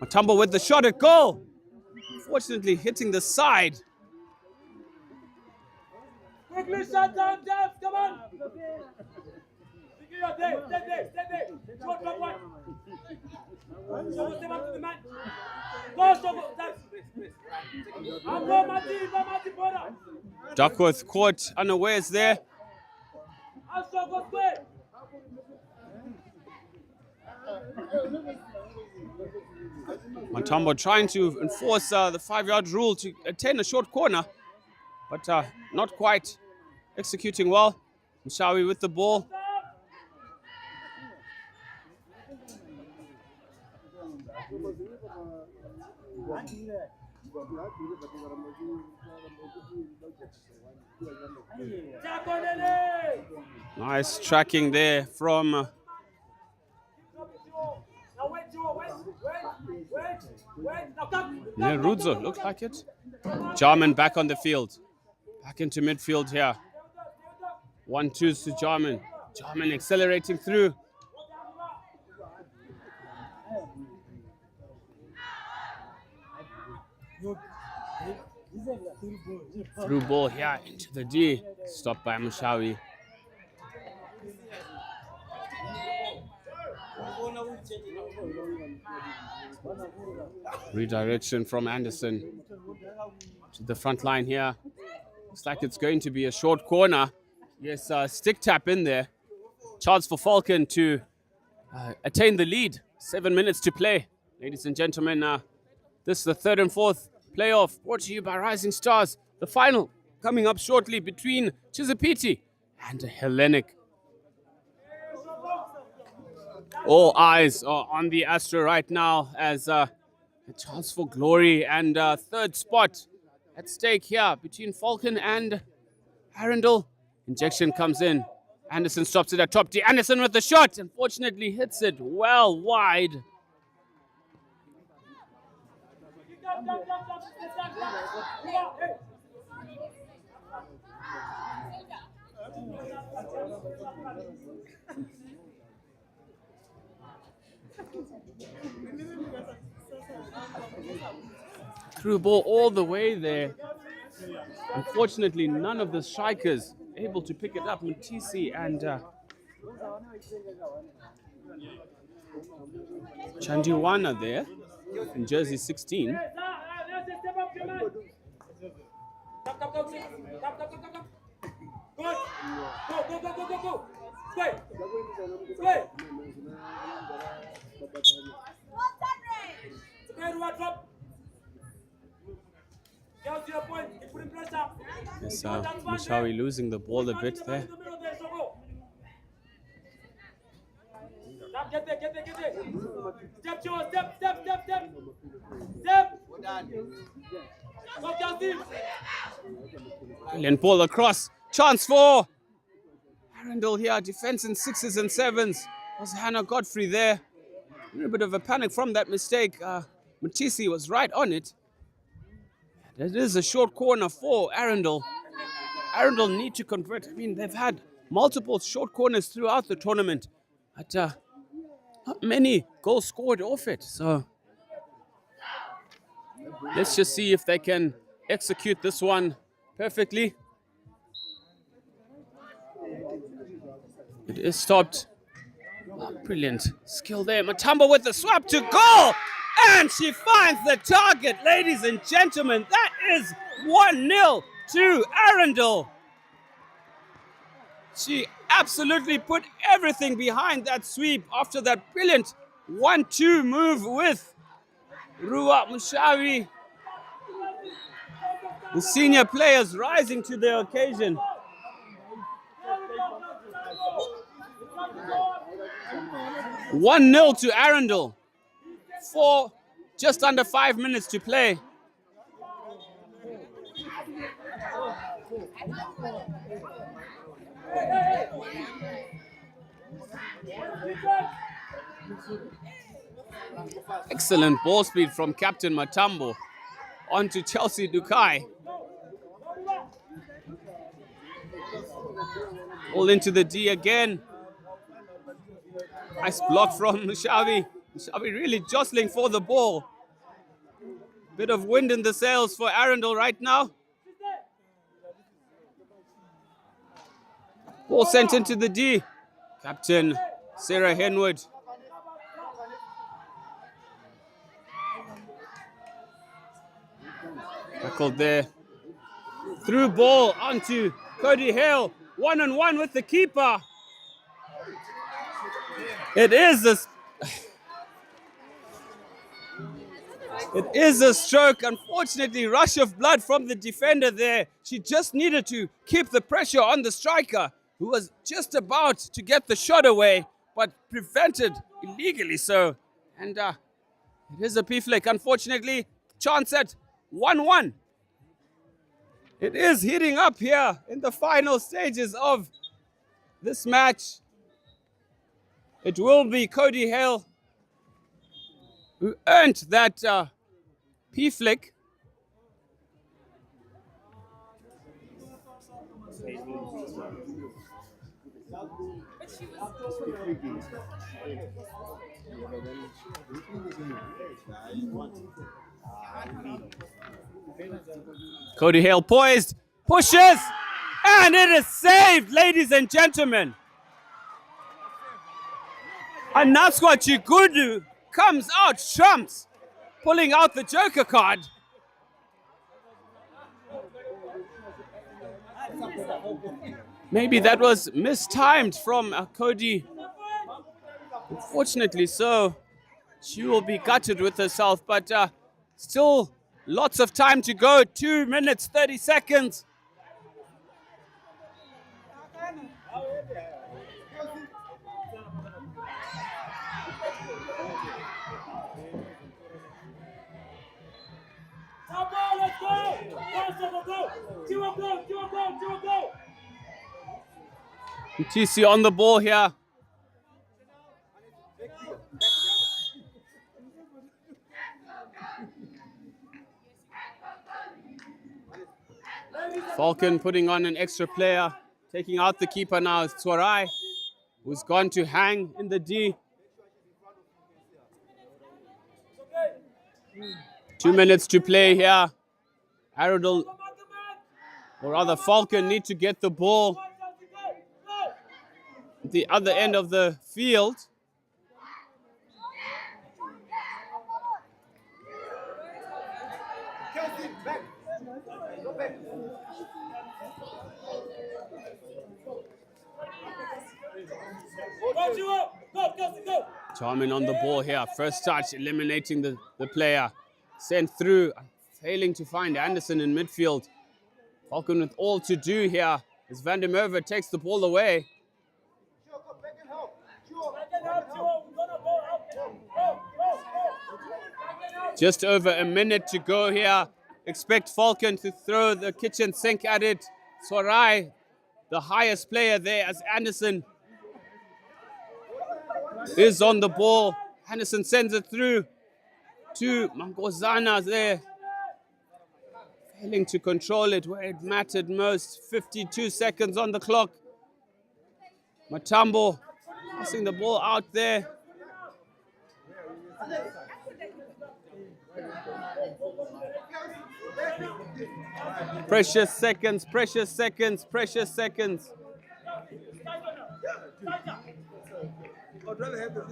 Matambo with the shot at goal. Fortunately hitting the side. Quickly shut down, Jeff. Come on. Stay there. Short from one. Shogo, step up to the man. Go, Shogo. Go, Mati, Bora. Duckworth caught unawares there. Shogo, square. Matambo trying to enforce the 5-yard rule to attain a short corner, but not quite executing well. Mshawi with the ball. Nice tracking there from Nerudzo, looked like it. Jarman back on the field. Back into midfield here. 1-2 to Jarman. Jarman accelerating through. Through ball here into the D. Stopped by Mushawi. Redirection from Anderson to the front line here. Looks like it's going to be a short corner. Yes, stick tap in there. Chance for Falcon to attain the lead. 7 minutes to play. Ladies and gentlemen, this is the third and fourth playoff brought to you by Rising Stars. The final coming up shortly between Chisipiti and Hellenic. All eyes are on the Astro right now as a chance for glory and third spot at stake here between Falcon and Arundel. Injection comes in. Anderson stops it at top D. Anderson with the shot. Unfortunately hits it well wide. Through ball all the way there. Unfortunately, none of the strikers able to pick it up. Mutisi and Chandiwana there in jersey 16. Yes, Mushawi losing the ball a bit there. Get there. Step. Brilliant ball across. Chance for Arundel here. Defense in 6s and 7s. Was Hannah Godfrey there. A little bit of a panic from that mistake. Mutisi was right on it. It is a short corner for Arundel. Arundel need to convert. I mean, they've had multiple short corners throughout the tournament, but not many goals scored off it. So let's just see if they can execute this one perfectly. It is stopped. Oh, brilliant skill there. Matambo with the swap to goal. And she finds the target, ladies and gentlemen. That is 1-0 to Arundel. She absolutely put everything behind that sweep after that brilliant 1-2 move with Rua Mushawi. The senior players rising to the occasion. 1-0 to Arundel for just under 5 minutes to play. Excellent ball speed from Captain Matambo onto Chelsea Dukai. All into the D again. Nice block from Mushawi. Mushawi really jostling for the ball. Bit of wind in the sails for Arundel right now. Ball sent into the D. Captain Sarah Henwood. Tackled there. Through ball onto Cody Hale. 1-on-1 with the keeper. It is a stroke. Unfortunately, rush of blood from the defender there. She just needed to keep the pressure on the striker, who was just about to get the shot away, but prevented illegally so. And it is a P-flick, unfortunately. Chance at 1-1. It is heating up here in the final stages of this match. It will be Cody Hale who earned that P-flick. Cody Hale poised, pushes, and it is saved, ladies and gentlemen. Anatswa Chigudu comes out, trumps, pulling out the Joker card. Maybe that was mistimed from Cody. Unfortunately so. She will be gutted with herself, but still lots of time to go. 2 minutes, 30 seconds. TC on the ball here. Falcon putting on an extra player, taking out the keeper now is Tsorai, who's gone to hang in the D. 2 minutes to play here. Arundel, or rather Falcon, need to get the ball at the other end of the field. Charmin on the ball here. First touch, eliminating the player. Sent through, failing to find Anderson in midfield. Falcon with all to do here as Van der Merwe takes the ball away. Just over a minute to go here. Expect Falcon to throw the kitchen sink at it. Sorai, the highest player there, as Anderson is on the ball. Anderson sends it through to Mangozana there. Failing to control it where it mattered most. 52 seconds on the clock. Matambo passing the ball out there. Precious seconds, precious seconds, precious seconds.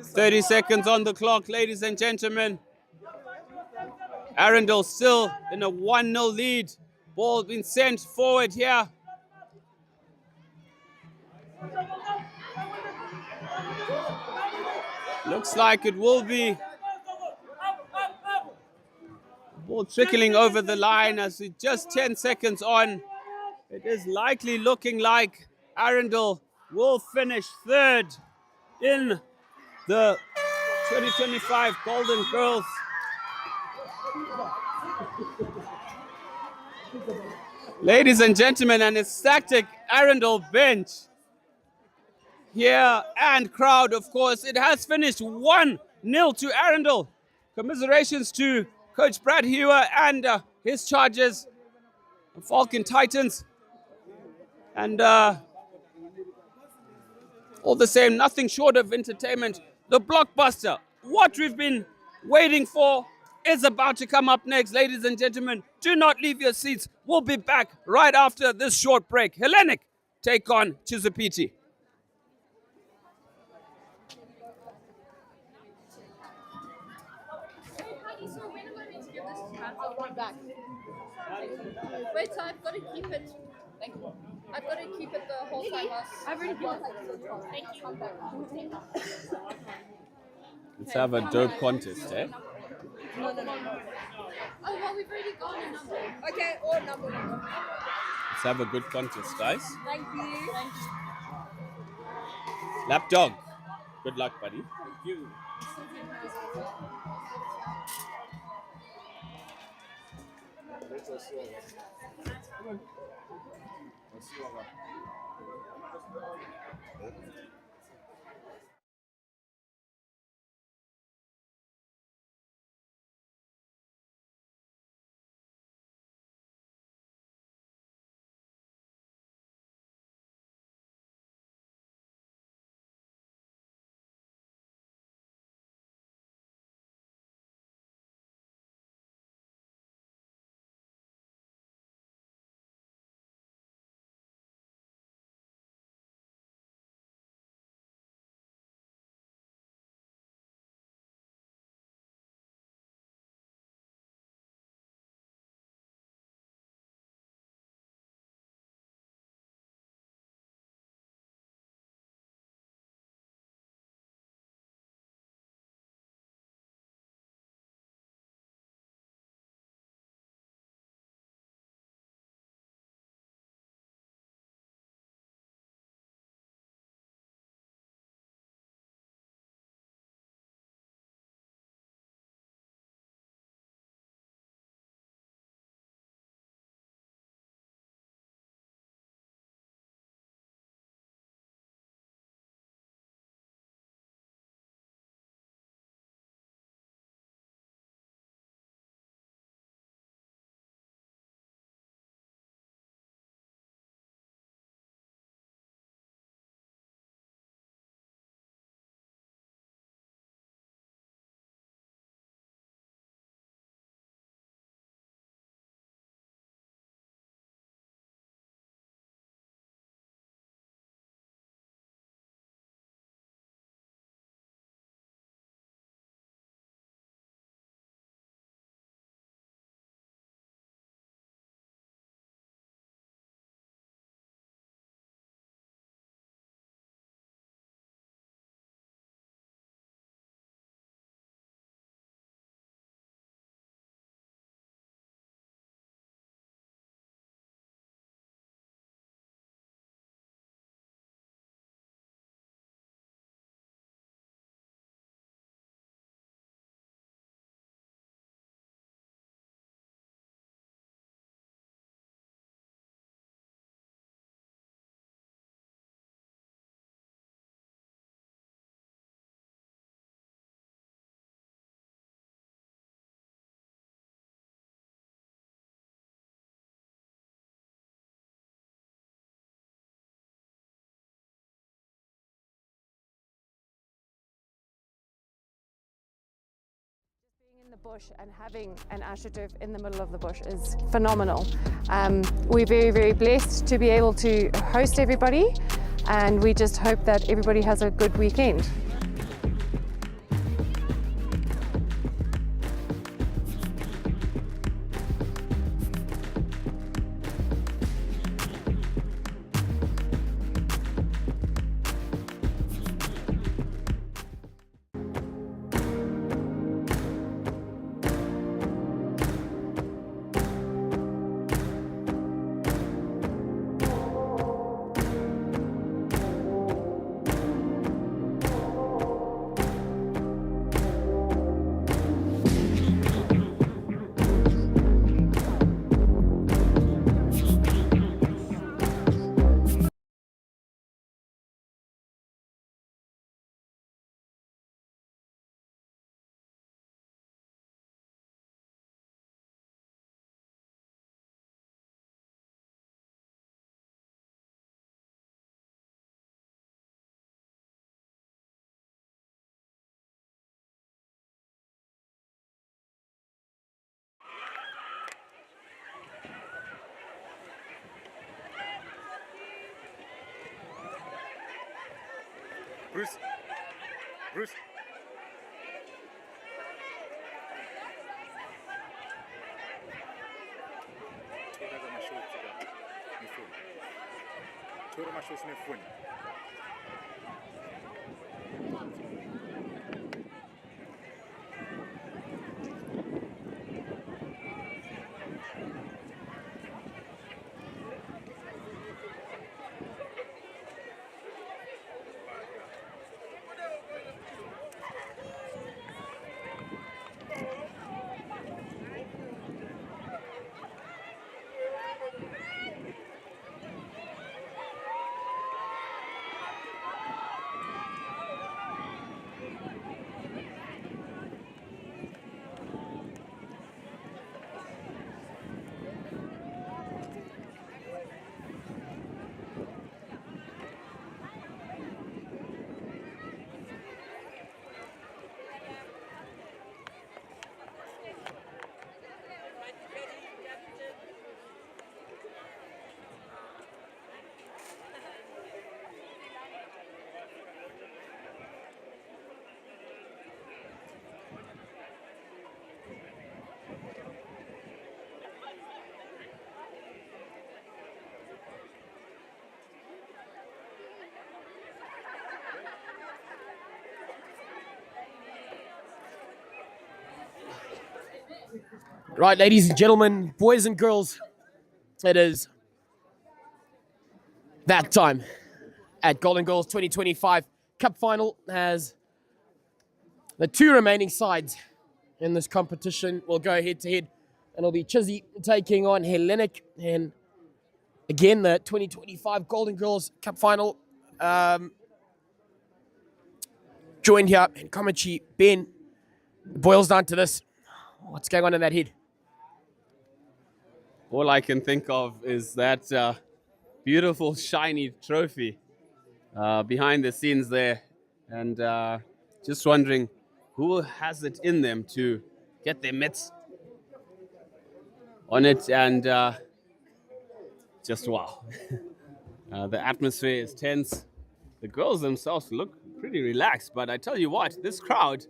30 seconds on the clock, ladies and gentlemen. Arundel still in a 1-0 lead. Ball being sent forward here. Looks like it will be ball trickling over the line as it's just 10 seconds on. It is likely looking like Arundel will finish third in the 2025 Golden Girls. Ladies and gentlemen, an ecstatic Arundel bench here and crowd, of course. It has finished 1-0 to Arundel. Commiserations to Coach Brad Hewer and his Chargers, Falcon Titans. And all the same, nothing short of entertainment. The blockbuster, what we've been waiting for, is about to come up next. Ladies and gentlemen, do not leave your seats. We'll be back right after this short break. Hellenic take on Chisipiti. Wait, so I've got to keep it. Thank you. I've got to keep it the whole time. I've already given it. Thank you. Let's have a dope contest, eh? No. Oh, well, we've already gone a number. Okay, or number. Let's have a good contest, guys. Thank you. Lapdog, good luck, buddy. Thank you. In the bush and having an astroturf in the middle of the bush is phenomenal. We're very, very blessed to be able to host everybody, and we just hope that everybody has a good weekend. Bruce. Bruce. Toda mashoti nefuni. Right, ladies and gentlemen, boys and girls, it is that time at Golden Girls 2025 Cup Final, as the two remaining sides in this competition will go head to head, and it'll be Chizzy taking on Hellenic. And again, the 2025 Golden Girls Cup Final, joined here in commentary. Ben, boils down to this: what's going on in that head? All I can think of is that beautiful, shiny trophy behind the scenes there. And just wondering who has it in them to get their mitts on it. And just wow. The atmosphere is tense. The girls themselves look pretty relaxed. But I tell you what, this crowd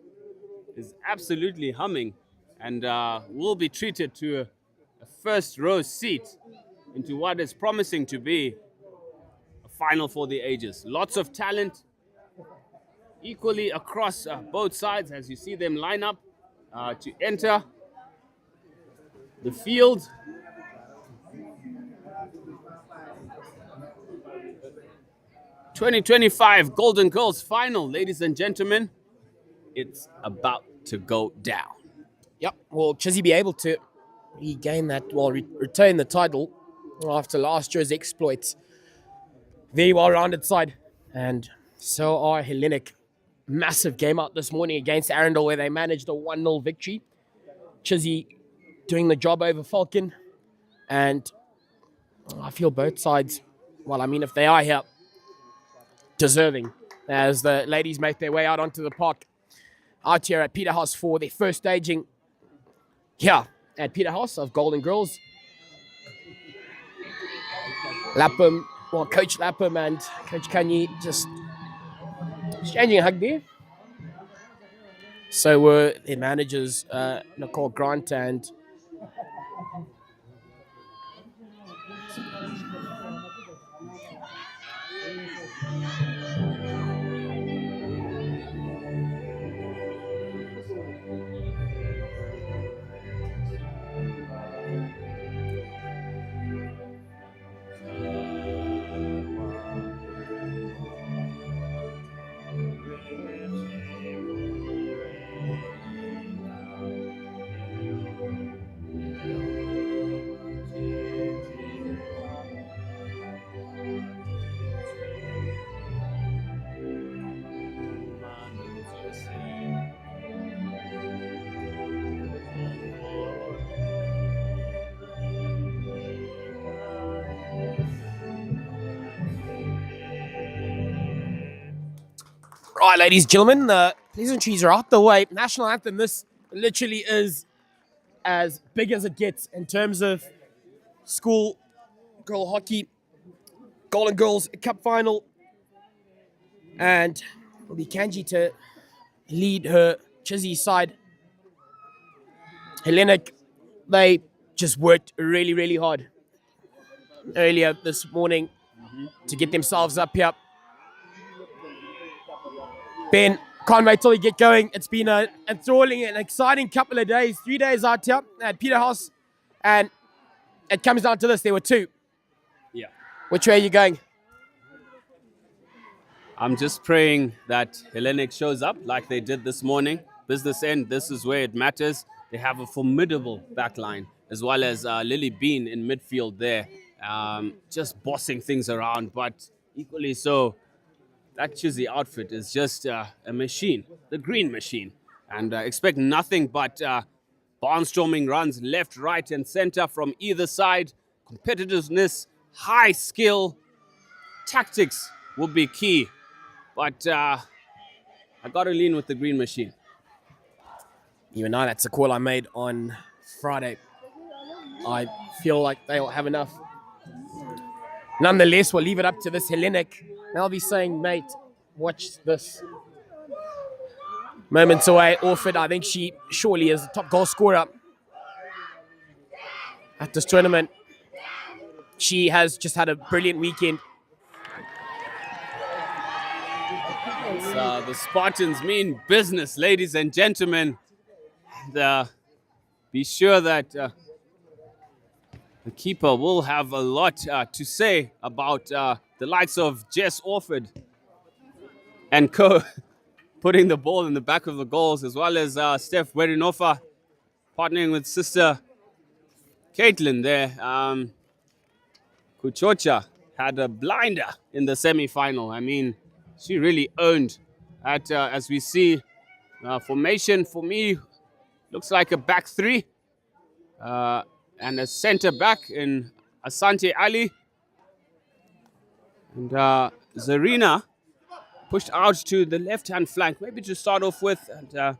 is absolutely humming. And will be treated to a first row seat into what is promising to be a final for the ages. Lots of talent equally across both sides as you see them line up to enter the field. '25 Golden Girls Final, ladies and gentlemen. It's about to go down. Yep, will Chizzy be able to regain that, well, retain the title after last year's exploits? Very well-rounded side. And so are Hellenic. Massive game out this morning against Arundel, where they managed a 1-0 victory. Chizzy doing the job over Falcon. And I feel both sides, well, I mean, if they are here, deserving, as the ladies make their way out onto the park out here at Peterhouse for their first staging here at Peterhouse of Golden Girls. Lapham, well, Coach Lapham and Coach Kanye just exchanging a hug there. So were their managers, Nicole Grant and right, ladies and gentlemen, the pleasantries are out the way. National anthem, this literally is as big as it gets in terms of school girl hockey. Golden Girls Cup Final. And will be Kanji to lead her Chizzy side. Hellenic, they just worked really, really hard earlier this morning to get themselves up here. Ben, can't wait till we get going. It's been a enthralling and exciting couple of days. 3 days out here at Peterhouse, and it comes down to this. There were two. Yeah. Which way are you going? I'm just praying that Hellenic shows up like they did this morning. Business end, this is where it matters. They have a formidable backline, as well as Lily Bean in midfield there, just bossing things around. But equally so, that Chizzy outfit is just a machine, the green machine. And expect nothing but barnstorming runs left, right, and center from either side. Competitiveness, high skill, tactics will be key. But I got to lean with the green machine. Even now, that's a call I made on Friday. I feel like they'll have enough. Nonetheless, we'll leave it up to this Hellenic. They'll be saying, mate, watch this. Moments away, Orford, I think she surely is the top goal scorer at this tournament. She has just had a brilliant weekend. The Spartans mean business, ladies and gentlemen. And, be sure that the keeper will have a lot to say about the likes of Jess Orford and co putting the ball in the back of the goals, as well as Steph Werinofa partnering with sister Caitlin there. Kuchocha had a blinder in the semi-final. I mean, she really owned at, as we see, formation for me looks like a back three and a center back in Asante Ali. And Zarina pushed out to the left-hand flank, maybe to start off with. And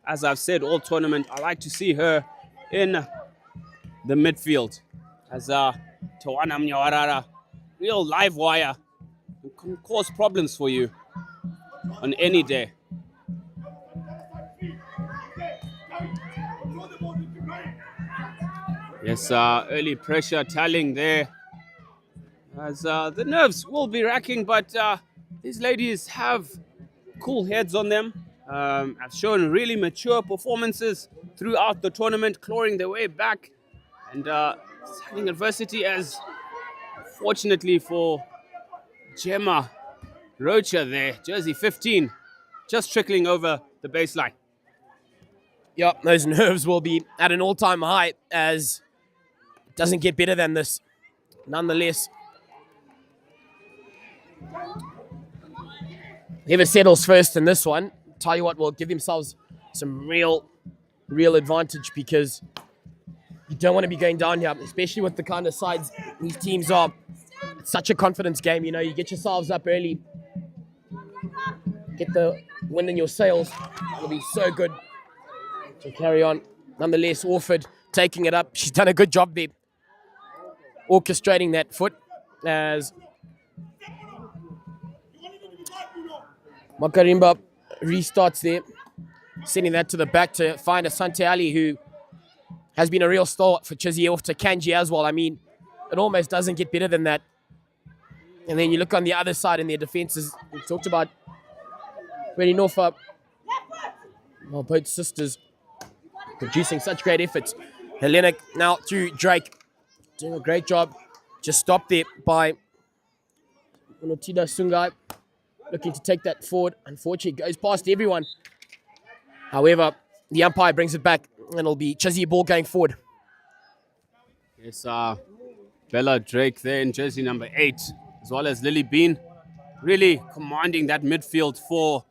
as I've said all tournament, I like to see her in the midfield as Tawana Mnyawarara, real live wire, who can cause problems for you on any day. Yes, early pressure telling there, as the nerves will be racking, but these ladies have cool heads on them, have shown really mature performances throughout the tournament, clawing their way back and standing adversity, as fortunately for Gemma Rocha there, jersey 15, just trickling over the baseline. Yep, those nerves will be at an all-time high, as it doesn't get better than this. Nonetheless, whoever settles first in this one, tell you what, will give themselves some real advantage, because you don't want to be going down here, especially with the kind of sides these teams are. It's such a confidence game, you know, you get yourselves up early, get the wind in your sails, it'll be so good to carry on. Nonetheless, Orford taking it up. She's done a good job there, orchestrating that foot, as Makarimba restarts there, sending that to the back to find Asante Ali, who has been a real stalwart for Chizzy, off to Kanji as well. I mean, it almost doesn't get better than that. And then you look on the other side in their defenses. We talked about Werinofa. Well, both sisters producing such great efforts. Hellenic now through Drake, doing a great job. Just stopped there by Unotida Sungai, looking to take that forward. Unfortunately, goes past everyone. However, the umpire brings it back, and it'll be Chizzy ball going forward. Yes, Bella Drake there in jersey number 8, as well as Lily Bean, really commanding that midfield for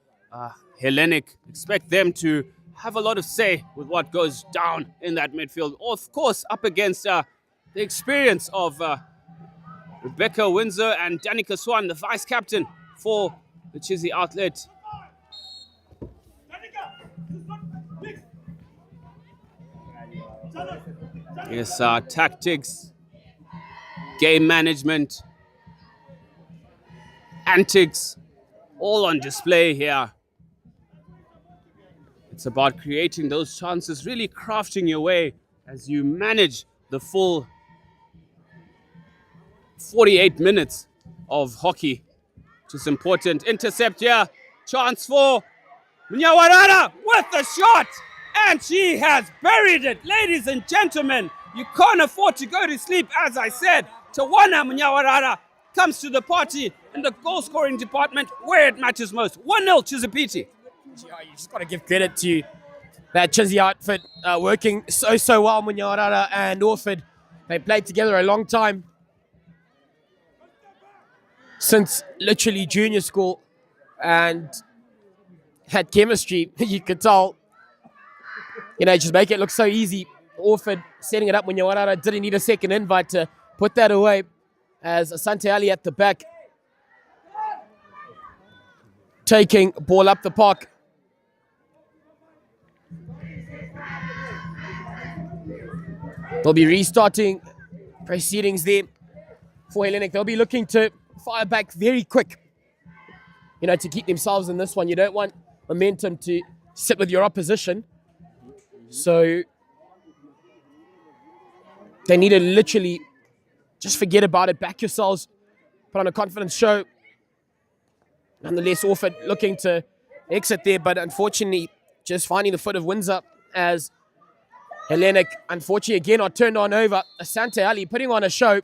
Hellenic. Expect them to have a lot of say with what goes down in that midfield. Of course, up against the experience of Rebecca Windsor and Danica Swan, the vice captain for the Chizzy outlet. Yes, tactics, game management, antics, all on display here. It's about creating those chances, really crafting your way as you manage the full 48 minutes of hockey. Which is important. Intercept here. Chance for Munyawarara with the shot. And she has buried it. Ladies and gentlemen, you can't afford to go to sleep, as I said. Tawana Munyawarara comes to the party in the goal-scoring department where it matters most. 1-0 Chisipiti. Yeah, you just got to give credit to that Chizzy outfit working so well. Munyawarara and Orford, they played together a long time. Since literally junior school, and had chemistry. You could tell, just make it look so easy. Orford setting it up when Munyawarara didn't need a second invite to put that away, as Asante Ali at the back taking ball up the park. They'll be restarting proceedings there for Hellenic. They'll be looking to fire back very quick, to keep themselves in this one. You don't want momentum to sit with your opposition. So they need to literally just forget about it, back yourselves, put on a confidence show. Nonetheless, Orford looking to exit there, but unfortunately just finding the foot of Windsor as Hellenic, unfortunately, again, are turned on over. Asante Ali putting on a show.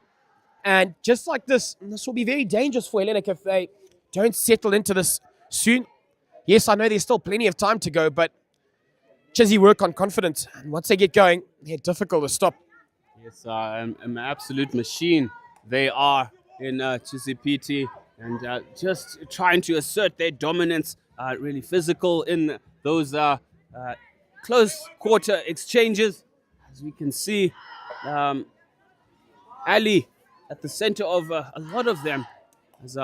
And just like this will be very dangerous for Hellenic if they don't settle into this soon. Yes, I know there's still plenty of time to go, but Chizzy work on confidence. And once they get going, they're difficult to stop. Yes, an absolute machine they are in Chisipiti, and just trying to assert their dominance, really physical in those close quarter exchanges. As we can see, Ali at the center of a lot of them, as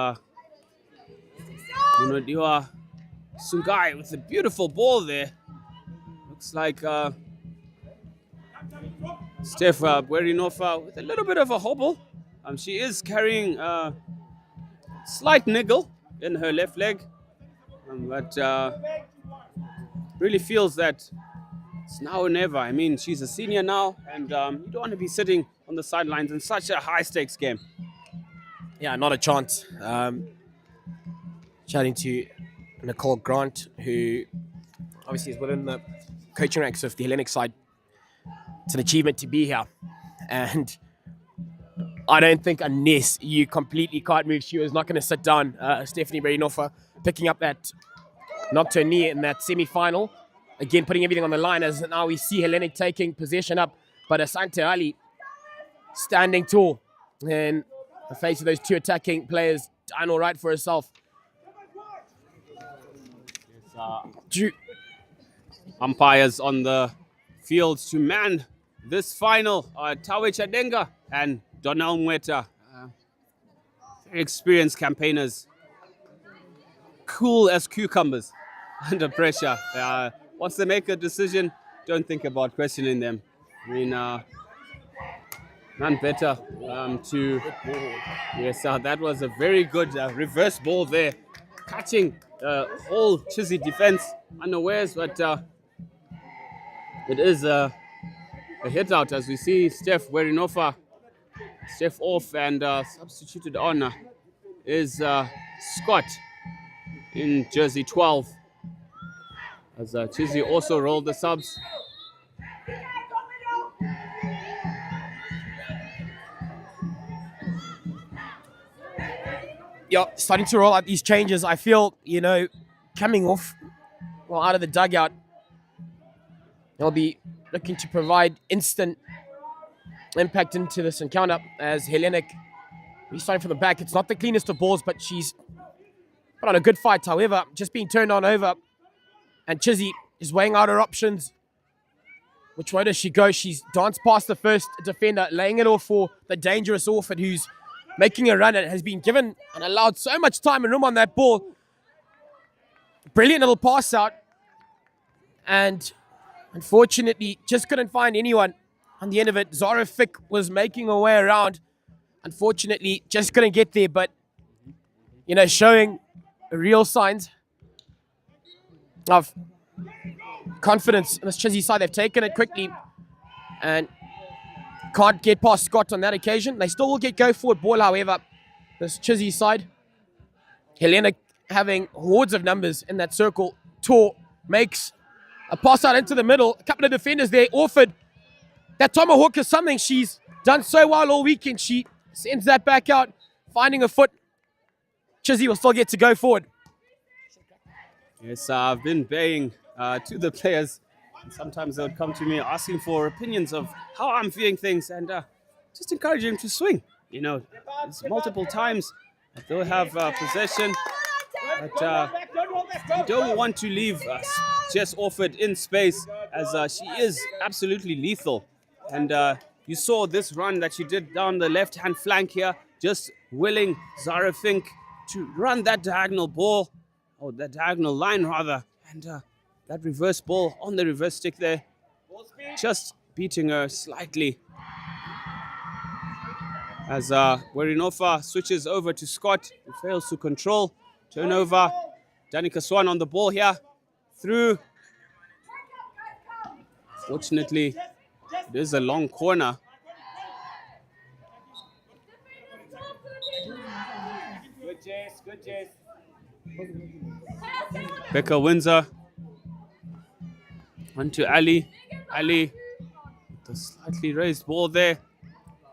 Munodiwa Sungai with a beautiful ball there. Looks like Steph Bwerinova with a little bit of a hobble. She is carrying a slight niggle in her left leg, but really feels that it's now or never. I mean, she's a senior now, and you don't want to be sitting on the sidelines in such a high-stakes game. Yeah, not a chance. Chatting to Nicole Grant, who obviously is within the coaching ranks of the Hellenic side. It's an achievement to be here. And I don't think unless you completely can't move, she was not going to sit down. Stephanie Berinova picking up that knocked her knee in that semi-final. Again, putting everything on the line as now we see Hellenic taking possession up. But Asante Ali standing tall in the face of those two attacking players, done all right for herself. Umpires on the field to man this final. Tawe Chadenga and Donald Mweta. Very experienced campaigners. Cool as cucumbers under pressure. Once they make a decision, don't think about questioning them. I mean, none better to... Yes, that was a very good reverse ball there. Catching whole Chizzy defense unawares, but it is a hit out as we see Steph Bwerinova Steph off, and substituted on is Scott in jersey 12. As Chizzy also rolled the subs. Yeah, starting to roll out these changes. I feel, coming off, out of the dugout, they'll be looking to provide instant impact into this encounter as Hellenic restarting from the back. It's not the cleanest of balls, but she's put on a good fight. However, just being turned on over, and Chizzy is weighing out her options. Which way does she go? She's danced past the first defender, laying it off for the dangerous Orford, who's making a run and has been given and allowed so much time and room on that ball. Brilliant little pass out. And unfortunately, just couldn't find anyone on the end of it. Zara Fick was making her way around. Unfortunately, just couldn't get there. But, showing real signs of confidence in this Chizzy side. They've taken it quickly and can't get past Scott on that occasion. They still will get go forward ball, however. This Chizzy side, Helena having hordes of numbers in that circle. Tor makes a pass out into the middle. A couple of defenders there. Orford, that tomahawk is something she's done so well all weekend. She sends that back out, finding a foot. Chizzy will still get to go forward. Yes, I've been baying to the players. And sometimes they would come to me asking for opinions of how I'm viewing things and just encourage them to swing. You know, it's multiple times that they'll have possession, but you don't want to leave Jess Orford in space as she is absolutely lethal. And you saw this run that she did down the left-hand flank here, just willing Zara Fink to run that diagonal ball, or that diagonal line rather, and that reverse ball on the reverse stick there, just beating her slightly. As Werinova switches over to Scott, who fails to control. Turnover. Danica Swan on the ball here. Through. Fortunately, there's a long corner. Good Jess, good Jess. Becca Windsor. On to Ali. Ali, the slightly raised ball there.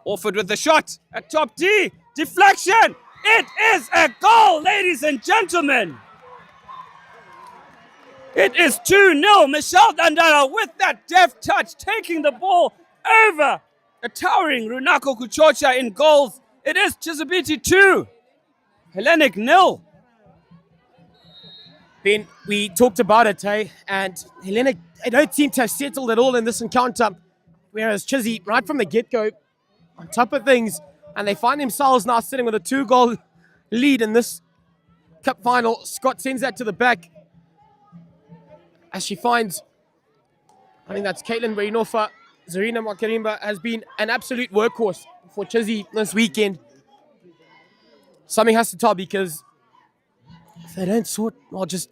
Orford with the shot at top D. Deflection. It is a goal, ladies and gentlemen. It is 2-0. Michelle Dandara with that deft touch, taking the ball over a towering Runako Kuchocha in goals. It is Chisabiti 2, Hellenic 0. Ben, we talked about it, hey? And Helena, they don't seem to have settled at all in this encounter. Whereas Chizzy, right from the get-go, on top of things, and they find themselves now sitting with a 2-goal lead in this cup final. Scott sends that to the back as she finds, I think that's Caitlin Werinova. Zarina Makarimba has been an absolute workhorse for Chizzy this weekend. Something has to tell, because if they don't sort, well, just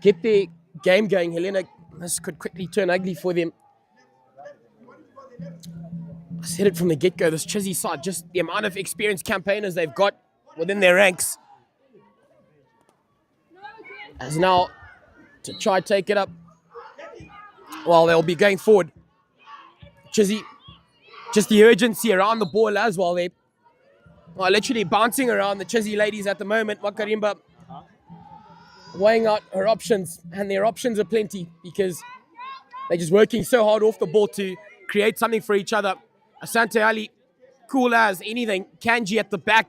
get their game going, Helena, this could quickly turn ugly for them. I said it from the get-go, this Chizzy side, just the amount of experienced campaigners they've got within their ranks. As now to try take it up, well, they'll be going forward. Chizzy, just the urgency around the ball as well. They are literally bouncing around the Chizzy ladies at the moment. Makarimba weighing out her options, and their options are plenty because they're just working so hard off the ball to create something for each other. Asante Ali, cool as anything. Kanji at the back,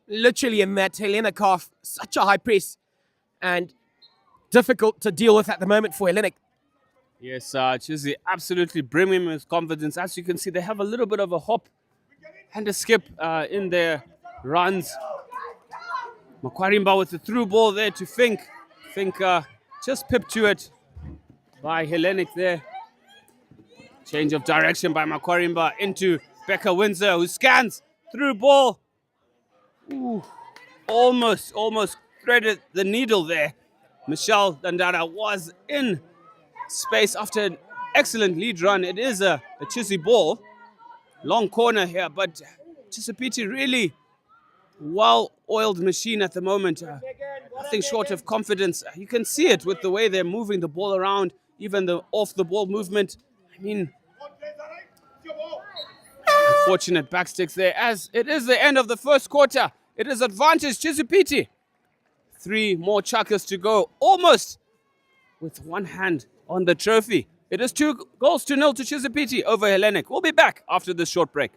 literally in that Helena calf. Such a high press and difficult to deal with at the moment for Hellenic. Yes, Chizzy absolutely brimming with confidence. As you can see, they have a little bit of a hop and a skip in their runs. Makwarimba with the through ball there to Fink. Fink just pipped to it by Hellenic there. Change of direction by Makwarimba into Becca Windsor, who scans through ball. Ooh, almost threaded the needle there. Michelle Dandara was in space after an excellent lead run. It is a Chizzy ball. Long corner here, but Chisapiti really well-oiled machine at the moment. Nothing short of confidence. You can see it with the way they're moving the ball around, even the off-the-ball movement. I mean, unfortunate backsticks there, as it is the end of the first quarter. It is advantage Chisapiti. 3 more chuckers to go, almost with one hand on the trophy. It is 2-0 to Chisapiti over Hellenic. We'll be back after this short break.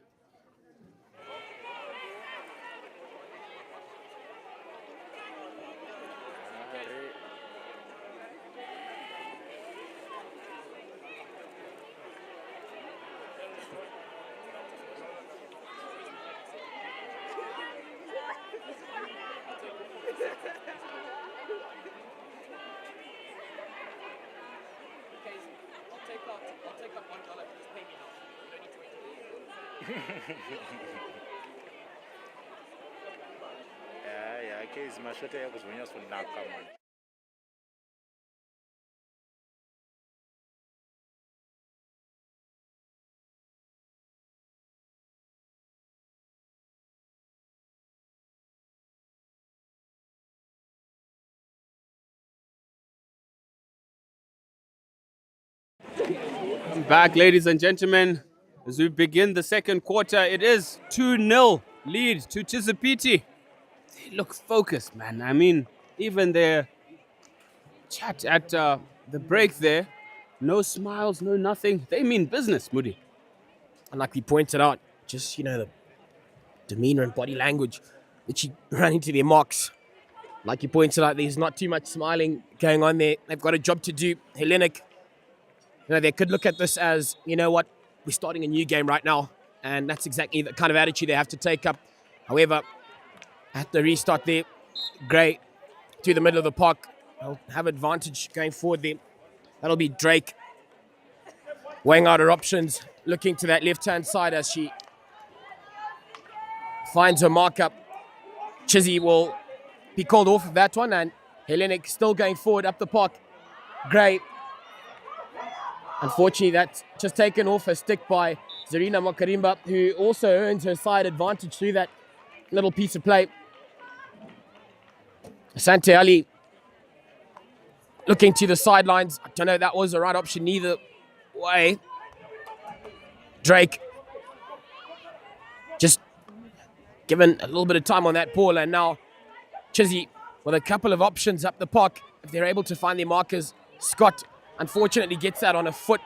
case mashoti ayakuzonyatsokunaka mani. Back, ladies and gentlemen, as we begin the second quarter. It is 2-0 lead to Chisipiti. They look focused, man. I mean, even their chat at the break there, no smiles, no nothing. They mean business, Moody. And like we pointed out, just, the demeanor and body language that she ran into their marks. Like you pointed out, there's not too much smiling going on there. They've got a job to do. Hellenic, they could look at this as, we're starting a new game right now. And that's exactly the kind of attitude they have to take up. However, at the restart there, Gray to the middle of the park. They'll have advantage going forward there. That'll be Drake weighing out her options, looking to that left-hand side as she finds her mark-up. Chizzy will be called off of that one, and Hellenic still going forward up the park. Gray, unfortunately, that's just taken off a stick by Zarina Makarimba, who also earns her side advantage through that little piece of play. Asante Ali looking to the sidelines. I don't know if that was the right option either way. Drake just given a little bit of time on that ball, and now Chizzy with a couple of options up the park if they're able to find their markers. Scott unfortunately gets that on a foot,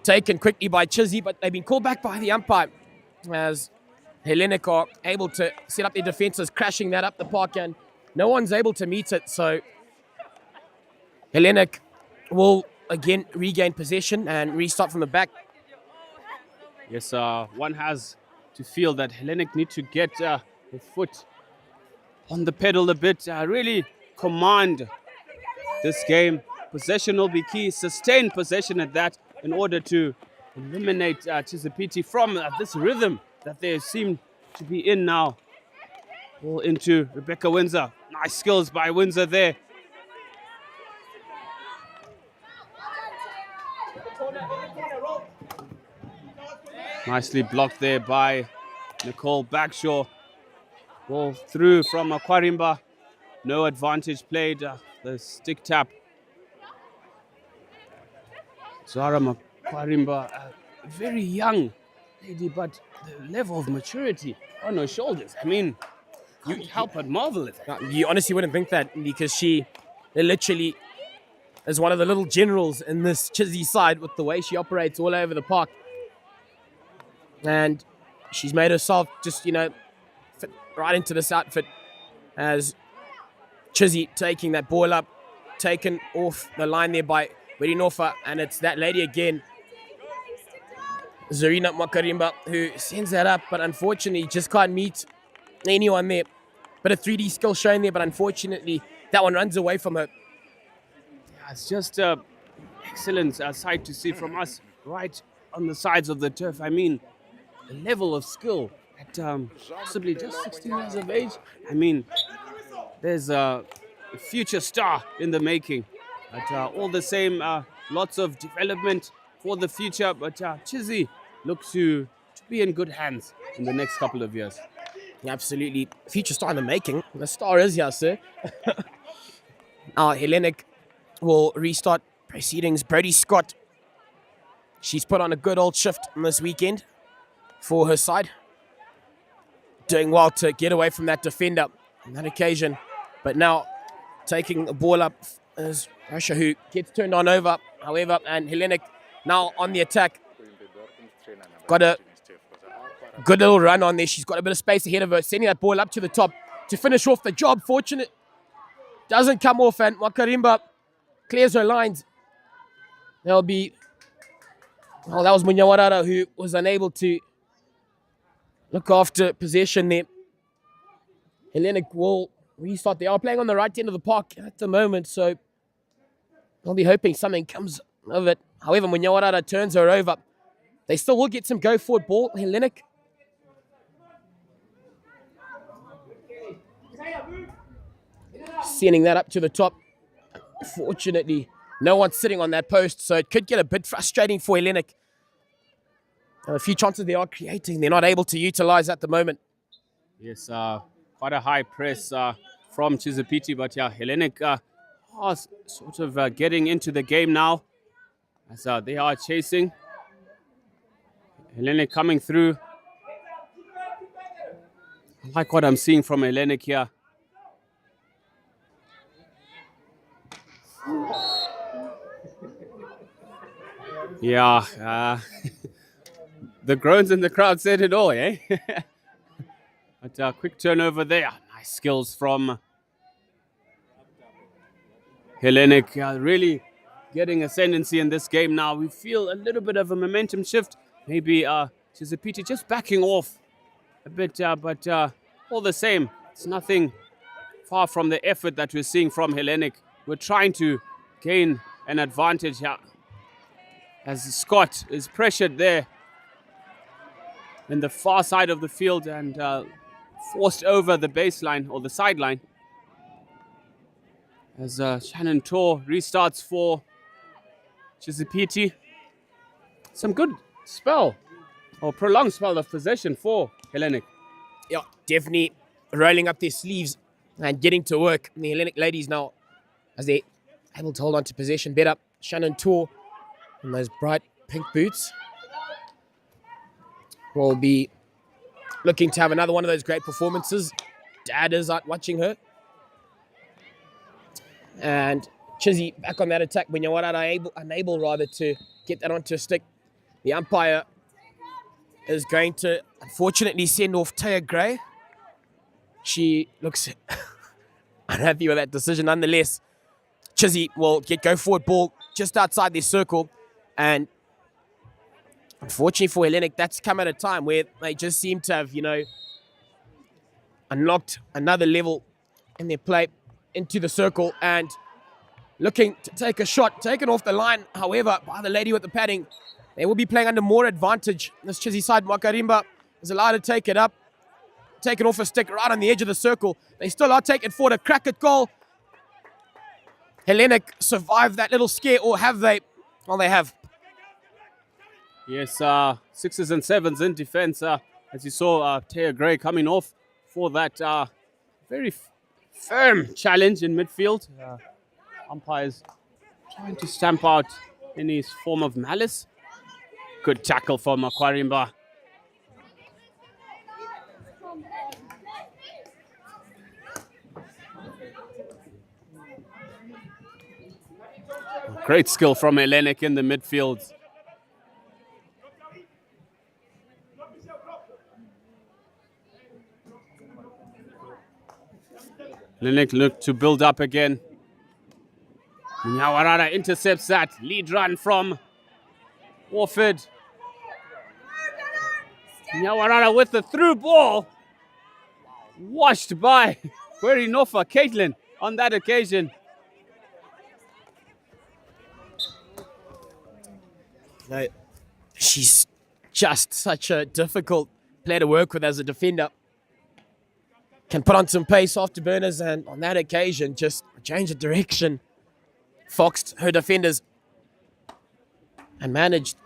taken quickly by Chizzy, but they've been called back by the umpire as Hellenic are able to set up their defenses, crashing that up the park, and no one's able to meet it. So Hellenic will again regain possession and restart from the back. Yes, one has to feel that Hellenic need to get the foot on the pedal a bit, really command this game. Possession will be key, sustained possession at that, in order to eliminate Chisipiti from this rhythm that they seem to be in now. Ball into Rebecca Windsor. Nice skills by Windsor there. Nicely blocked there by Nicole Bagshaw. Ball through from Kwarimba. No advantage played. The stick tap. Zara Kwarimba, very young lady, but the level of maturity on her shoulders. I mean, you help but marvel at that. You honestly wouldn't think that, because she literally is one of the little generals in this Chizzy side with the way she operates all over the park. And she's made herself just, fit right into this outfit as Chizzy taking that ball up, taken off the line there by Werinofa, and it's that lady again, Zarina Makarimba, who sends that up, but unfortunately just can't meet anyone there. Bit of 3D skill showing there, but unfortunately that one runs away from her. Yeah, it's just excellent sight to see from us right on the sides of the turf. I mean, the level of skill at possibly just 16 years of age. I mean, there's a future star in the making. But all the same, lots of development for the future. But Chizzy looks to be in good hands in the next couple of years. Absolutely. Future star in the making. The star is here, sir. Now, Hellenic will restart proceedings. Brody Scott, she's put on a good old shift on this weekend for her side. Doing well to get away from that defender on that occasion. But now taking the ball up is Russia, who gets turned on over, however, and Hellenic now on the attack. Got a good little run on there. She's got a bit of space ahead of her, sending that ball up to the top to finish off the job. Fortunate doesn't come off, and Makarimba clears her lines. That'll be, well, that was Munyawarara who was unable to look after possession there. Hellenic will restart. They are playing on the right end of the park at the moment, so I'll be hoping something comes of it. However, Munyawarara turns her over. They still will get some go forward ball. Hellenic. Sending that up to the top. Fortunately, no one's sitting on that post, so it could get a bit frustrating for Hellenic. A few chances they are creating, they're not able to utilize at the moment. Yes, quite a high press from Chizipiti, but yeah, Hellenic are sort of getting into the game now as they are chasing. Hellenic coming through. I like what I'm seeing from Hellenic here. Yeah, the groans in the crowd said it all, eh? But quick turnover there. Nice skills from Hellenic. Really getting ascendancy in this game now. We feel a little bit of a momentum shift. Maybe Chizipiti just backing off a bit, but all the same, it's nothing far from the effort that we're seeing from Hellenic. We're trying to gain an advantage here as Scott is pressured there in the far side of the field and forced over the baseline or the sideline. As Shannon Tor restarts for Chizipiti. Some good spell or prolonged spell of possession for Hellenic. Yeah, definitely rolling up their sleeves and getting to work. The Hellenic ladies now, as they're able to hold on to possession better. Shannon Tor in those bright pink boots will be looking to have another one of those great performances. Dad is out watching her. And Chizzy back on that attack. Binyawarara unable rather to get that onto a stick. The umpire is going to unfortunately send off Taya Gray. She looks unhappy with that decision. Nonetheless, Chizzy will go forward ball just outside their circle. And unfortunately for Hellenic, that's come at a time where they just seem to have, unlocked another level in their play into the circle and looking to take a shot, taken off the line. However, by the lady with the padding, they will be playing under more advantage. This Chizzy side, Makarimba is allowed to take it up, taken off a stick right on the edge of the circle. They still are taking forward a crack at goal. Hellenic survived that little scare, or have they? Well, they have. Yes, sixes and sevens in defense. As you saw, Taya Gray coming off for that very firm challenge in midfield. Umpires trying to stamp out any form of malice. Good tackle for Makwarimba. Great skill from Hellenic in the midfield. Hellenic look to build up again. Nyawarara intercepts that. Lead run from Warford. Nyawarara with the through ball. Washed by Querinofa Caitlin on that occasion. She's just such a difficult player to work with as a defender. Can put on some pace afterburners, and on that occasion, just change the direction. Foxed her defenders and managed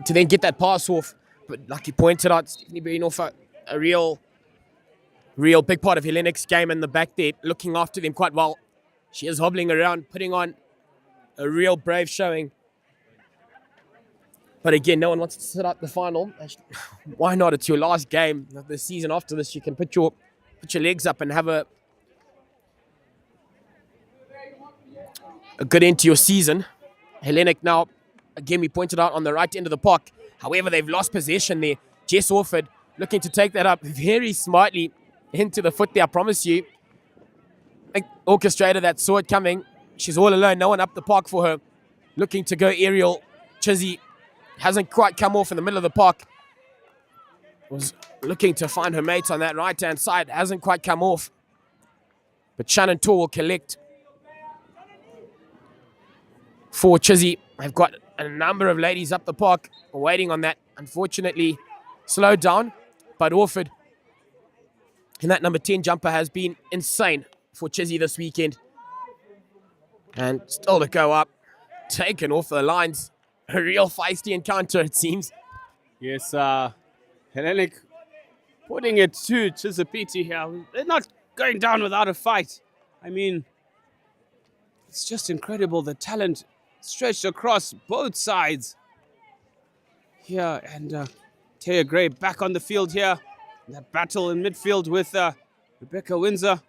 to then get that pass off. But like you pointed out, Stephanie being off a real big part of Hellenic's game in the back there, looking after them quite well. She is hobbling around, putting on a real brave showing. But again, no one wants to sit out the final. Why not? It's your last game of the season. After this, you can put your legs up and have a good end to your season. Hellenic now, again, we pointed out on the right end of the park. However, they've lost possession there. Jess Orford looking to take that up very smartly into the foot there, I promise you. I think orchestrator that saw it coming. She's all alone, no one up the park for her. Looking to go aerial. Chizzy hasn't quite come off in the middle of the park. Was looking to find her mates on that right-hand side. Hasn't quite come off. But Shannon Tor will collect for Chizzy. They've got a number of ladies up the park waiting on that. Unfortunately, slowed down. But Orford And that number 10 jumper has been insane for Chizzy this weekend. And still to go up, taken off the lines. A real feisty encounter, it seems. Yes, Hellenic putting it to Chisapiti here. They're not going down without a fight. I mean, it's just incredible, the talent stretched across both sides. Here, and Taya Gray back on the field here. That battle in midfield with Rebecca Windsor.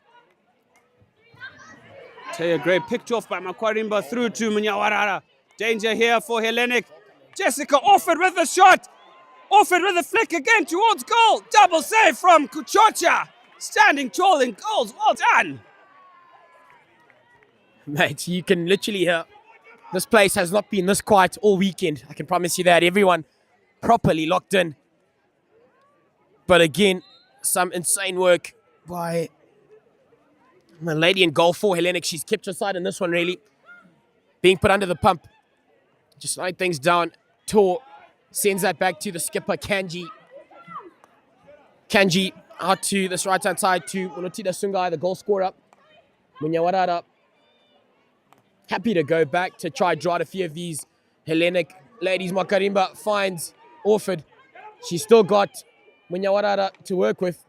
Taya Gray picked off by Makwarimba through to Munyawarara. Danger here for Hellenic. Jessica Offord with the shot. Offord with a flick again towards goal. Double save from Kuchocha. Standing tall in goals. Well done. Mate, you can literally hear this place has not been this quiet all weekend. I can promise you that. Everyone properly locked in. But again, some insane work by the lady in goal for Hellenic. She's kept her side in this one, really. Being put under the pump. Just slowing things down. Tor sends that back to the skipper, Kanji. Kanji out to this right-hand side to Monotida Sungai, the goal scorer. Munyawarara happy to go back to try draw out a few of these Hellenic ladies. Makarimba finds Orford. She's still got Munyawarara to work with.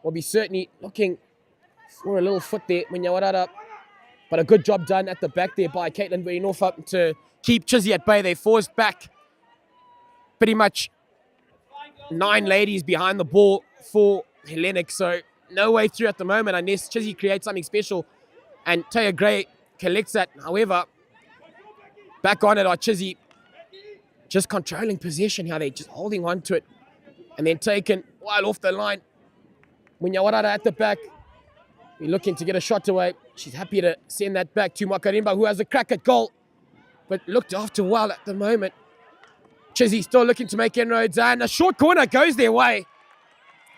Will be certainly looking for a little foot there, Munyawarara. But a good job done at the back there by Caitlin Norfolk to keep Chizzy at bay. They forced back pretty much 9 ladies behind the ball for Hellenic. So no way through at the moment unless Chizzy creates something special. And Taya Gray collects that. However, back on it are Chizzy. Just controlling possession here. They're just holding on to it. And then taken while off the line. Munyawarara at the back. We're looking to get a shot away. She's happy to send that back to Makarimba, who has a crack at goal. But looked after well at the moment. Chizzy still looking to make inroads. And a short corner goes their way.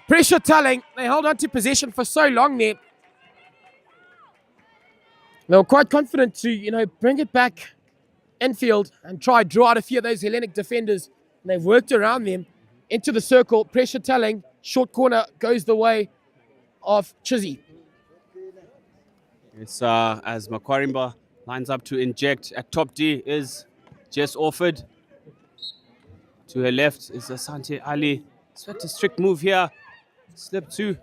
Pressure telling. They held on to possession for so long there. They were quite confident to, bring it back infield and try draw out a few of those Hellenic defenders. And they've worked around them into the circle. Pressure telling. Short corner goes the way of Chizzy. It's as Makwarimba lines up to inject at top D is Jess Orford. To her left is Asante Ali. Expect a strict move here. Slip to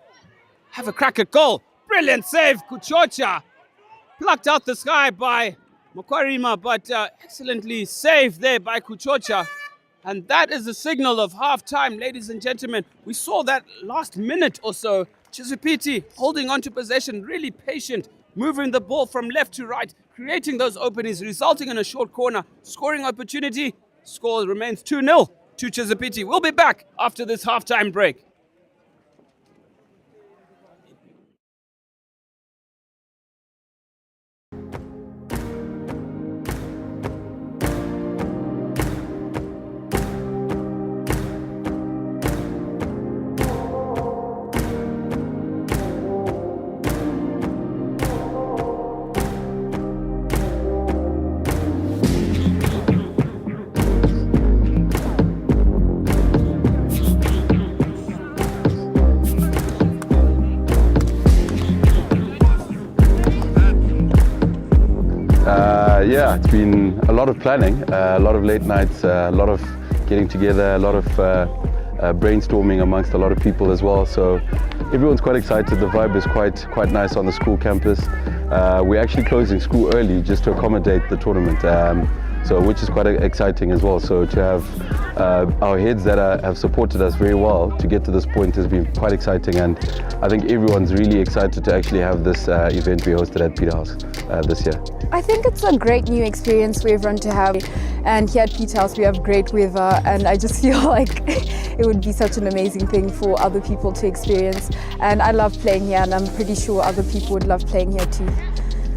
have a crack at goal. Brilliant save, Kuchocha. Plucked out the sky by Makwarima, but excellently saved there by Kuchocha. And that is the signal of half-time, ladies and gentlemen. We saw that last minute or so. Chisipiti holding on to possession, really patient, moving the ball from left to right, creating those openings, resulting in a short corner, scoring opportunity. Score remains 2-0 to Chisipiti. We'll be back after this half-time break. Yeah, it's been a lot of planning, a lot of late nights, a lot of getting together, a lot of brainstorming amongst a lot of people as well. So everyone's quite excited. The vibe is quite nice on the school campus. We're actually closing school early just to accommodate the tournament, which is quite exciting as well. So to have our heads that have supported us very well to get to this point has been quite exciting, and I think everyone's really excited to actually have this event we hosted at Peterhouse this year. I think it's a great new experience for everyone to have, and here at Peterhouse we have great weather, and I just feel like it would be such an amazing thing for other people to experience. And I love playing here, and I'm pretty sure other people would love playing here too.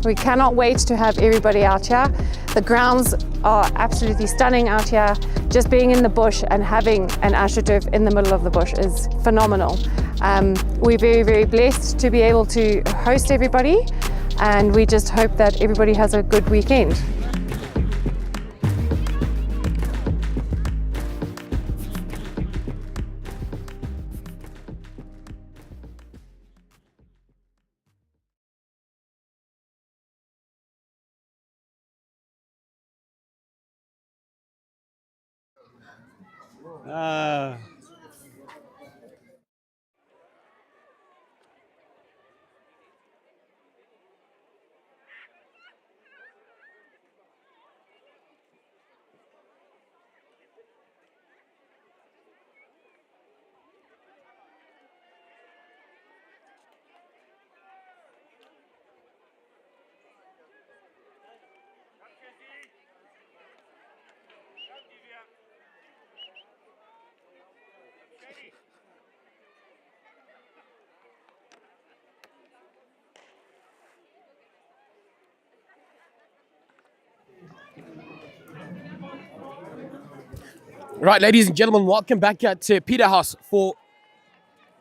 We cannot wait to have everybody out here. The grounds are absolutely stunning out here. Just being in the bush and having an astroturf in the middle of the bush is phenomenal. We're very, very blessed to be able to host everybody, and we just hope that everybody has a good weekend. Ah. Right, ladies and gentlemen, welcome back to Peterhouse for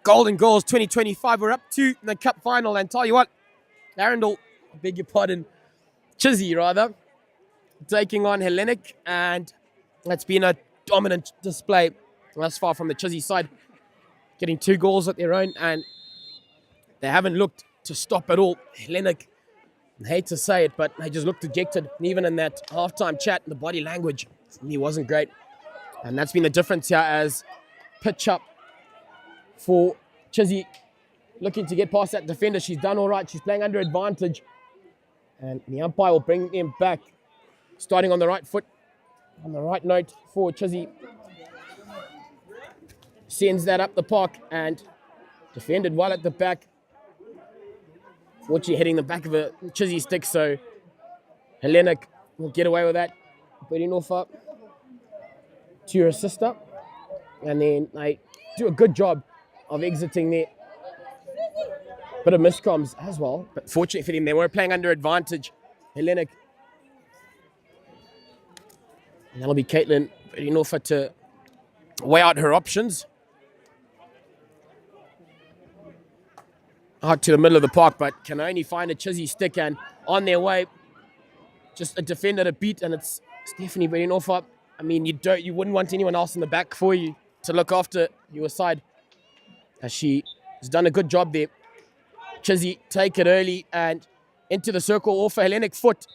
Golden Goals 2025. We're up to the cup final, and tell you what, Arundel, I beg your pardon, Chizzy rather, taking on Hellenic, and it's been a dominant display thus far from the Chizzy side, getting 2 goals at their own, and they haven't looked to stop at all. Hellenic, I hate to say it, but they just looked dejected. And even in that halftime chat, the body language for me wasn't great. And that's been the difference here as pitch up for Chizzy, looking to get past that defender. She's done all right. She's playing under advantage. And the umpire will bring him back, starting on the right foot, on the right note for Chizzy. Sends that up the park and defended well at the back. Fortunately hitting the back of a Chizzy stick, so Hellenic will get away with that. Putting off up to her sister. And then they do a good job of exiting there. Bit of miscoms as well, but fortunately for them, they were playing under advantage. Hellenic. And that'll be Caitlin putting off to weigh out her options. Out to the middle of the park, but can only find a Chizzy stick, and on their way, just a defender to beat, and it's Stephanie Bedinoffa. I mean, you wouldn't want anyone else in the back for you to look after your side, as she has done a good job there. Chizzy take it early and into the circle off a Hellenic foot,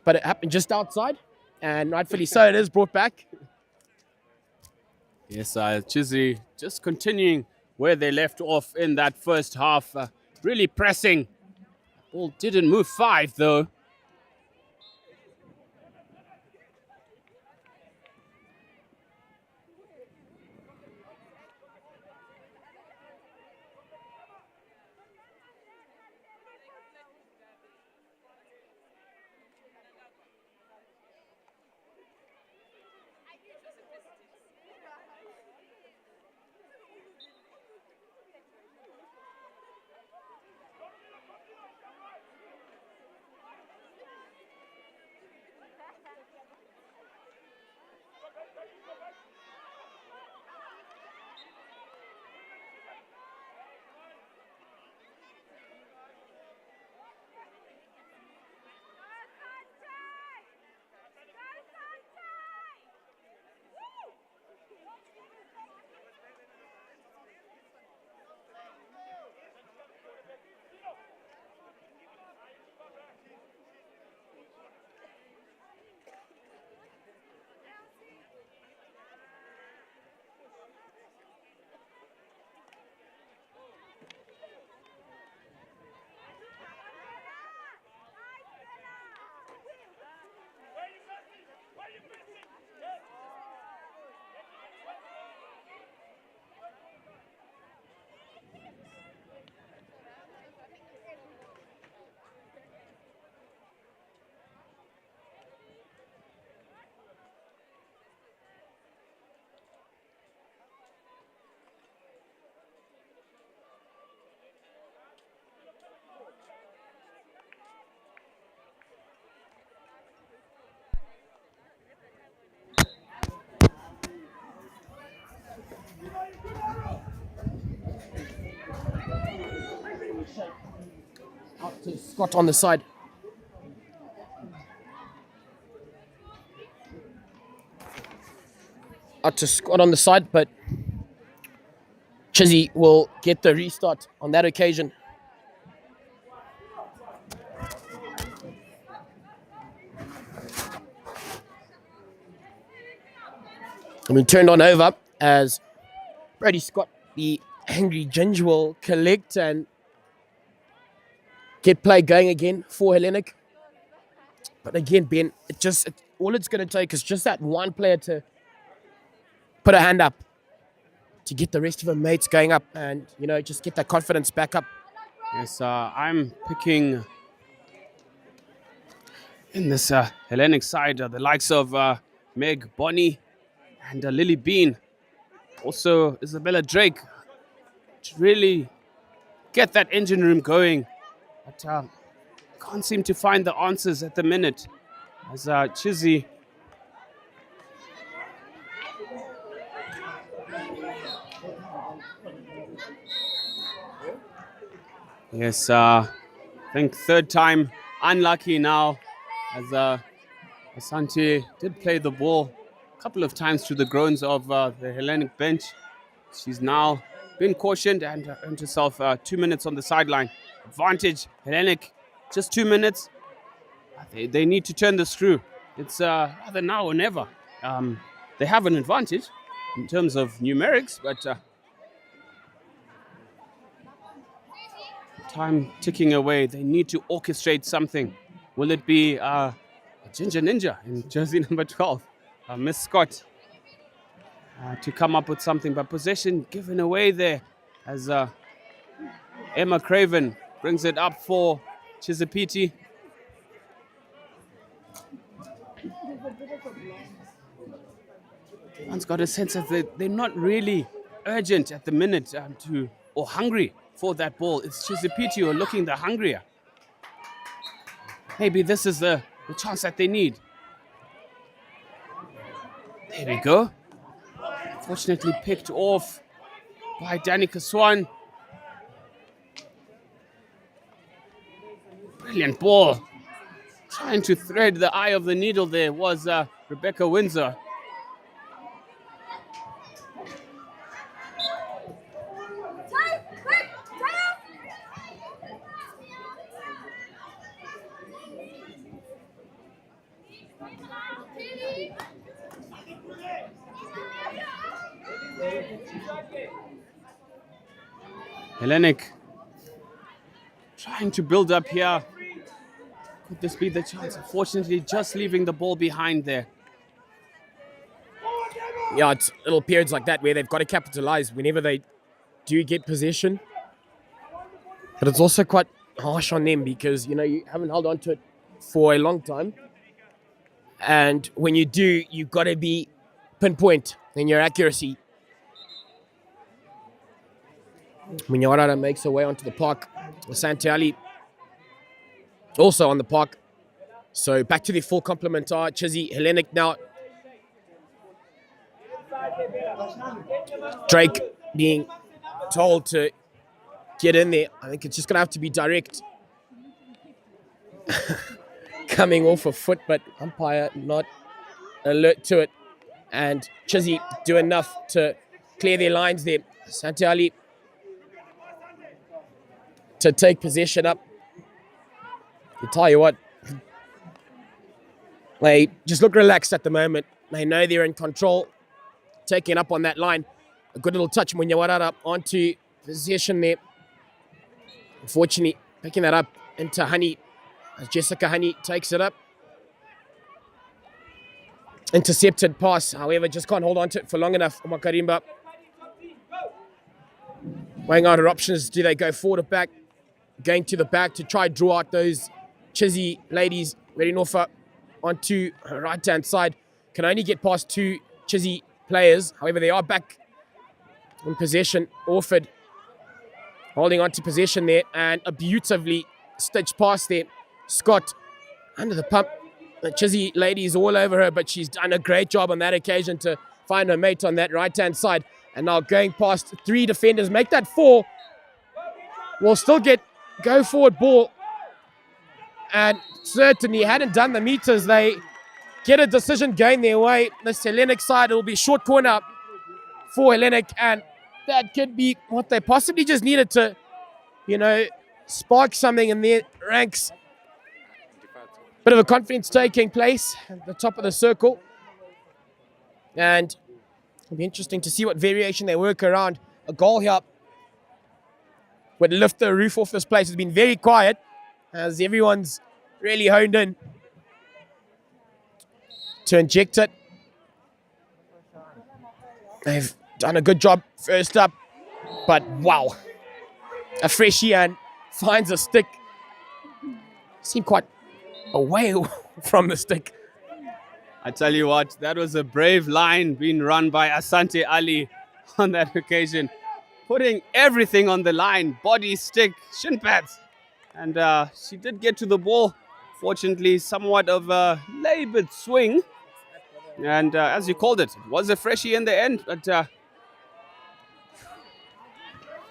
but it happened just outside, and rightfully so, it is brought back. Yes, Chizzy just continuing where they left off in that first half, really pressing. Ball didn't move 5 though. Out to Scott on the side. Out to Scott on the side, but Chizzy will get the restart on that occasion. I mean, turned on over as Brady Scott, the angry ginger, will collect and get play going again for Hellenic. But again, Ben, all it's going to take is just that one player to put a hand up to get the rest of her mates going up and, just get that confidence back up. Yes, I'm picking in this Hellenic side the likes of Meg Bonnie and Lily Bean. Also, Isabella Drake to really get that engine room going. But can't seem to find the answers at the minute. As Chizzy yes, I think third time unlucky now, as Asante did play the ball a couple of times to the groans of the Hellenic bench. She's now been cautioned and earned herself 2 minutes on the sideline. Advantage, Hellenic, just 2 minutes. They need to turn this through. It's rather now or never. They have an advantage in terms of numerics, but time ticking away. They need to orchestrate something. Will it be a Ginger Ninja in jersey number 12, Miss Scott, to come up with something? But possession given away there as Emma Craven brings it up for Chisipiti. One's got a sense that they're not really urgent at the minute or hungry for that ball. It's Chisipiti who are looking the hungrier. Maybe this is the chance that they need. There we go. Fortunately picked off by Danica Swan. Brilliant ball. Trying to thread the eye of the needle there was Rebecca Windsor. Hellenic trying to build up here. Could this be the chance? Unfortunately, just leaving the ball behind there. Yeah, it's little periods like that where they've got to capitalize whenever they do get possession. But it's also quite harsh on them because, you haven't held on to it for a long time. And when you do, you've got to be pinpoint in your accuracy. Minyawarara makes her way onto the park. Santiali also on the park. So back to the full complement are Chizzy, Hellenic now. Drake being told to get in there. I think it's just going to have to be direct. Coming off a foot, but umpire not alert to it. And Chizzy do enough to clear their lines there. Santiali to take possession up. I tell you what, they just look relaxed at the moment. They know they're in control, taking up on that line. A good little touch, Munyawarara onto possession there. Unfortunately, picking that up into Honey, as Jessica Honey takes it up. Intercepted pass, however, just can't hold on to it for long enough. Makarimba weighing out her options. Do they go forward or back? Going to the back to try draw out those Chizzy ladies. Redinofa onto her right-hand side. Can only get past two Chizzy players. However, they are back in possession. Orford holding on to possession there. And a beautifully stitched pass there. Scott under the pump. The Chizzy lady is all over her, but she's done a great job on that occasion to find her mate on that right-hand side. And now going past three defenders, make that four. Will still get go forward ball. And certainly hadn't done the meters. They get a decision going their way. This Hellenic side, it will be short corner for Hellenic. And that could be what they possibly just needed to, spark something in their ranks. Bit of a confidence taking place at the top of the circle. And It'll be interesting to see what variation they work around. A goal here would lift the roof off this place. It's been very quiet as everyone's really honed in to inject it. They've done a good job first up, but wow. A freshie and finds a stick. Seemed quite away from the stick. I tell you what, that was a brave line being run by Asante Ali on that occasion. Putting everything on the line, body, stick, shin pads. And she did get to the ball. Fortunately, somewhat of a labored swing. And as you called it, it was a freshie in the end. But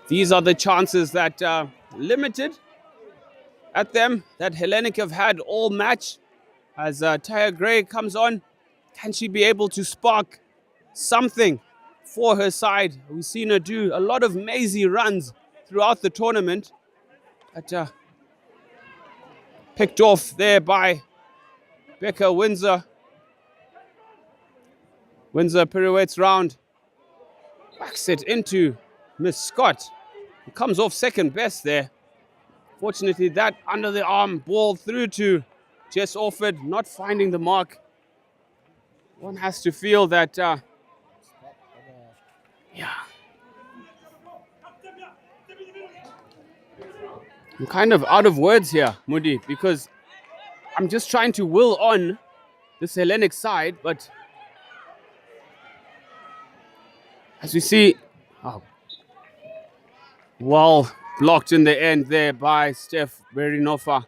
these are the chances that limited at them that Hellenic have had all match. As Taya Gray comes on, can she be able to spark something for her side? We've seen her do a lot of mazy runs throughout the tournament. But picked off there by Becca Windsor. Windsor pirouettes round, backs it into Miss Scott. He comes off second best there. Fortunately, that under the arm ball through to Jess Orford, not finding the mark. One has to feel that, I'm kind of out of words here, Moody, because I'm just trying to will on this Hellenic side, but as we see, well blocked in the end there by Steph Berinova.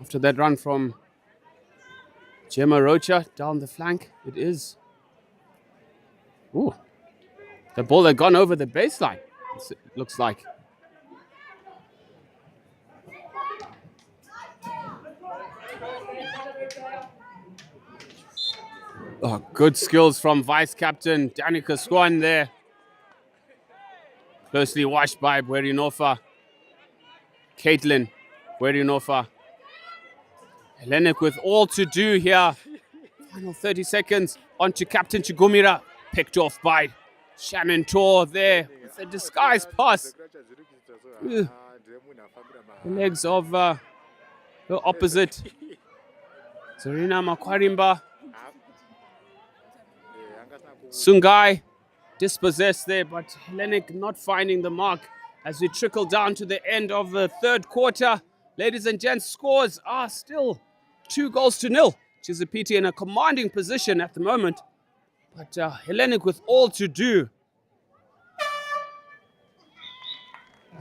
After that run from Gemma Rocha down the flank, it is. Ooh, the ball had gone over the baseline, it looks like. Oh, good skills from Vice Captain Danica Swan there. Closely watched by Berinova. Caitlin Berinova. Hellenic with all to do here. Final 30 seconds. On to Captain Chigumira. Picked off by Shannon Tor there with a disguised pass. The legs of the opposite. Serena Makwarimba. Sungai dispossessed there, but Hellenic not finding the mark as we trickle down to the end of the third quarter. Ladies and gents, scores are still 2-0, which is a PT in a commanding position at the moment. But Hellenic with all to do.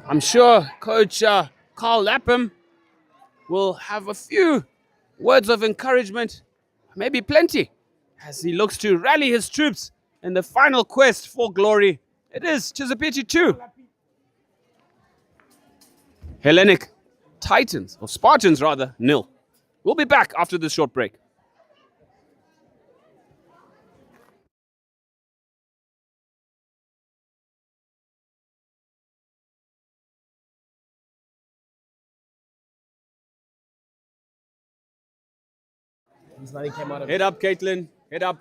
I'm sure Coach Carl Lapham will have a few words of encouragement, maybe plenty, as he looks to rally his troops in the final quest for glory. It is Chisapiti 2. Hellenic Titans, or Spartans rather, 0. We'll be back after this short break. Head up, Caitlin. Head up.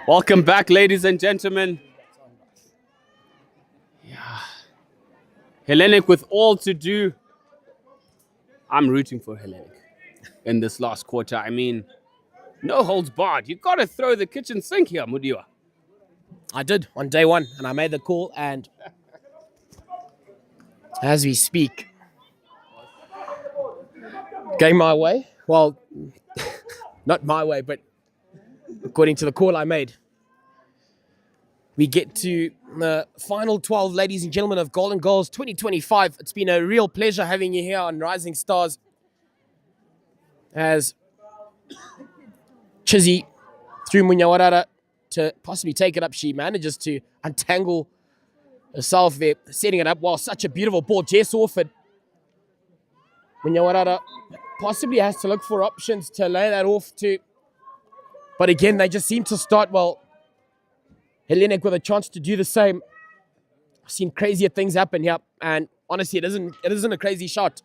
Welcome back, ladies and gentlemen. Yeah. Hellenic with all to do. I'm rooting for Hellenic in this last quarter. I mean, No holds barred. You got to throw the kitchen sink here, Mudiwa. I did on day one, and I made the call, and as we speak, going my way. Well, not my way, but according to the call I made. We get to the final 12, ladies and gentlemen, of Golden Goals 2025. It's been a real pleasure having you here on Rising Stars as Chizzy through Munyawarara to possibly take it up. She manages to untangle herself there, setting it up. Wow, such a beautiful ball. Jess Orford. Munyawarara possibly has to look for options to lay that off to. But again, they just seem to start well. Hellenic with a chance to do the same. I've seen crazier things happen here, and honestly, it isn't a crazy shot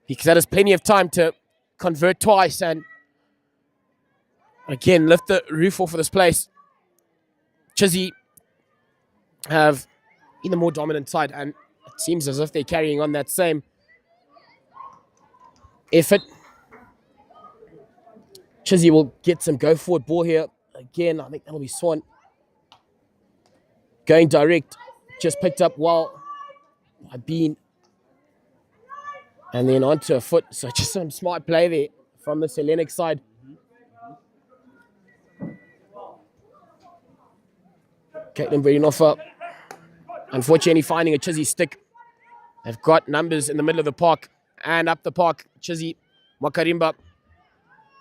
because that has plenty of time to convert twice and again lift the roof off of this place. Chizzy have been the more dominant side, and it seems as if they're carrying on that same effort. Chizzy will get some go forward ball here again. I think that'll be Swan. Going direct, just picked up well by Bean. And then onto a foot. So just some smart play there from the Hellenic side. Caitlin Bredinoffer, unfortunately finding a Chizzy stick. They've got numbers in the middle of the park and up the park. Chizzy Makarimba,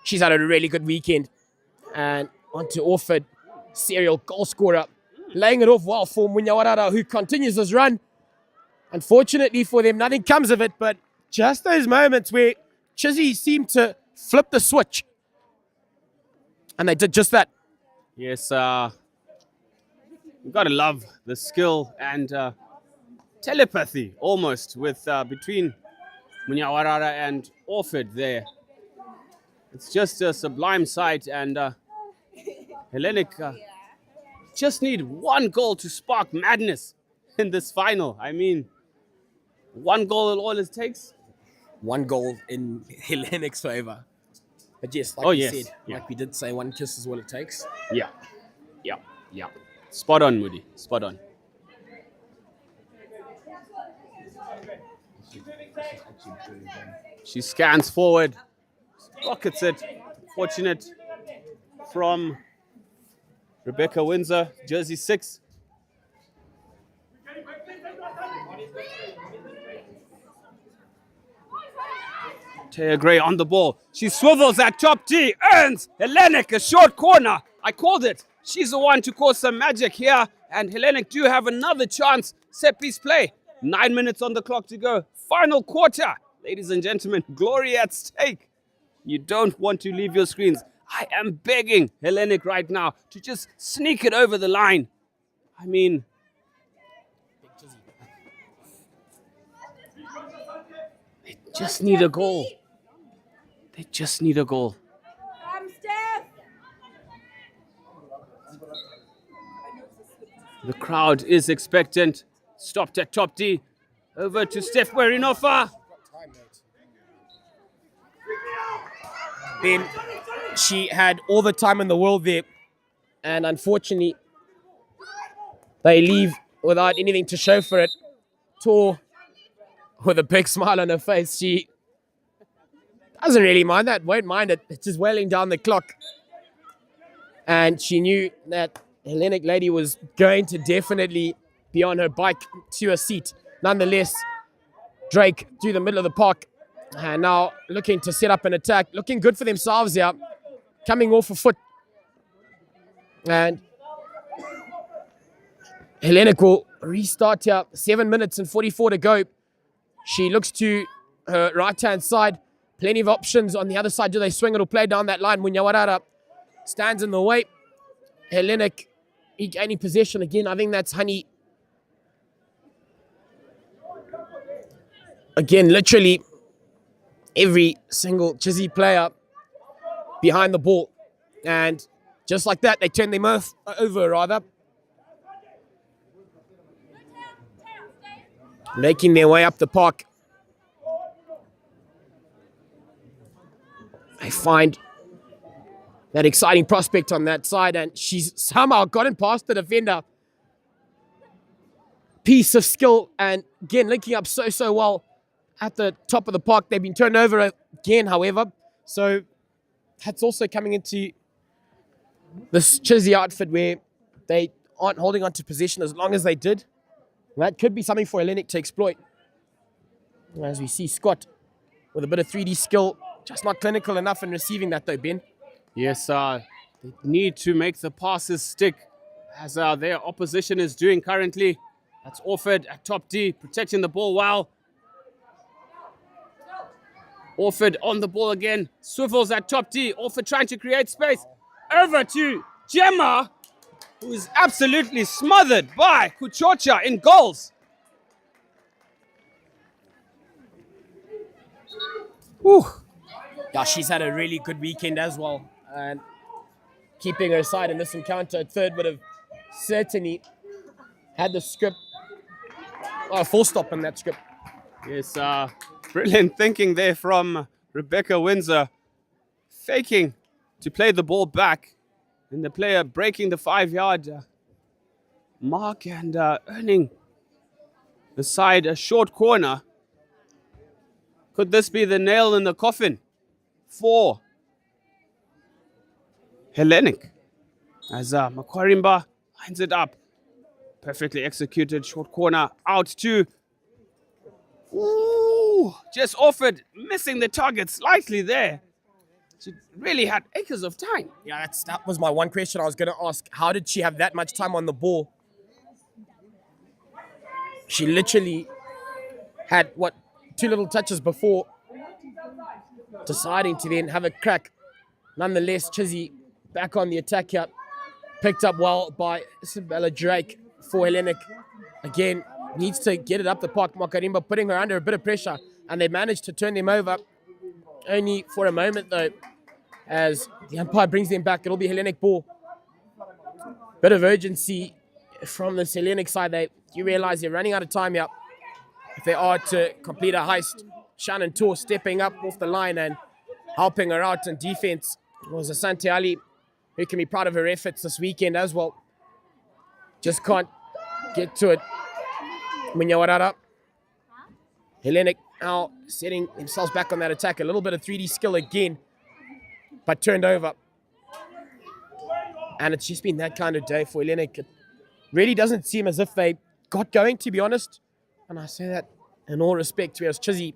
she's had a really good weekend. And onto Orford, serial goal scorer. Laying it off well for Munyawarara, who continues his run. Unfortunately for them, nothing comes of it, but just those moments where Chizzy seemed to flip the switch. And they did just that. Yes, you've got to love the skill and telepathy almost with between Munyawarara and Orford there. It's just a sublime sight, and Hellenic just need one goal to spark madness in this final. I mean, one goal is all it takes. One goal in Hellenic's favor. But yes, like you said, yeah. like we did say, one kiss is all it takes. Yeah. Spot on, Moody. Spot on. She scans forward, rockets it. Fortunate from Rebecca Windsor, jersey 6. Taya Gray on the ball. She swivels at top T, earns Hellenic a short corner. I called it. She's the one to cause some magic here, and Hellenic do have another chance. Set piece play. 9 minutes on the clock to go. Final quarter. Ladies and gentlemen, glory at stake. You don't want to leave your screens. I am begging Hellenic right now to just sneak it over the line. I mean, they just need a goal. They just need a goal. The crowd is expectant. Stopped at top D. Over to Steph Bredinoffer. Then she had all the time in the world there. And unfortunately, they leave without anything to show for it. Tor, with a big smile on her face, she doesn't really mind that, won't mind it. It's just wailing down the clock. And she knew that Hellenic lady was going to definitely be on her bike to a seat. Nonetheless, Drake through the middle of the park. And now looking to set up an attack. Looking good for themselves here. Coming off a foot. And Hellenic will restart here. 7 minutes and 44 to go. She looks to her right-hand side. Plenty of options on the other side. Do they swing it or play down that line? Munyawarara stands in the way. Hellenic gaining possession again. I think that's Honey. Again, literally every single Chizzy player behind the ball. And just like that, they turn them over, rather. Making their way up the park. They find that exciting prospect on that side, and she's somehow gotten past the defender. Piece of skill, and again, linking up so well at the top of the park. They've been turned over again, however, so that's also coming into this Chizzy outfit where they aren't holding on to possession as long as they did. That could be something for Hellenic to exploit. As we see Scott with a bit of 3D skill, just not clinical enough in receiving that though, Ben. Yes, they need to make the passes stick, as their opposition is doing currently. That's Orford at top D, protecting the ball well. Orford on the ball again, swivels at top D. Orford trying to create space. Over to Gemma, who is absolutely smothered by Kuchocha in goals. Whew. Yeah, she's had a really good weekend as well, and keeping her side in this encounter. Third would have certainly had the script, full stop in that script. Yes, brilliant thinking there from Rebecca Windsor. Faking to play the ball back, and the player breaking the 5-yard mark and earning the side a short corner. Could this be the nail in the coffin for Hellenic? As Makwarimba lines it up. Perfectly executed short corner out to... Ooh, just offered, missing the target slightly there. She really had acres of time. Yeah, that was my one question I was going to ask. How did she have that much time on the ball? She literally had, 2 little touches before deciding to then have a crack. Nonetheless, Chizzy back on the attack here. Picked up well by Isabella Drake for Hellenic. Again, needs to get it up the park. Makarimba putting her under a bit of pressure, and they managed to turn them over. Only for a moment, though, as the umpire brings them back. It'll be Hellenic ball. Bit of urgency from the Hellenic side. You realize they're running out of time here. If they are to complete a heist, Shannon Tor stepping up off the line and helping her out in defense. It was Asante Ali, who can be proud of her efforts this weekend as well. Just can't get to it. Munyawarara. Hellenic now setting themselves back on that attack. A little bit of 3D skill again, but turned over. And it's just been that kind of day for Hellenic. It really doesn't seem as if they got going, to be honest. And I say that in all respect, whereas Chizzy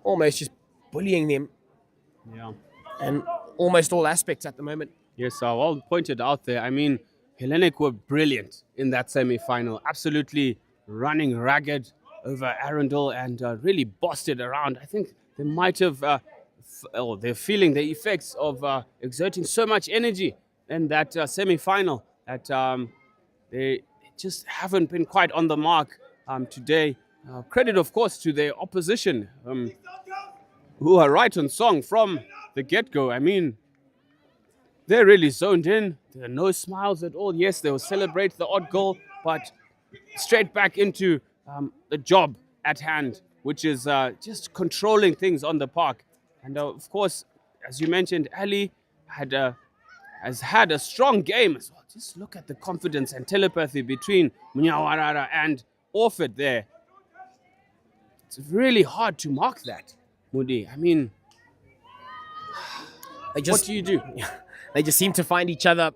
almost just bullying them. Yeah. And almost all aspects at the moment. Yes, well pointed out there. I mean, Hellenic were brilliant in that semi-final. Absolutely running ragged over Arundel and really bossed it around. I think they might have, they're feeling the effects of exerting so much energy in that semi-final that they just haven't been quite on the mark today. Credit, of course, to their opposition, who are right on song from the get-go. I mean, they're really zoned in. There are no smiles at all. Yes, they will celebrate the odd goal, but straight back into the job at hand, which is just controlling things on the park. And of course, as you mentioned, Ali has had a strong game as well. Just look at the confidence and telepathy between Munyawarara and Orford there. It's really hard to mark that, Mudi. I mean, what do you do? They just seem to find each other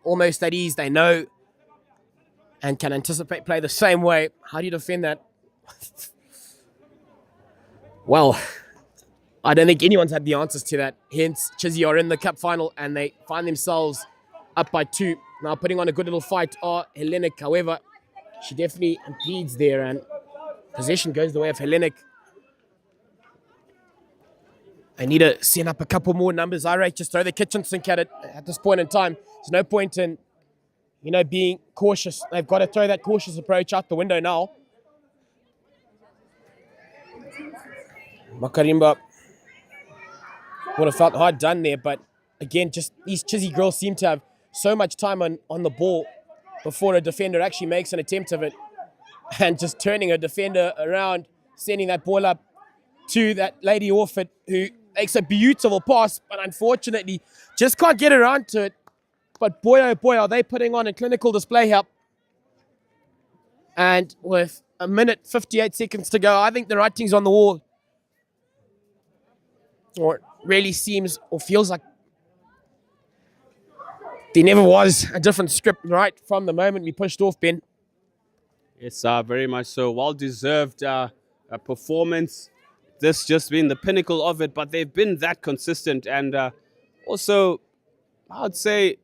almost at ease. They know and can anticipate play the same way. How do you defend that? Well, I don't think anyone's had the answers to that. Hence, Chizzy are in the cup final and they find themselves up by 2. Now putting on a good little fight are Hellenic. However, she definitely impedes there and possession goes the way of Hellenic. I need to send up a couple more numbers. I rate just throw the kitchen sink at it at this point in time. There's no point in, being cautious. They've got to throw that cautious approach out the window now. Makarimba would have felt hard done there, but again, just these Chizzy girls seem to have so much time on the ball before a defender actually makes an attempt of it. And just turning a defender around, sending that ball up to that Lady Orford, who makes a beautiful pass, but unfortunately just can't get around to it. But boy, oh boy, are they putting on a clinical display here. And with a minute, 58 seconds to go, I think the writing's on the wall. Or it really seems or feels like there never was a different script right from the moment we pushed off, Ben. Yes, very much so. Well-deserved performance. This just been the pinnacle of it, but they've been that consistent. And also, I would say,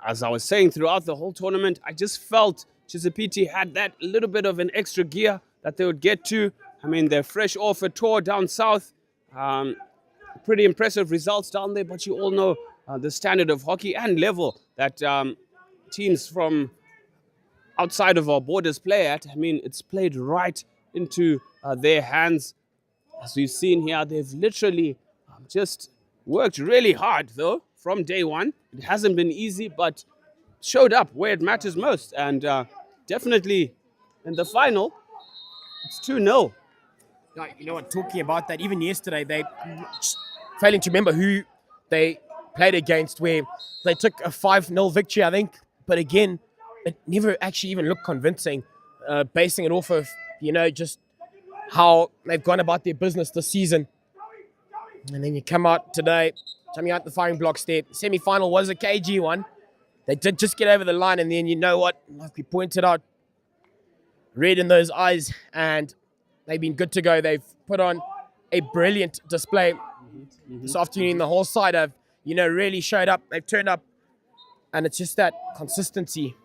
as I was saying throughout the whole tournament, I just felt Chisipiti had that little bit of an extra gear that they would get to. I mean, they're fresh off a tour down south. Pretty impressive results down there, but you all know the standard of hockey and level that teams from outside of our borders play at. I mean, it's played right into their hands. As we've seen here, they've literally just worked really hard, though, from day one. It hasn't been easy, but showed up where it matters most. And definitely in the final, it's 2-0. You know what, talking about that, even yesterday, they failing to remember who they played against, where they took a 5-0 victory, I think. But again, it never actually even looked convincing, basing it off of, just how they've gone about their business this season. And then you come out today, coming out the firing blocks there. Semi-final was a KG one. They did just get over the line, and then you know what, like we pointed out, red in those eyes, and they've been good to go. They've put on a brilliant display this afternoon. The whole side have, really showed up. They've turned up, and it's just that consistency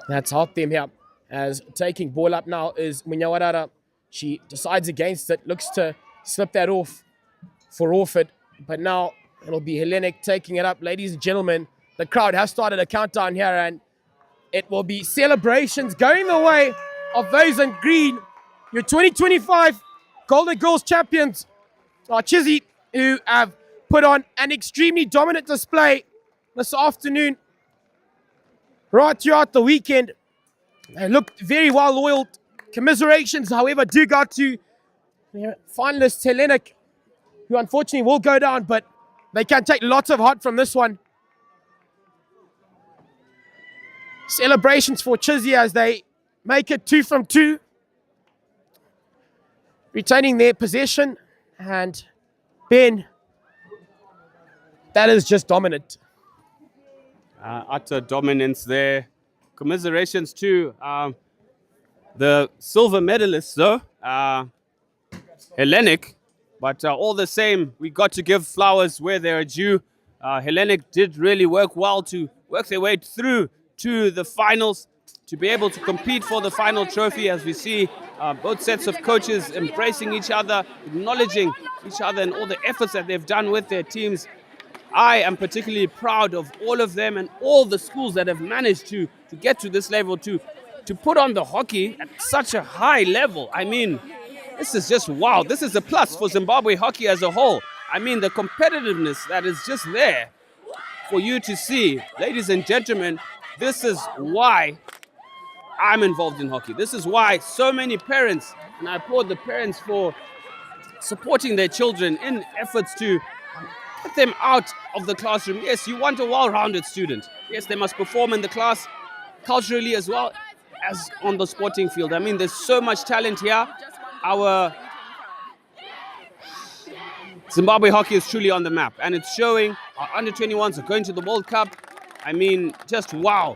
that's helped them here. As taking ball up now is Munyawarara. She decides against it, looks to slip that off for Orford, but now it'll be Hellenic taking it up. Ladies and gentlemen, the crowd has started a countdown here, and it will be celebrations going the way of those in green. Your 2025 Golden Girls champions are Chizzy, who have put on an extremely dominant display this afternoon, right throughout the weekend. They looked very well oiled. Commiserations, however, do go to finalist Hellenic, who unfortunately will go down, but they can take lots of heart from this one. Celebrations for Chizzy as they make it 2 from 2. Retaining their possession, and Ben, that is just dominant. Utter dominance there. Commiserations to the silver medalists, though, Hellenic. But all the same, we got to give flowers where they are due. Hellenic did really work well to work their way through to the finals, to be able to compete for the final trophy, as we see both sets of coaches embracing each other, acknowledging each other and all the efforts that they've done with their teams. I am particularly proud of all of them and all the schools that have managed to get to this level, to put on the hockey at such a high level. I mean, this is just wow. This is a plus for Zimbabwe hockey as a whole. I mean, the competitiveness that is just there for you to see. Ladies and gentlemen, this is why I'm involved in hockey. This is why so many parents, and I applaud the parents for supporting their children in efforts to get them out of the classroom. Yes, you want a well-rounded student. Yes, they must perform in the class culturally as well as on the sporting field. I mean, there's so much talent here. Our Zimbabwe hockey is truly on the map, and it's showing. Our under-21s are going to the World Cup. I mean, just wow.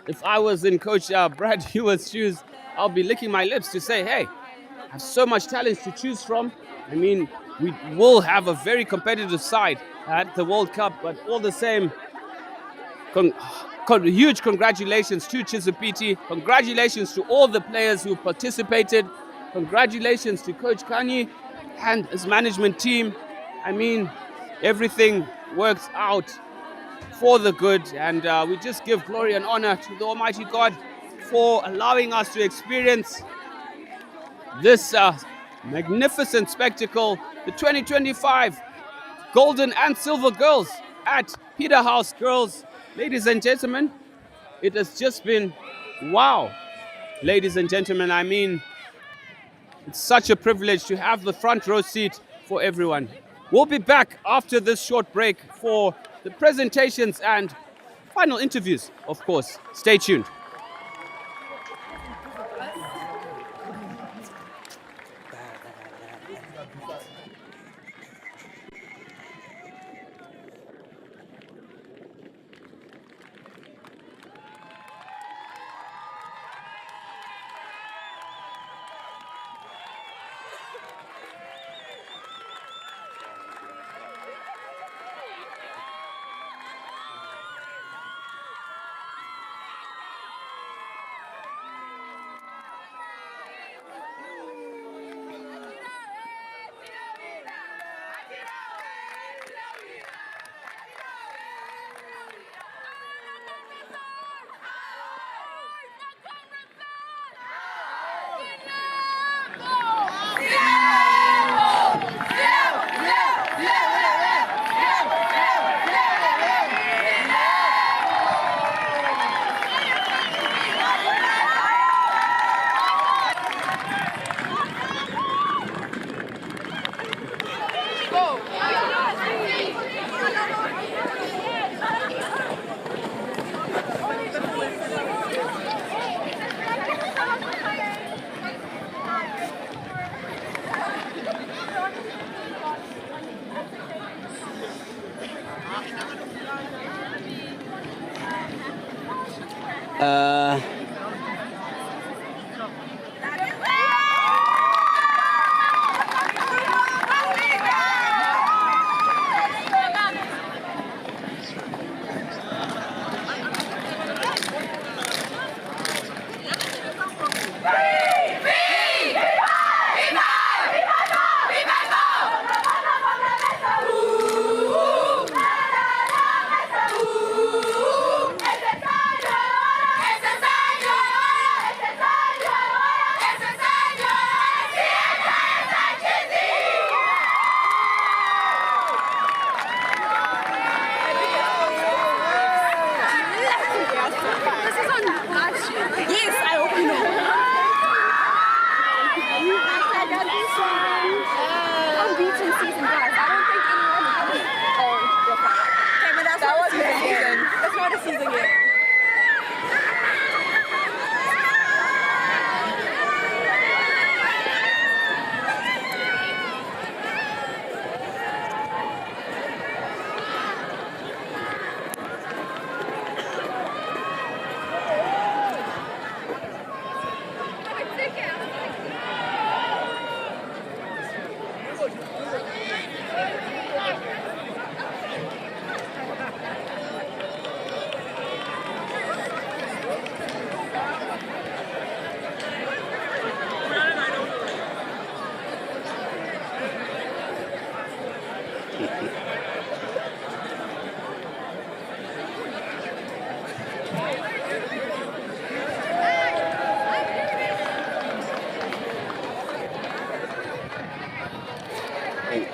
If I was in Coach Brad Hewer's shoes, I'll be licking my lips to say, hey, I have so much talent to choose from. I mean, we will have a very competitive side at the World Cup, but all the same, huge congratulations to Chisipiti. Congratulations to all the players who participated. Congratulations to Coach Kanye and his management team. I mean, everything works out for the good, and we just give glory and honor to the Almighty God for allowing us to experience this magnificent spectacle, the 2025 Golden and Silver Girls at Peterhouse Girls. Ladies and gentlemen, it has just been wow. Ladies and gentlemen, I mean, it's such a privilege to have the front row seat for everyone. We'll be back after this short break for the presentations and final interviews, of course. Stay tuned.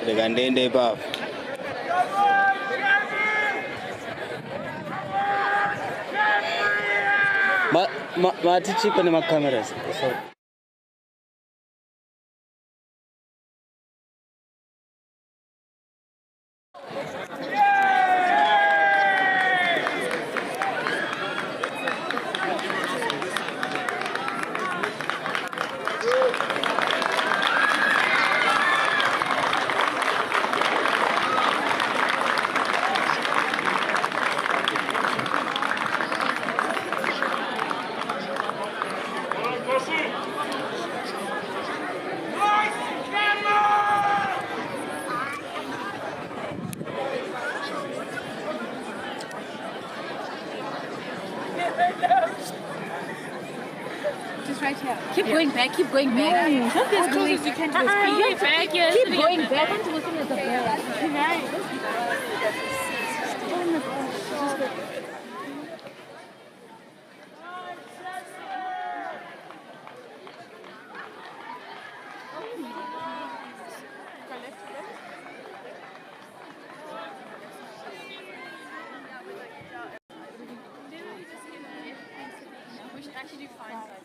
Legandende bab. Matichi kwenye makamera. So. Just right here. Keep going back, keep going back. No, not as close as you can to the screen. Back, yes. Keep going back. I'm looking at the ball. We should actually do fine size.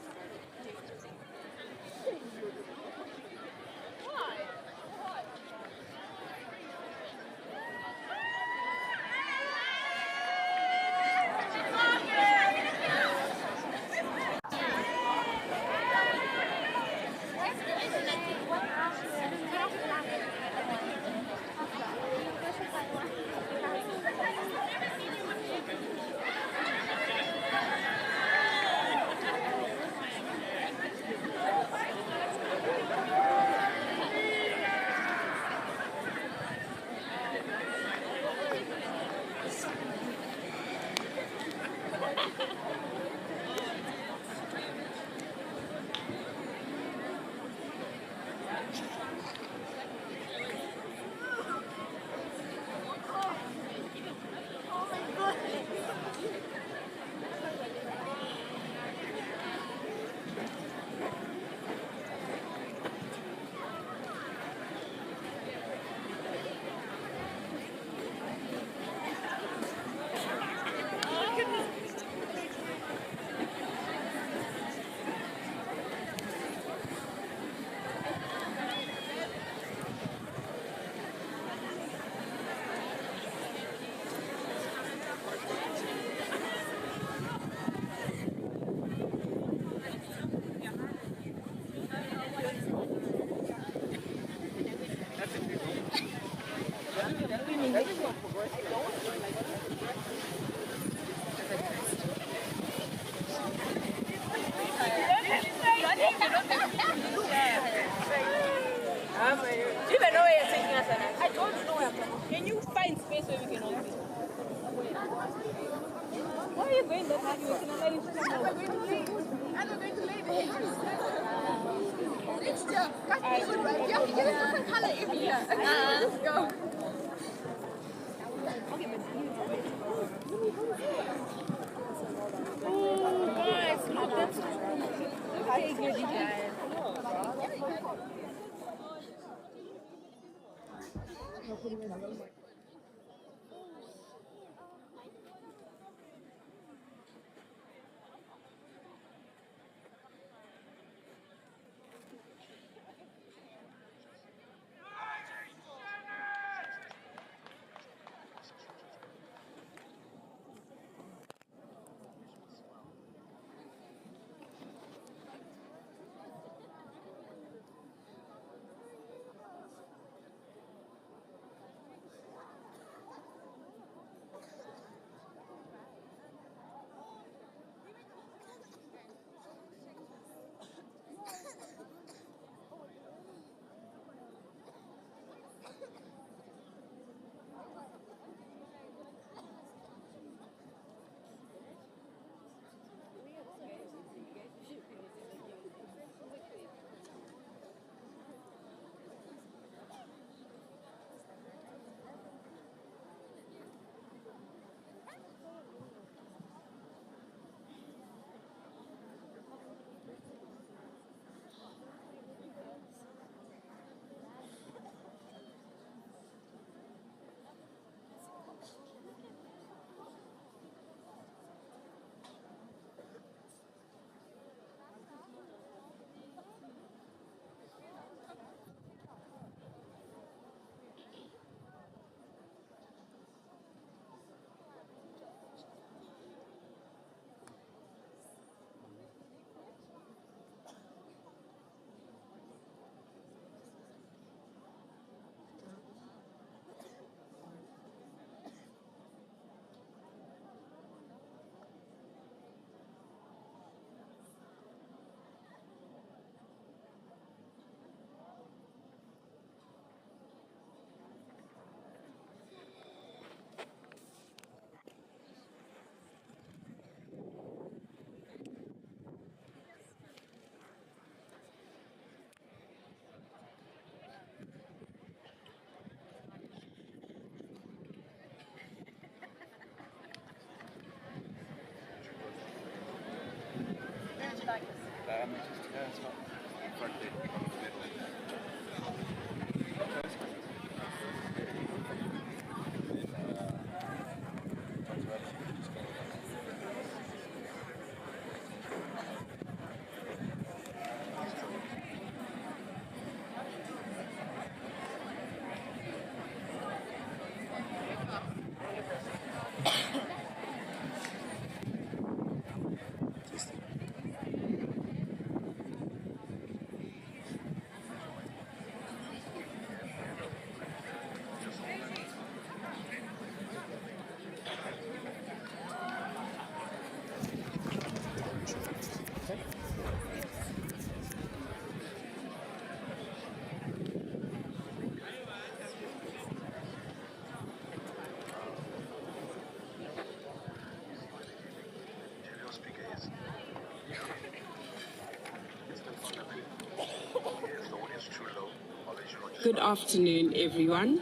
Good afternoon, everyone.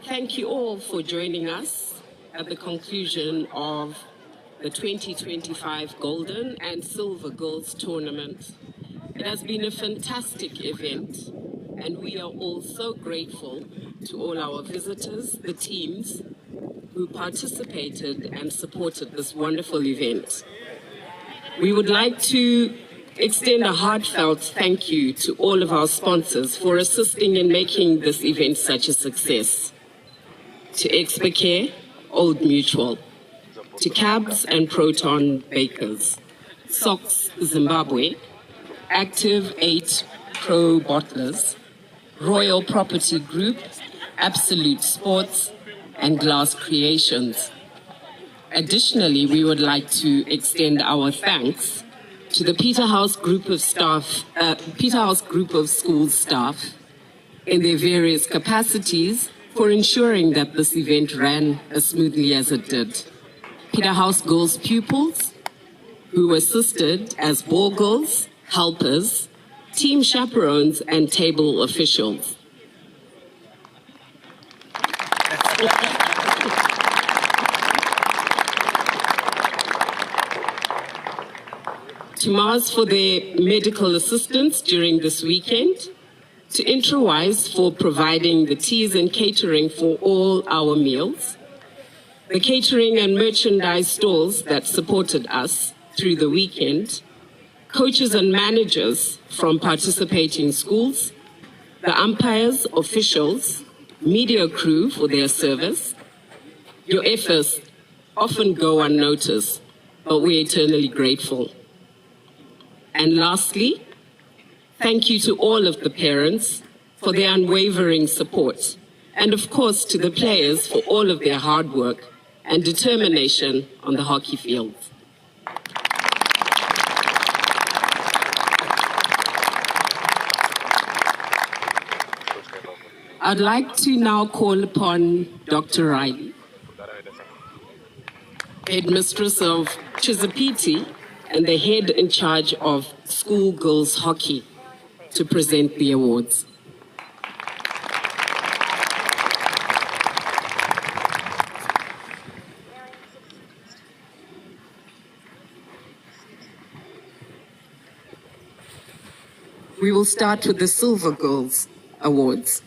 Thank you all for joining us at the conclusion of the 2025 Golden and Silver Girls Tournament. It has been a fantastic event, and we are all so grateful to all our visitors, the teams who participated and supported this wonderful event. We would like to extend a heartfelt thank you to all of our sponsors for assisting in making this event such a success. To Expecare, Old Mutual, to Cabs and Proton Bakers, Socks Zimbabwe, Active 8 Pro Bottlers, Royal Property Group, Absolute Sports, and Glass Creations. Additionally, we would like to extend our thanks to the Peterhouse Group of School staff in their various capacities for ensuring that this event ran as smoothly as it did. Peterhouse Girls pupils who assisted as ball girls, helpers, team chaperones, and table officials. To Mars for their medical assistance during this weekend, to Intrawise for providing the teas and catering for all our meals, the catering and merchandise stalls that supported us through the weekend, coaches and managers from participating schools, the umpires, officials, media crew for their service. Your efforts often go unnoticed, but we're eternally grateful. And lastly, thank you to all of the parents for their unwavering support, and of course to the players for all of their hard work and determination on the hockey field. I'd like to now call upon Dr. Riley, headmistress of Chisapiti and the head in charge of school girls hockey, to present the awards. We will start with the Silver Girls Awards.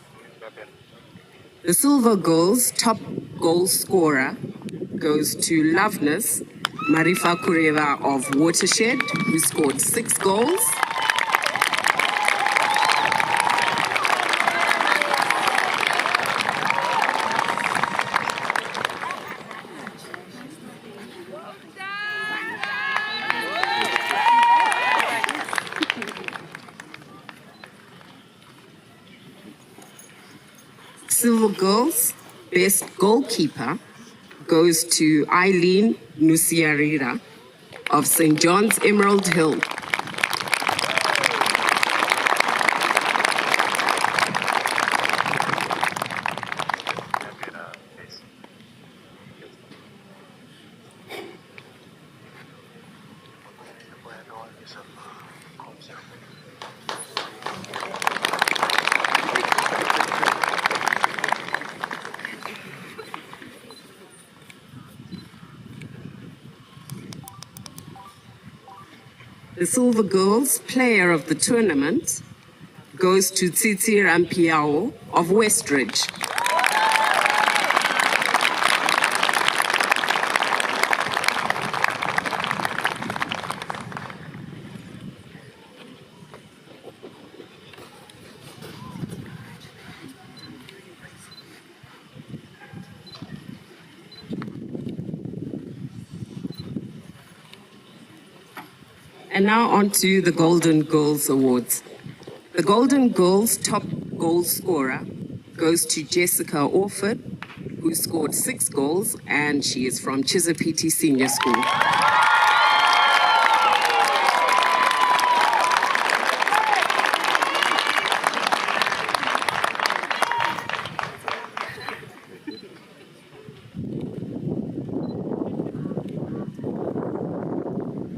The Silver Girls top goal scorer goes to Loveness Marifa Kureva of Watershed, who scored 6 goals. Silver Girls best goalkeeper goes to Eileen Nusiarira of St. John's Emerald Hill. The Silver Girls player of the tournament goes to Tsitsi Rampiao of Westridge. And now on to the Golden Girls Awards. The Golden Girls top goal scorer goes to Jessica Orford, who scored 6 goals, and she is from Chisapiti Senior School.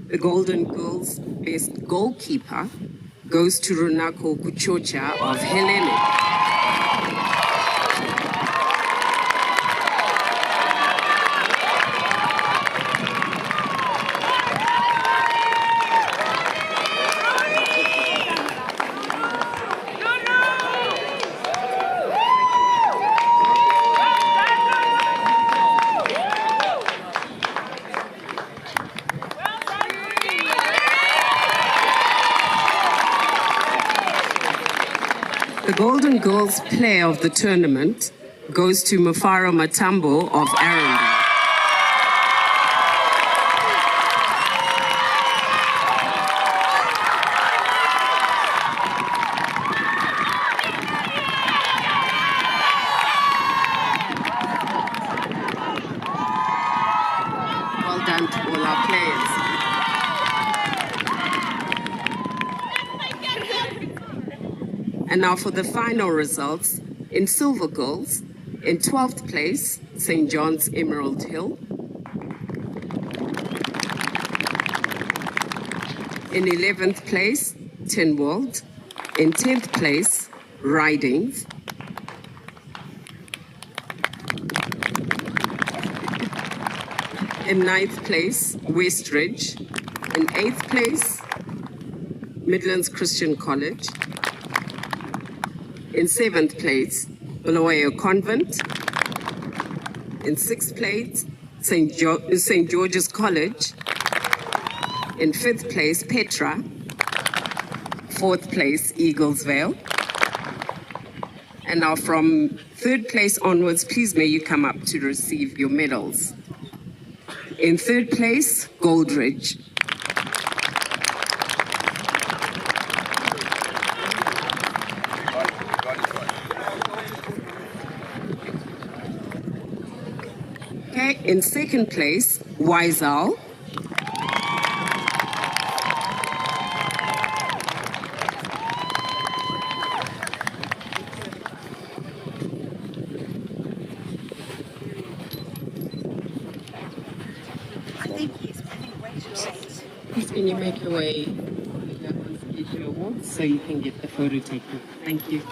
The Golden Girls best goalkeeper goes to Runako Kuchocha of Hellenic. The Golden Girls player of the tournament goes to Mufaro Matambo of Arundel. Well done to all our players. And now for the final results. In Silver Girls, in 12th place, St. John's Emerald Hill. In 11th place, Tinwald. In 10th place, Ridings. In 9th place, Westridge. In 8th place, Midlands Christian College. In 7th place, Bulawayo Convent. In 6th place, St. George's College. In 5th place, Petra. 4th place, Eaglesvale. And now from 3rd place onwards, please may you come up to receive your medals. In 3rd place, Goldridge. Okay, in 2nd place, Wiesel. Please can you make your way to get your awards so you can get the photo taken. Thank you.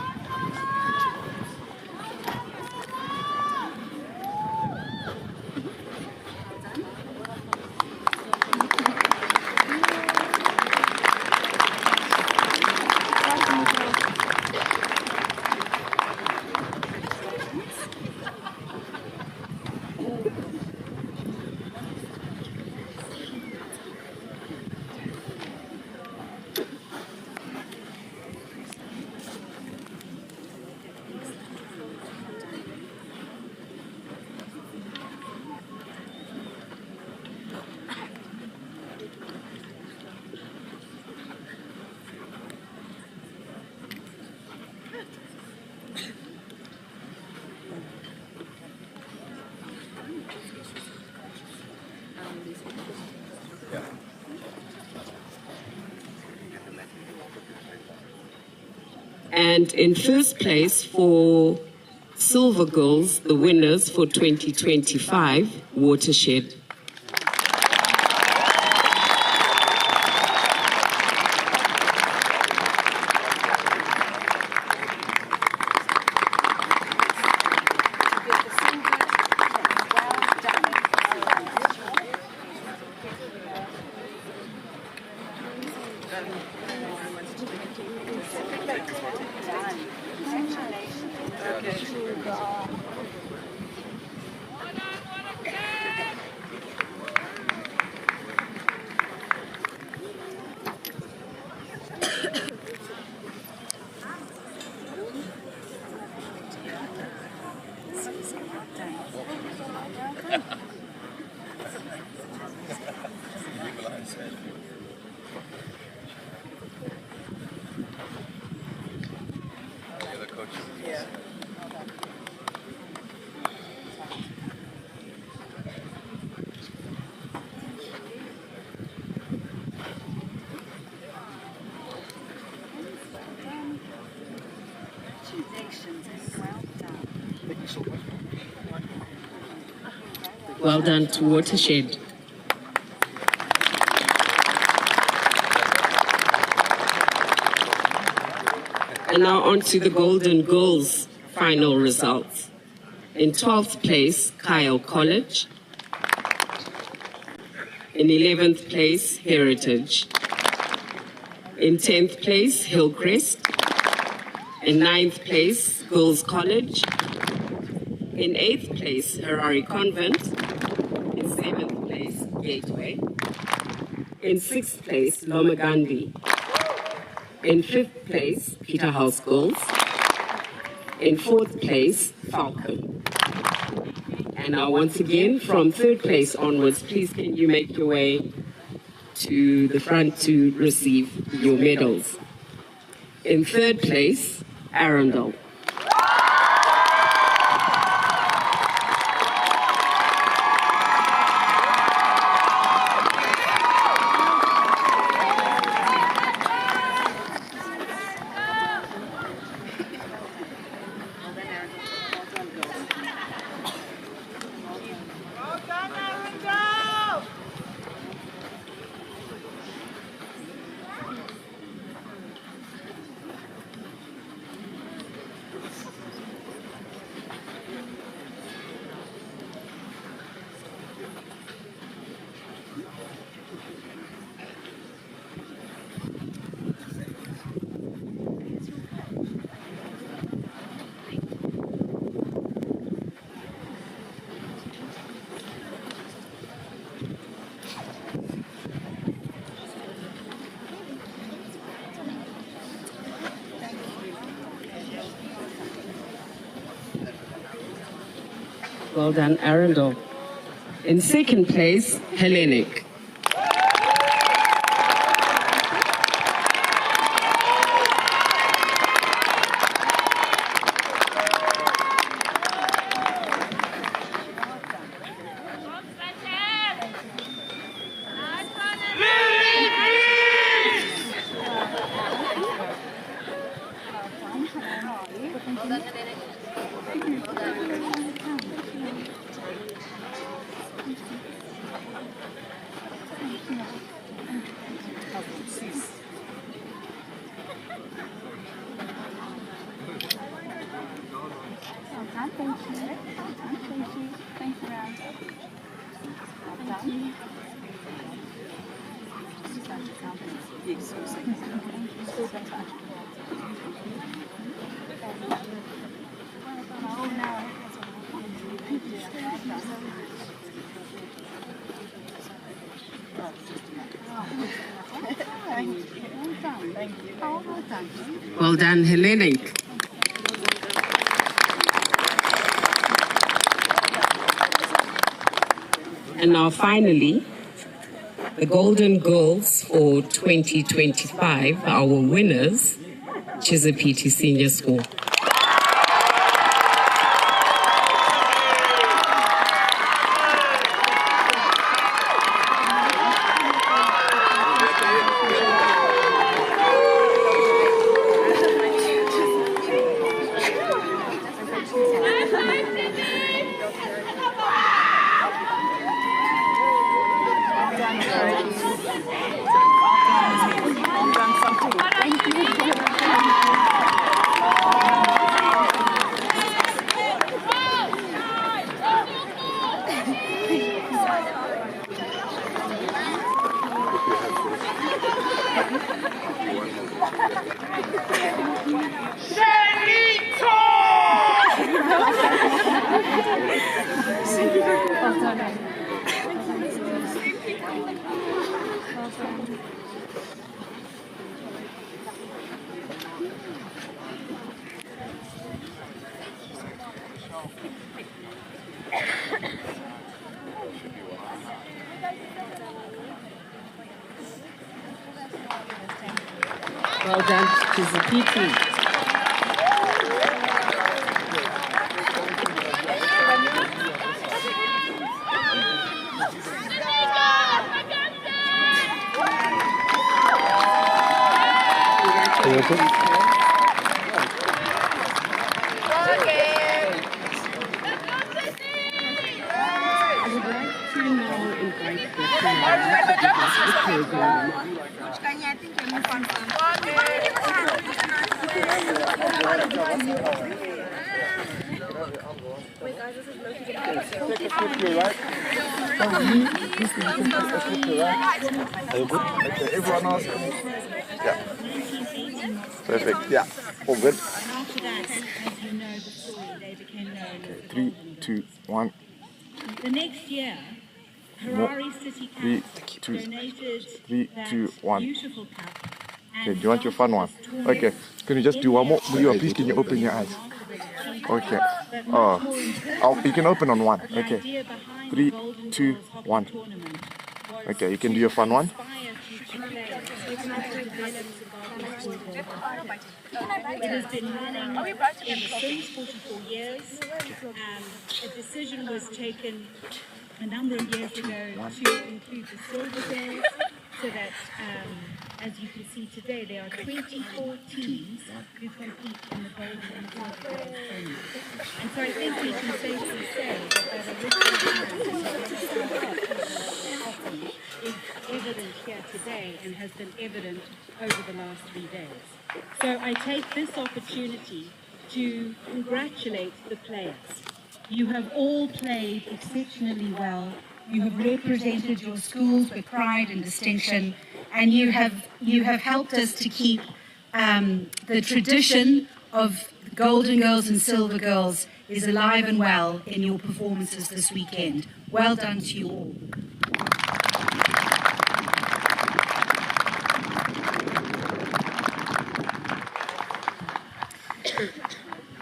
And in 1st place for Silver Girls, the winners for 2025, Watershed. Well done to Watershed. And now on to the Golden Girls final results. In 12th place, Kyle College. In 11th place, Heritage. In 10th place, Hillcrest. In 9th place, Girls College. In 8th place, Harare Convent. In 7th place, Gateway. In 6th place, Lomagandi. In 5th place, Peterhouse Girls. In 4th place, Falcon. And now once again, from 3rd place onwards, please can you make your way to the front to receive your medals. In 3rd place, Arundel. Well done, Arundel. In second place, Hellenic. Well done, Hellenic. And now finally, the Golden Girls for 2025, our winners, Chisapiti Senior School. Well done to Zapiti. Everyone else? Yeah. Perfect. Yeah. All good. After that, as you know, the story, they became known as 3, 2, 1. The next year, Harare City Council donated 3, 2, 1. beautiful cup. Okay, do you want your fun one? Okay, can you just do one more? Please, can you open your eyes? Okay. Oh, you can open on one. Okay. 3, 2, 1. Okay, you can do your fun one. It has been running since 44 years. A decision was taken a number of years ago to include the silver girls, so that, as you can see today, there are 24 teams who compete in the golden and silver girls only. And so I think we can safely say that is evident here today and has been evident over the last 3 days. So I take this opportunity to congratulate the players. You have all played exceptionally well. You have represented your schools with pride and distinction, and you have helped us to keep the tradition of Golden Girls and Silver Girls is alive and well in your performances this weekend. Well done to you all.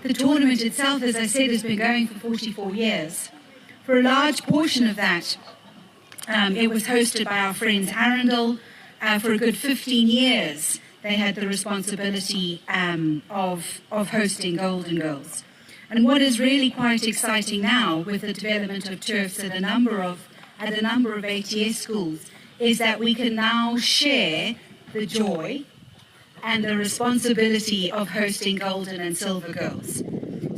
The tournament itself, as I said, has been going for 44 years. For a large portion of that, it was hosted by our friends Arundel. For a good 15 years, they had the responsibility of hosting Golden Girls. And what is really quite exciting now with the development of turfs at a number of ATS schools is that we can now share the joy and the responsibility of hosting Golden and Silver Girls.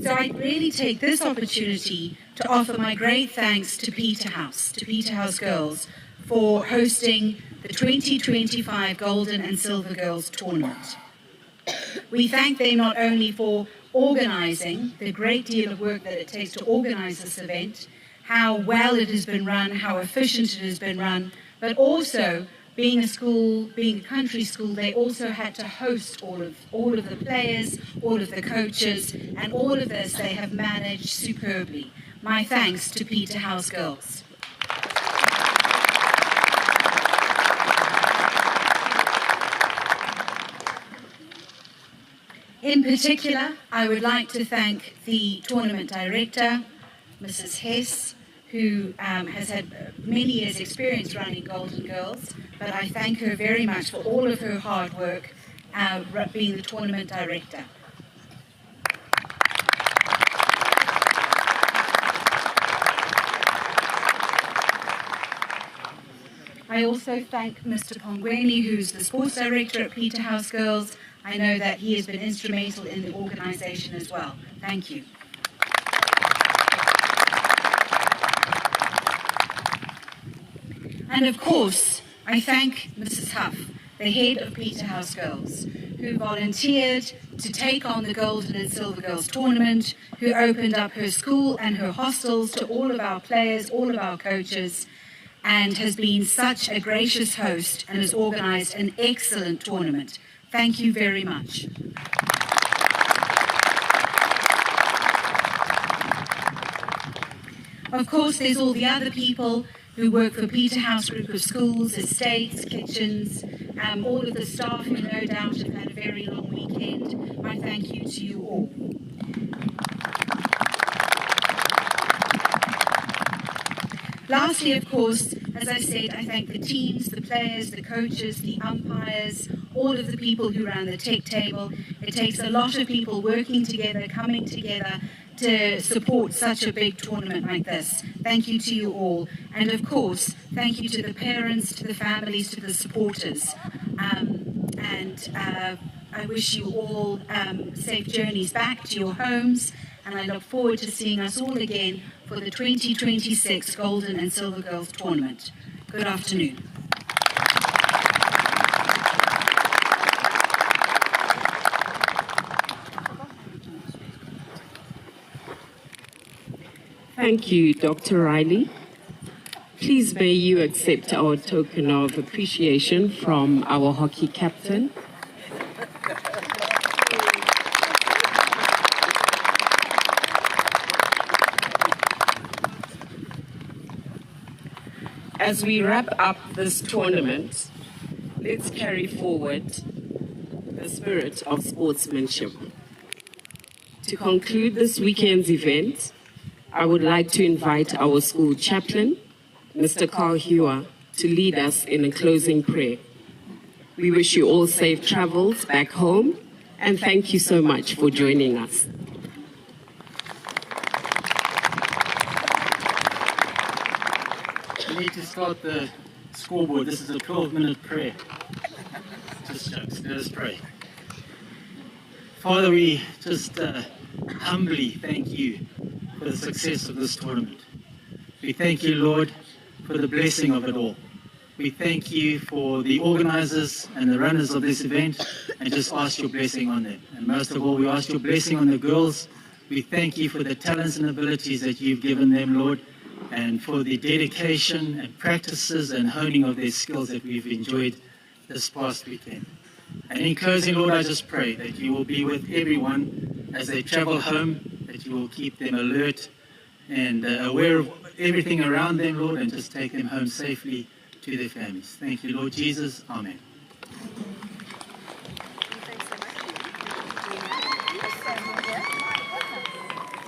So I really take this opportunity to offer my great thanks to Peterhouse Girls, for hosting the 2025 Golden and Silver Girls tournament. We thank them not only for organising the great deal of work that it takes to organise this event, how well it has been run, how efficient it has been run, but also being a country school, they also had to host all of the players, all of the coaches, and all of this they have managed superbly. My thanks to Peterhouse Girls. In particular, I would like to thank the tournament director, Mrs. Hess, who has had many years' experience running Golden Girls, but I thank her very much for all of her hard work being the tournament director. I also thank Mr. Pongweni, who's the sports director at Peterhouse Girls. I know that he has been instrumental in the organisation as well. Thank you. And of course, I thank Mrs. Huff, the head of Peterhouse Girls, who volunteered to take on the Golden and Silver Girls tournament, who opened up her school and her hostels to all of our players, all of our coaches, and has been such a gracious host and has organised an excellent tournament. Thank you very much. Of course, there's all the other people who work for Peterhouse Group of Schools, estates, kitchens, all of the staff who no doubt have had a very long weekend. My thank you to you all. Lastly, of course, as I said, I thank the teams, the players, the coaches, the umpires, all of the people who ran the tech table. It takes a lot of people working together, coming together to support such a big tournament like this. Thank you to you all. And of course, thank you to the parents, to the families, to the supporters. I wish you all safe journeys back to your homes, and I look forward to seeing us all again for the 2026 Golden and Silver Girls Tournament. Good afternoon. Thank you, Dr. Riley. Please may you accept our token of appreciation from our hockey captain. As we wrap up this tournament, let's carry forward the spirit of sportsmanship. To conclude this weekend's event, I would like to invite our school chaplain, Mr. Carl Hewer, to lead us in a closing prayer. We wish you all safe travels back home, and thank you so much for joining us. We need to start the scoreboard. This is a 12-minute prayer. Just jokes. Let us pray. Father, we just humbly thank you for the success of this tournament. We thank you, Lord, for the blessing of it all. We thank you for the organizers and the runners of this event, and just ask your blessing on them. And most of all, we ask your blessing on the girls. We thank you for the talents and abilities that you've given them, Lord, and for the dedication and practices and honing of their skills that we've enjoyed this past weekend. And in closing, Lord, I just pray that you will be with everyone as they travel home, that you will keep them alert and aware of everything around them, Lord, and just take them home safely to their families. Thank you, Lord Jesus. Amen.